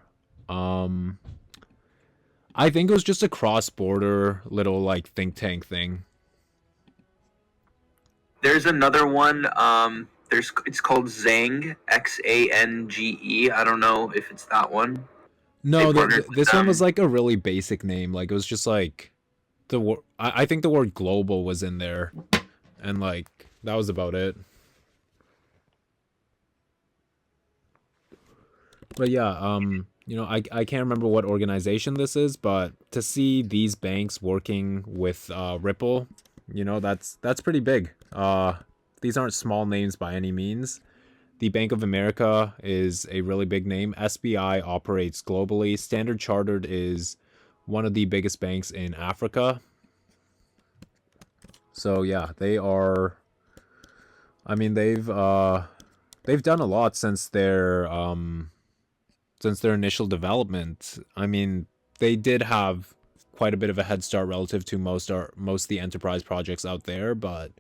I think it was just a cross-border little like think tank thing. There's another one. It's called Zang, XANGE. I don't know if it's that one. No, this one was like a really basic name. Like it was just like I think the word global was in there, and like that was about it. But yeah, I can't remember what organization this is, but to see these banks working with Ripple, that's pretty big. These aren't small names by any means. The Bank of America is a really big name. SBI operates globally. Standard Chartered is one of the biggest banks in Africa. So yeah, they are... I mean, they've done a lot since their initial development. I mean, they did have quite a bit of a head start relative to most of the enterprise projects out there, but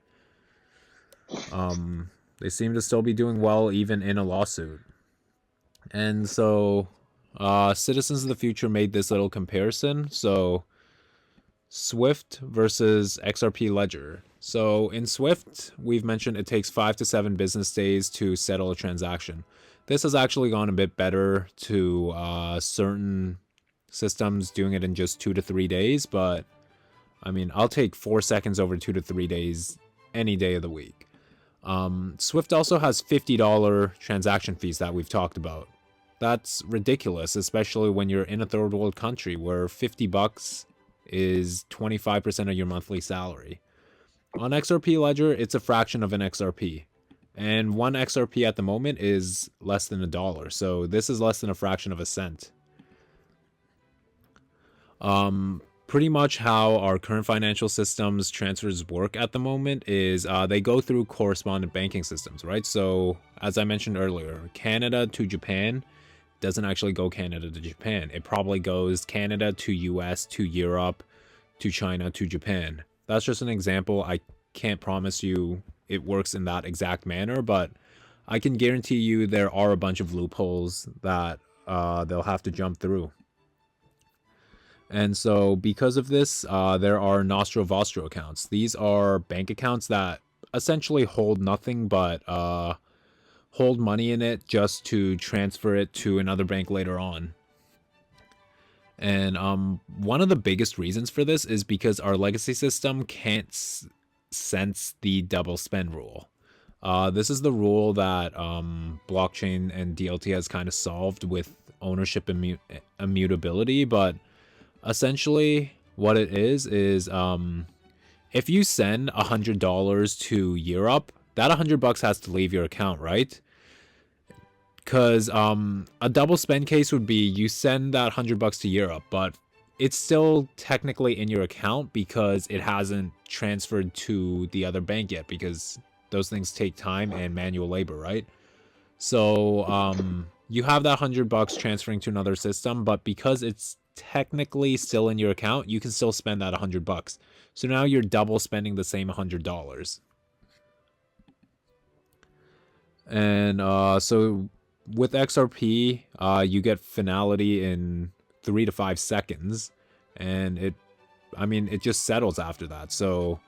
They seem to still be doing well even in a lawsuit. And so Citizens of the Future made this little comparison. So Swift versus XRP Ledger. So in Swift, we've mentioned it takes 5 to 7 business days to settle a transaction. This has actually gone a bit better to certain systems doing it in just 2 to 3 days, but I mean, I'll take 4 seconds over 2 to 3 days any day of the week. Swift also has $50 transaction fees that we've talked about. That's ridiculous, especially when you're in a third world country where $50 is 25% of your monthly salary. On XRP Ledger, it's a fraction of an XRP. And 1 XRP at the moment is less than $1. So this is less than a fraction of a cent. Pretty much how our current financial systems transfers work at the moment is they go through correspondent banking systems, right? So as I mentioned earlier, Canada to Japan doesn't actually go Canada to Japan. It probably goes Canada to US to Europe to China to Japan. That's just an example. I can't promise you it works in that exact manner, but I can guarantee you there are a bunch of loopholes that they'll have to jump through. And so because of this, there are Nostro Vostro accounts. These are bank accounts that essentially hold nothing but hold money in it just to transfer it to another bank later on. And one of the biggest reasons for this is because our legacy system can't sense the double spend rule. This is the rule that blockchain and DLT has kind of solved with ownership immutability, but essentially what it is if you send $100 to Europe, that $100 has to leave your account, right? Because a double spend case would be you send that $100 to Europe, but it's still technically in your account because it hasn't transferred to the other bank yet, because those things take time and manual labor, right? So you have that $100 transferring to another system, but because it's technically still in your account, you can still spend that $100. So now you're double spending the same $100. And so with XRP, you get finality in 3 to 5 seconds, and it just settles after that. So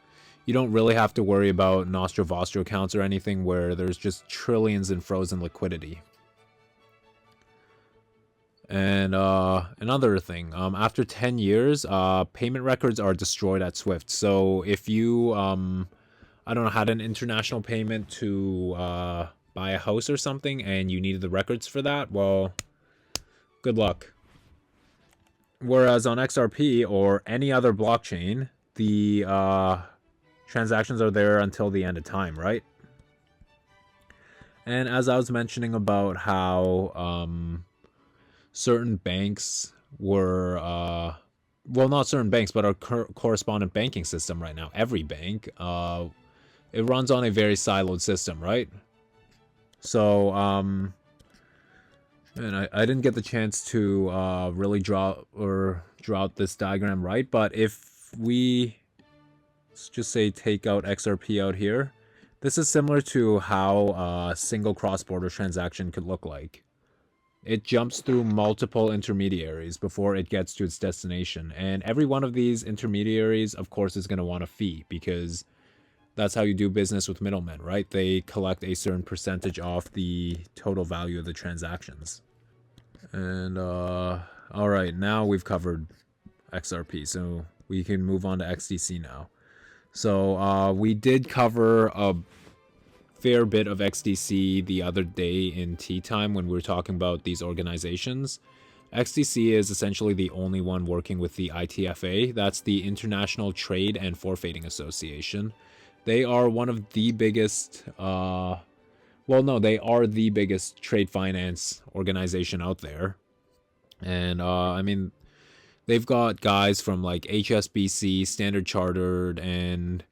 you don't really have to worry about Nostro Vostro accounts or anything where there's just trillions in frozen liquidity. And another thing, after 10 years, payment records are destroyed at Swift. So if you, I don't know, had an international payment to buy a house or something and you needed the records for that, well, good luck. Whereas on XRP or any other blockchain, the transactions are there until the end of time, right? And as I was mentioning about how certain banks were, well, not certain banks, but our correspondent banking system right now, every bank, it runs on a very siloed system, right? So, and I didn't get the chance to really draw out this diagram right, but if we, let's just say, take out XRP out here, this is similar to how a single cross-border transaction could look like. It jumps through multiple intermediaries before it gets to its destination. And every one of these intermediaries, of course, is going to want a fee, because that's how you do business with middlemen, right? They collect a certain percentage off the total value of the transactions. And, all right, now we've covered XRP, so we can move on to XDC now. So we did cover a fair bit of XDC the other day in tea time when we were talking about these organizations. XDC is essentially the only one working with the ITFA. That's the International Trade and Forfeiting Association. They are one of the biggest, well, no, they are the biggest trade finance organization out there. And, I mean, they've got guys from like HSBC, Standard Chartered, and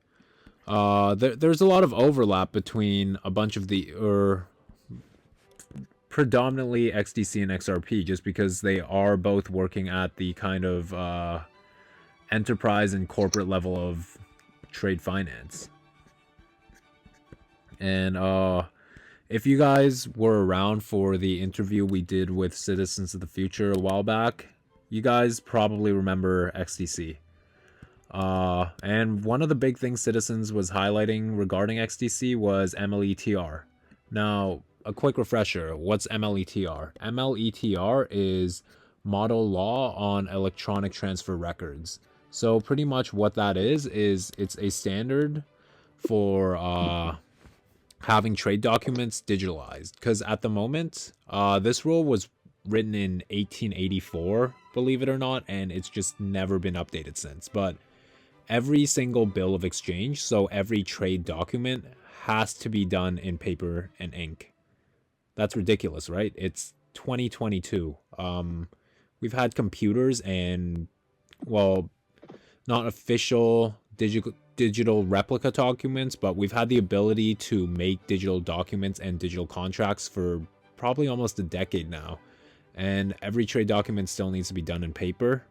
there's a lot of overlap between a bunch of the, or predominantly XDC and XRP, just because they are both working at the kind of enterprise and corporate level of trade finance. And if you guys were around for the interview we did with Citizens of the Future a while back, you guys probably remember XDC. And one of the big things Citizens was highlighting regarding XDC was MLETR. Now, a quick refresher, what's MLETR? MLETR is Model Law on Electronic Transfer Records. So pretty much what that is it's a standard for having trade documents digitalized. Because at the moment, this rule was written in 1884, believe it or not, and it's just never been updated since. But every single bill of exchange, so every trade document, has to be done in paper and ink. That's ridiculous, right? It's 2022. We've had computers and, well, not official digital replica documents, but we've had the ability to make digital documents and digital contracts for probably almost a decade now. And every trade document still needs to be done in paper.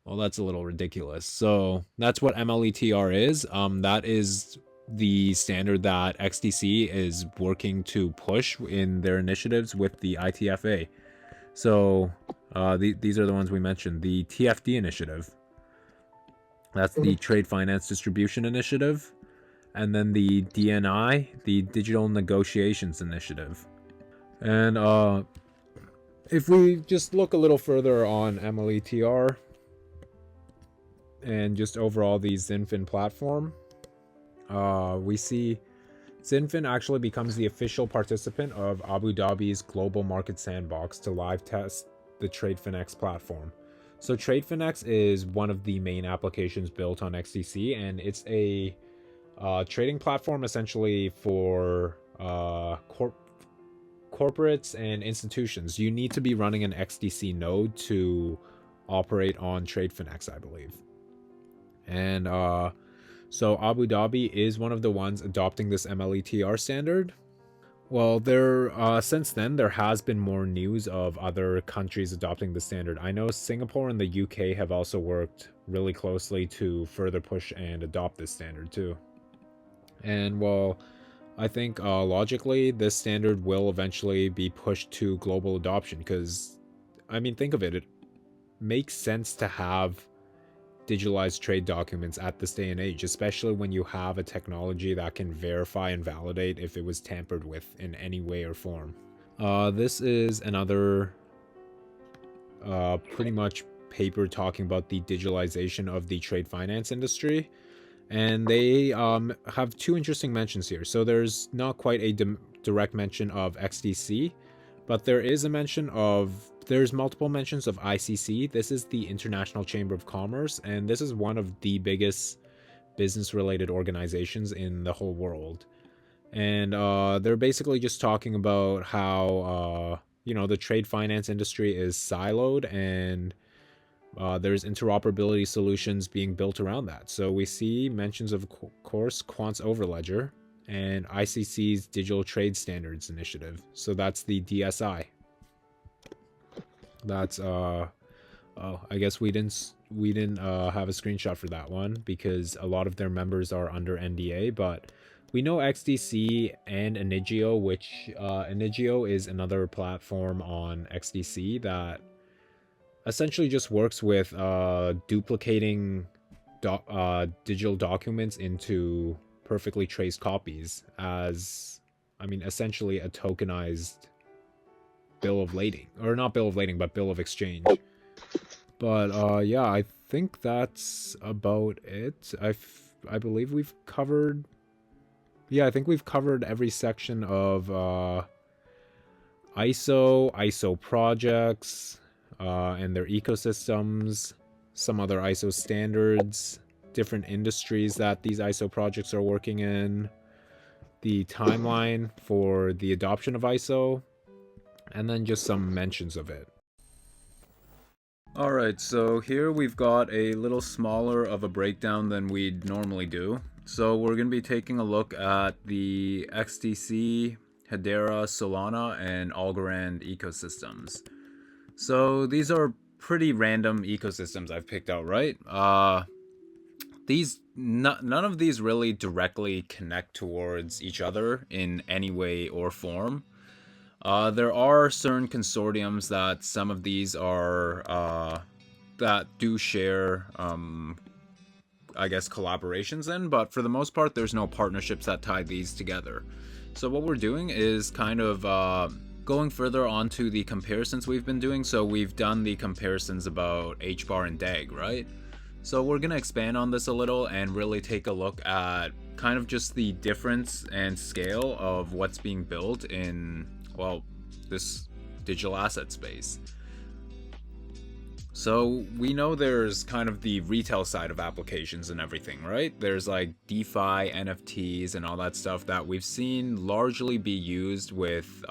Well, that's a little ridiculous. So that's what MLETR is. That is the standard that XDC is working to push in their initiatives with the ITFA. So these are the ones we mentioned. The TFD initiative. That's the Trade Finance Distribution Initiative. And then the DNI, the Digital Negotiations Initiative. And if we just look a little further on MLETR and just overall the XinFin platform, we see XinFin actually becomes the official participant of Abu Dhabi's Global Market Sandbox to live test the TradeFinX platform. So TradeFinX is one of the main applications built on XDC, and it's a trading platform essentially for corporates and institutions. You need to be running an XDC node to operate on TradeFinX, I believe. And so Abu Dhabi is one of the ones adopting this MLETR standard. Well, since then, there has been more news of other countries adopting the standard. I know Singapore and the UK have also worked really closely to further push and adopt this standard too. And well, I think logically, this standard will eventually be pushed to global adoption because, I mean, think of it. It makes sense to have digitalized trade documents at this day and age, especially when you have a technology that can verify and validate if it was tampered with in any way or form. This is another pretty much paper talking about the digitalization of the trade finance industry. And they have two interesting mentions here. So there's not quite a direct mention of XDC, but there is a mention of, there's multiple mentions of ICC. This is the International Chamber of Commerce, and this is one of the biggest business-related organizations in the whole world. And they're basically just talking about how, the trade finance industry is siloed and there's interoperability solutions being built around that. So we see mentions of course, Quant's Overledger and ICC's Digital Trade Standards Initiative. So that's the DSI. That's I guess we didn't have a screenshot for that one because a lot of their members are under NDA, but we know XDC and Enigio, which Enigio is another platform on XDC that essentially just works with duplicating digital documents into perfectly traced copies as, I mean, essentially a tokenized bill of lading, or not bill of lading, but bill of exchange. But yeah, I think that's about it. I believe we've covered, yeah, I think we've covered every section of ISO projects, and their ecosystems, some other ISO standards, different industries that these ISO projects are working in, the timeline for the adoption of ISO, and then just some mentions of it. Alright, so here we've got a little smaller of a breakdown than we'd normally do. So we're going to be taking a look at the XDC, Hedera, Solana, and Algorand ecosystems. So these are pretty random ecosystems I've picked out, right? none of these really directly connect towards each other in any way or form. There are certain consortiums that some of these are that do share, I guess, collaborations in, but for the most part, there's no partnerships that tie these together. So what we're doing is kind of going further onto the comparisons we've been doing. So we've done the comparisons about HBAR and DAG, right? So we're going to expand on this a little and really take a look at kind of just the difference and scale of what's being built in, well, this digital asset space. So we know there's kind of the retail side of applications and everything, right? There's like DeFi, NFTs, and all that stuff that we've seen largely be used with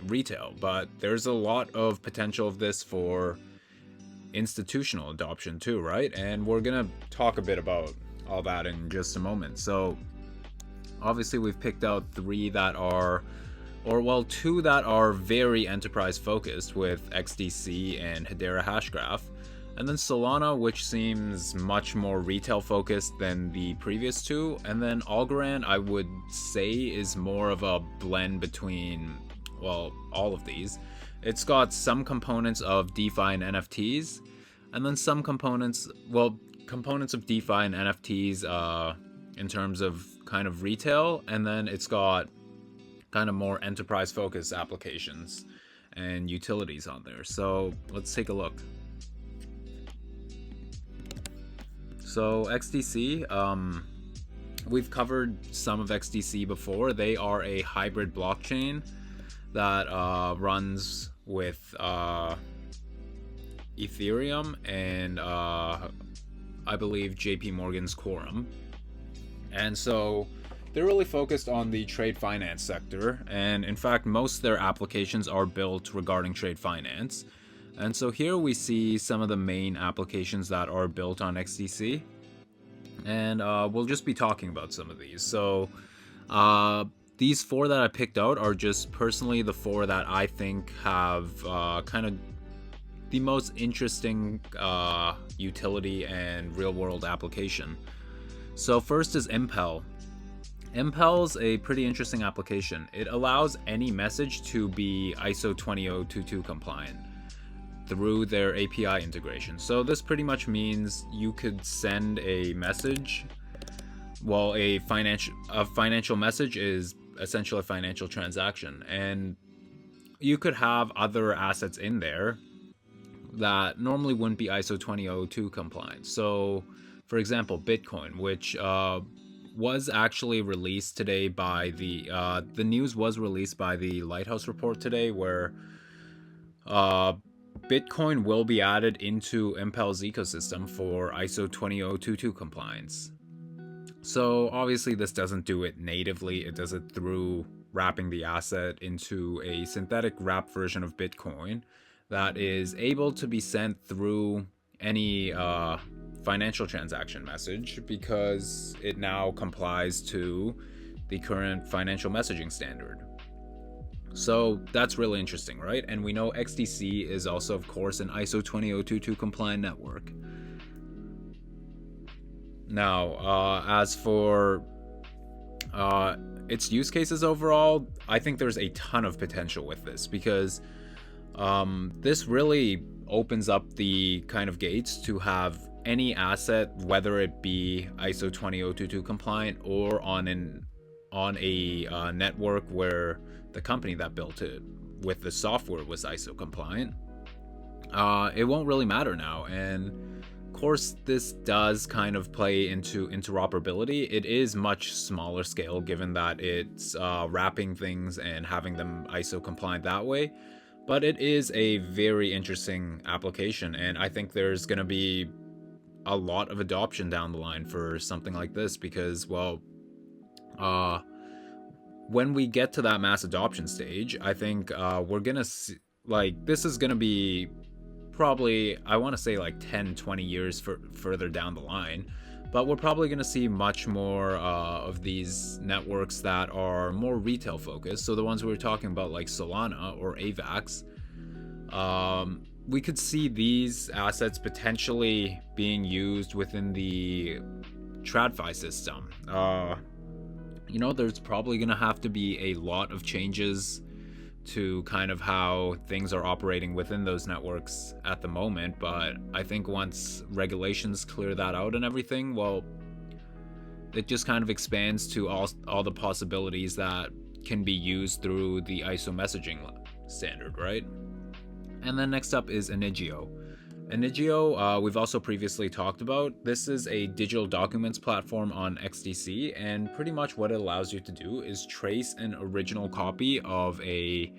retail, but there's a lot of potential of this for institutional adoption too, right? And we're gonna talk a bit about all that in just a moment. So obviously we've picked out two that are very enterprise focused with XDC and Hedera Hashgraph, and then Solana, which seems much more retail focused than the previous two, and then Algorand, I would say, is more of a blend between, well, all of these. It's got some components of DeFi and NFTs, and then some components of DeFi and NFTs in terms of kind of retail, and then it's got kind of more enterprise focused applications and utilities on there. So let's take a look. So XDC, we've covered some of XDC before. They are a hybrid blockchain that runs with Ethereum and I believe JP Morgan's Quorum. And so they're really focused on the trade finance sector, and in fact most of their applications are built regarding trade finance. And so here we see some of the main applications that are built on XDC, and we'll just be talking about some of these. So these four that I picked out are just personally the four that I think have kind of the most interesting utility and real-world application. So first is Impel. Impel's a pretty interesting application. It allows any message to be ISO 20022 compliant through their API integration. So this pretty much means you could send a message. Well, a financial message is essentially a financial transaction, and you could have other assets in there that normally wouldn't be ISO 20022 compliant. So, for example, Bitcoin, which was actually released today by the news was released by the Lighthouse report today, where Bitcoin will be added into Impel's ecosystem for ISO 20022 compliance. So obviously this doesn't do it natively, it does it through wrapping the asset into a synthetic wrapped version of Bitcoin that is able to be sent through any financial transaction message, because it now complies to the current financial messaging standard. So that's really interesting, right? And we know XDC is also, of course, an ISO 20022 compliant network. Now, as for its use cases overall, I think there's a ton of potential with this, because this really opens up the kind of gates to have any asset, whether it be ISO 20022 compliant or on a network where the company that built it with the software was ISO compliant, it won't really matter now. And of course this does kind of play into interoperability. It is much smaller scale, given that it's wrapping things and having them ISO compliant that way, but it is a very interesting application, and I think there's going to be a lot of adoption down the line for something like this, because, well, when we get to that mass adoption stage, I think we're gonna see, like, this is gonna be probably, I want to say, like 10-20 years further down the line, but we're probably gonna see much more of these networks that are more retail focused. So the ones we were talking about, like Solana or AVAX, we could see these assets potentially being used within the TradFi system. You know, there's probably going to have to be a lot of changes to kind of how things are operating within those networks at the moment, but I think once regulations clear that out and everything, well, it just kind of expands to all the possibilities that can be used through the ISO messaging standard, right? And then next up is Inigio. Inigio, we've also previously talked about. This is a digital documents platform on XDC, and pretty much what it allows you to do is trace an original copy of a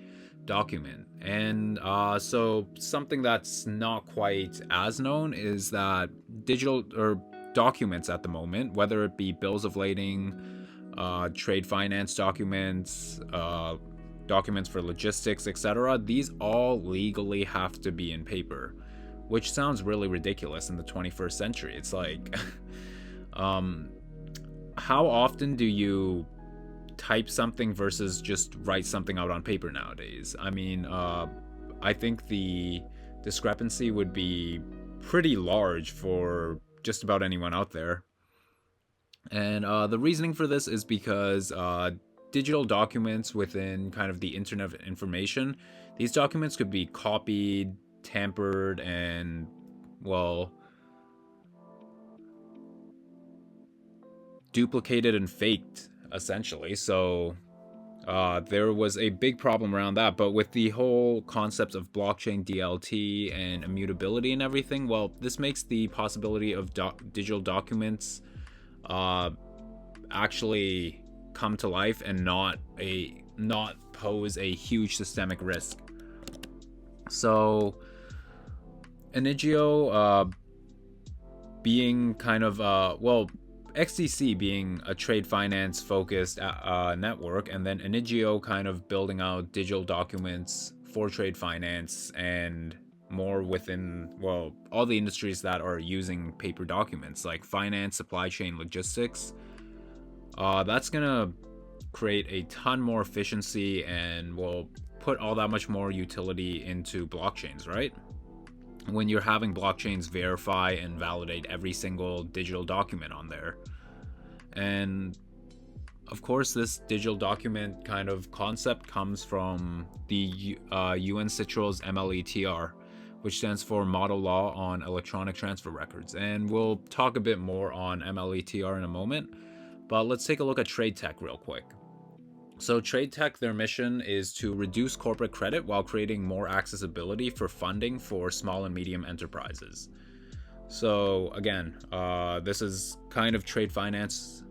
document. And so something that's not quite as known is that digital or documents at the moment, whether it be bills of lading, trade finance documents, documents for logistics, etc., these all legally have to be in paper, which sounds really ridiculous in the 21st century. It's like, how often do you type something versus just write something out on paper nowadays? I mean, I think the discrepancy would be pretty large for just about anyone out there. And the reasoning for this is because digital documents within kind of the Internet of Information, these documents could be copied, tampered, and, well, duplicated and faked, essentially. So there was a big problem around that. But with the whole concept of blockchain DLT and immutability and everything, well, this makes the possibility of digital documents actually come to life and not pose a huge systemic risk. So Inigio being kind of well, XDC being a trade finance focused network, and then Inigio kind of building out digital documents for trade finance and more within, well, all the industries that are using paper documents like finance, supply chain, logistics. That's gonna create a ton more efficiency and will put all that much more utility into blockchains, right? When you're having blockchains verify and validate every single digital document on there. And of course, this digital document kind of concept comes from the UN CITRAL's MLETR, which stands for Model Law on Electronic Transfer Records. And we'll talk a bit more on MLETR in a moment, but let's take a look at Trade Tech real quick. So Trade Tech, their mission is to reduce corporate credit while creating more accessibility for funding for small and medium enterprises. So again, this is kind of trade finance.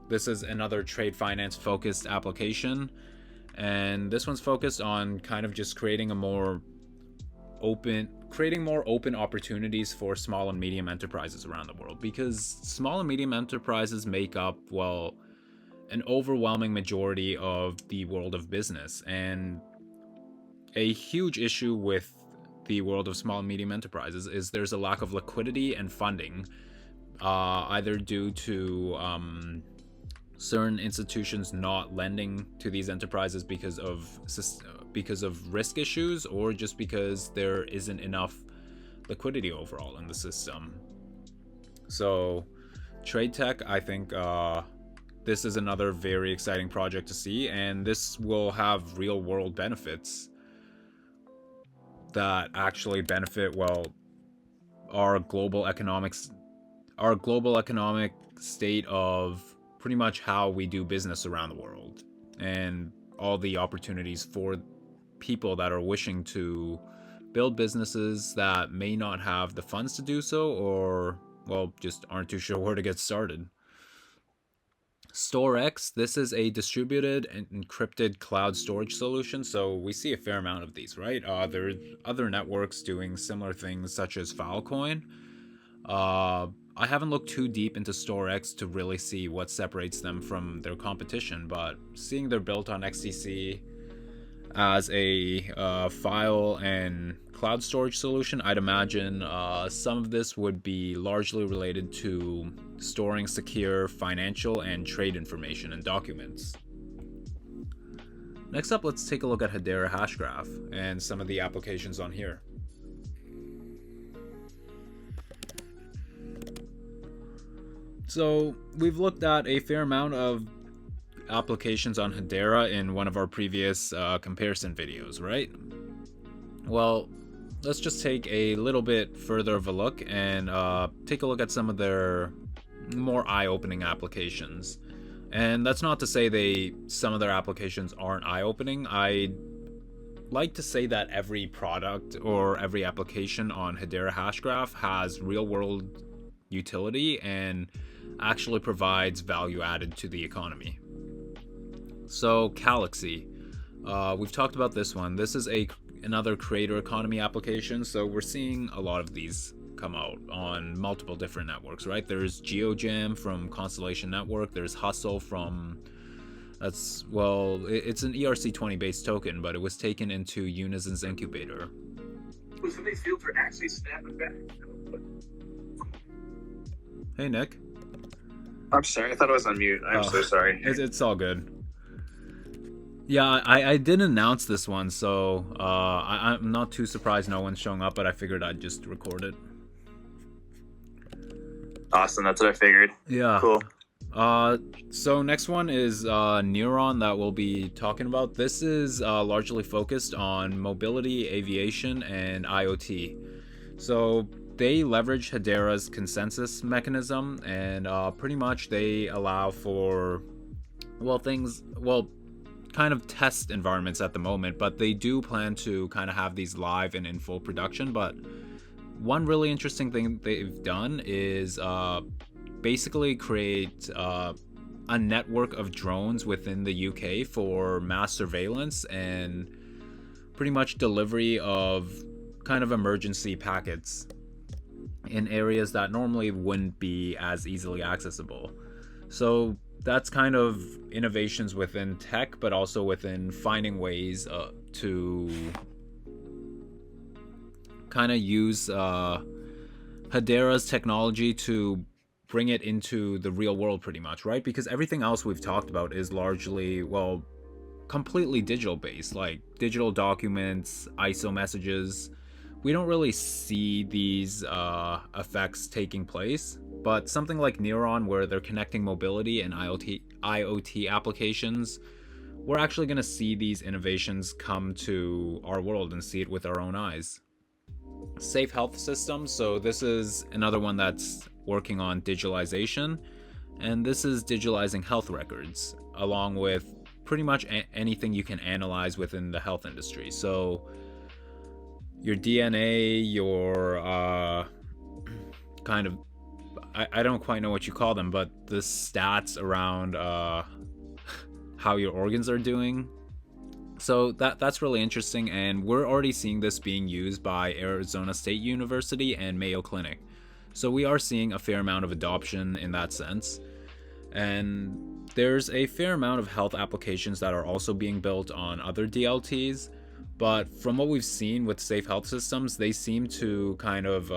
This is another trade finance focused application. And this one's focused on kind of just creating more open opportunities for small and medium enterprises around the world, because small and medium enterprises make up, well, an overwhelming majority of the world of business. And a huge issue with the world of small and medium enterprises is there's a lack of liquidity and funding, either due to certain institutions not lending to these enterprises because of risk issues, or just because there isn't enough liquidity overall in the system. So Trade Tech, I think this is another very exciting project to see, and this will have real world benefits that actually benefit, well, our global economic state of pretty much how we do business around the world, and all the opportunities for people that are wishing to build businesses that may not have the funds to do so, or, well, just aren't too sure where to get started. StoreX, this is a distributed and encrypted cloud storage solution. So we see a fair amount of these, right? There are other networks doing similar things, such as Filecoin. I haven't looked too deep into StoreX to really see what separates them from their competition, but seeing they're built on XDC as a file and cloud storage solution, I'd imagine some of this would be largely related to storing secure financial and trade information and documents. Next up, let's take a look at Hedera Hashgraph and some of the applications on here. So we've looked at a fair amount of applications on Hedera in one of our previous comparison videos, right? Well, let's just take a little bit further of a look and take a look at some of their more eye-opening applications. And that's not to say some of their applications aren't eye-opening. I like to say that every product or every application on Hedera Hashgraph has real-world utility and actually provides value added to the economy. So Galaxy, we've talked about this one. This is another creator economy application, so we're seeing a lot of these come out on multiple different networks, right? There's GeoJam from Constellation Network, there's Hustle from, it's an ERC20 based token, but it was taken into Unizen's incubator. Some of these fields are actually snapping back. Hey Nick. I'm sorry, I thought I was on mute. I'm so sorry. It's all good. Yeah, I didn't announce this one, so I'm not too surprised no one's showing up, but I figured I'd just record it. Awesome, that's what I figured. Yeah. Cool. So next one is Neuron that we'll be talking about. This is largely focused on mobility, aviation, and IoT. So they leverage Hedera's consensus mechanism, and pretty much they allow for, kind of test environments at the moment, but they do plan to kind of have these live and in full production. But one really interesting thing they've done is basically create a network of drones within the UK for mass surveillance and pretty much delivery of kind of emergency packets in areas that normally wouldn't be as easily accessible. So that's kind of innovations within tech, but also within finding ways to kind of use Hedera's technology to bring it into the real world pretty much, right? Because everything else we've talked about is largely, completely digital based, like digital documents, ISO messages. We don't really see these effects taking place, but something like Neuron, where they're connecting mobility and IoT applications, we're actually going to see these innovations come to our world and see it with our own eyes. Safe Health Systems, so this is another one that's working on digitalization, and this is digitalizing health records along with pretty much anything you can analyze within the health industry. So your DNA, your kind of, I don't quite know what you call them, but the stats around how your organs are doing. So that's really interesting, and we're already seeing this being used by Arizona State University and Mayo Clinic. So we are seeing a fair amount of adoption in that sense. And there's a fair amount of health applications that are also being built on other DLTs. But from what we've seen with Safe Health Systems, they seem to kind of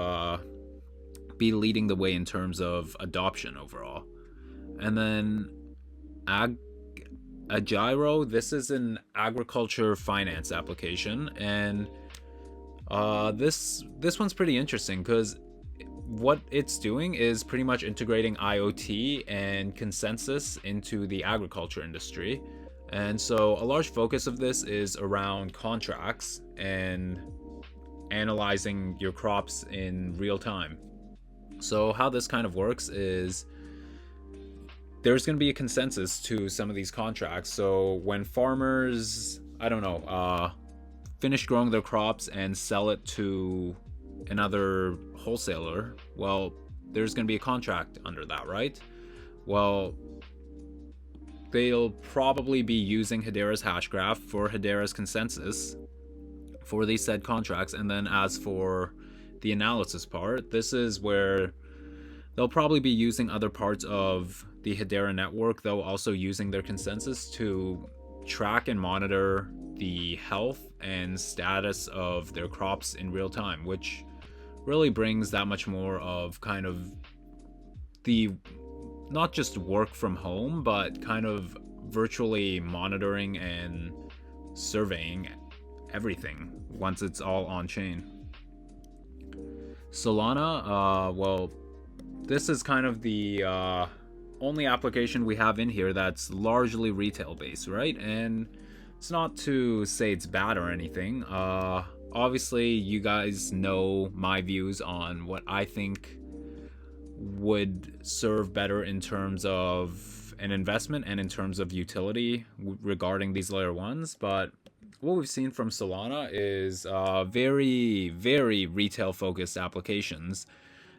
be leading the way in terms of adoption overall. And then Agiro, this is an agriculture finance application, and this one's pretty interesting because what it's doing is pretty much integrating IoT and consensus into the agriculture industry. And so a large focus of this is around contracts and analyzing your crops in real time. So how this kind of works is there's going to be a consensus to some of these contracts. So when farmers, finish growing their crops and sell it to another wholesaler, there's going to be a contract under that, right? They'll probably be using Hedera's hashgraph for Hedera's consensus for these said contracts. And then as for the analysis part, this is where they'll probably be using other parts of the Hedera network, though also using their consensus to track and monitor the health and status of their crops in real time, which really brings that much more of kind of the not just work from home, but kind of virtually monitoring and surveying everything once it's all on chain. Solana, this is kind of the only application we have in here that's largely retail based, right? And it's not to say it's bad or anything. Obviously, you guys know my views on what I think would serve better in terms of an investment and in terms of utility regarding these layer ones, but what we've seen from Solana is very, very retail focused applications.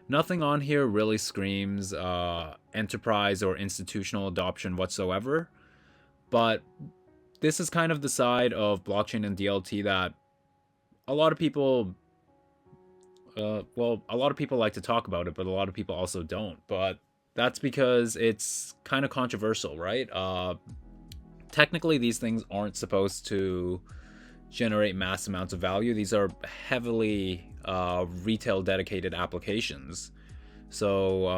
Nothing on here really screams enterprise or institutional adoption whatsoever, but this is kind of the side of blockchain and DLT that a lot of people a lot of people like to talk about it, but a lot of people also don't. But that's because it's kind of controversial, right? Technically, these things aren't supposed to generate mass amounts of value. These are heavily retail dedicated applications. So,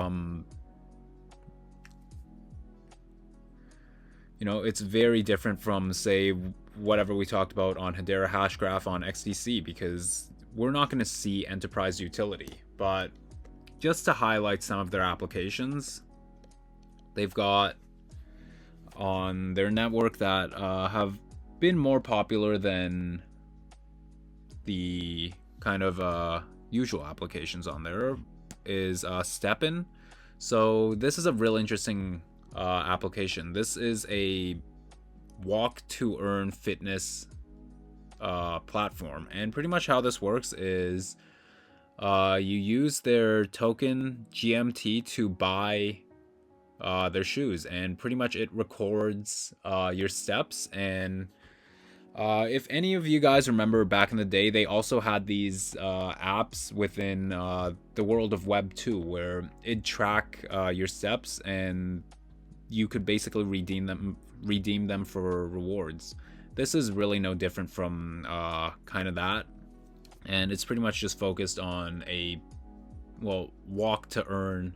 you know, it's very different from, say, whatever we talked about on Hedera Hashgraph on XDC, because we're not going to see enterprise utility. But just to highlight some of their applications, they've got on their network that have been more popular than the kind of usual applications on there is Stepin. So this is a real interesting application. This is a walk to earn fitness platform, and pretty much how this works is you use their token GMT to buy their shoes, and pretty much it records your steps. And if any of you guys remember back in the day, they also had these apps within the world of Web 2 where it'd track your steps, and you could basically redeem them for rewards. This is really no different from kind of that, and it's pretty much just focused on a walk to earn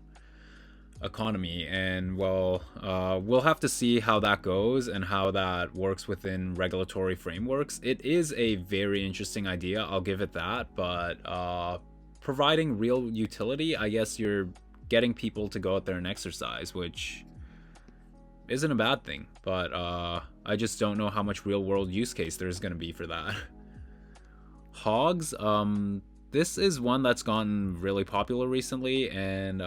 economy. And we'll have to see how that goes and how that works within regulatory frameworks. It is a very interesting idea, I'll give it that, but providing real utility, I guess you're getting people to go out there and exercise, which isn't a bad thing, but I just don't know how much real world use case there's going to be for that. Hogs, this is one that's gotten really popular recently, and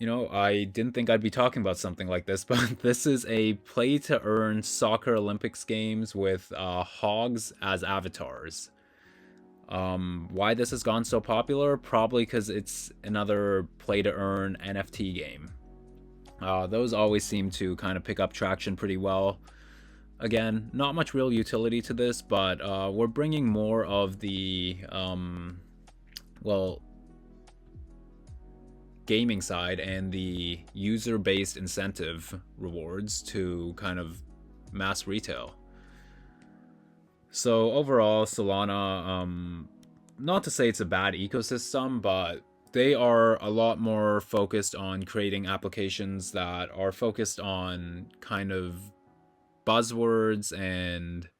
you know, I didn't think I'd be talking about something like this, but this is a play to earn soccer Olympics games with hogs as avatars. Why this has gone so popular? Probably because it's another play to earn NFT game. Those always seem to kind of pick up traction pretty well. Again, not much real utility to this, but we're bringing more of the gaming side and the user-based incentive rewards to kind of mass retail. So overall, Solana, not to say it's a bad ecosystem, but they are a lot more focused on creating applications that are focused on kind of buzzwords and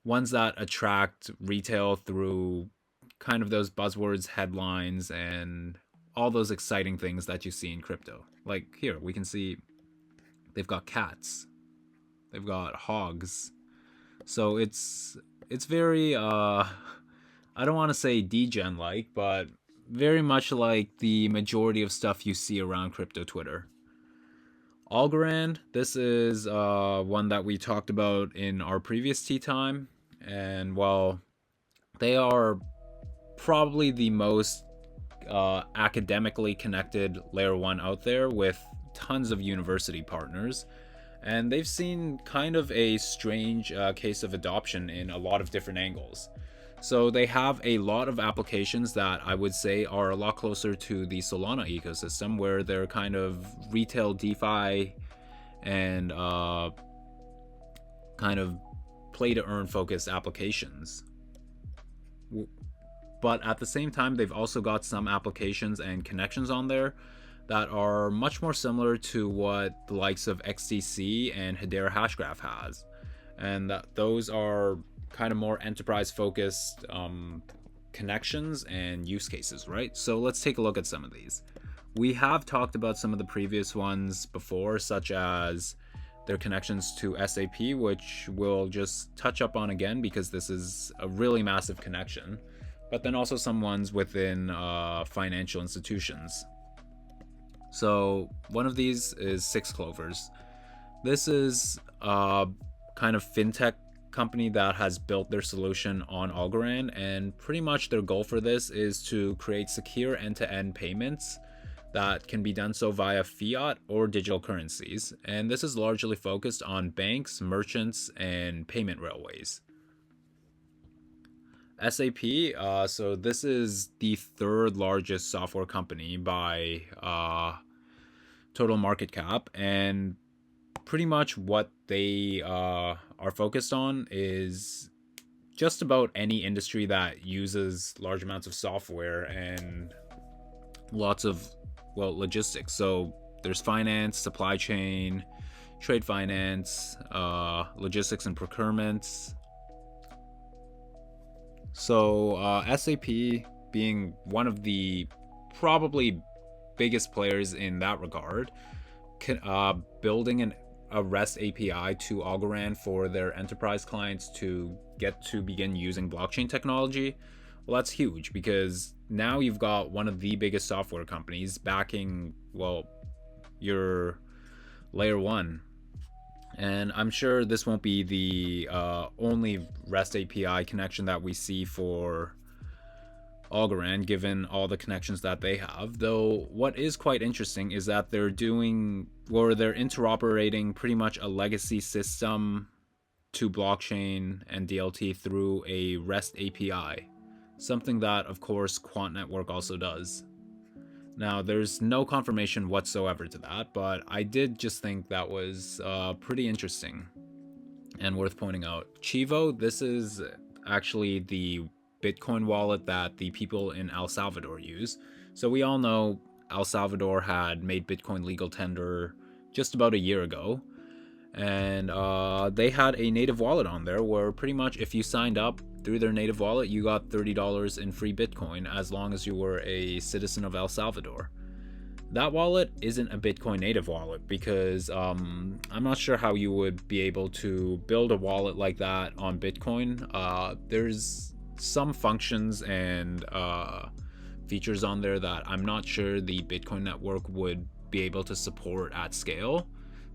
ones that attract retail through kind of those buzzwords, headlines, and all those exciting things that you see in crypto. Like here, we can see they've got cats, they've got hogs. So it's very I don't want to say degen like, but very much like the majority of stuff you see around crypto Twitter. Algorand, this is one that we talked about in our previous tea time, and well, they are probably the most academically connected layer 1 out there with tons of university partners, and they've seen kind of a strange case of adoption in a lot of different angles. So they have a lot of applications that I would say are a lot closer to the Solana ecosystem, where they're kind of retail DeFi and kind of play to earn focused applications. But at the same time, they've also got some applications and connections on there that are much more similar to what the likes of XDC and Hedera Hashgraph has. And those are kind of more enterprise focused connections and use cases, right? So let's take a look at some of these. We have talked about some of the previous ones before, such as their connections to SAP, which we'll just touch up on again because this is a really massive connection, but then also some ones within financial institutions. So one of these is 6 Clovers. This is a kind of fintech company that has built their solution on Algorand, and pretty much their goal for this is to create secure end-to-end payments that can be done so via fiat or digital currencies, and this is largely focused on banks, merchants, and payment railways. SAP, so this is the 3rd largest software company by total market cap, and pretty much what they are focused on is just about any industry that uses large amounts of software and lots of, well, logistics. So there's finance, supply chain, trade finance, logistics and procurement. So SAP being one of the probably biggest players in that regard, building a REST API to Algorand for their enterprise clients to get to begin using blockchain technology, well, that's huge, because now you've got one of the biggest software companies backing, well, your layer 1. And I'm sure this won't be the only REST API connection that we see for Algorand, given all the connections that they have. Though what is quite interesting is that they're interoperating pretty much a legacy system to blockchain and DLT through a REST API, something that, of course, Quant Network also does. Now, there's no confirmation whatsoever to that, but I did just think that was pretty interesting and worth pointing out. Chivo, this is actually the Bitcoin wallet that the people in El Salvador use. So we all know El Salvador had made Bitcoin legal tender just about a year ago, and they had a native wallet on there where pretty much if you signed up through their native wallet, you got $30 in free Bitcoin as long as you were a citizen of El Salvador. That wallet isn't a Bitcoin native wallet because I'm not sure how you would be able to build a wallet like that on Bitcoin. There's some functions and features on there that I'm not sure the Bitcoin network would be able to support at scale.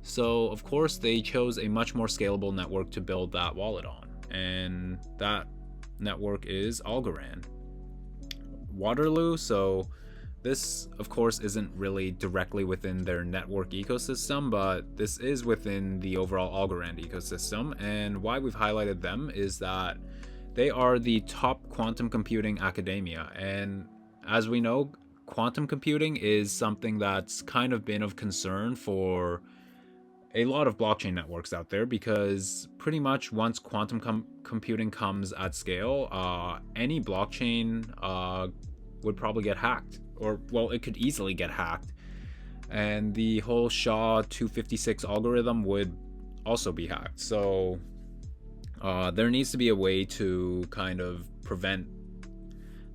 So of course they chose a much more scalable network to build that wallet on, and that network is Algorand. Waterloo, so this of course isn't really directly within their network ecosystem, but this is within the overall Algorand ecosystem, and why we've highlighted them is that they are the top quantum computing academia, and as we know, quantum computing is something that's kind of been of concern for a lot of blockchain networks out there, because pretty much once quantum computing comes at scale, any blockchain would probably get hacked, or well, it could easily get hacked, and the whole SHA-256 algorithm would also be hacked. So there needs to be a way to kind of prevent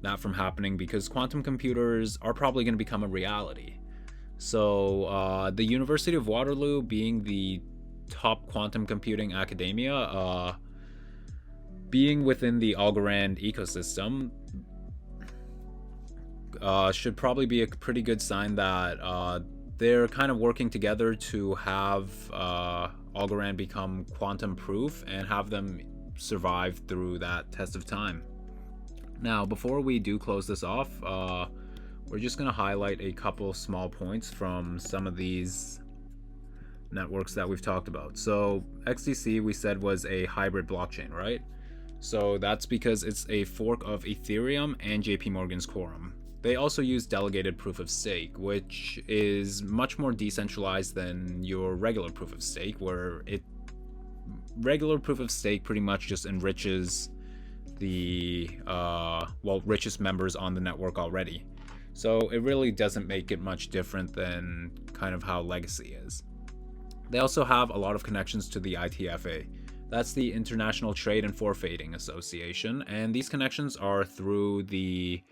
that from happening, because quantum computers are probably going to become a reality. So the University of Waterloo, being the top quantum computing academia, being within the Algorand ecosystem, should probably be a pretty good sign that they're kind of working together to have Algorand become quantum proof and have them survive through that test of time. Now, before we do close this off, we're just going to highlight a couple small points from some of these networks that we've talked about. So XDC, we said, was a hybrid blockchain, right? So that's because it's a fork of Ethereum and JP Morgan's Quorum. They also use delegated proof of stake, which is much more decentralized than your regular proof of stake, where regular proof of stake pretty much just enriches the richest members on the network already. So it really doesn't make it much different than kind of how Legacy is. They also have a lot of connections to the ITFA. That's the International Trade and Forfeiting Association, and these connections are through the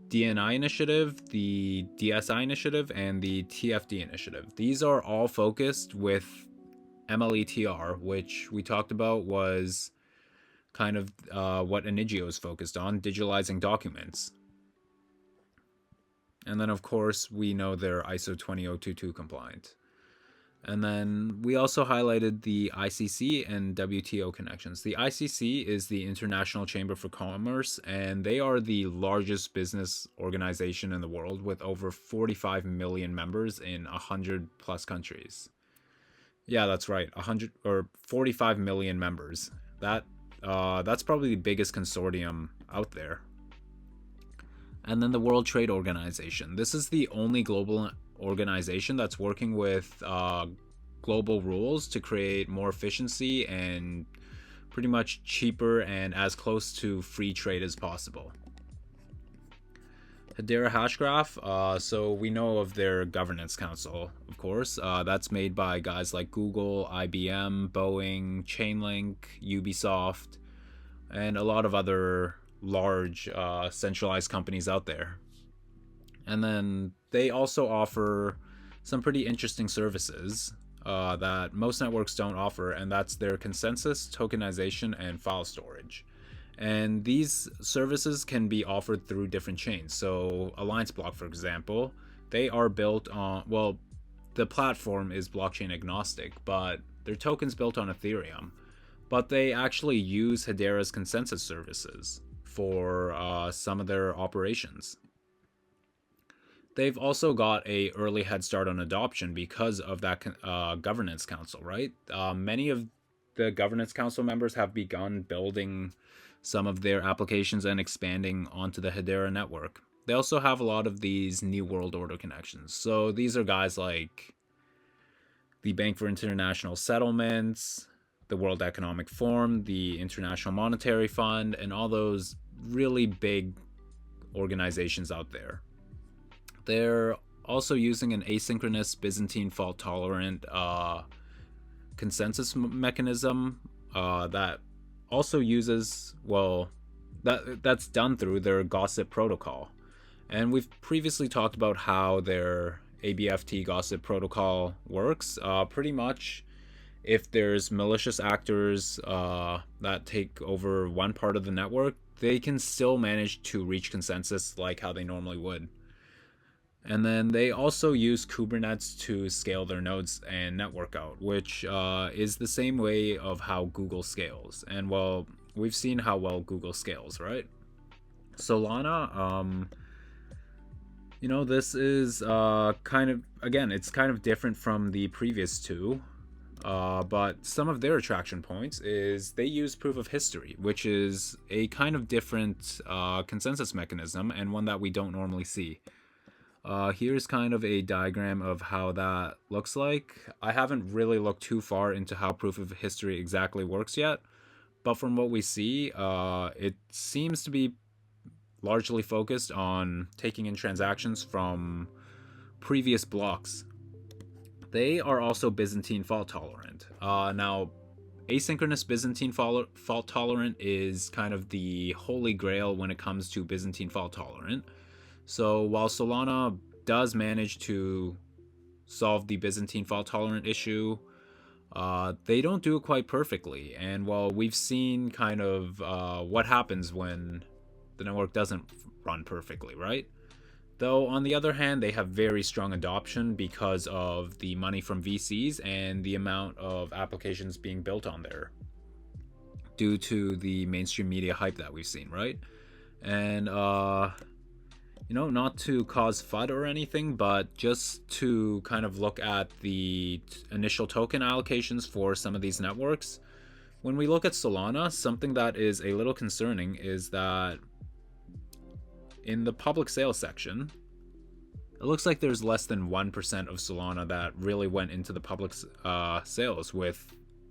DNI initiative, the DSI initiative, and the TFD initiative. These are all focused with MLETR, which we talked about was kind of what Inigio is focused on, digitalizing documents. And then, of course, we know they're ISO 20022 compliant. And then we also highlighted the ICC and WTO connections. The ICC is the International Chamber for Commerce, and they are the largest business organization in the world with over 45 million members in 100 plus countries. Yeah, that's right, 100 or 45 million members. That's probably the biggest consortium out there. And then the World Trade Organization. This is the only global organization that's working with global rules to create more efficiency and pretty much cheaper and as close to free trade as possible. Hedera Hashgraph, so we know of their governance council, of course. That's made by guys like Google, IBM, Boeing, Chainlink, Ubisoft, and a lot of other large centralized companies out there. And then they also offer some pretty interesting services that most networks don't offer, and that's their consensus, tokenization, and file storage. And these services can be offered through different chains. So Alliance Block, for example, they are built on, well, the platform is blockchain agnostic, but their token's built on Ethereum. But they actually use Hedera's consensus services for some of their operations. They've also got a early head start on adoption because of that governance council, right? Many of the governance council members have begun building some of their applications and expanding onto the Hedera network. They also have a lot of these New World Order connections. So these are guys like the Bank for International Settlements, the World Economic Forum, the International Monetary Fund, and all those really big organizations out there. They're also using an asynchronous Byzantine fault-tolerant consensus mechanism that also uses, well, that's done through their gossip protocol. And we've previously talked about how their ABFT gossip protocol works. Pretty much, if there's malicious actors that take over one part of the network, they can still manage to reach consensus like how they normally would. And then they also use Kubernetes to scale their nodes and network out, which is the same way of how Google scales. And well, we've seen how well Google scales, right? Solana, this is it's kind of different from the previous two. But some of their attraction points is they use proof of history, which is a kind of different consensus mechanism and one that we don't normally see. Here's kind of a diagram of how that looks like. I haven't really looked too far into how proof of history exactly works yet, but from what we see, it seems to be largely focused on taking in transactions from previous blocks. They are also Byzantine fault tolerant. Now, asynchronous Byzantine fault tolerant is kind of the holy grail when it comes to Byzantine fault tolerant. So while Solana does manage to solve the Byzantine fault tolerant issue, they don't do it quite perfectly. And while we've seen kind of what happens when the network doesn't run perfectly, right? Though on the other hand, they have very strong adoption because of the money from VCs and the amount of applications being built on there due to the mainstream media hype that we've seen, right? And not to cause FUD or anything, but just to kind of look at the initial token allocations for some of these networks. When we look at Solana, something that is a little concerning is that in the public sales section, it looks like there's less than 1% of Solana that really went into the public sales, with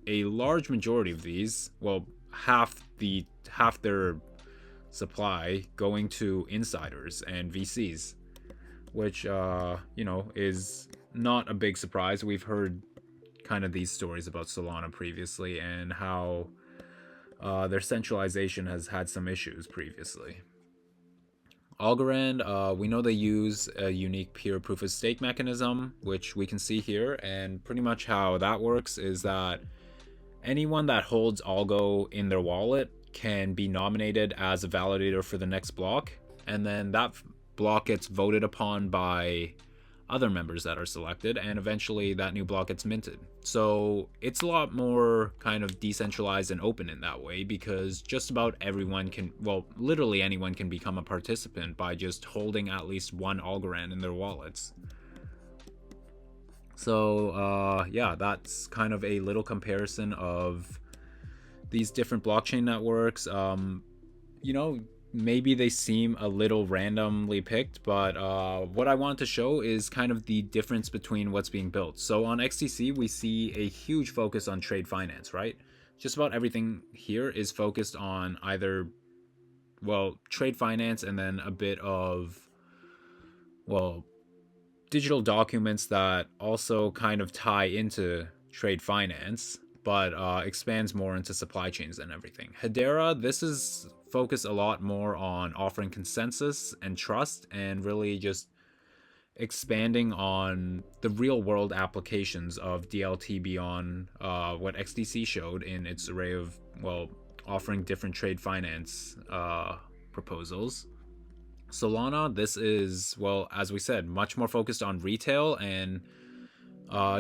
a large majority of these, well, half their supply going to insiders and VCs, which is not a big surprise. We've heard kind of these stories about Solana previously and how their centralization has had some issues previously. Algorand, we know they use a unique peer proof of stake mechanism, which we can see here, and pretty much how that works is that anyone that holds ALGO in their wallet can be nominated as a validator for the next block, and then that block gets voted upon by other members that are selected, and eventually that new block gets minted. So it's a lot more kind of decentralized and open in that way, because just about everyone can, well, literally anyone can become a participant by just holding at least one Algorand in their wallets. So yeah, that's kind of a little comparison of these different blockchain networks. You know, maybe they seem a little randomly picked, but what I want to show is kind of the difference between what's being built. So on XTC, we see a huge focus on trade finance, right? Just about everything here is focused on either, well, trade finance and then a bit of, well, digital documents that also kind of tie into trade finance, but expands more into supply chains and everything. Hedera, this is focused a lot more on offering consensus and trust, and really just expanding on the real world applications of DLT beyond what XDC showed in its array of, well, offering different trade finance proposals. Solana, this is, well, as we said, much more focused on retail, and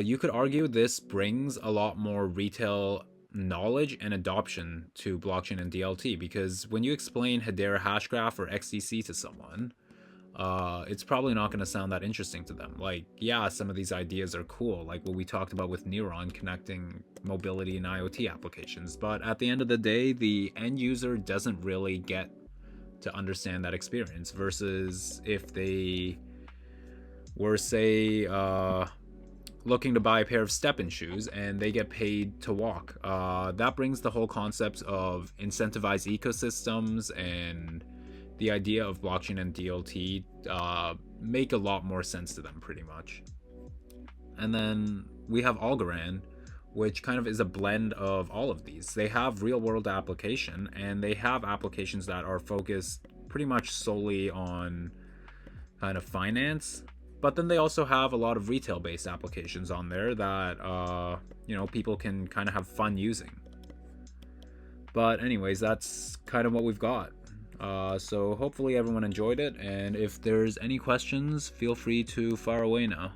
you could argue this brings a lot more retail knowledge and adoption to blockchain and DLT, because when you explain Hedera Hashgraph or XDC to someone, it's probably not going to sound that interesting to them. Like, yeah, some of these ideas are cool, like what we talked about with Neuron connecting mobility and IoT applications, but at the end of the day, the end user doesn't really get to understand that experience, versus if they were, say, looking to buy a pair of step-in shoes and they get paid to walk. That brings the whole concept of incentivized ecosystems and the idea of blockchain and DLT make a lot more sense to them, pretty much. And then we have Algorand, which kind of is a blend of all of these. They have real-world application, and they have applications that are focused pretty much solely on kind of finance. But then they also have a lot of retail-based applications on there that, you know, people can kind of have fun using. But anyways, that's kind of what we've got. So hopefully everyone enjoyed it, and if there's any questions, feel free to fire away now.